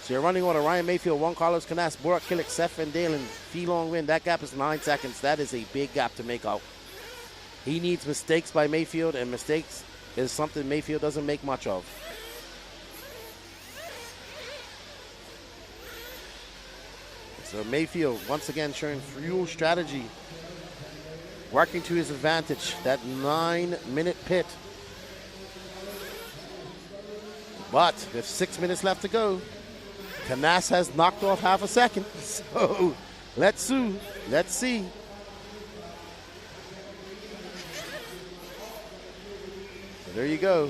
So you're running order. Ryan Mayfield, Juan Carlos Canas, Burak Killick, Seth Van Dalen, Fee Long Win. That gap is 9 seconds. That is a big gap to make out. He needs mistakes by Mayfield, and mistakes is something Mayfield doesn't make much of. So Mayfield, once again, showing fuel strategy. Working to his advantage. That 9-minute pit. But with 6 minutes left to go, Canas has knocked off half a second. So let's see. So there you go.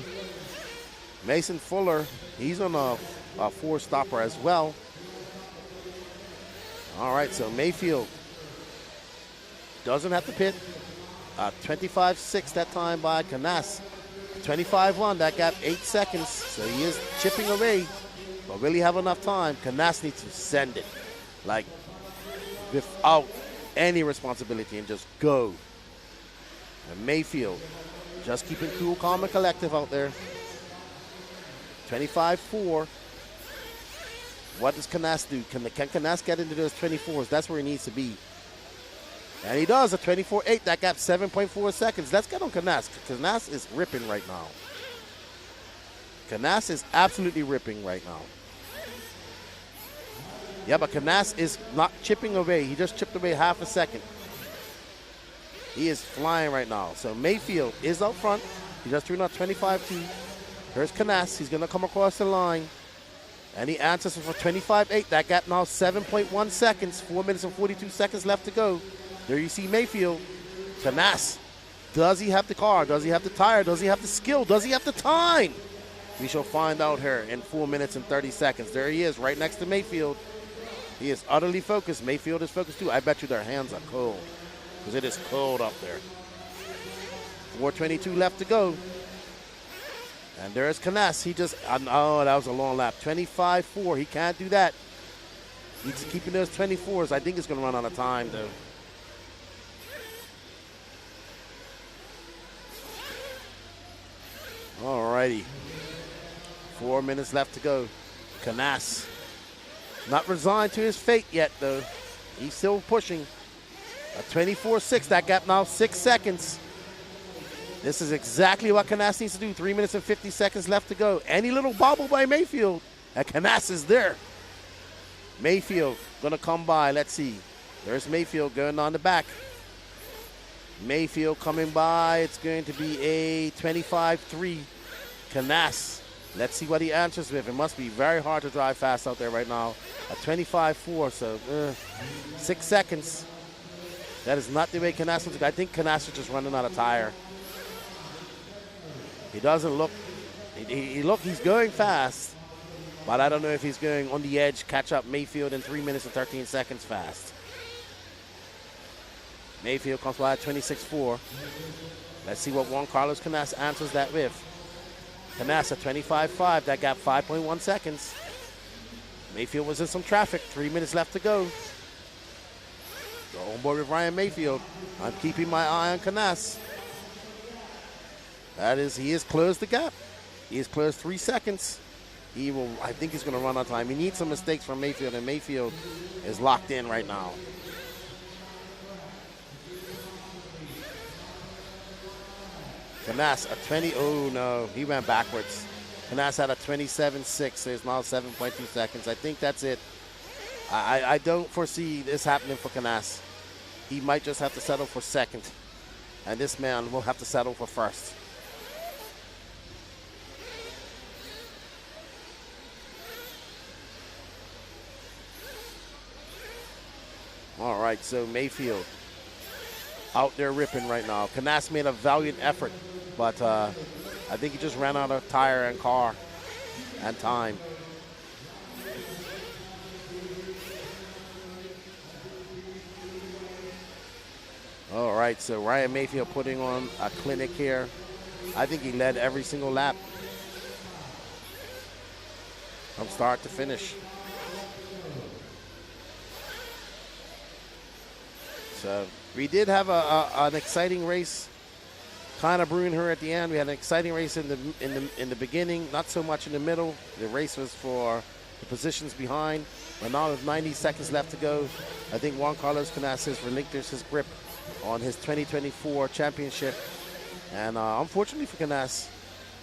Mason Fuller, he's on a 4-stopper as well. All right, so Mayfield doesn't have to pit. 25.6 that time by Canas. 25.1, that gap 8 seconds. So he is chipping away, but will he have enough time? Canas needs to send it, like without any responsibility, and just go. And Mayfield just keeping cool, calm, and collective out there. 25.4. What does Canas do? Can Canas get into those 24s? That's where he needs to be. And he does, a 24.8. That gap 7.4 seconds. Let's get on Canas. Canas is ripping right now. Canas is absolutely ripping right now. Yeah, but Canas is not chipping away. He just chipped away half a second. He is flying right now. So Mayfield is out front. He just threw out 25.2. Here's Canas. He's going to come across the line. And he answers for 25.8. That gap now 7.1 seconds. 4 minutes and 42 seconds left to go. There you see Mayfield. Canas. Does he have the car? Does he have the tire? Does he have the skill? Does he have the time? We shall find out here in 4 minutes and 30 seconds. There he is, right next to Mayfield. He is utterly focused. Mayfield is focused too. I bet you their hands are cold, because it is cold up there. 4:22 left to go. And there's Canas. He just, oh, that was a long lap. 25.4. He can't do that. He's keeping those 24s. I think it's going to run out of time, though. All righty. 4 minutes left to go. Canas. Not resigned to his fate yet, though. He's still pushing. A 24.6. That gap now 6 seconds. This is exactly what Canas needs to do. 3 minutes and 50 seconds left to go. Any little bobble by Mayfield, and Canas is there. Mayfield going to come by. Let's see. There's Mayfield going on the back. Mayfield coming by. It's going to be a 25-3. Canas. Let's see what he answers with. It must be very hard to drive fast out there right now. A 25-4, so 6 seconds. That is not the way Canas was. I think Canas is just running out of tire. He doesn't look, he's going fast, but I don't know if he's going on the edge, catch up Mayfield in 3 minutes and 13 seconds fast. Mayfield comes by at 26-4. Let's see what Juan Carlos Canas answers that with. Canas at 25-5, that gap 5.1 seconds. Mayfield was in some traffic, 3 minutes left to go. Go on board with Ryan Mayfield. I'm keeping my eye on Canas. He has closed the gap. He has closed 3 seconds. I think he's going to run out of time. He needs some mistakes from Mayfield, and Mayfield is locked in right now. Canas at 20, oh no, he went backwards. Canas had a 27.6, there's now 7.2 seconds. I think that's it. I don't foresee this happening for Canas. He might just have to settle for second, and this man will have to settle for first. All right, so Mayfield out there ripping right now. Canas made a valiant effort, but I think he just ran out of tire and car and time. All right, so Ryan Mayfield putting on a clinic here. I think he led every single lap from start to finish. So we did have an exciting race, kind of brewing her at the end. We had an exciting race in the beginning, not so much in the middle. The race was for the positions behind, but now with 90 seconds left to go, I think Juan Carlos Canas has relinquished his grip on his 2024 championship, and unfortunately for Canas,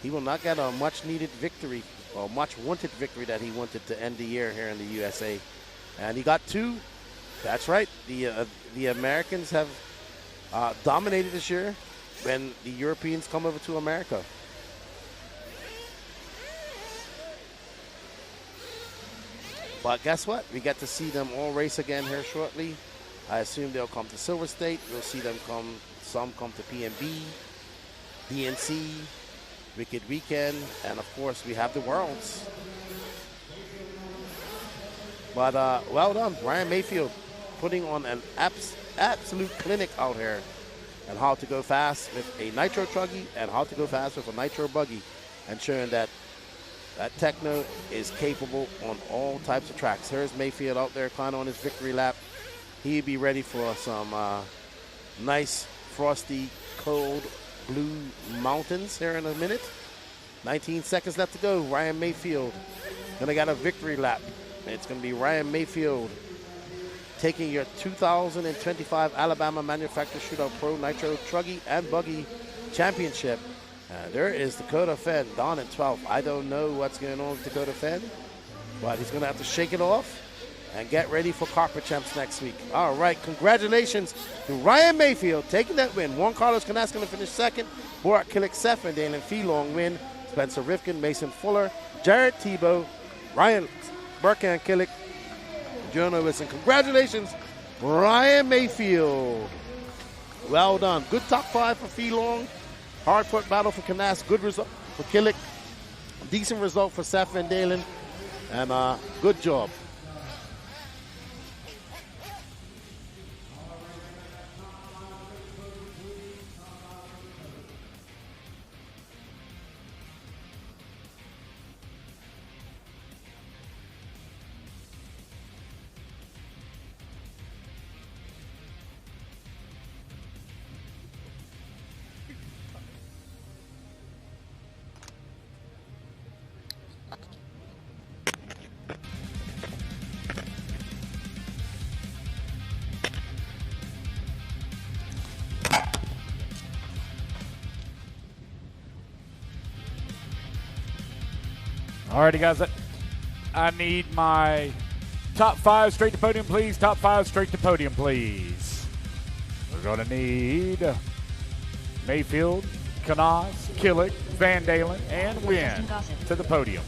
he will not get a much-needed victory or much-wanted victory that he wanted to end the year here in the USA. And he got 2. That's right. The Americans have dominated this year when the Europeans come over to America. But guess what? We get to see them all race again here shortly. I assume they'll come to Silver State. We'll see them some come to PNB, DNC, Wicked Weekend, and of course we have the Worlds. But well done, Ryan Mayfield, putting on an absolute clinic out here on how to go fast with a Nitro Truggy and how to go fast with a Nitro Buggy, and showing that Techno is capable on all types of tracks. Here's Mayfield out there kind of on his victory lap. He'd be ready for some nice, frosty, cold, blue mountains here in a minute. 19 seconds left to go. Ryan Mayfield gonna get a victory lap. It's gonna be Ryan Mayfield taking your 2025 Alabama Manufacturer Shootout Pro Nitro Truggy and Buggy Championship. There is Dakota Fenn down in 12th. I don't know what's going on with Dakota Fenn, but he's gonna have to shake it off and get ready for Carpet Champs next week. All right, congratulations to Ryan Mayfield taking that win. Juan Carlos Canas going to finish second. Borat Killick, Seth Dalen Fee-Long win. Spencer Rifkin, Mason Fuller, Jared Tebow, Ryan Burkan Killick, Jonah Wilson. Congratulations, Ryan Mayfield. Well done. Good top 5 for Fee-Long. Hard-fought battle for Canas. Good result for Killick. Decent result for Seth Van Dalen. And good job. Alrighty, guys. I need my top 5 straight to podium, please. Top 5 straight to podium, please. going to need Mayfield, Canas, Killick, Van Dalen, and Wynn to the podium.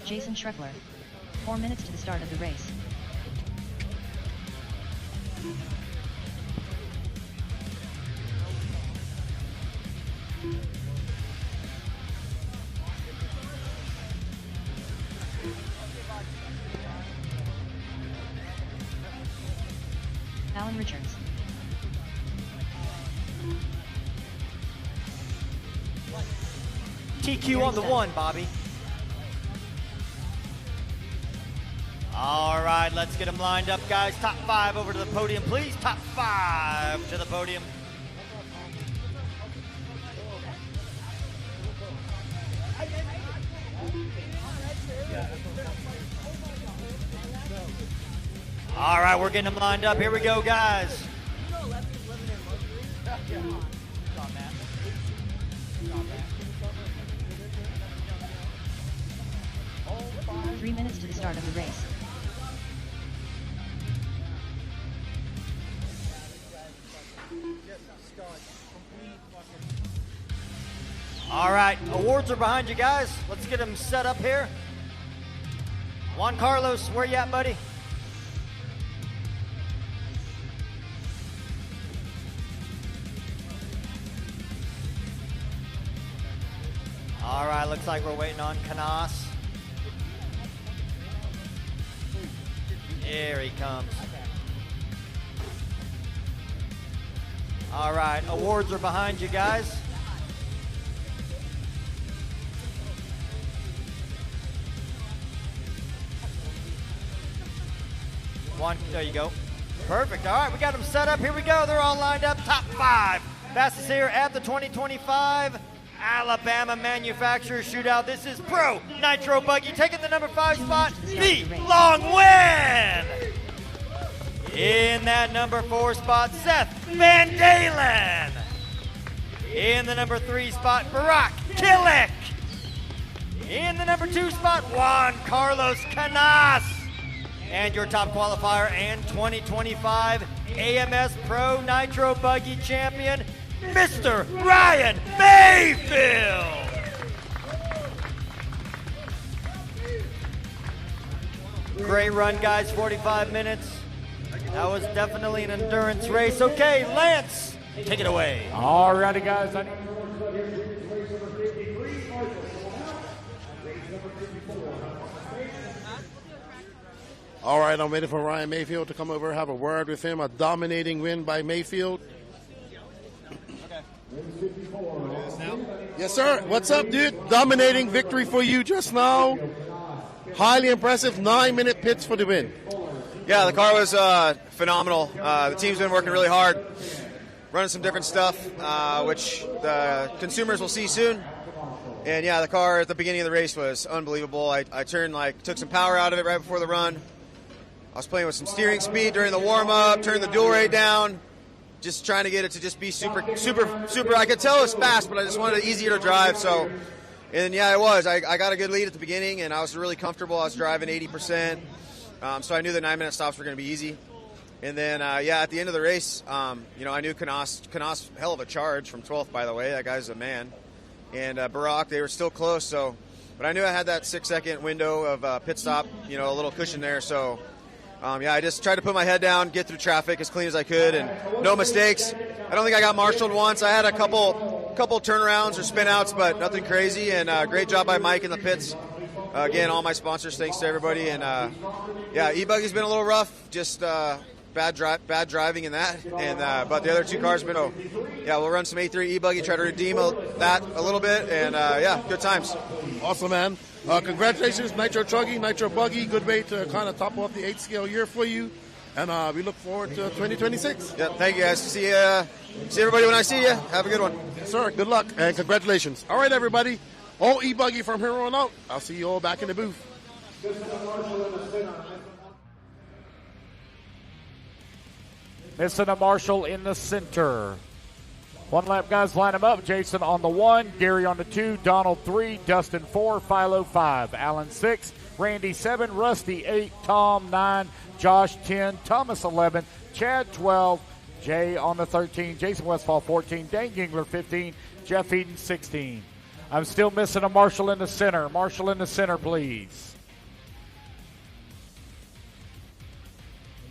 Jason Schreckler. 4 minutes to the start of the race. Alan Richards. TQ on the 1, Bobby. All right, let's get them lined up, guys. Top 5 over to the podium, please. Top 5 to the podium. All right, we're getting them lined up. Here we go, guys. 3 minutes to the start of the race. All right, awards are behind you guys. Let's get them set up here. Juan Carlos, where you at, buddy? All right, looks like we're waiting on Canas. Here he comes. All right, awards are behind you guys. One, there you go. Perfect. All right, we got them set up. Here we go. They're all lined up. Top 5. Fastest here at the 2025 Alabama Manufacturer Shootout. This is Pro Nitro Buggy taking the number 5 spot. The long win. In that number 4 spot, Seth Van Dalen. In the number 3 spot, Barack Killick. In the number 2 spot, Juan Carlos Canas. And your top qualifier and 2025 AMS Pro Nitro Buggy champion, Mr. Ryan Mayfield. Great run, guys, 45 minutes. That was definitely an endurance race. Okay, Lance, take it away. All righty, guys. All right, I'm waiting for Ryan Mayfield to come over, have a word with him. A dominating win by Mayfield. Yes, sir. What's up, dude? Dominating victory for you just now. Highly impressive. 9-minute pits for the win. Yeah, the car was phenomenal. The team's been working really hard, running some different stuff, which the consumers will see soon. And yeah, the car at the beginning of the race was unbelievable. I took some power out of it right before the run. I was playing with some steering speed during the warm-up, turned the dual rate down, just trying to get it to just be super. I could tell it was fast, but I just wanted it easier to drive. So, and yeah, it was. I got a good lead at the beginning, and I was really comfortable. I was driving 80%, so I knew the 9-minute stops were going to be easy. And then, at the end of the race, I knew Canas, hell of a charge from 12th, by the way. That guy's a man. And Barack, they were still close. But I knew I had that 6-second window of pit stop, a little cushion there. So. I just tried to put my head down, get through traffic as clean as I could, and no mistakes. I don't think I got marshaled once. I had a couple turnarounds or spin outs, but nothing crazy. And great job by Mike in the pits. Again, all my sponsors, thanks to everybody. And E-buggy's been a little rough, just bad driving in that. And but the other 2 cars have been we'll run some A3 E-buggy, try to redeem that a little bit, and good times. Awesome, man. Congratulations, Nitro Truggy, Nitro Buggy. Good way to kind of top off the 8-scale year for you. And we look forward to 2026. Yeah, thank you, guys. See everybody when I see you. Have a good one. Yes, sir. Good luck and congratulations. All right, everybody. All E-buggy from here on out. I'll see you all back in the booth. Missing a marshal in the center. One lap, guys, line them up. Jason on the 1, Gary on the 2, Donald 3, Dustin 4, Philo 5, Alan 6, Randy 7, Rusty 8, Tom 9, Josh 10, Thomas 11, Chad 12, Jay on the 13, Jason Westfall 14, Dan Gingler 15, Jeff Eden 16. I'm still missing a marshal in the center. Marshal in the center, please.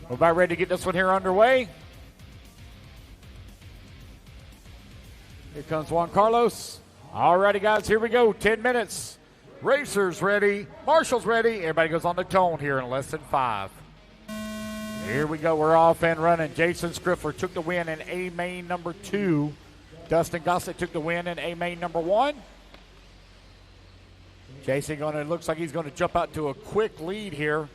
We're about ready to get this one here underway. Here comes Juan Carlos. All righty, guys, here we go. 10 minutes. Racers ready. Marshals ready. Everybody goes on the tone here in less than 5. Here we go. We're off and running. Jason Scriffler took the win in A main number 2. Dustin Gossett took the win in A main number 1. Jason looks like he's going to jump out to a quick lead here.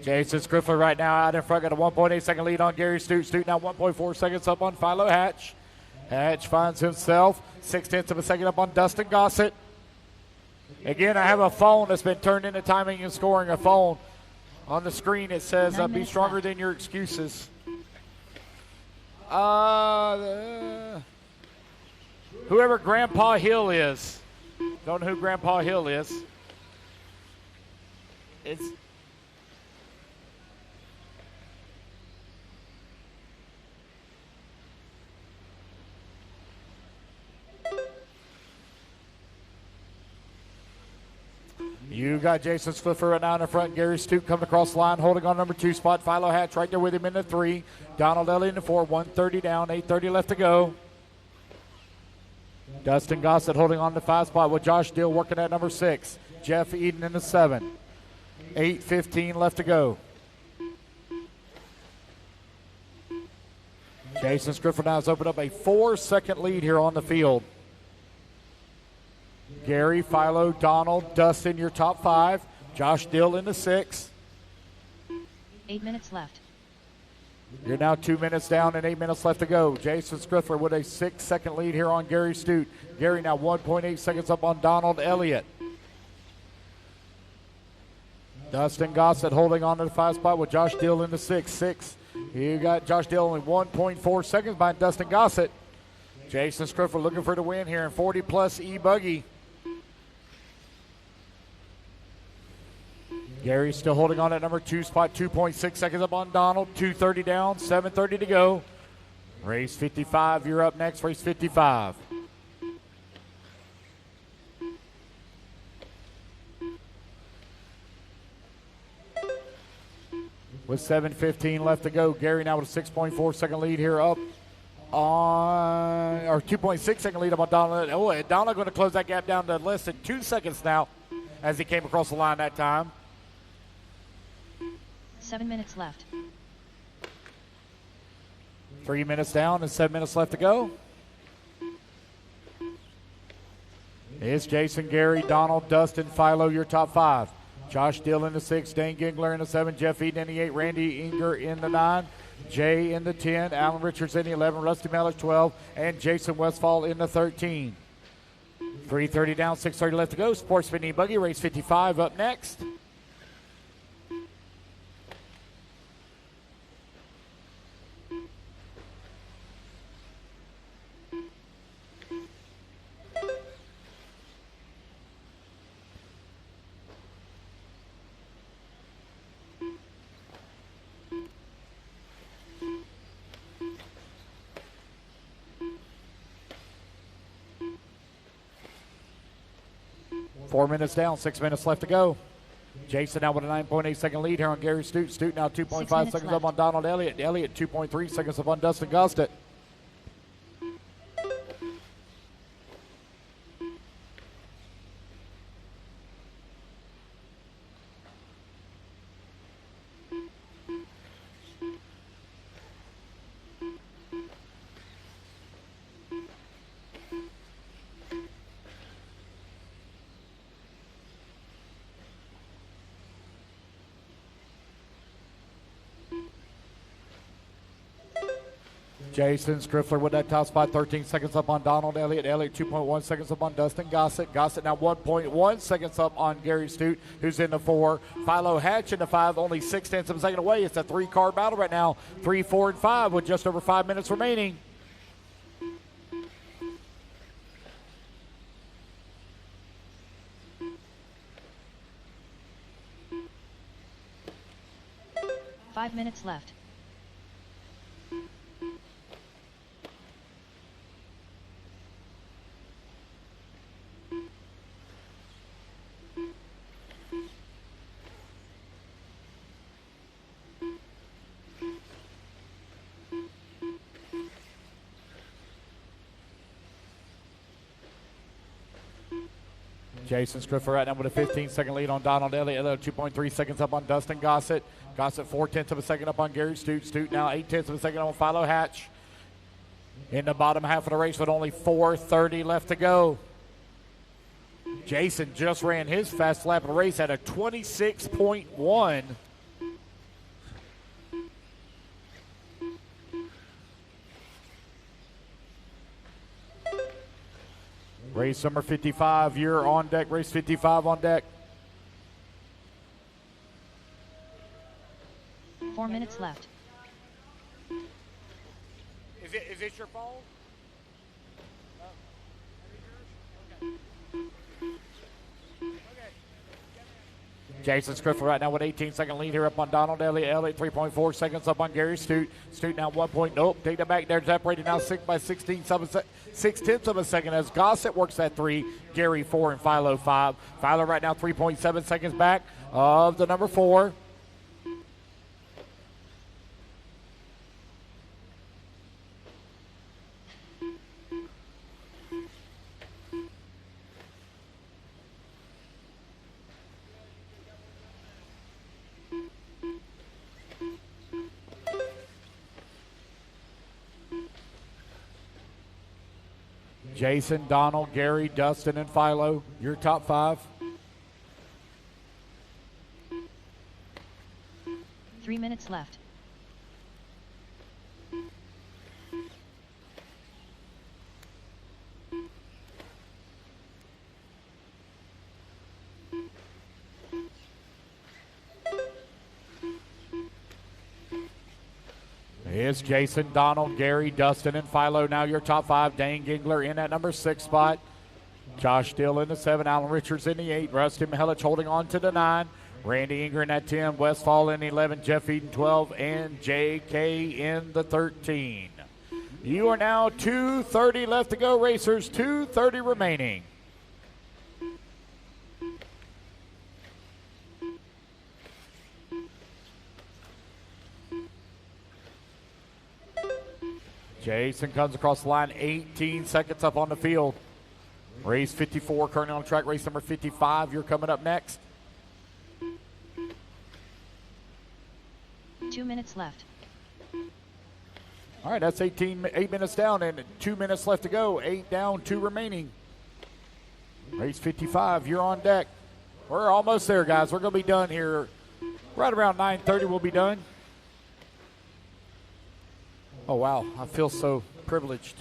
Jason Scriffler right now out in front, got a 1.8 second lead on Gary Stute. Stute now 1.4 seconds up on Pho Hatch. Hatch finds himself 0.6 of a second up on Dustin Gossett. Again, I have a phone that's been turned into timing and scoring. A phone on the screen. It says, be stronger than your excuses. Whoever Grandpa Hill is. Don't know who Grandpa Hill is. It's... You got Jason Scriffler right now in the front. Gary Stute coming across the line, holding on number 2 spot. Philo Hatch right there with him in the 3. Donald Elliott in the 4. 1:30 down, 8:30 left to go. Dustin Gossett holding on to 5 spot with Josh Dill working at number 6. Jeff Eden in the 7. 8:15 left to go. Jason Scriffler now has opened up a 4-second lead here on the field. Gary, Philo, Donald, Dustin, your top 5. Josh Dill in the 6. 8 minutes left. You're now 2 minutes down and 8 minutes left to go. Jason Scriffler with a 6-second lead here on Gary Stute. Gary now 1.8 seconds up on Donald Elliott. Dustin Gossett holding on to the 5 spot with Josh Dill in the 6. You got Josh Dill only 1.4 seconds behind Dustin Gossett. Jason Scriffler looking for the win here in 40-plus E-buggy. Gary still holding on at number 2 spot, 2.6 seconds up on Donald, 2:30 down, 7:30 to go. Race 55, you're up next, race 55. With 7:15 left to go, Gary now with a 6.4 second lead here up on, or 2.6 second lead up on Donald. Oh, Donald going to close that gap down to less than 2 seconds now as he came across the line that time. 7 minutes left. 3 minutes down and 7 minutes left to go. It's Jason, Gary, Donald, Dustin, Philo, your top 5. Josh Dill in the 6, Dane Gingler in the 7, Jeff Eden in the 8, Randy Inger in the 9, Jay in the 10, Alan Richards in the 11, Rusty Mellor 12, and Jason Westfall in the 13. 3:30 down, 6:30 left to go. Sportsman E-buggy, race 55 up next. Four minutes down, 6 minutes left to go. Jason now with a 9.8 second lead here on Gary Stute. Stute now 2.5 seconds up on Donald Elliott. Elliott 2.3 seconds up on Dustin Gossett. Jason Striffler with that top spot, 13 seconds up on Donald Elliott. Elliott 2.1 seconds up on Dustin Gossett. Gossett now 1.1 seconds up on Gary Stute, who's in the 4. Pho Hatch in the 5, only 0.6 of a second away. It's a 3-car battle right now, 3, 4, and 5 with just over 5 minutes remaining. Five minutes left. Jason Striffler right now with a 15-second lead on Donald Elliott. 2.3 seconds up on Dustin Gossett. Gossett 0.4 of a second up on Gary Stute. Stute now 0.8 of a second on Pho Hatch. In the bottom half of the race with only 4:30 left to go. Jason just ran his fast lap of the race at a 26.1. Race number 55, you're on deck. Race 55 on deck. 4 minutes left. Is this your phone? Jason Striffler right now with 18-second lead here up on Donald Elliott. Elliott 3.4 seconds up on Gary Stute. Stute now 1. Nope, take that back there. Separated now 6 by 6/10 of a second as Gossett works that 3. Gary 4 and Pho 5. Pho right now 3.7 seconds back of the number 4. Jason, Donald, Gary, Dustin, and Pho, your top 5. 3 minutes left. It's Jason, Donald, Gary, Dustin, and Pho. Now your top 5. Dane Gingler in that number 6 spot. Josh Still in the 7. Alan Richards in the 8. Rusty Mihelich holding on to the 9. Randy Inger in that 10. Westfall in the 11. Jeff Eden 12. And JK in the 13. You are now 2:30 left to go, racers. 2:30 remaining. Jason comes across the line, 18 seconds up on the field. Race 54 currently on track. Race number 55, you're coming up next. 2 minutes left. All right, that's 8 minutes down and 2 minutes left to go. 8 down, 2 remaining. Race 55, you're on deck. We're almost there, guys. We're going to be done here. Right around 9:30, we'll be done. Oh, wow. I feel so privileged.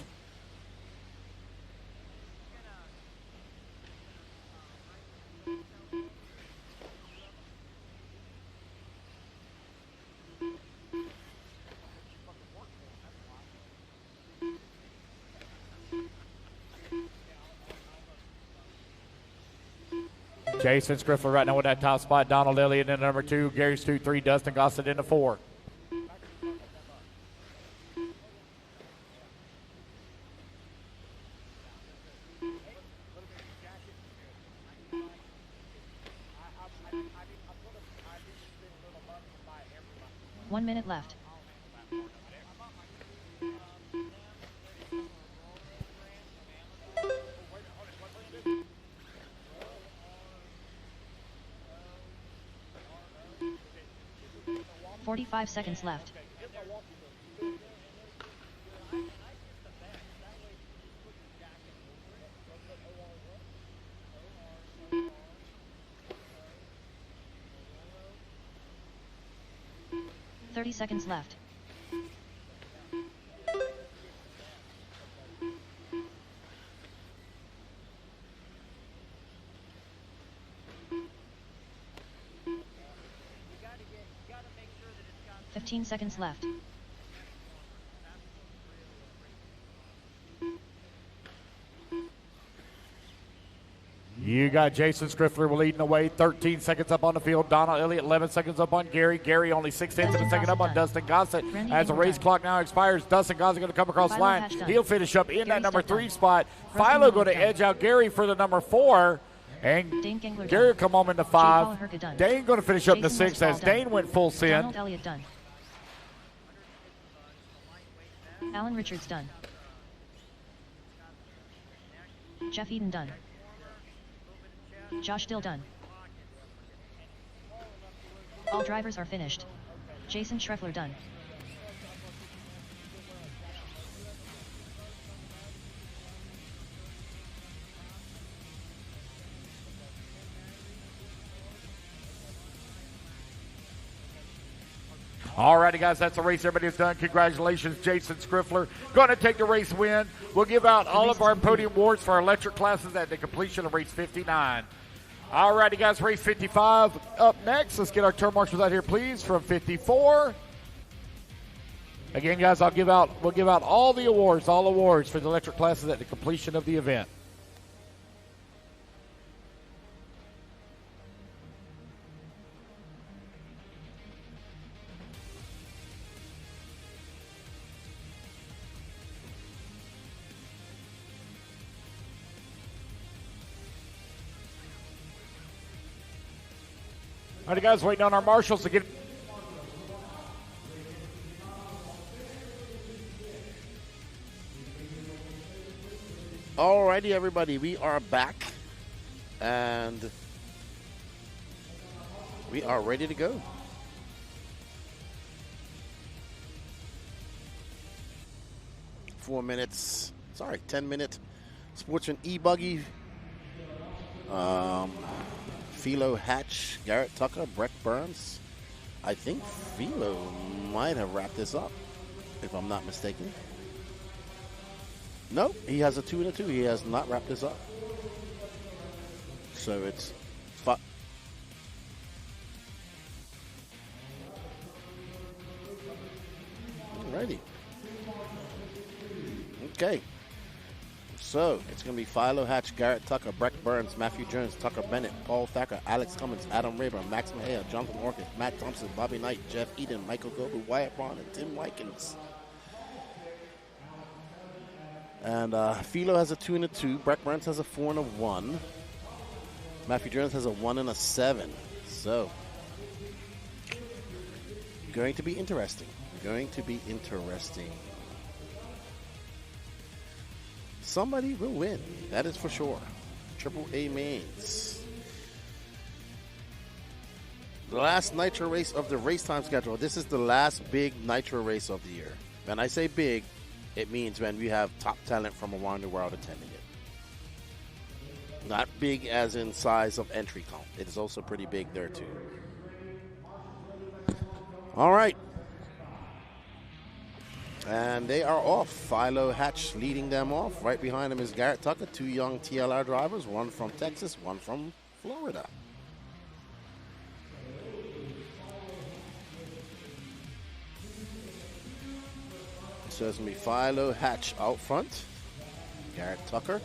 Jason Striffler right now with that top spot. Donald Elliott in number 2. Gary Stute 3. Dustin Gossett in the 4. One minute left. "45 seconds left. "30 seconds left. 15 seconds left. You got Jason Skriffler leading the way, 13 seconds up on the field. Donald Elliott, 11 seconds up on Gary. Gary only 6/10 of a second up on Dustin Gossett. As the race clock now expires, Dustin Gossett going to come across the line. He'll finish up in that number 3 spot. Philo going to edge out Gary for the number 4. And Gary will come home into 5. Dane going to finish up in the 6 as Dane went full send. Donald Elliott done. Alan Richards done. Jeff Eden done. Josh Dill done. All drivers are finished. Jason Schreffler done. All righty, guys, that's the race. Everybody's done. Congratulations, Jason Skriffler. Going to take the race win. We'll give out all of our podium awards for our electric classes at the completion of race 59. All righty, guys, race 55 up next. Let's get our turn marshals out here, please, from 54. Again, guys, we'll give out all awards for the electric classes at the completion of the event. All right, guys, waiting on our marshals to get. All righty, everybody, we are back, and we are ready to go. Sorry, 10-minute Sportsman E-buggy. Pho Hatch, Garrett Tucker, Breck Burns. I think Philo might have wrapped this up, if I'm not mistaken. Nope, he has a 2 and a 2. He has not wrapped this up. So it's Alrighty. Okay. So it's going to be Philo Hatch, Garrett Tucker, Breck Burns, Matthew Jones, Tucker Bennett, Paul Thacker, Alex Cummins, Adam Rayburn, Max Mahia, Jonathan Orchid, Matt Thompson, Bobby Knight, Jeff Eden, Michael Goble, Wyatt Braun, and Tim Wykins. And Philo has a 2 and a 2. Breck Burns has a 4 and a 1. Matthew Jones has a 1 and a 7. So going to be interesting. Somebody will win. That is for sure. Triple A mains. The last Nitro race of the race time schedule. This is the last big Nitro race of the year. When I say big, it means when we have top talent from around the world attending it. Not big as in size of entry count. It is also pretty big there too. All right. And they are off. Philo Hatch leading them off. Right behind him is Garrett Tucker, 2 young TLR drivers, one from Texas, one from Florida. So it's going to be Philo Hatch out front. Garrett Tucker.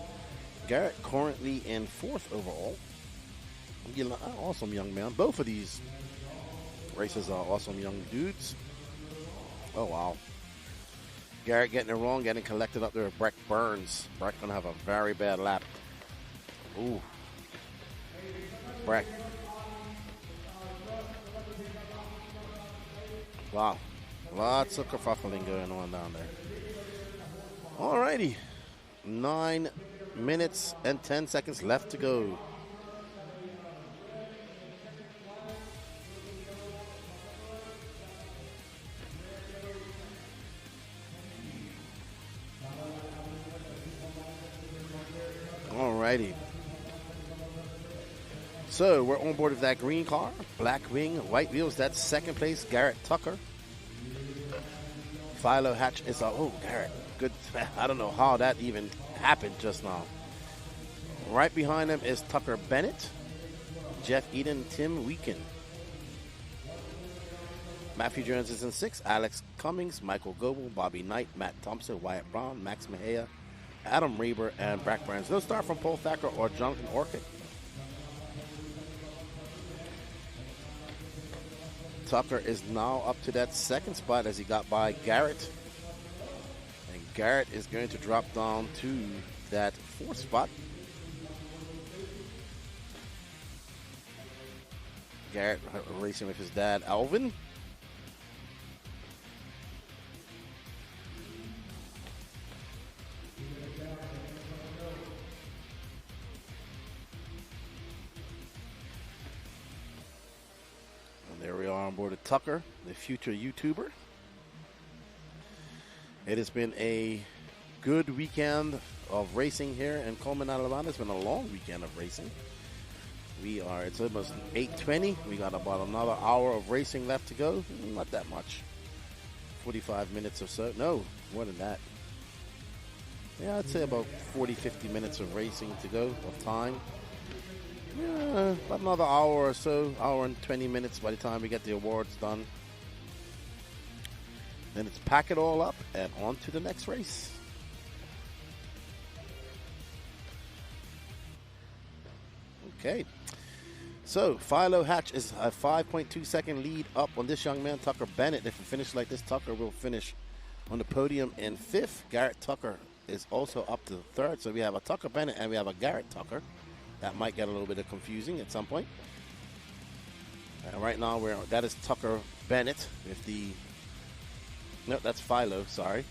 Garrett currently in 4th overall. Awesome young man. Both of these races are awesome young dudes. Oh, wow. Garrett getting it wrong, getting collected up there with Breck Burns. Breck going to have a very bad lap. Ooh. Breck. Wow. Lots of kerfuffling going on down there. All righty. 9 minutes and 10 seconds left to go. Alrighty. So we're on board with that green car. Black wing, white wheels. That's second place, Garrett Tucker. Philo Hatch is Garrett. Good. I don't know how that even happened just now. Right behind him is Tucker Bennett, Jeff Eden, Tim Weeken. Matthew Jones is in 6. Alex Cummings, Michael Goble, Bobby Knight, Matt Thompson, Wyatt Brown, Max Mejia, Adam Reber, and Brack Brands. No start from Pho Thacker or Jonathan Orchid. Tucker is now up to that second spot as he got by Garrett. And Garrett is going to drop down to that fourth spot. Garrett racing with his dad, Alvin. And there we are on board of Tucker, the future YouTuber. It has been a good weekend of racing here in Cullman, Alabama. It's been a long weekend of racing. It's almost 8:20. We got about another hour of racing left to go. Not that much. 45 minutes or so. No, more than that. Yeah, I'd say about 40, 50 minutes of racing to go, of time. Yeah, about another hour or so, hour and 20 minutes by the time we get the awards done. Then it's pack it all up and on to the next race. Okay. So, Pho Hatch is a 5.2 second lead up on this young man, Tucker Bennett. If we finish like this, Tucker will finish on the podium in 5th. Garrett Tucker is also up to 3rd. So we have a Tucker Bennett and we have a Garrett Tucker. That might get a little bit confusing at some point. Right now, that is Tucker Bennett with the... No, that's Pho, sorry.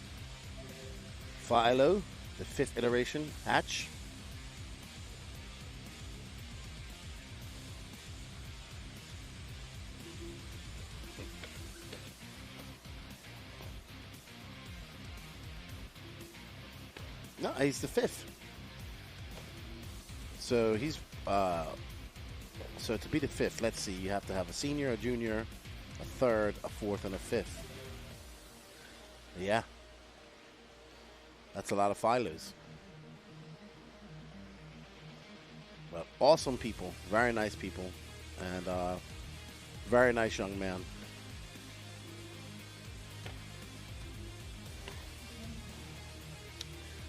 Pho, the 5th iteration, Hatch. No, he's the 5th. So he's so to be the 5th, let's see, you have to have a senior, a junior, a 3rd, a 4th, and a 5th. Yeah. That's a lot of Philos. But awesome people, very nice people, and very nice young man.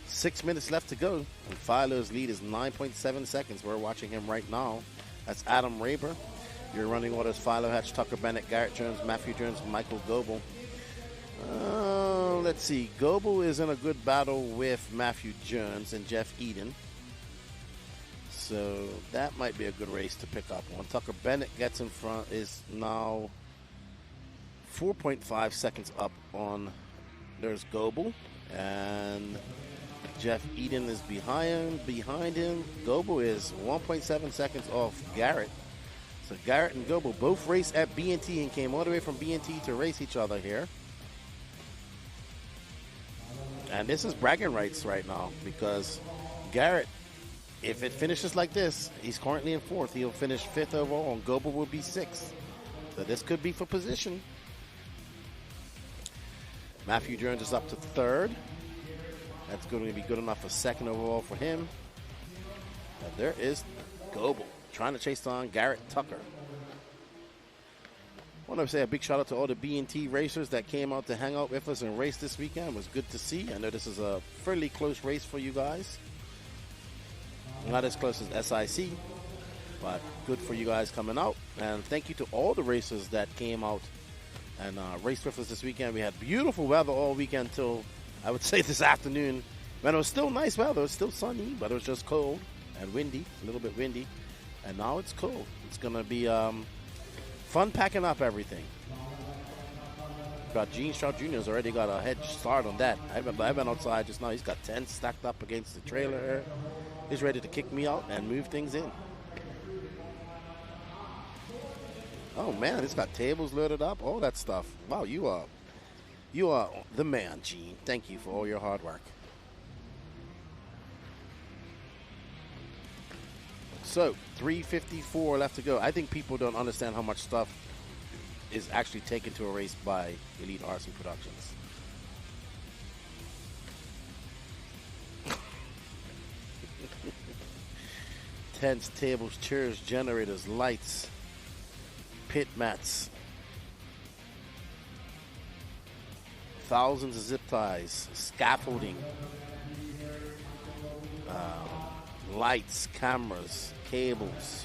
Six minutes left to go, and Philo's lead is 9.7 seconds. We're watching him right now. That's Adam Raber. Your running orders: Pho Hatch, Tucker Bennett, Garrett Jones, Matthew Jones, Michael Goble. Let's see. Goble is in a good battle with Matthew Jones and Jeff Eden. So that might be a good race to pick up on. Tucker Bennett gets in front, is now 4.5 seconds up on, there's Goble. And Jeff Eden is behind him. Goble is 1.7 seconds off Garrett. So Garrett and Goble both raced at B&T and came all the way from B&T to race each other here. And this is bragging rights right now because Garrett, if it finishes like this, he's currently in 4th. He'll finish 5th overall, and Goble will be 6th. So this could be for position. Matthew Jones is up to 3rd. That's going to be good enough for 2nd overall for him. And there is Goble trying to chase down Garrett Tucker. I want to say a big shout out to all the B&T racers that came out to hang out with us and race this weekend. It was good to see. I know this is a fairly close race for you guys. Not as close as SIC, but good for you guys coming out. And thank you to all the racers that came out and raced with us this weekend. We had beautiful weather all weekend till, I would say, this afternoon. Man, it was still nice weather. It was still sunny, but it was just cold and windy, a little bit windy. And now it's cold. It's going to be fun packing up everything. Got Gene Stroud Jr. has already got a head start on that. I've been outside just now. He's got 10 stacked up against the trailer here. He's ready to kick me out and move things in. Oh man, it's got tables loaded up, all that stuff. Wow, you are the man, Gene. Thank you for all your hard work. So, 3:54 left to go. I think people don't understand how much stuff is actually taken to a race by Elite RC Productions. Tents, tables, chairs, generators, lights, pit mats. thousands of zip ties, scaffolding, lights, cameras, cables,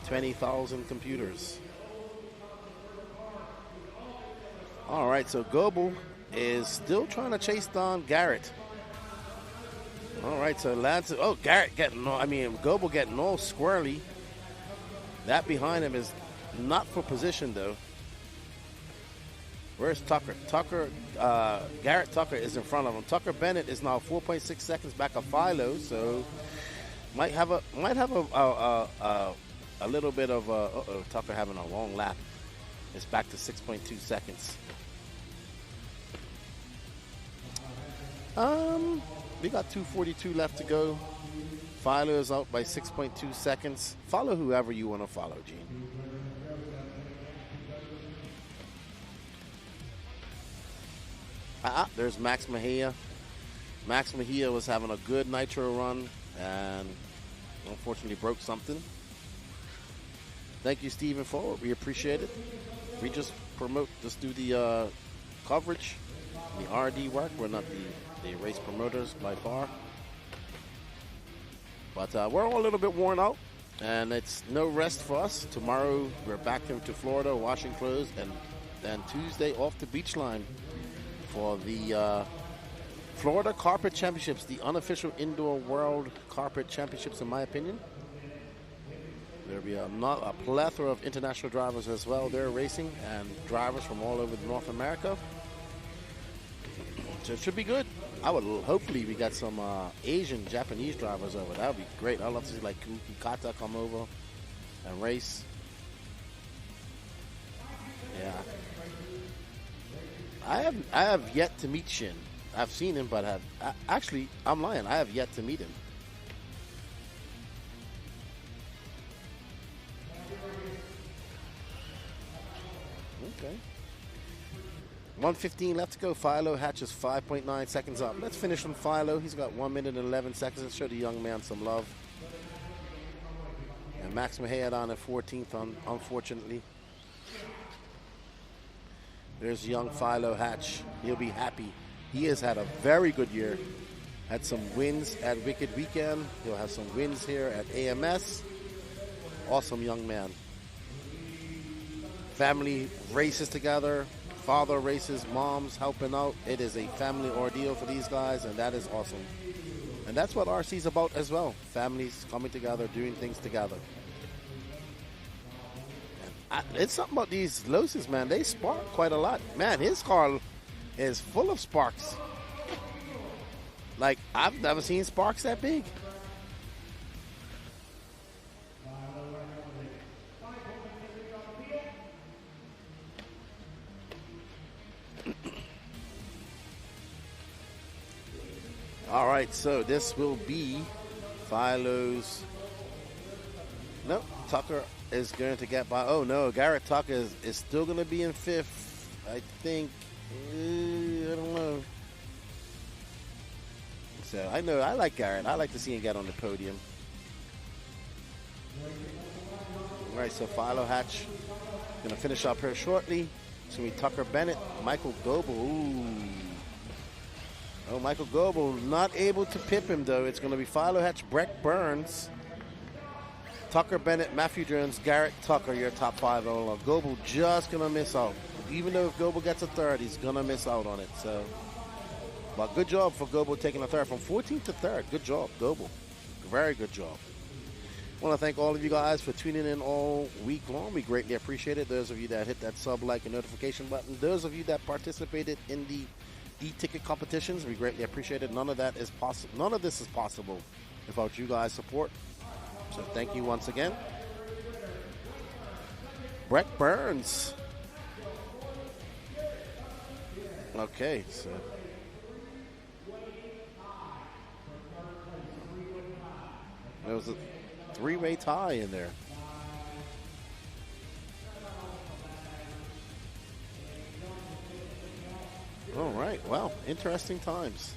20,000 computers. All right, so Goble is still trying to chase down Garrett. All right, so Lance, Garrett getting, Goble getting all squirrely. That behind him is not for position, though. Where's Tucker? Garrett Tucker is in front of him. Tucker Bennett is now 4.6 seconds back of Philo, so might have a little bit of Tucker having a long lap. It's back to 6.2 seconds. We got 2:42 left to go. Philo is out by 6.2 seconds. Follow whoever you want to follow, Gene. There's Max Mejia. Max Mejia was having a good nitro run and unfortunately broke something. Thank you, Stephen Forward. We appreciate it. We just do the coverage, the RD work. We're not the race promoters by far. But we're all a little bit worn out, and it's no rest for us. Tomorrow we're back into Florida, washing clothes, and then Tuesday off the beach line for the Florida Carpet Championships, the unofficial indoor world carpet championships, in my opinion. There'll be a plethora of international drivers as well there racing, and drivers from all over North America. So it should be good. Hopefully we got some Asian, Japanese drivers over. That would be great. I'd love to see like Kuki Kata come over and race. Yeah. I have yet to meet Shin. I've seen him, but actually, I'm lying. I have yet to meet him. Okay. 1:15 left to go. Pho Hatch is 5.9 seconds up. Let's finish on Pho. He's got 1 minute and 11 seconds. Let's show the young man some love. And Max Mejia down at 14th, unfortunately. There's young Pho Hatch. He'll be happy. He has had a very good year. Had some wins at Wicked Weekend. He'll have some wins here at AMS. Awesome young man. Family races together. Father races, moms helping out. It is a family ordeal for these guys, and that is awesome. And that's what RC is about as well. Families coming together, doing things together. And it's something about these Loses, man. They spark quite a lot. Man, his car is full of sparks. Like, I've never seen sparks that big. All right, so this will be Philo's. Nope, Tucker is going to get by. Oh no, Garrett Tucker is still going to be in 5th. I think. I don't know. So I know I like Garrett. I like to see him get on the podium. All right, so Pho Hatch going to finish up here shortly. It's going to be Tucker Bennett, Michael Goble. Ooh. Oh, Michael Goble not able to pip him, though. It's going to be Pho Hatch, Breck Burns, Tucker Bennett, Matthew Jones, Garrett Tucker, your top 5 overall. Goble just going to miss out. Even though if Goble gets a 3rd, he's going to miss out on it. So, but good job for Goble taking a 3rd from 14th to 3rd. Good job, Goble. Very good job. I want to thank all of you guys for tuning in all week long. We greatly appreciate it. Those of you that hit that sub, like, and notification button. Those of you that participated in the e-ticket competitions, we greatly appreciate it. None of that is possible. None of this is possible without you guys' support. So thank you once again. Breck Burns. Okay, so there was a 3-way tie in there. All right, well, interesting times.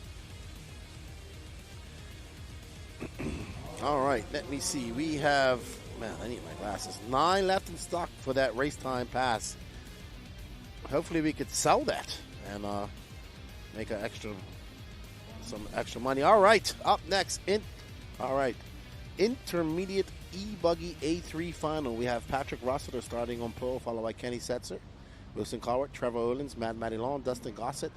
All right, let me see. We have, man, I need my glasses. 9 left in stock for that race time pass. hopefully we could sell that and make some extra money. All right, up next, intermediate E-buggy A3 final. We have Patrick Rossiter starting on pole, followed by Kenny Setzer, Wilson Cowart, Trevor Owens, Matt Maddilon, Dustin Gossett,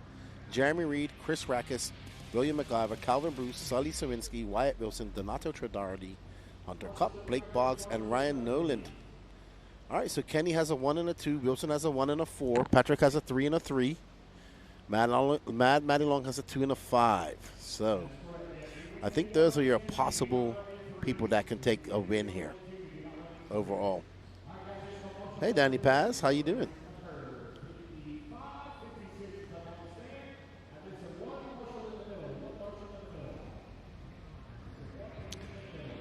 Jeremy Reed, Chris Rackus, William McIver, Calvin Bruce, Sully Sawinski, Wyatt Wilson, Donato Tredardi, Hunter Cup, Blake Boggs, and Ryan Noland. All right, so Kenny has a 1 and a 2. Wilson has a 1 and a 4. Patrick has a 3 and a 3. Mad Matty Long has a 2 and a 5. So I think those are your possible people that can take a win here overall. Hey, Danny Paz, how you doing?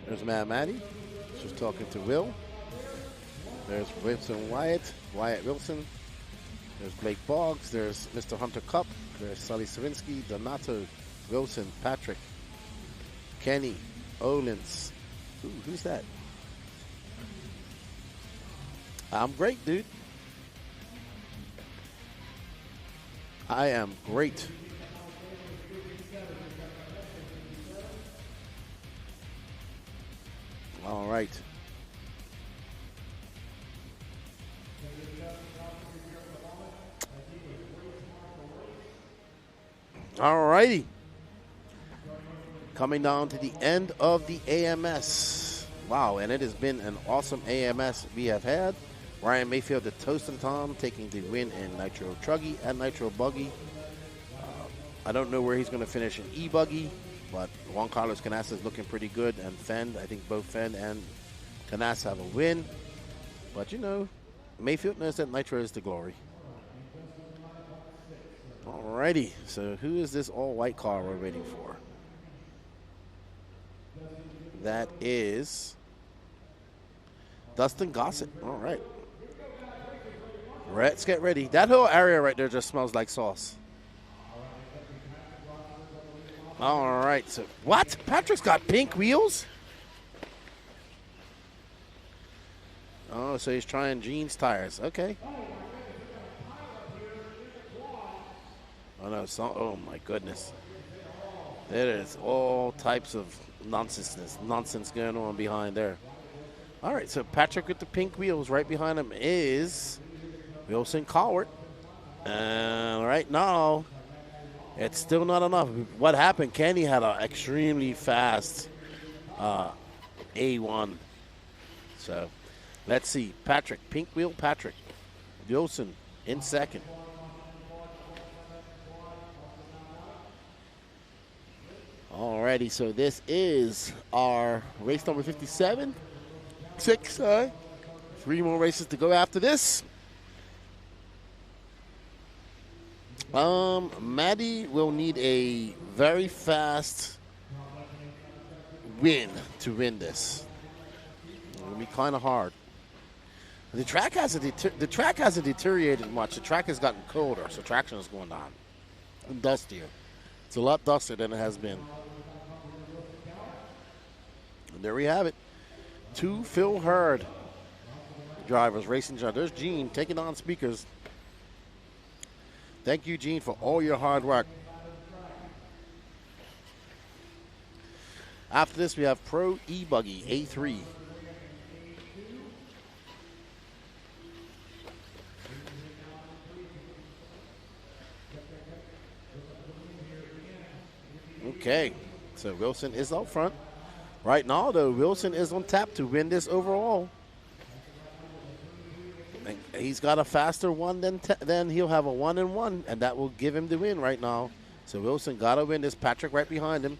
There's Mad Matty, just talking to Will. There's Wilson Wyatt Wilson. There's Blake Boggs. There's Mr. Hunter Cup. There's Sully Sawinski, Donato, Wilson, Patrick, Kenny, Olins. Ooh, who's that? I'm great, dude. I am great. All right. All righty. Coming down to the end of the AMS. Wow, and it has been an awesome AMS we have had. Ryan Mayfield, the Toast and Tom, taking the win in Nitro Truggy and Nitro Buggy. I don't know where he's going to finish in E-buggy, but Juan Carlos Canassa is looking pretty good, and Fend, I think both Fend and Canassa have a win. But, you know, Mayfield knows that Nitro is the glory. Alrighty, so who is this all-white car we're waiting for? That is Dustin Gossett. All right. Let's get ready. That whole area right there just smells like sauce. All right, so what? Patrick's got pink wheels? Oh, so he's trying jeans tires. Okay. Oh, no, oh my goodness. There is all types of nonsense going on behind there. All right, so Patrick with the pink wheels. Right behind him is Wilson Cowart. And right now, it's still not enough. What happened? Kenny had an extremely fast A1. So let's see. Patrick, pink wheel Patrick. Wilson in second. Alrighty, so this is our race number 57. 3 more races to go after this. Maddie will need a very fast win to win this. It'll be kind of hard. The track hasn't deteriorated much. The track has gotten colder, so traction is going down and dustier. It's a lot dustier than it has been. And there we have it. 2 Phil Hurd drivers racing. There's Gene taking on speakers. Thank you, Gene, for all your hard work. After this, we have Pro E-buggy A3. Okay, so Wilson is out front. Right now, though, Wilson is on tap to win this overall. And he's got a faster one than he'll have a 1-1, and that will give him the win right now. So Wilson got to win this. Patrick right behind him.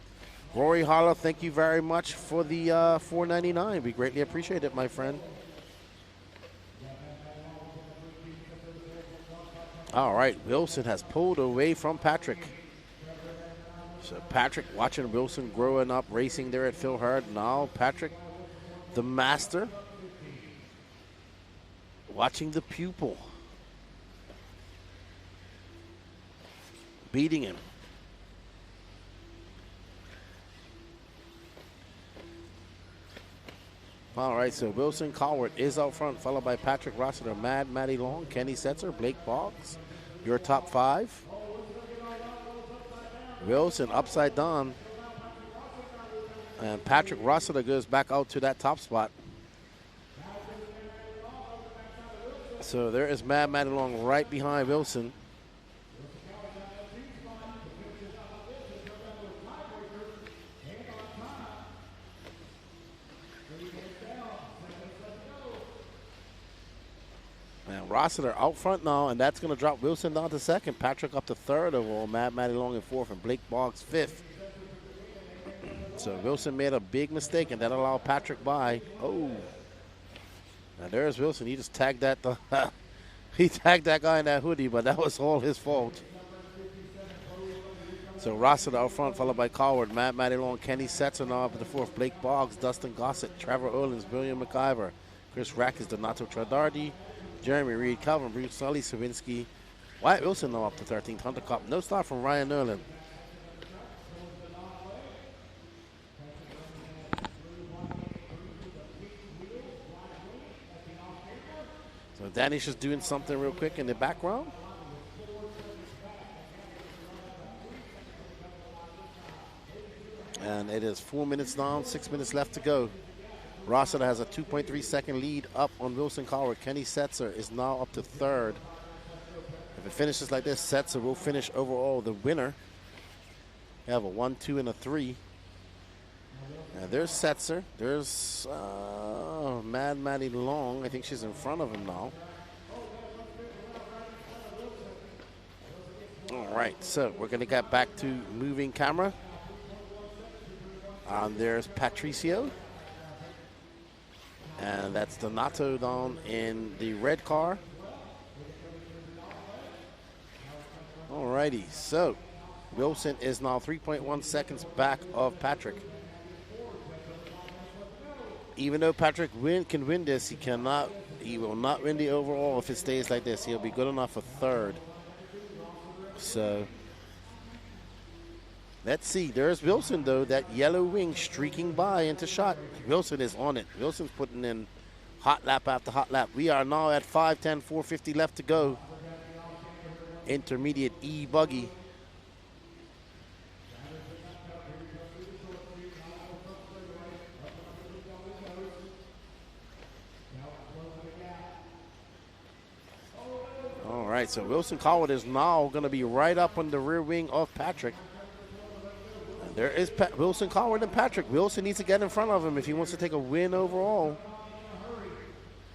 Rory Harlow, thank you very much for the $4.99. We greatly appreciate it, my friend. All right, Wilson has pulled away from Patrick. So Patrick watching Wilson growing up, racing there at Phil Hurd. Now Patrick, the master, watching the pupil, beating him. All right, so Wilson Colwart is out front, followed by Patrick Rossiter, Mad Matty Long, Kenny Setzer, Blake Boggs. Your top 5. Wilson upside down. And Patrick Rossiter goes back out to that top spot. So there is Mad Matty Long right behind Wilson. And Rossiter out front now, and that's going to drop Wilson down to second. Patrick up to third overall. Mad Matty Long in fourth, and Blake Boggs fifth. So Wilson made a big mistake, and that allowed Patrick by. Oh. Now there's Wilson. He just tagged that. He tagged that guy in that hoodie, but that was all his fault. So Rossiter out front, followed by Colward, Mad Matty Long, Kenny Setzer now up to the fourth. Blake Boggs, Dustin Gossett, Trevor Erland, William McIver, Chris Rackes, Donato Tradardi, Jeremy Reed, Calvin Bruce, Sully Savinsky, Wyatt Wilson now up to 13th. Hunter Kopp, no start from Ryan Erland. So Danny's just doing something real quick in the background. And it is 4 minutes down, 6 minutes left to go. Rossiter has a 2.3 second lead up on Wilson Colward. Kenny Setzer is now up to third. If it finishes like this, Setzer will finish overall the winner. We have a 1, 2, and a 3. And there's Setzer. There's Mad Matty Long. I think she's in front of him now. All right, so we're going to get back to moving camera. There's Patricio. And that's Donato down in the red car. All righty, so Wilson is now 3.1 seconds back of Patrick. Even though Patrick can win this, he will not win the overall if it stays like this. He'll be good enough for third. So let's see. There's Wilson, though, that yellow wing streaking by into shot. Wilson is on it. Wilson's putting in hot lap after hot lap. We are now at 5:10, 4:50 left to go. Intermediate E-buggy. All right, so Wilson Colward is now going to be right up on the rear wing of Patrick. And there is Wilson Colward and Patrick. Wilson needs to get in front of him if he wants to take a win overall.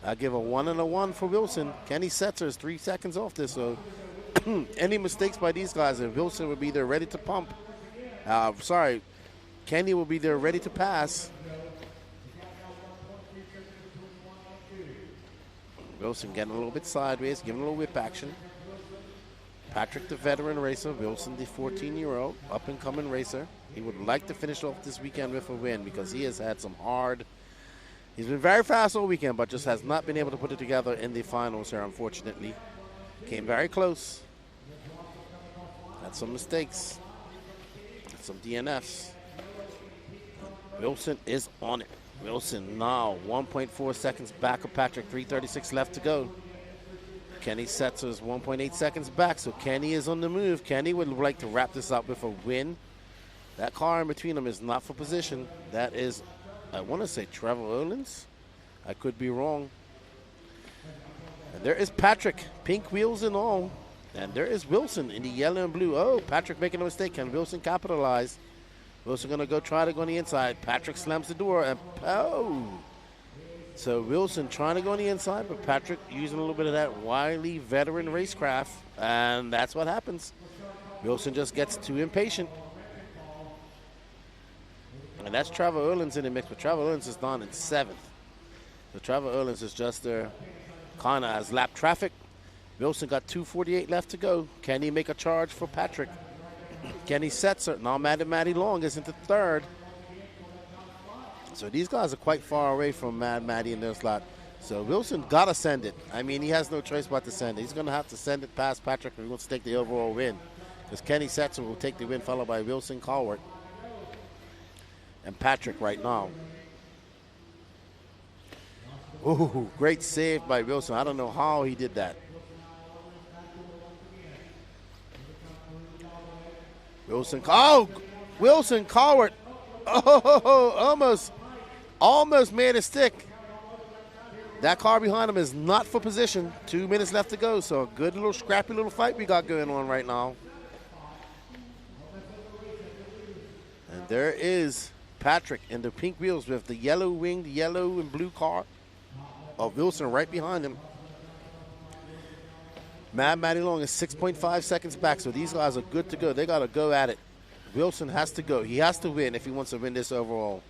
I give a 1 and a 1 for Wilson. Kenny Setzer is 3 seconds off this, so any mistakes by these guys, and Wilson will be there ready to pump. Kenny will be there ready to pass. Wilson getting a little bit sideways, giving a little whip action. Patrick, the veteran racer. Wilson, the 14-year-old, up-and-coming racer. He would like to finish off this weekend with a win because he has had some hard. He's been very fast all weekend, but just has not been able to put it together in the finals here, unfortunately. Came very close. Had some mistakes. Had some DNFs. Wilson is on it. Wilson now 1.4 seconds back of Patrick, 3:36 left to go. Kenny Setzer is 1.8 seconds back, so Kenny is on the move. Kenny would like to wrap this up with a win. That car in between them is not for position. That is, I want to say Trevor Erland's. I could be wrong. And there is Patrick, pink wheels and all. And there is Wilson in the yellow and blue. Oh, Patrick making a mistake. Can Wilson capitalize? Wilson going to try to go on the inside. Patrick slams the door, and oh! So Wilson trying to go on the inside, but Patrick using a little bit of that wily veteran racecraft, and that's what happens. Wilson just gets too impatient. And that's Trevor Erland's in the mix, but Trevor Erland's is down in 7th. So Trevor Erland's is just there, kind of as lap traffic. Wilson got 2:48 left to go. Can he make a charge for Patrick? Kenny Setzer, now Mad Matty Long is into third. So these guys are quite far away from Mad Matty in their slot. So Wilson got to send it. I mean, he has no choice but to send it. He's going to have to send it past Patrick if he wants to take the overall win. Because Kenny Setzer will take the win, followed by Wilson Colward and Patrick right now. Ooh, great save by Wilson. I don't know how he did that. Wilson Coward. Oh, almost made a stick. That car behind him is not for position. 2 minutes left to go, so a good little scrappy little fight we got going on right now. And there is Patrick in the pink wheels with the yellow winged, yellow and blue car of Wilson right behind him. Matty Long is 6.5 seconds back, so these guys are good to go. They got to go at it. Wilson has to go. He has to win if he wants to win this overall.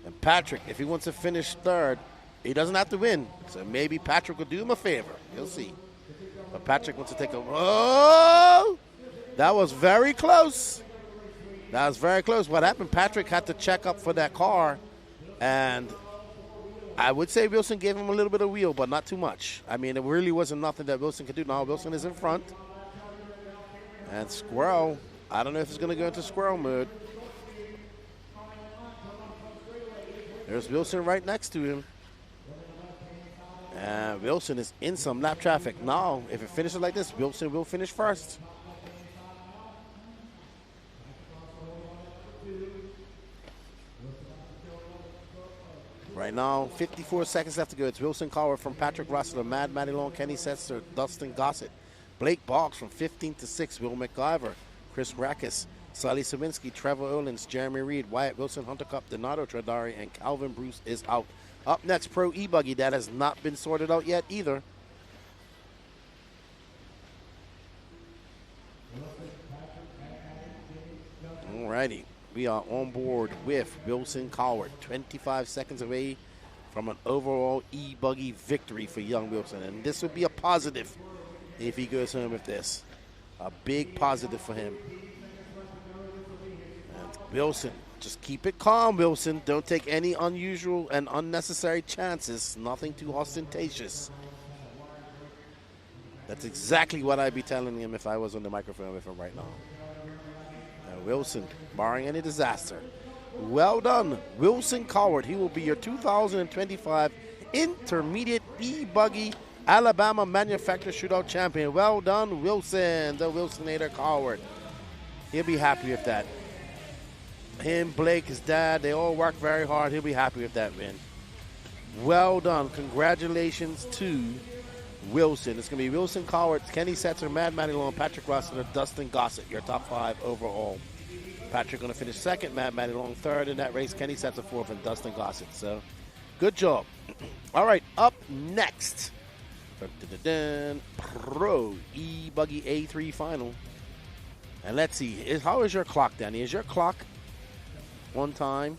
And Patrick, if he wants to finish third, he doesn't have to win. So maybe Patrick will do him a favor. You'll see. But Patrick wants to take a... Oh! That was very close. That was very close. What happened, Patrick had to check up for that car, and I would say Wilson gave him a little bit of wheel, but not too much. I mean, it really wasn't nothing that Wilson could do. Now Wilson is in front. And Squirrel, I don't know if it's going to go into squirrel mode. There's Wilson right next to him. And Wilson is in some lap traffic. Now, if it finishes like this, Wilson will finish first. Right now, 54 seconds left to go. It's Wilson Coward from Patrick Russell, Matty Long, Kenny Setzer, Dustin Gossett, Blake Boggs from 15 to 6, Will McIver, Chris Rackus, Sally Sawinski, Trevor Owens, Jeremy Reed, Wyatt Wilson, Hunter Cup, Donato Tradari, and Calvin Bruce is out. Up next, Pro E-buggy. That has not been sorted out yet either. Alrighty. We are on board with Wilson Coward, 25 seconds away from an overall E-buggy victory for young Wilson. And this would be a positive if he goes home with this. A big positive for him. And Wilson, just keep it calm, Wilson. Don't take any unusual and unnecessary chances. Nothing too ostentatious. That's exactly what I'd be telling him if I was on the microphone with him right now. Wilson, barring any disaster. Well done, Wilson Coward. He will be your 2025 Intermediate E-buggy Alabama Manufacturer Shootout Champion. Well done, Wilson, the Wilsonator Coward. He'll be happy with that. Him, Blake, his dad, they all work very hard. He'll be happy with that win. Well done. Congratulations to Wilson. It's going to be Wilson Coward, Kenny Setzer, Matty Long, Patrick Russell, Dustin Gossett, your top 5 overall. Patrick going to finish second, Matty Long third in that race, Kenny Setzer fourth, and Dustin Gossett. So, good job. All right, up next, Pro E-buggy A3 final. And let's see, how is your clock, Danny? Is your clock on time?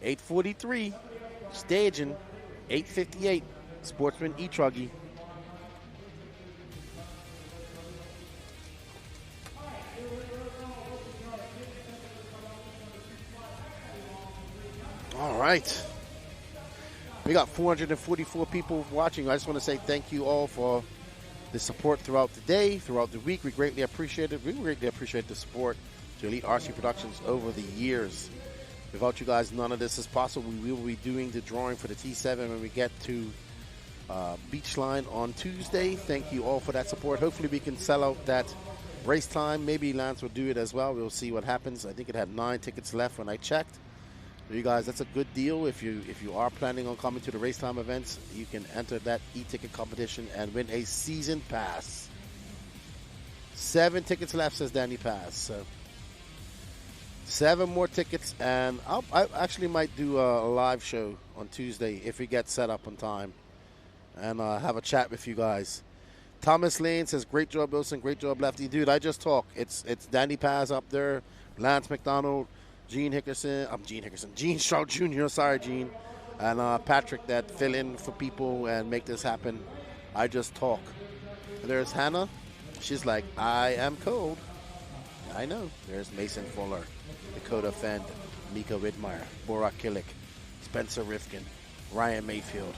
8:43, staging, 8:58, Sportsman e-truggy. All right. We got 444 people watching. I just want to say thank you all for the support throughout the day, throughout the week. We greatly appreciate it. We greatly appreciate the support to Elite RC Productions over the years. Without you guys, none of this is possible. We will be doing the drawing for the T7 when we get to Beachline on Tuesday. Thank you all for that support. Hopefully we can sell out that race time. Maybe Lance will do it as well. We'll see what happens. I think it had 9 tickets left when I checked. So you guys, that's a good deal. If you are planning on coming to the race time events, you can enter that e-ticket competition and win a season pass. 7 tickets left, says Danny Pass. So 7 more tickets, and I actually might do a live show on Tuesday if we get set up on time, and have a chat with you guys. Thomas Lane says, great job, Wilson. Great job, Lefty. Dude, I just talk. It's Danny Paz up there, Lance McDonald, Gene Stroud Jr., sorry, Gene, and Patrick that fill in for people and make this happen. I just talk. There's Hannah. She's like, I am cold. I know. There's Mason Fuller, Dakota Fend, Mika Widmeyer, Borak Killick, Spencer Rifkin, Ryan Mayfield,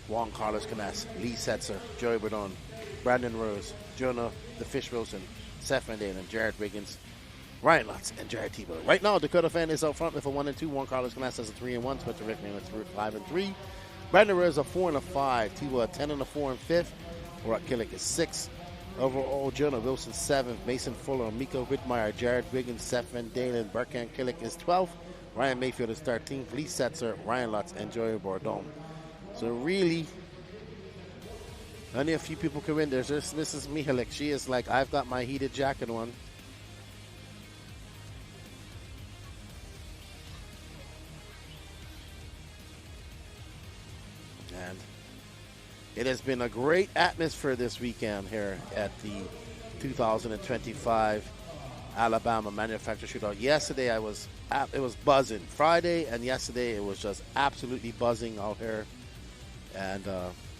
Juan Carlos Canas, Lee Setzer, Joey Berdon, Brandon Rose, Jonah the Fish Wilson, Seth Van Dalen, Jared Wiggins, Ryan Lutz, and Jared Tebow. Right now, Dakota Fan is out front with a 1-2. Juan Carlos Canas has a 3-1. Spencer Rifkin with 5-3. Brandon Rose a 4 and a 5. T-Will a 10 and a 4 in 5th. Burak Killick is 6th. Overall, Jonah Wilson 7th. Mason Fuller, Miko Whitmire, Jared Wiggins, Seth Van Dalen, Burkan Killick is 12th. Ryan Mayfield is 13th. Lee Setzer, Ryan Lutz, and Joey Bourdon. So really, only a few people can win. There's Mrs. Mihalik. She is like, I've got my heated jacket on. And it has been a great atmosphere this weekend here at the 2025 Alabama Manufacturer Shootout. Yesterday it was buzzing. Friday and yesterday it was just absolutely buzzing out here. And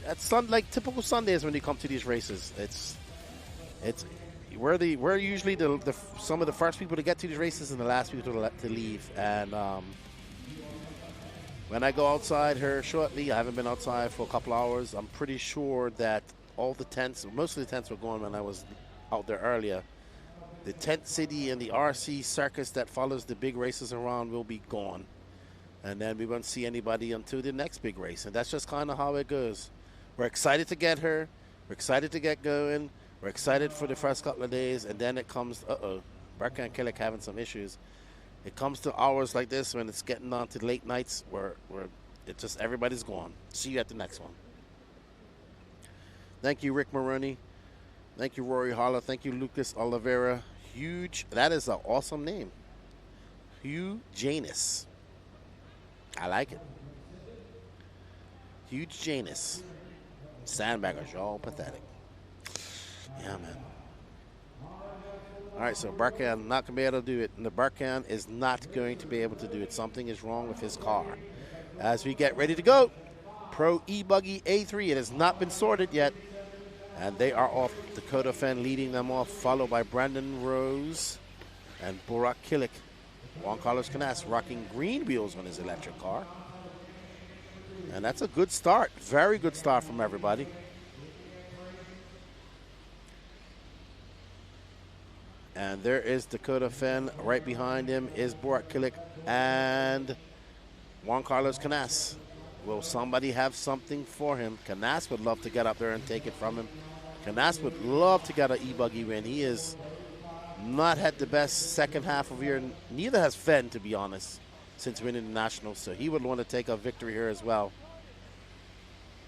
that's like typical Sundays when you come to these races. We're usually some of the first people to get to these races and the last people to leave. And when I go outside here shortly, I haven't been outside for a couple hours. I'm pretty sure that all the tents, most of the tents were going when I was out there earlier. The tent city and the RC circus that follows the big races around will be gone. And then we won't see anybody until the next big race. And that's just kind of how it goes. We're excited to get here. We're excited to get going. We're excited for the first couple of days. And then it comes, Barrera and Killick having some issues. It comes to hours like this when it's getting on to late nights where it's just everybody's gone. See you at the next one. Thank you, Rick Maroney. Thank you, Rory Holler. Thank you, Lucas Oliveira. Huge. That is an awesome name. Hugh Janus. I like it. Huge Janus. Sandbaggers, y'all pathetic. Yeah, man. All right, so Barkan not going to be able to do it. And the Barkan is not going to be able to do it. Something is wrong with his car. As we get ready to go, Pro E-buggy A3. It has not been sorted yet. And they are off. Dakota Fenn leading them off, followed by Brandon Rose and Burak Killick. Juan Carlos Canas rocking green wheels on his electric car. And that's a good start. Very good start from everybody. And there is Dakota Fenn. Right behind him is Burak Killick and Juan Carlos Canas. Will somebody have something for him? Canas would love to get up there and take it from him. Canas would love to get an E-buggy win. He has not had the best second half of the year. Neither has Fenn, to be honest, since winning the Nationals. So he would want to take a victory here as well.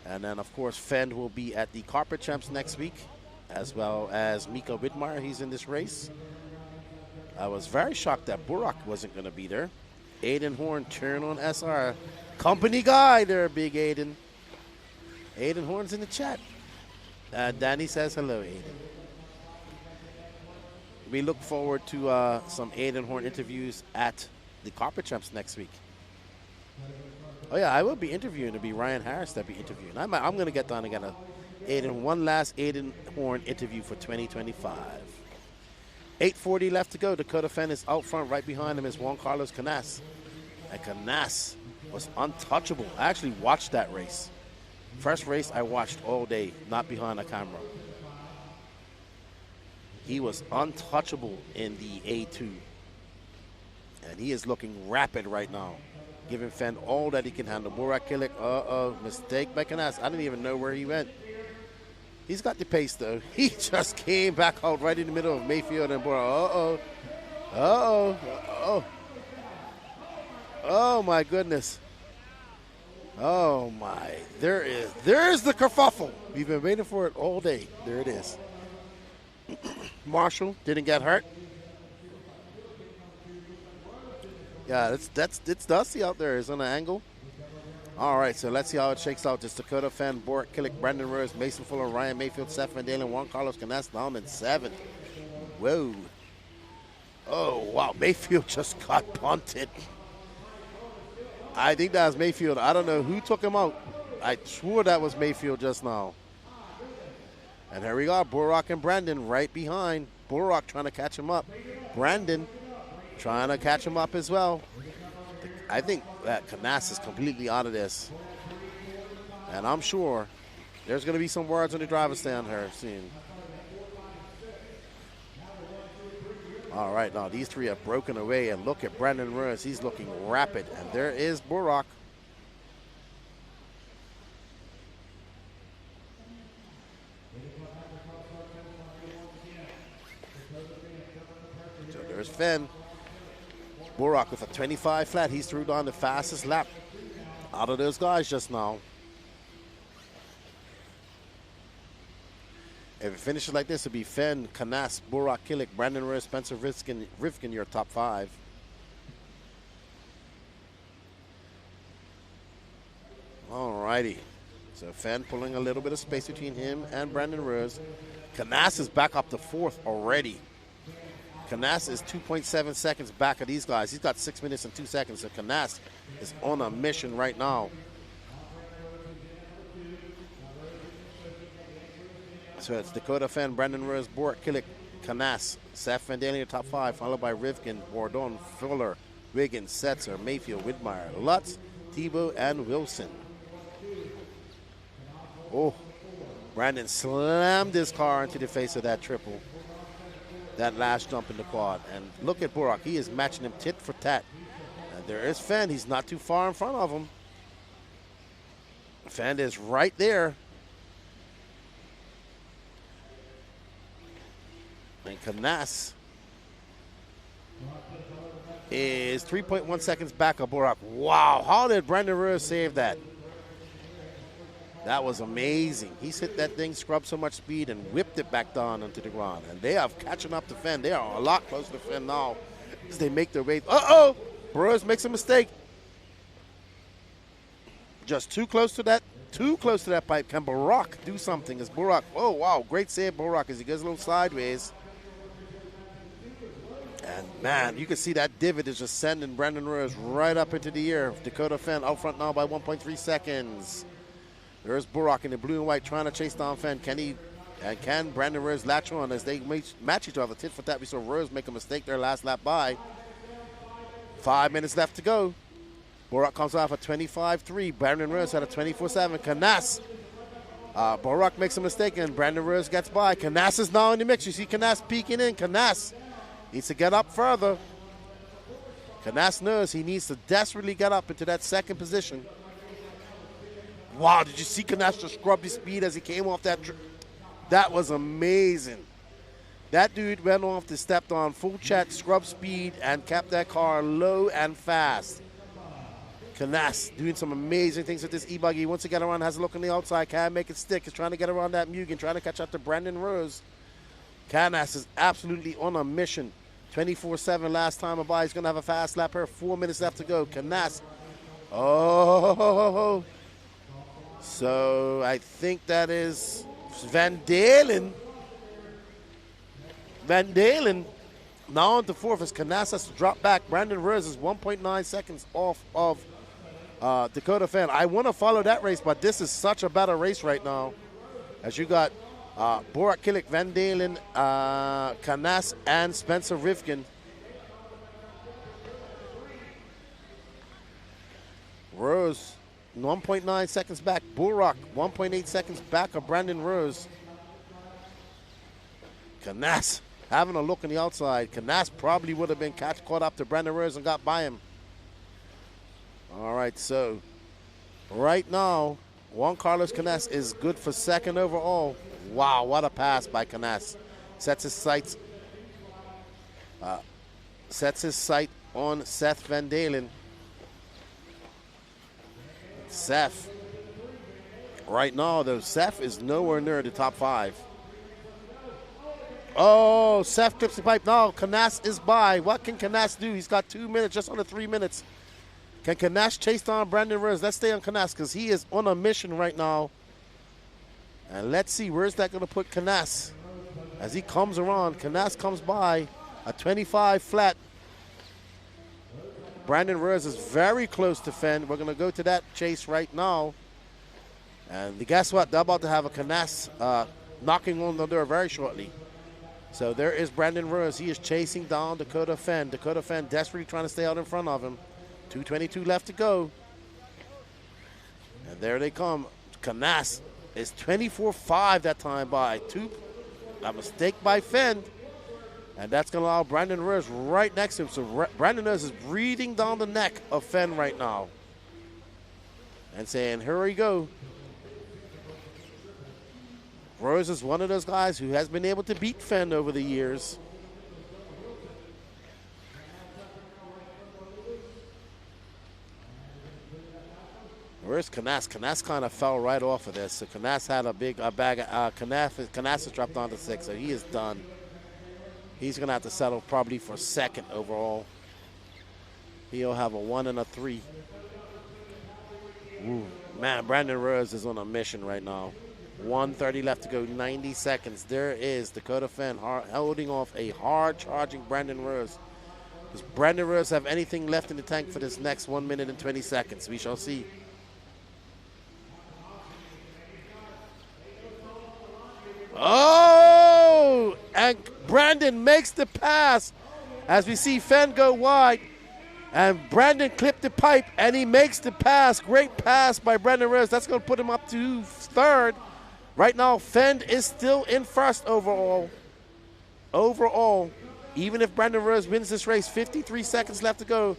And then, of course, Fenn will be at the Carpet Champs next week, as well as Miko Whitmire. He's in this race. I was very shocked that Burak wasn't going to be there. Aiden Horn, turn on SR. Company guy there, Big Aiden. Aiden Horn's in the chat. Danny says hello, Aiden. We look forward to some Aiden Horn interviews at the Carpet Champs next week. Oh, yeah, I will be interviewing. It'll be Ryan Harris that'll be interviewing. I'm going to get down and get one last Aiden Horn interview for 2025. 8:40 left to go. Dakota Fenn is out front. Right behind him is Juan Carlos Canas. And Canas was untouchable. I actually watched that race. First race I watched all day, not behind a camera. He was untouchable in the A2. And he is looking rapid right now, giving Fenn all that he can handle. Burak Killick, mistake by Canas. I didn't even know where he went. He's got the pace, though. He just came back out right in the middle of Mayfield and Burak. Oh, my goodness. Oh, my. There's the kerfuffle. We've been waiting for it all day. There it is. Marshall didn't get hurt. Yeah, it's dusty out there. It's on an angle. All right, so let's see how it shakes out. Just Dakota Fenn, Burak Killick, Brandon Rose, Mason Fuller, Ryan Mayfield, Seth Van Dalen, Juan Carlos Canas down in 7th. Whoa. Oh, wow. Mayfield just got punted. I think that was Mayfield. I don't know who took him out. I swore that was Mayfield just now. And here we go. Burak and Brandon right behind. Burak trying to catch him up. Brandon trying to catch him up as well. I think that Canas is completely out of this. And I'm sure there's going to be some words on the driver's stand here soon. All right, now these three have broken away, and look at Brandon Rose. He's looking rapid, and there is Burak. There's Fenn. Burak with a 25 flat. He's through down the fastest lap out of those guys just now. If it finishes like this, it'll be Fenn, Canas, Burak Kilik, Brandon Reyes, Spencer Rifkin, your top 5. Alrighty. So Fenn pulling a little bit of space between him and Brandon Reyes. Canas is back up to 4th already. Canas is 2.7 seconds back of these guys. He's got 6 minutes and 2 seconds. So Canas is on a mission right now. So it's Dakota Fenn, Brandon Reyes, Burak Kilik, Canas, Seth Van Dalen, top 5, followed by Rivkin, Bordon, Fuller, Wiggins, Setzer, Mayfield, Widmeyer, Lutz, Tebow, and Wilson. Oh, Brandon slammed his car into the face of that triple. That last jump in the quad. And look at Burak. He is matching him tit for tat. And there is Fenn. He's not too far in front of him. Fenn is right there. And Canas is 3.1 seconds back of Burak. Wow, how did Brandon Reyes save that? That was amazing. He's hit that thing, scrubbed so much speed, and whipped it back down onto the ground. And they are catching up to Fenn. They are a lot closer to Fenn now as they make their way. Uh-oh! Reyes makes a mistake. Just too close to that pipe. Can Burak do something? Is Burak, oh, wow, great save, Burak, as he goes a little sideways. And, man, you can see that divot is just sending Brandon Reyes right up into the air. Dakota Fenn out front now by 1.3 seconds. There's Burak in the blue and white trying to chase down Fenn. Can Brandon Reyes latch on as they match each other? Tit for tat. We saw Reyes make a mistake their last lap by. 5 minutes left to go. Burak comes off a 25.3. Brandon Reyes had a 24.7. Canas. Burak makes a mistake and Brandon Reyes gets by. Canas is now in the mix. You see Canas peeking in. Canas needs to get up further. Canas knows he needs to desperately get up into that second position. Wow, did you see Canas just scrub his speed as he came off that? That was amazing. That dude went off to stepped on full check, scrub speed, and kept that car low and fast. Canas doing some amazing things with this E-buggy. Once he gets around, has a look on the outside, can't make it stick. He's trying to get around that Mugen, trying to catch up to Brandon Reyes. Canas is absolutely on a mission. 24.7 last time by. He's going to have a fast lap here. 4 minutes left to go. Canas. Oh. So I think that is Van Dalen. Van Dalen now on to 4th as Canas has to drop back. Brandon Reyes is 1.9 seconds off of Dakota Fenn. I want to follow that race, but this is such a better race right now. As you got Burak Kilik, Van Dalen, Canas, and Spencer Rifkin. Reyes 1.9 seconds back. Burak 1.8 seconds back of Brandon Reyes. Canas having a look on the outside. Canas probably would have been caught up to Brandon Reyes and got by him. All right, so right now, Juan Carlos Canas is good for second overall. Wow, what a pass by Canas. Sets his sight on Seth Van Dalen. Seth. Right now, though, Seth is nowhere near the top 5. Oh, Seth clips the pipe. No, Canas is by. What can Canas do? He's got 2 minutes, just under 3 minutes. Can Canas chase down Brandon Reyes? Let's stay on Canas because he is on a mission right now. And let's see, where's that going to put Canas? As he comes around, Canas comes by a 25 flat. Brandon Reyes is very close to Fenn. We're going to go to that chase right now. And guess what? They're about to have a Canas knocking on the door very shortly. So there is Brandon Reyes. He is chasing down Dakota Fenn. Dakota Fenn desperately trying to stay out in front of him. 2:22 left to go. And there they come. Canas is 24.5 that time by. A mistake by Fenn. And that's going to allow Brandon Reyes right next to him. So Brandon Reyes is breathing down the neck of Fenn right now. And saying, here we go. Reyes is one of those guys who has been able to beat Fenn over the years. Where's Canas? Canas kind of fell right off of this. So Canas had a big bag of Canas dropped down to 6, so he is done. He's going to have to settle probably for second overall. He'll have a 1 and a 3. Ooh, man, Brandon Rose is on a mission right now. 1:30 left to go, 90 seconds. There is Dakota Fenn holding off a hard-charging Brandon Rose. Does Brandon Rose have anything left in the tank for this next 1 minute and 20 seconds? We shall see. Oh! And Brandon makes the pass as we see Fenn go wide. And Brandon clipped the pipe, and he makes the pass. Great pass by Brandon Rose. That's going to put him up to third. Right now, Fenn is still in first overall. Overall, even if Brandon Rose wins this race, 53 seconds left to go.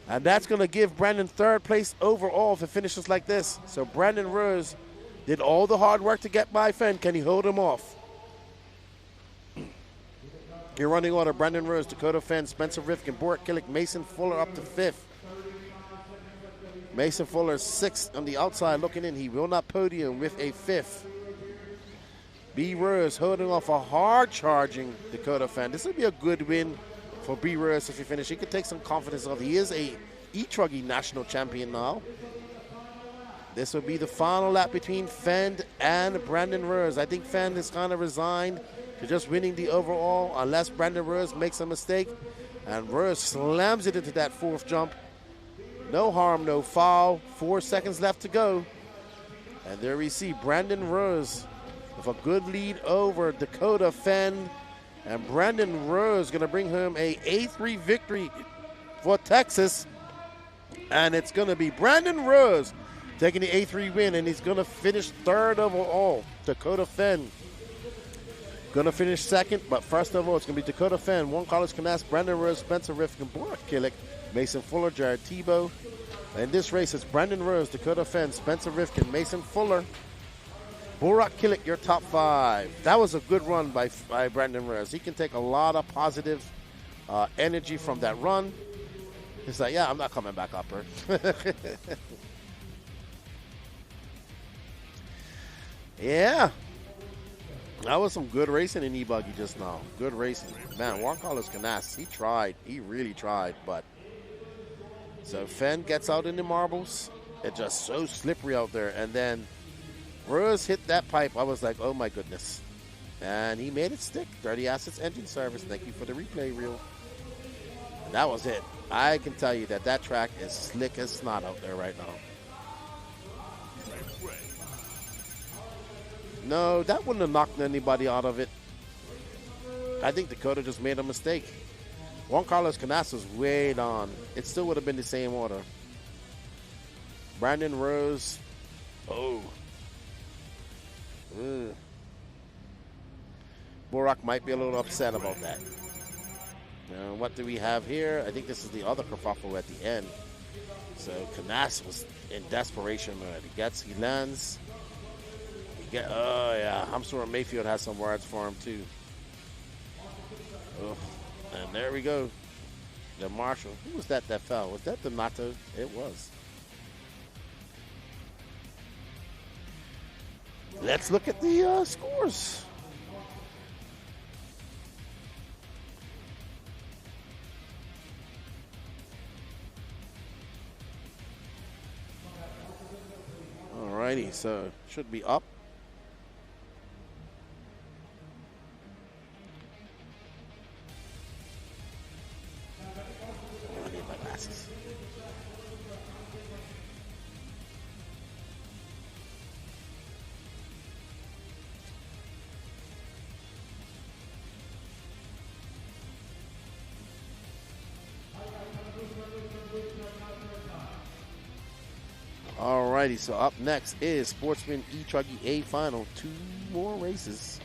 And that's going to give Brandon third place overall if it finishes like this. So Brandon Rose did all the hard work to get by Fenn. Can he hold him off? Your running order: Brandon Rose, Dakota Fenn, Spencer Rifkin, Boric Killick, Mason Fuller up to 5th. Mason Fuller 6th on the outside looking in. He will not podium with a 5th. B. Rose holding off a hard-charging Dakota Fenn. This would be a good win for B. Rose if he finishes. He could take some confidence off. He is a e-truggy national champion now. This will be the final lap between Fenn and Brandon Rose. I think Fenn is kind of resigned to just winning the overall unless Brandon Rose makes a mistake. And Rose slams it into that 4th jump. No harm, no foul. 4 seconds left to go. And there we see Brandon Rose with a good lead over Dakota Fenn. And Brandon Rose going to bring home a A3 victory for Texas. And it's going to be Brandon Rose taking the A3 win, and he's going to finish third overall. Dakota Fenn going to finish second, but first of all, it's going to be Dakota Fenn, Juan Carlos Canas, Brandon Rose, Spencer Rifkin, Boric Killick, Mason Fuller, Jared Tebow. In this race, it's Brandon Rose, Dakota Fenn, Spencer Rifkin, Mason Fuller, Boric Killick, your top 5. That was a good run by Brandon Rose. He can take a lot of positive energy from that run. He's like, yeah, I'm not coming back up, Bert. Yeah. That was some good racing in E-buggy just now. Good racing. Man, Juan Carlos Canas, he tried. He really tried, but so Fenn gets out in the marbles. It's just so slippery out there. And then Rose hit that pipe. I was like, oh my goodness. And he made it stick. Dirty Assets Engine Service. Thank you for the replay reel. And that was it. I can tell you that track is slick as snot out there right now. No, that wouldn't have knocked anybody out of it. I think Dakota just made a mistake. Juan Carlos Canas was way down. It still would have been the same order. Brandon Rose. Oh. Ugh. Boric might be a little upset about that. What do we have here? I think this is the other kerfuffle at the end. So Canas was in desperation mode. He lands. Oh, yeah. I'm sure Mayfield has some words for him, too. Oh, and there we go. The Marshall. Who was that fell? Was that the Nato? It was. Let's look at the scores. Alrighty, so should be up. I need my glasses. Alrighty, so up next is Sportsman E-Truggy A Final. 2 more races.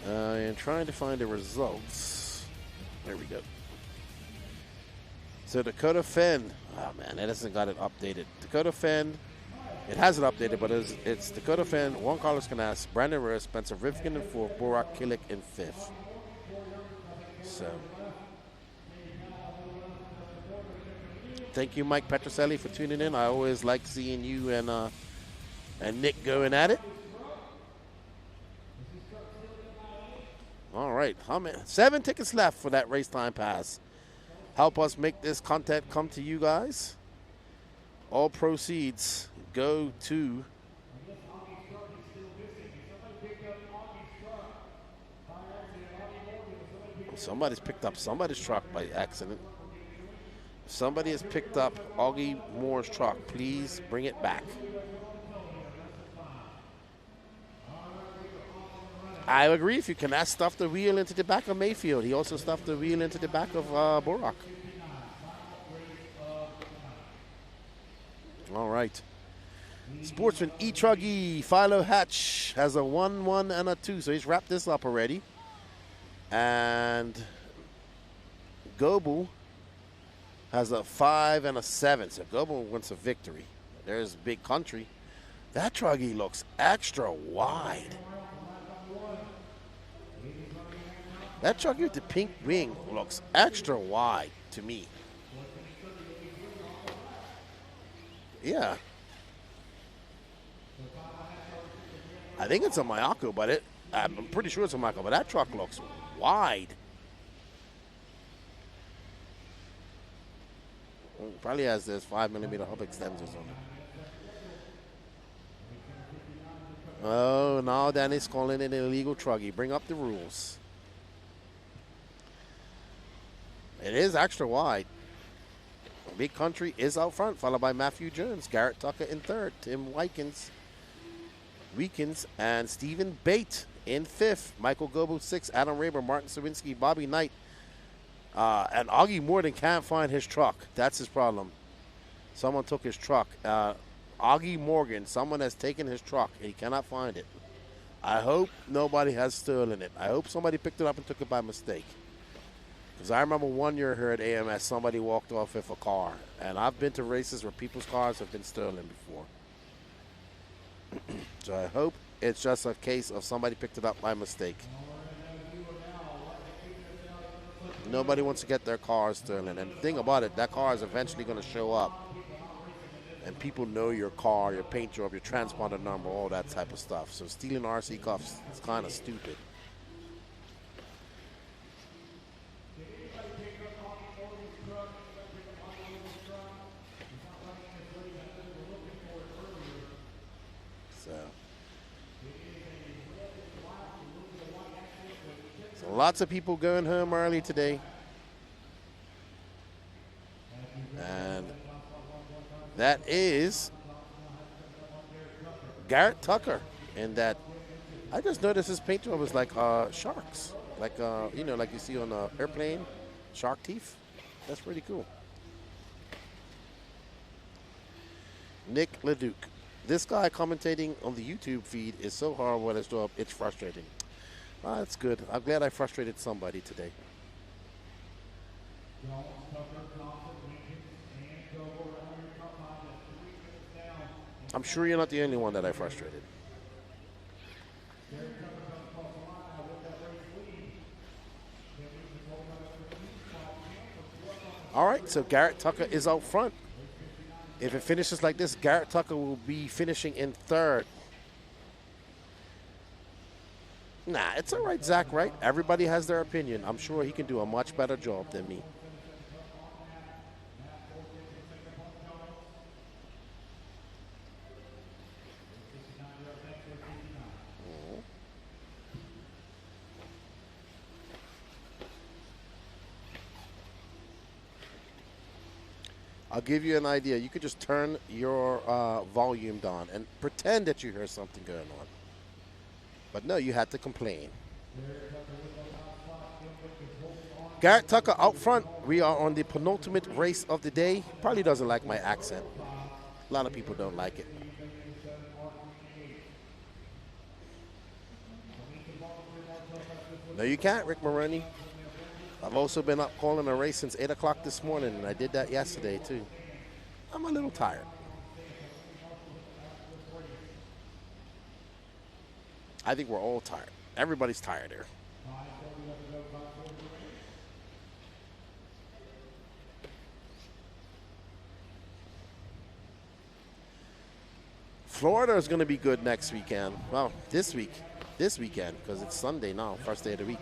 And trying to find the results. There we go. So Dakota Fenn. Oh man, that hasn't got it updated. Dakota Fenn. It has it updated, but it's Dakota Fenn, Juan Carlos Canas, Brandon Rose, Spencer Rifkin in 4th, Boric Killick in 5th. So Thank you, Mike Petroselli, for tuning in. I always like seeing you and Nick going at it. All right, 7 tickets left for that race time pass. Help us make this content come to you guys. All proceeds go to somebody's picked up somebody's truck by accident. Somebody has picked up Augie Moore's truck. Please bring it back. I agree with you. Can that stuff the wheel into the back of Mayfield? He also stuffed the wheel into the back of Borak. All right. Sportsman E-truggy, Pho Hatch has a 1, 1, and a 2. So he's wrapped this up already. And Goble has a 5 and a 7. So Goble wants a victory. There's Big Country. That truggy looks extra wide. That truggy with the pink wing looks extra wide to me. Yeah. I think it's a Mayako, but I'm pretty sure it's a Mayako, but that truck looks wide. Probably has this 5mm hub extenders on it. Oh, now Danny's calling it an illegal truggy. Bring up the rules. It is extra wide. Big Country is out front, followed by Matthew Jones, Garrett Tucker in third, Tim Weekins, and Stephen Bate in fifth. Michael Goble sixth, Adam Raber, Martin Sawinski, Bobby Knight, and Augie Morden can't find his truck. That's his problem. Someone took his truck. Augie Morgan, someone has taken his truck, and he cannot find it. I hope nobody has stolen it. I hope somebody picked it up and took it by mistake. Because I remember one year here at AMS, somebody walked off with a car. And I've been to races where people's cars have been stolen before. So I hope it's just a case of somebody picked it up by mistake. Nobody wants to get their car stolen. And the thing about it, that car is eventually going to show up. And people know your car, your paint job, your transponder number, all that type of stuff. So stealing RC cuffs is kind of stupid. So lots of people going home early today. And that is Garrett Tucker. And that, I just noticed his paint job was like sharks. Like, you know, like you see on an airplane, shark teeth. That's pretty cool. Nick Leduc. This guy commentating on the YouTube feed is so horrible at his job, it's frustrating. That's good. I'm glad I frustrated somebody today. I'm sure you're not the only one that I frustrated. All right, so Garrett Tucker is out front. If it finishes like this, Garrett Tucker will be finishing in third. Nah, it's all right, Zach, right? Everybody has their opinion. I'm sure he can do a much better job than me. I'll give you an idea. You could just turn your volume down and pretend that you hear something going on. But no, you had to complain. Garrett Tucker out front. We are on the penultimate race of the day. Probably doesn't like my accent. A lot of people don't like it. No, you can't, Rick Maroney. I've also been up calling a race since 8 o'clock this morning, and I did that yesterday, too. I'm a little tired. I think we're all tired. Everybody's tired here. Florida is going to be good next weekend. Well, this weekend, because it's Sunday now, first day of the week.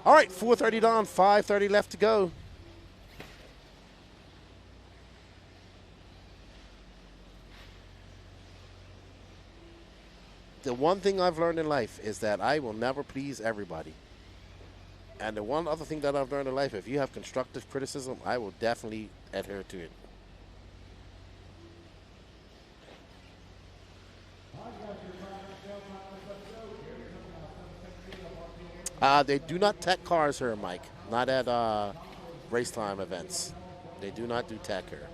All right, 4:30 down, 5:30 left to go. The one thing I've learned in life is that I will never please everybody. And the one other thing that I've learned in life, if you have constructive criticism, I will definitely adhere to it. They do not tech cars here, Mike. Not at race time events. They do not do tech here.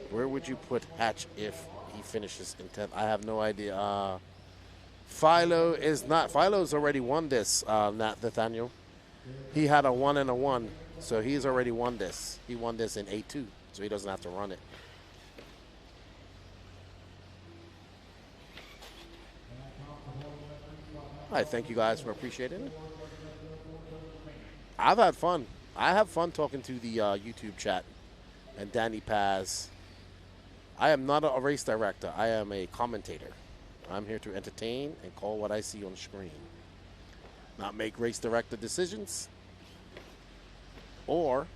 Where would you put Hatch if he finishes in 10th? I have no idea. Philo is not. Philo's already won this, Nathaniel. He had a 1 and a 1, so he's already won this. He won this in A2, so he doesn't have to run it. I thank you guys for appreciating it. I've had fun. I have fun talking to the YouTube chat and Danny Paz. I am not a race director. I am a commentator. I'm here to entertain and call what I see on screen. Not make race director decisions. Or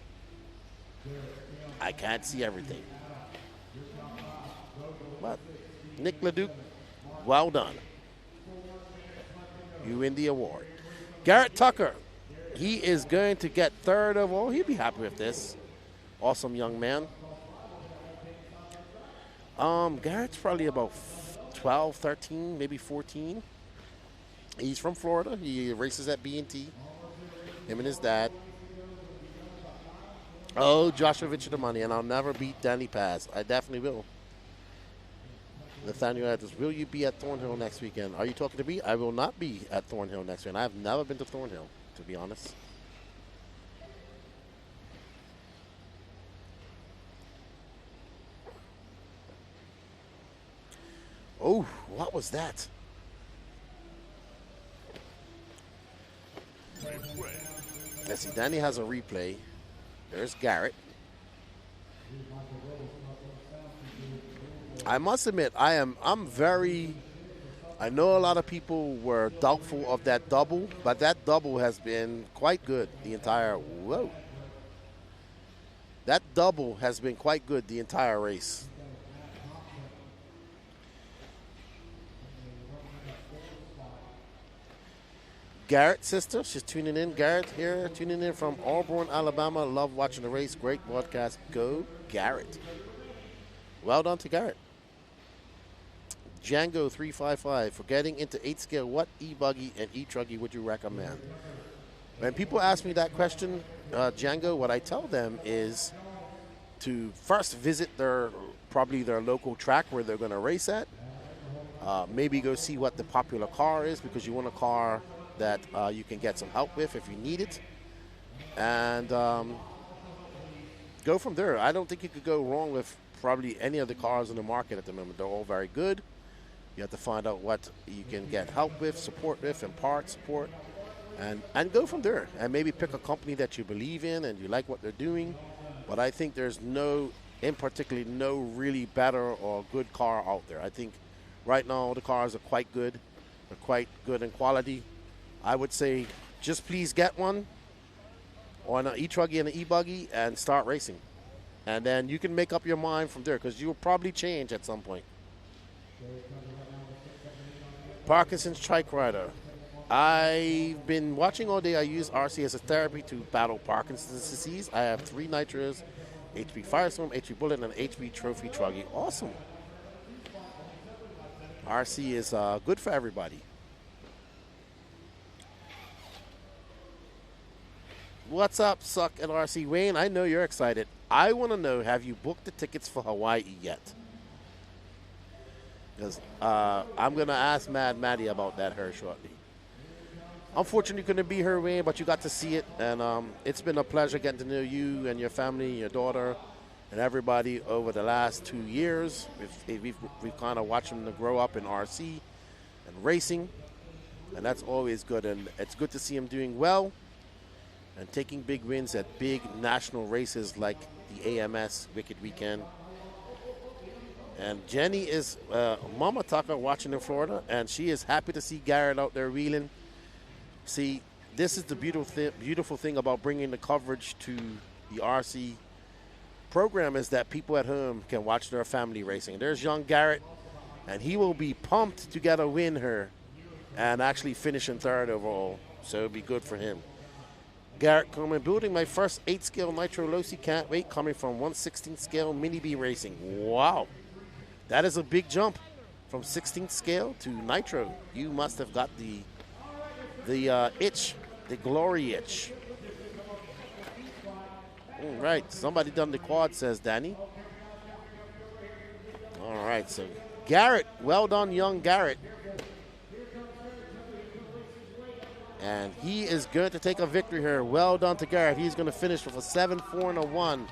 I can't see everything. But Nick LeDuc, well done. You win the award. Garrett Tucker, he is going to get third overall. He'll be happy with this. Awesome young man. Garrett's probably about 12, 13, maybe 14. He's from Florida. He races at B&T. Him and his dad. Oh, Joshua Vitcher the money, and I'll never beat Danny Paz. I definitely will. Nathaniel Adams, will you be at Thornhill next weekend? Are you talking to me? I will not be at Thornhill next weekend. I have never been to Thornhill, to be honest. Oh, what was that? Let's see, Danny has a replay. There's Garrett. I must admit, I know a lot of people were doubtful of that double, but that double has been quite good the entire, That double has been quite good the entire race. Garrett's sister, she's tuning in. Garrett here, tuning in from Auburn, Alabama. Love watching the race. Great broadcast. Go, Garrett. Well done to Garrett. Django 355, for getting into 8 scale, what e-buggy and e-truggy would you recommend? When people ask me that question, Django, what I tell them is to first visit probably their local track where they're going to race at. Maybe go see what the popular car is, because you want a car that you can get some help with if you need it. And go from there. I don't think you could go wrong with probably any of the cars in the market at the moment. They're all very good. You have to find out what you can get help with, support with, and part support. And go from there. And maybe pick a company that you believe in and you like what they're doing. But I think there's no really better or good car out there. I think right now the cars are quite good. They're quite good in quality. I would say just please get one on an e-truggy and an e-buggy and start racing. And then you can make up your mind from there, because you'll probably change at some point. Parkinson's Trike Rider. I've been watching all day. I use RC as a therapy to battle Parkinson's disease. I have 3 Nitros, HP Firestorm, HP Bullet, and an HP Trophy Truggy. Awesome. RC is good for everybody. What's up, Suck and RC? Wayne, I know you're excited. I want to know, have you booked the tickets for Hawaii yet? Because I'm going to ask Mad Maddie about that here shortly. Unfortunately, you couldn't be here, Wayne, but you got to see it. And it's been a pleasure getting to know you and your family, your daughter, and everybody over the last 2 years. We've kind of watched them grow up in RC and racing. And that's always good. And it's good to see them doing well. and taking big wins at big national races like the AMS Wicked Weekend. And Jenny is Mama Tucker watching in Florida, and she is happy to see Garrett out there wheeling. See, this is the beautiful thing about bringing the coverage to the RC program, is that people at home can watch their family racing. There's young Garrett, and he will be pumped to get a win here and actually finish in third overall. So it'll be good for him. Garrett Cullman, building my first 8-scale Nitro Losi, can't wait, coming from 1/16 scale Mini B racing. Wow. That is a big jump from 16th scale to Nitro. You must have got the itch, the glory itch. All right, somebody done the quad, says Danny. All right, so Garrett, well done, young Garrett. And he is going to take a victory here. Well done to Garrett. He's going to finish with a 7-4 and a 1.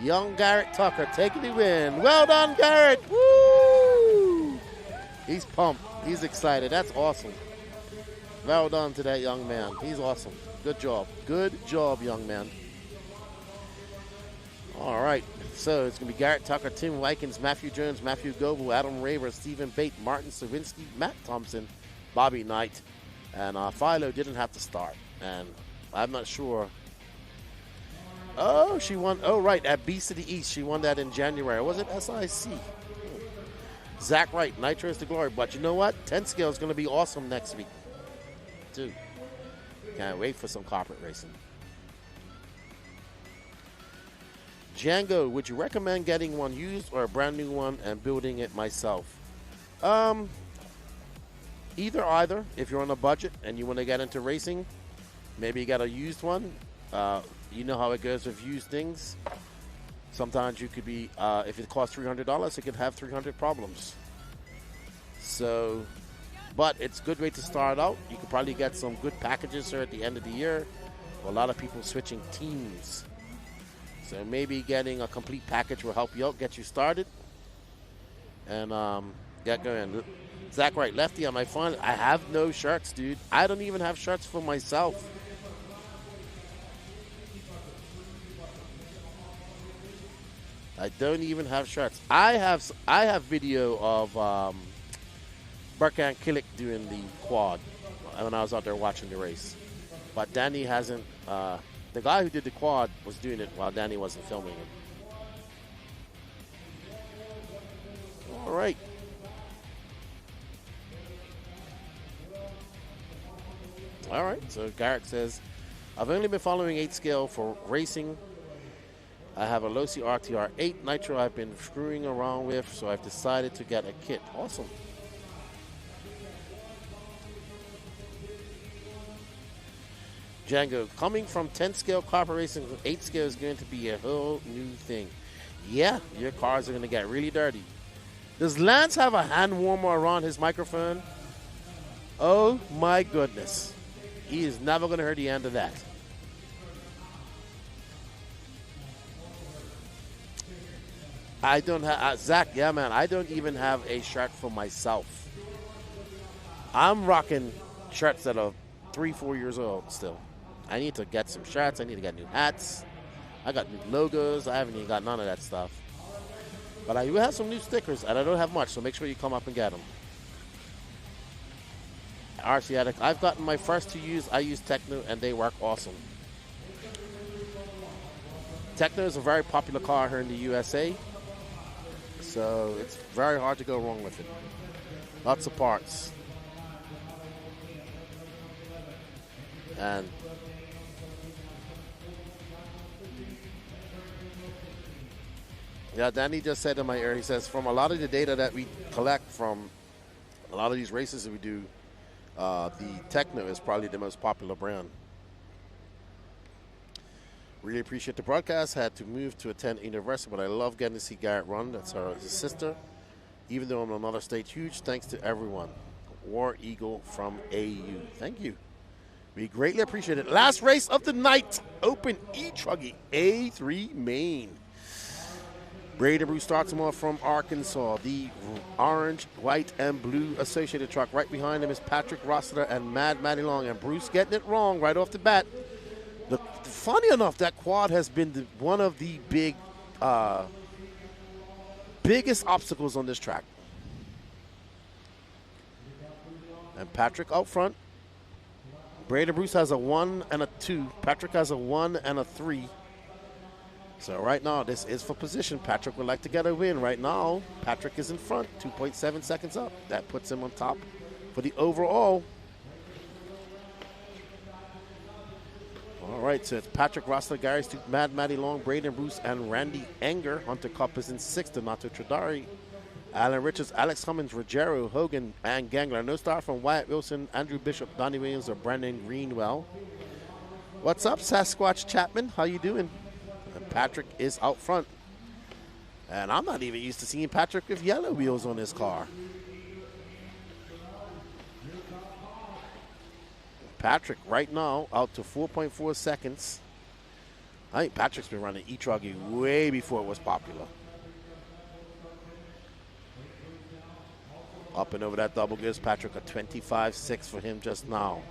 Young Garrett Tucker taking the win. Well done, Garrett. Woo! He's pumped. He's excited. That's awesome. Well done to that young man. He's awesome. Good job. Good job, young man. All right. So it's going to be Garrett Tucker, Tim Wykins, Matthew Jones, Matthew Goble, Adam Raver, Stephen Bate, Martin Savinsky, Matt Thompson, Bobby Knight. And Philo didn't have to start. And I'm not sure. Oh, she won. Oh, right. At Beast of the East. She won that in January. Was it SIC? Zach Wright. Nitro is the glory. But you know what? 10 scale is going to be awesome next week, too. Can't wait for some carpet racing. Django, would you recommend getting one used or a brand new one and building it myself? Either. If you're on a budget and you want to get into racing, maybe you got a used one. You know how it goes with used things. Sometimes you could be, if it costs $300, it could have 300 problems. So, but it's a good way to start out. You could probably get some good packages here at the end of the year. A lot of people switching teams. So maybe getting a complete package will help you out, get you started, and get going. Zach Wright, lefty on my phone. I have no shirts, dude. I don't even have shirts for myself. I don't even have shirts. I have video of Burkan Killick doing the quad when I was out there watching the race. But Danny hasn't. The guy who did the quad was doing it while Danny wasn't filming him. All right. All right. So Garrett says, I've only been following 8 scale for racing. I have a Losi RTR 8 Nitro I've been screwing around with, so I've decided to get a kit. Awesome. Django, coming from 10 scale carpet racing to 8 scale is going to be a whole new thing. Yeah, your cars are going to get really dirty. Does Lance have a hand warmer around his microphone? Oh my goodness. He is never going to hear the end of that. I don't have, Zach, yeah, man, I don't even have a shirt for myself. I'm rocking shirts that are 3-4 years old still. I need to get some shirts. I need to get new hats. I got new logos. I haven't even got none of that stuff. But I do have some new stickers, and I don't have much, so make sure you come up and get them. RC Addict, I've gotten my first to use. I use Techno, and they work awesome. Techno is a very popular car here in the USA, so it's very hard to go wrong with it. Lots of parts. And yeah, Danny just said in my ear, he says, from a lot of the data that we collect from a lot of these races that we do, the Techno is probably the most popular brand. Really appreciate the broadcast. Had to move to attend university, but I love getting to see Garrett run. That's his sister. Even though I'm in another state, huge thanks to everyone. War Eagle from AU. Thank you. We greatly appreciate it. Last race of the night. Open E-truggy A3 main. Brady Bruce starts him off from Arkansas. The orange, white, and blue associated truck. Right behind him is Patrick Rossler and Mad Matty Long. And Bruce getting it wrong right off the bat. Funny enough, that quad has been one of the biggest obstacles on this track. And Patrick out front. Braden Bruce has a 1 and a 2. Patrick has a 1 and a 3. So right now, this is for position. Patrick would like to get a win. Right now, Patrick is in front, 2.7 seconds up. That puts him on top for the overall. All right, so it's Patrick Rossler, Gary Stute, Mad Matty Long, Braden Bruce, and Randy Anger. Hunter Cup is in 6th, Donato Tradari, Alan Richards, Alex Cummins, Rogero, Hogan, and Gangler. No star from Wyatt Wilson, Andrew Bishop, Donnie Williams, or Brandon Greenwell. What's up, Sasquatch Chapman? How you doing? And Patrick is out front. And I'm not even used to seeing Patrick with yellow wheels on his car. Patrick right now out to 4.4 seconds. I think Patrick's been running e-truggy way before it was popular. Up and over that double gives Patrick a 25.6 for him just now.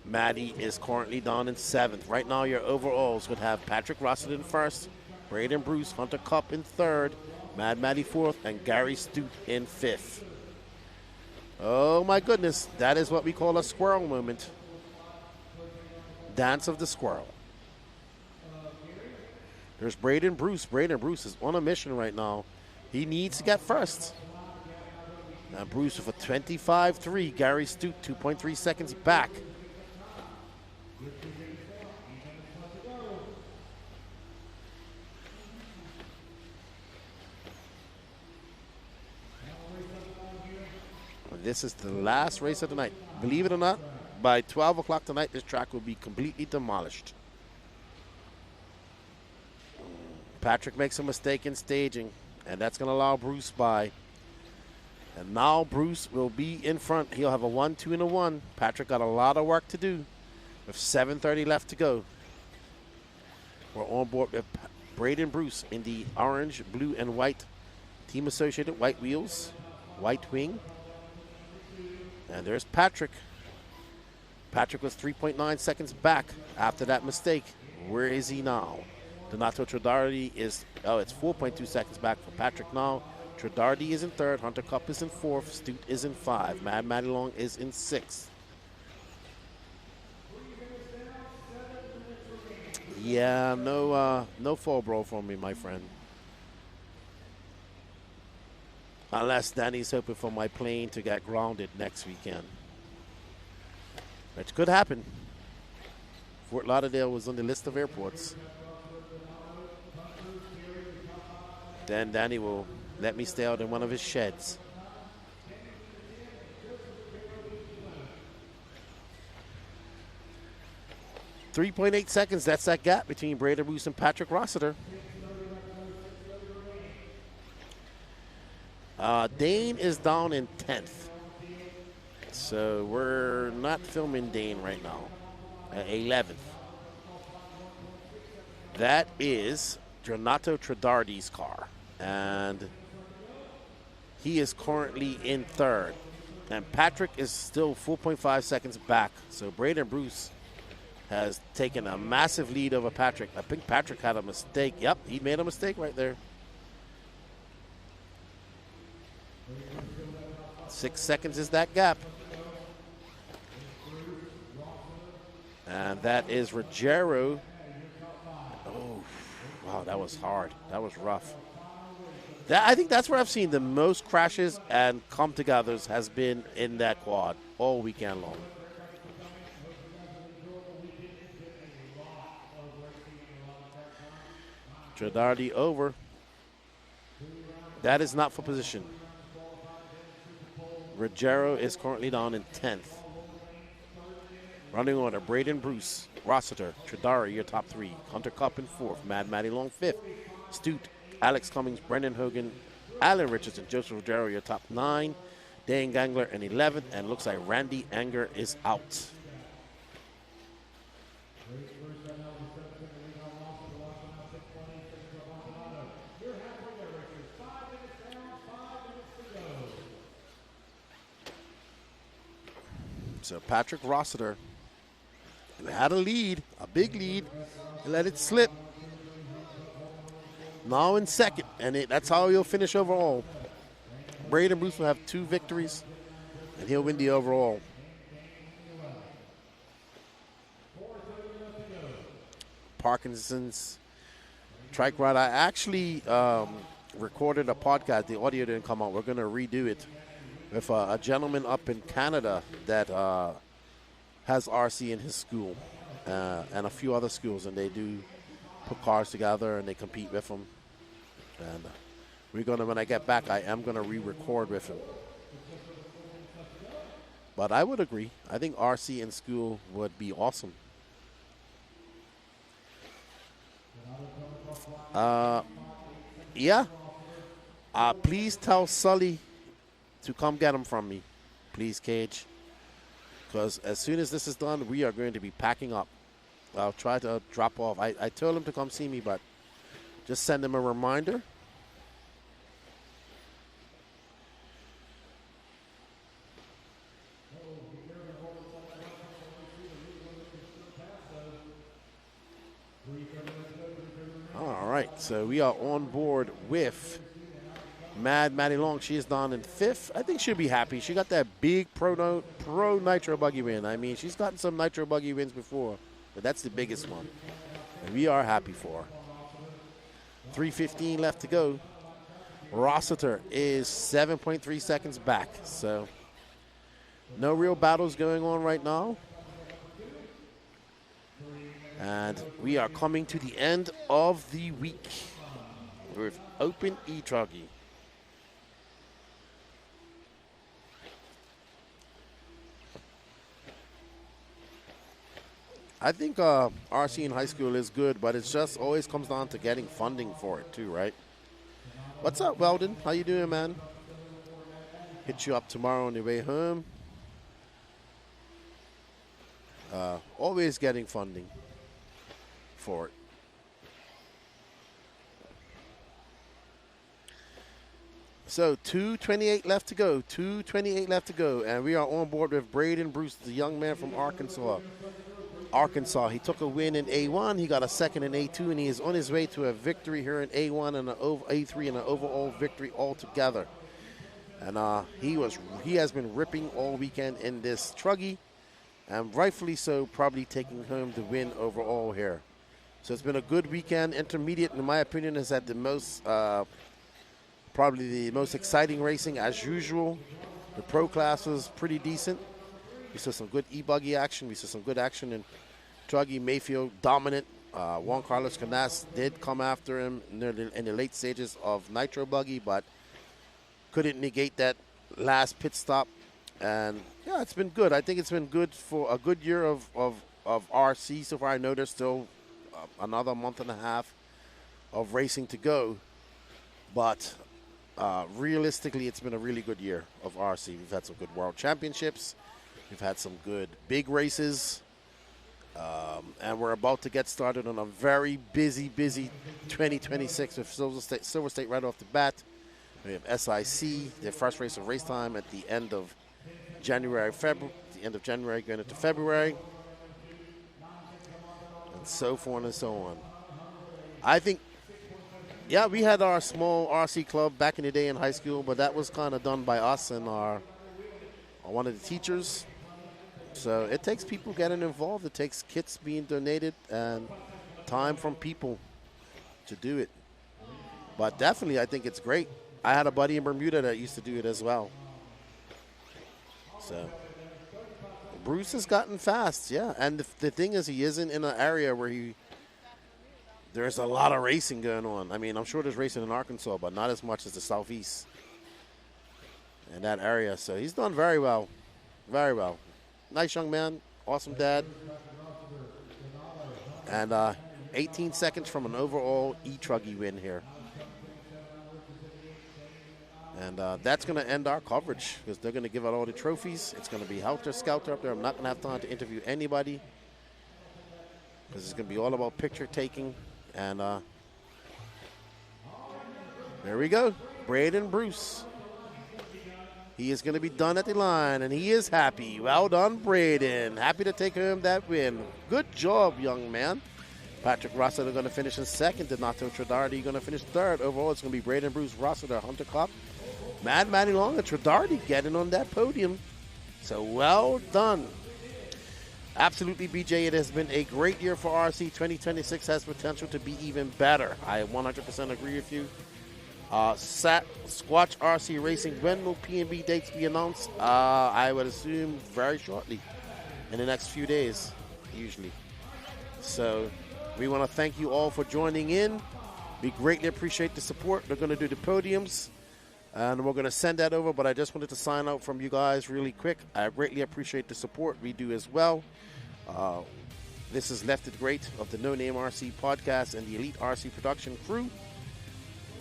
Maddie is currently down in 7th. Right now your overalls would have Patrick Rossett in 1st, Braden Bruce, Hunter Cup in 3rd, Mad Maddie 4th, and Gary Stute in 5th. Oh my goodness, that is what we call a squirrel moment. Dance of the squirrel. There's Braden Bruce. Braden Bruce is on a mission right now. He needs to get first. Now Bruce with a 25.3. Gary Stute 2.3 seconds back. This is the last race of the night. Believe it or not, by 12 o'clock tonight, this track will be completely demolished. Patrick makes a mistake in staging, and that's going to allow Bruce by. And now Bruce will be in front. He'll have a 1, 2, and a 1. Patrick got a lot of work to do with 7:30 left to go. We're on board with Braden Bruce in the orange, blue, and white team associated white wheels, white wing. And there's Patrick. Patrick was 3.9 seconds back after that mistake. Where is he now? Donato Tradardi is, it's 4.2 seconds back for Patrick now. Tradardi is in 3rd. Hunter Cup is in 4th. Stute is in 5. Mad Matty Long is in 6th. Yeah, no fall bro for me, my friend. Unless Danny's hoping for my plane to get grounded next weekend. Which could happen. Fort Lauderdale was on the list of airports. Then Danny will let me stay out in one of his sheds. .8 seconds, that's that gap between Braden Bruce and Patrick Rossiter. Dane is down in 10th. So we're not filming Dane right now. 11th. That is Donato Tradardi's car. And he is currently in 3rd. And Patrick is still 4.5 seconds back. So Braden Bruce has taken a massive lead over Patrick. I think Patrick had a mistake. Yep, he made a mistake right there. 6 seconds is that gap. And that is Rogero. Oh, wow, that was hard. That was rough. I think that's where I've seen the most crashes and come-togethers has been in that quad all weekend long. Tradardi over. That is not for position. Rogero is currently down in 10th. Running order, Braden Bruce, Rossiter, Tradari, your top 3. Hunter Cup in 4th. Mad Matty Long 5th. Stute, Alex Cummings, Brendan Hogan, Alan Richardson, Joseph Rogero, your top 9. Dane Gangler in 11th. And looks like Randy Anger is out. So Patrick Rossiter had a lead, a big lead, and let it slip. Now in second, and that's how he'll finish overall. Braden Bruce will have 2 victories, and he'll win the overall. Parkinson's trike ride. I actually recorded a podcast. The audio didn't come out. We're going to redo it with a gentleman up in Canada that has RC in his school and a few other schools, and they do put cars together and they compete with them. And we're going to, when I get back, I am going to re-record with him. But I would agree. I think RC in school would be awesome. Yeah. Please tell Sully to come get him from me. Please, Cage. Because as soon as this is done, we are going to be packing up. I'll try to drop off. I told him to come see me, but just send him a reminder. All right, so we are on board with Maddie Long. She is down in 5th. I think she'll be happy. She got that big pro Nitro Buggy win. I mean, she's gotten some Nitro Buggy wins before, but that's the biggest one. And we are happy for her. 3:15 left to go. Rossiter is 7.3 seconds back. So no real battles going on right now. And we are coming to the end of the week with Open e-truggy. I think RC in high school is good, but it just always comes down to getting funding for it too, right? What's up, Weldon? How you doing, man? Hit you up tomorrow on your way home. Always getting funding for it. So 2:28 left to go. 2:28 left to go, and we are on board with Braden Bruce, the young man from Arkansas. He took a win in A1. He got a second in A2, and he is on his way to a victory here in A1 and an A3 and an overall victory altogether. And he has been ripping all weekend in this truggy, and rightfully so, probably taking home the win overall here. So it's been a good weekend. Intermediate, in my opinion, is at the most, probably the most exciting racing as usual. The pro class was pretty decent. We saw some good e-buggy action. We saw some good action in truggy. Mayfield dominant. Juan Carlos Canas did come after him in the late stages of Nitro Buggy, but couldn't negate that last pit stop. And yeah, it's been good. I think it's been good for a good year of RC so far. I know there's still another month and a half of racing to go, but realistically, it's been a really good year of RC. We've had some good world championships. We've had some good big races, and we're about to get started on a very busy 2026 with Silver State right off the bat. We have SIC, their first race of race time at the end of January, going into February, and so forth and so on. I think, yeah, we had our small RC club back in the day in high school, but that was kind of done by us and one of the teachers. So it takes people getting involved. It takes kits being donated and time from people to do it. But definitely, I think it's great. I had a buddy in Bermuda that used to do it as well. So Bruce has gotten fast, yeah. And the thing is, he isn't in an area where there's a lot of racing going on. I mean, I'm sure there's racing in Arkansas, but not as much as the Southeast in that area. So he's done very well. Very well. Nice young man. Awesome dad. And 18 seconds from an overall e-truggy win here. And that's going to end our coverage because they're going to give out all the trophies. It's going to be helter-skelter up there. I'm not going to have time to interview anybody because it's going to be all about picture taking. And there we go. Braden Bruce. He is going to be done at the line, and he is happy. Well done, Braden. Happy to take home that win. Good job, young man. Patrick Rossiter going to finish in second. Donato Tradardi going to finish third. Overall, it's going to be Braden, Bruce, Rossiter, Hunter Klopp, Mad Manny Long, and Tradardi getting on that podium. So well done. Absolutely, BJ, it has been a great year for RC. 2026 has potential to be even better. I 100% agree with you. Squatch RC Racing, when will P&B dates be announced? I would assume very shortly, in the next few days, usually. So we want to thank you all for joining in. We greatly appreciate the support. They're going to do the podiums, and we're going to send that over, but I just wanted to sign out from you guys really quick. I greatly appreciate the support. We do as well. This is Left It Great of the No Name RC podcast and the Elite RC production crew.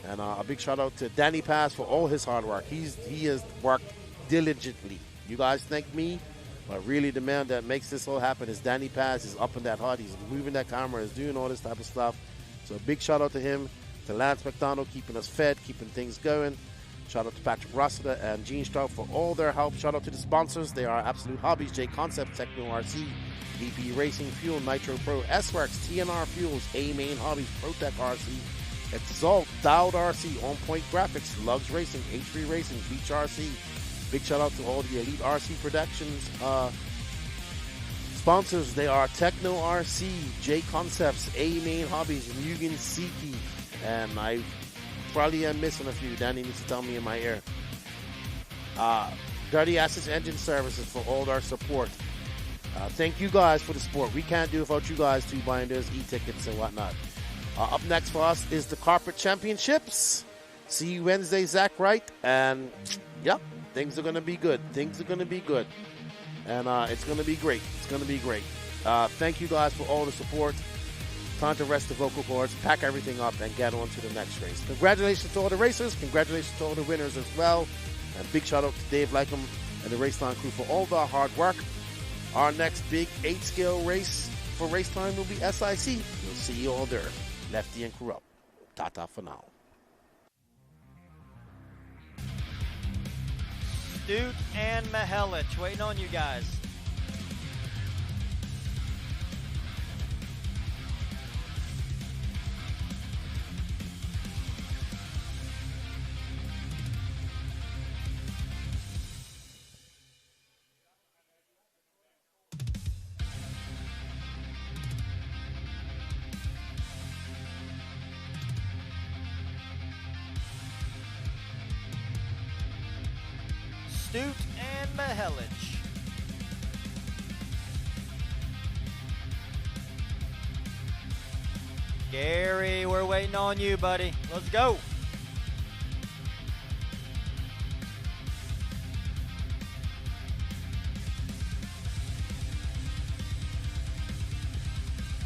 And a big shout out to Danny Paz for all his hard work. He has worked diligently. You guys thank me, but really the man that makes this all happen is Danny Paz. He's up in that hut. He's moving that camera. He's doing all this type of stuff. So a big shout out to him, to Lance McDonald, keeping us fed, keeping things going. Shout out to Patrick Rossiter and Gene Stroud for all their help. Shout out to the sponsors. They are Absolute Hobbies, J Concept, Techno RC, DP Racing Fuel, Nitro Pro, S-Works, TNR Fuels, A-Main Hobbies, ProTech RC, Exalt, Dowd RC, On Point Graphics, Lugs Racing, H3 Racing, Beach RC. Big shout out to all the Elite RC Productions sponsors. They are Techno RC, J Concepts, A-Main Hobbies, Mugen Siki, and I probably am missing a few. Danny needs to tell me in my ear. Dirty Assets Engine Services for all their support. Thank you guys for the support. We can't do without you guys too, buying those e-tickets and whatnot. Up next for us is the Carpet Championships. See you Wednesday, Zach Wright. And, yep, things are going to be good. Things are going to be good. And it's going to be great. It's going to be great. Thank you guys for all the support. Time to rest the vocal cords, pack everything up, and get on to the next race. Congratulations to all the racers. Congratulations to all the winners as well. And big shout out to Dave Lycom and the Raceline crew for all their hard work. Our next big 8-scale race for race time will be SIC. We'll see you all there. Lefty and crew up. Ta-ta for now. Stute and Mihelich waiting on you guys. Stute and Mihelich. Gary, we're waiting on you, buddy. Let's go.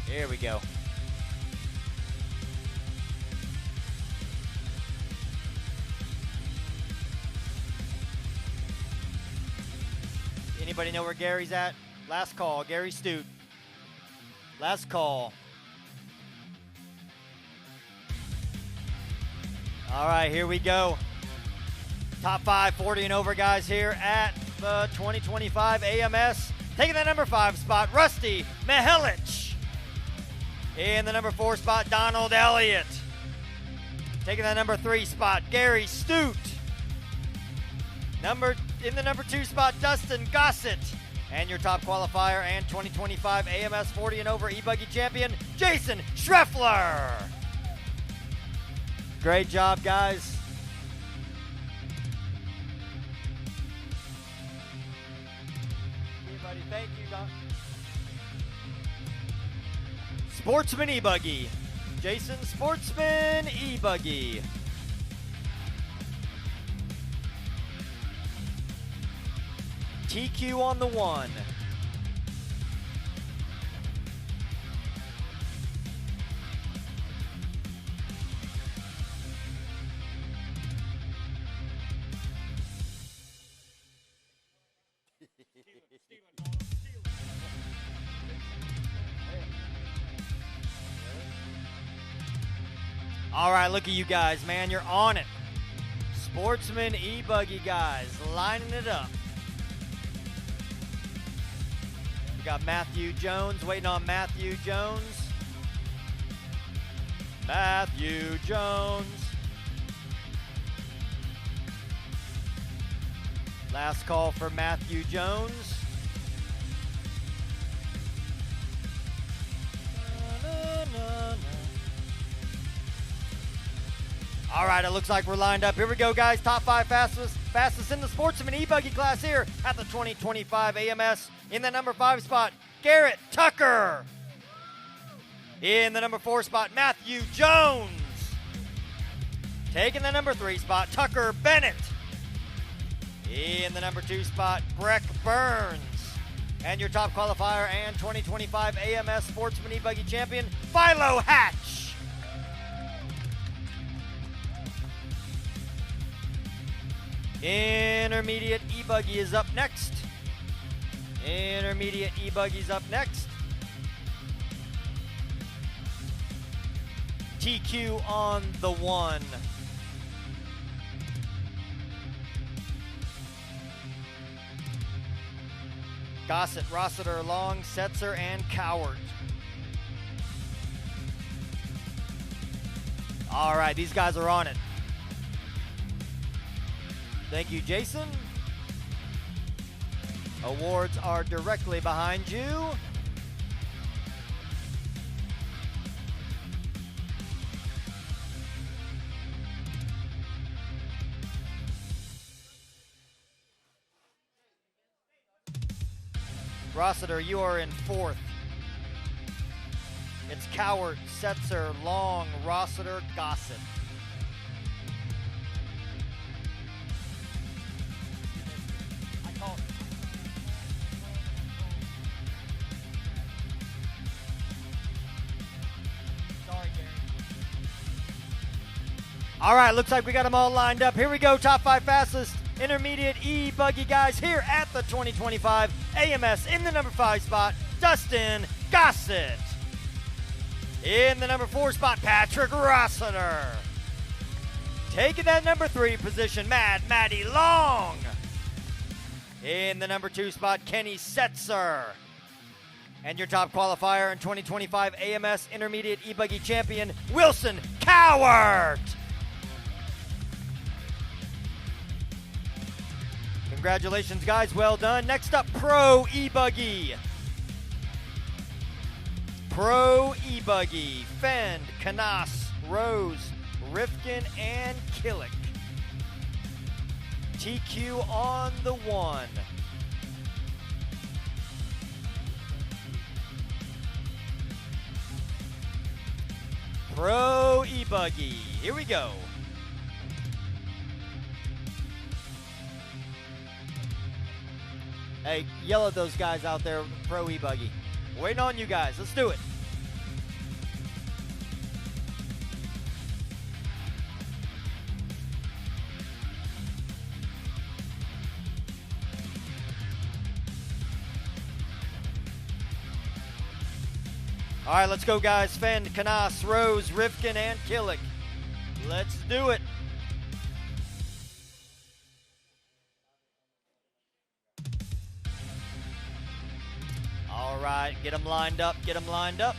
Here we go. Anybody know where Gary's at? Last call, Gary Stute. Last call. All right, here we go. Top 5, 40 and over guys here at the 2025 AMS. Taking the number 5 spot, Rusty Mihelich. In the number 4 spot, Donald Elliott. Taking the number 3 spot, Gary Stute. In the number 2 spot, Dustin Gossett. And your top qualifier and 2025 AMS 40 and over e-buggy champion, Jason Schreffler. Great job, guys. Everybody, thank you, Doc. Sportsman e-buggy. Jason Sportsman e-buggy. TQ on the 1. All right, look at you guys, man. You're on it. Sportsman E-buggy guys lining it up. We got Matthew Jones, waiting on Matthew Jones. Matthew Jones. Last call for Matthew Jones. All right, it looks like we're lined up. Here we go, guys. Top 5 fastest in the Sportsman E-buggy class here at the 2025 AMS. In the number 5 spot, Garrett Tucker. In the number 4 spot, Matthew Jones. Taking the number 3 spot, Tucker Bennett. In the number 2 spot, Breck Burns. And your top qualifier and 2025 AMS Sportsman E-buggy champion, Pho Hatch. Intermediate E-buggy is up next. Intermediate E-buggy's up next. TQ on the 1. Gossett, Rossiter, Long, Setzer, and Coward. All right, these guys are on it. Thank you, Jason. Awards are directly behind you. Rossiter, you are in 4th. It's Coward, Setzer, Long, Rossiter, Gossett. All right, looks like we got them all lined up. Here we go, top 5 fastest intermediate E-buggy guys here at the 2025 AMS. In the number 5 spot, Dustin Gossett. In the number 4 spot, Patrick Rossiter. Taking that number 3 position, Matty Long. In the number 2 spot, Kenny Setzer. And your top qualifier and 2025 AMS Intermediate E-buggy champion, Wilson Cowart. Congratulations, guys. Well done. Next up, Pro E-buggy. Pro E-buggy. Fend, Canas, Rose, Rifkin, and Killick. TQ on the 1. Pro E-buggy. Here we go. Hey, yell at those guys out there, Pro E-buggy. Waiting on you guys. Let's do it. All right, let's go, guys. Fend, Canas, Rose, Rifkin, and Killick. Let's do it. All right, get them lined up, get them lined up.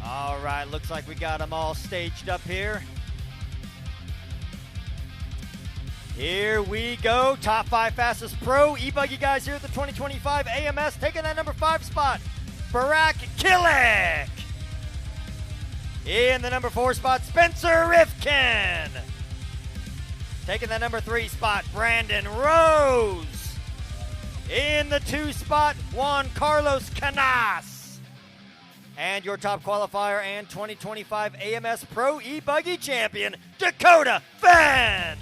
All right, looks like we got them all staged up here. Here we go. Top 5 fastest Pro E-buggy guys here at the 2025 AMS. Taking that number 5 spot, Barack Killick. In the number 4 spot, Spencer Rifkin. Taking that number 3 spot, Brandon Rose. In the 2 spot, Juan Carlos Canas. And your top qualifier and 2025 AMS Pro E-buggy champion, Dakota Fend.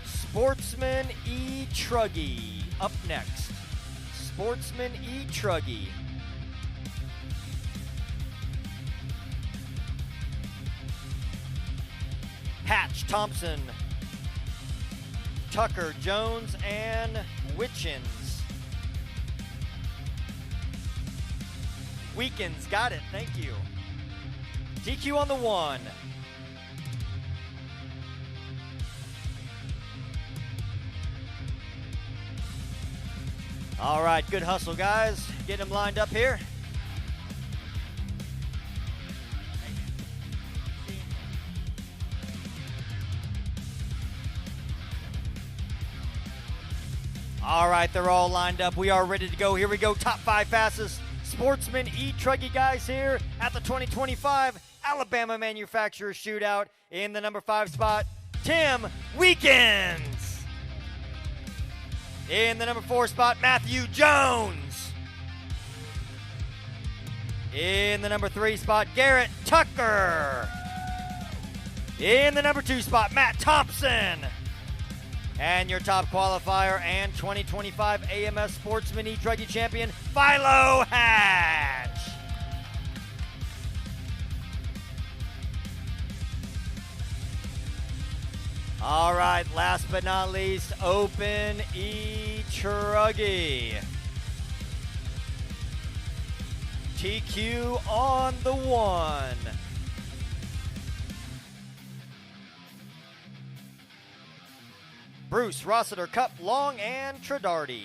Sportsman e-truggy up next. Sportsman e-truggy. Hatch, Thompson, Tucker, Jones, and Witchins. Weekends, got it, thank you. DQ on the 1. All right, good hustle, guys. Get them lined up here. All right, they're all lined up. We are ready to go. Here we go. Top 5 fastest Sportsman e-truggy guys here at the 2025 Alabama Manufacturer Shootout. In the number 5 spot, Tim Weekends. In the number 4 spot, Matthew Jones. In the number 3 spot, Garrett Tucker. In the number 2 spot, Matt Thompson. And your top qualifier and 2025 AMS Sportsman e-truggy champion, Pho Hatch. All right, last but not least, Open e-truggy. TQ on the 1. Bruce, Rossiter, Cup, Long, and Tradardi.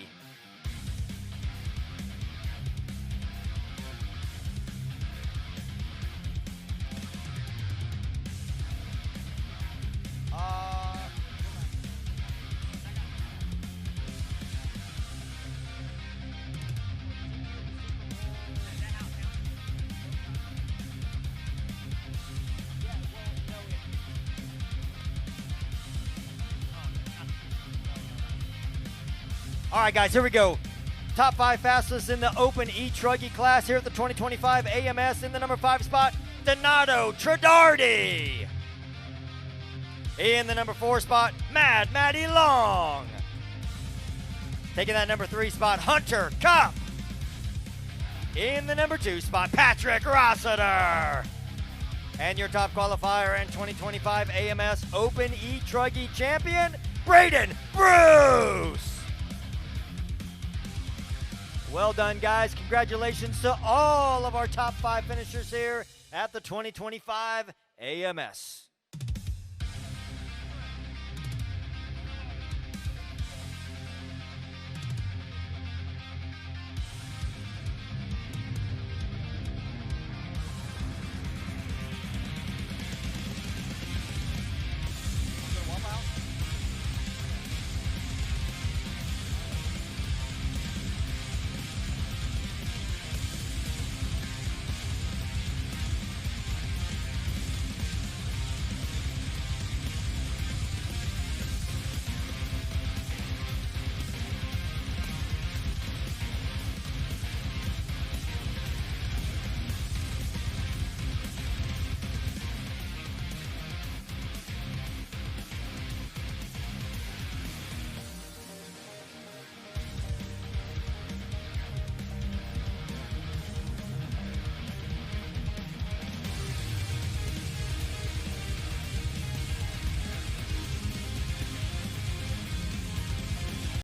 All right, guys, here we go. Top 5 fastest in the Open e-truggy class here at the 2025 AMS. In the number 5 spot, Donato Tradardi. In the number 4 spot, Matty Long. Taking that number 3 spot, Hunter Cup. In the number 2 spot, Patrick Rossiter. And your top qualifier and 2025 AMS Open e-truggy champion, Braden Bruce. Well done, guys. Congratulations to all of our top 5 finishers here at the 2025 AMS.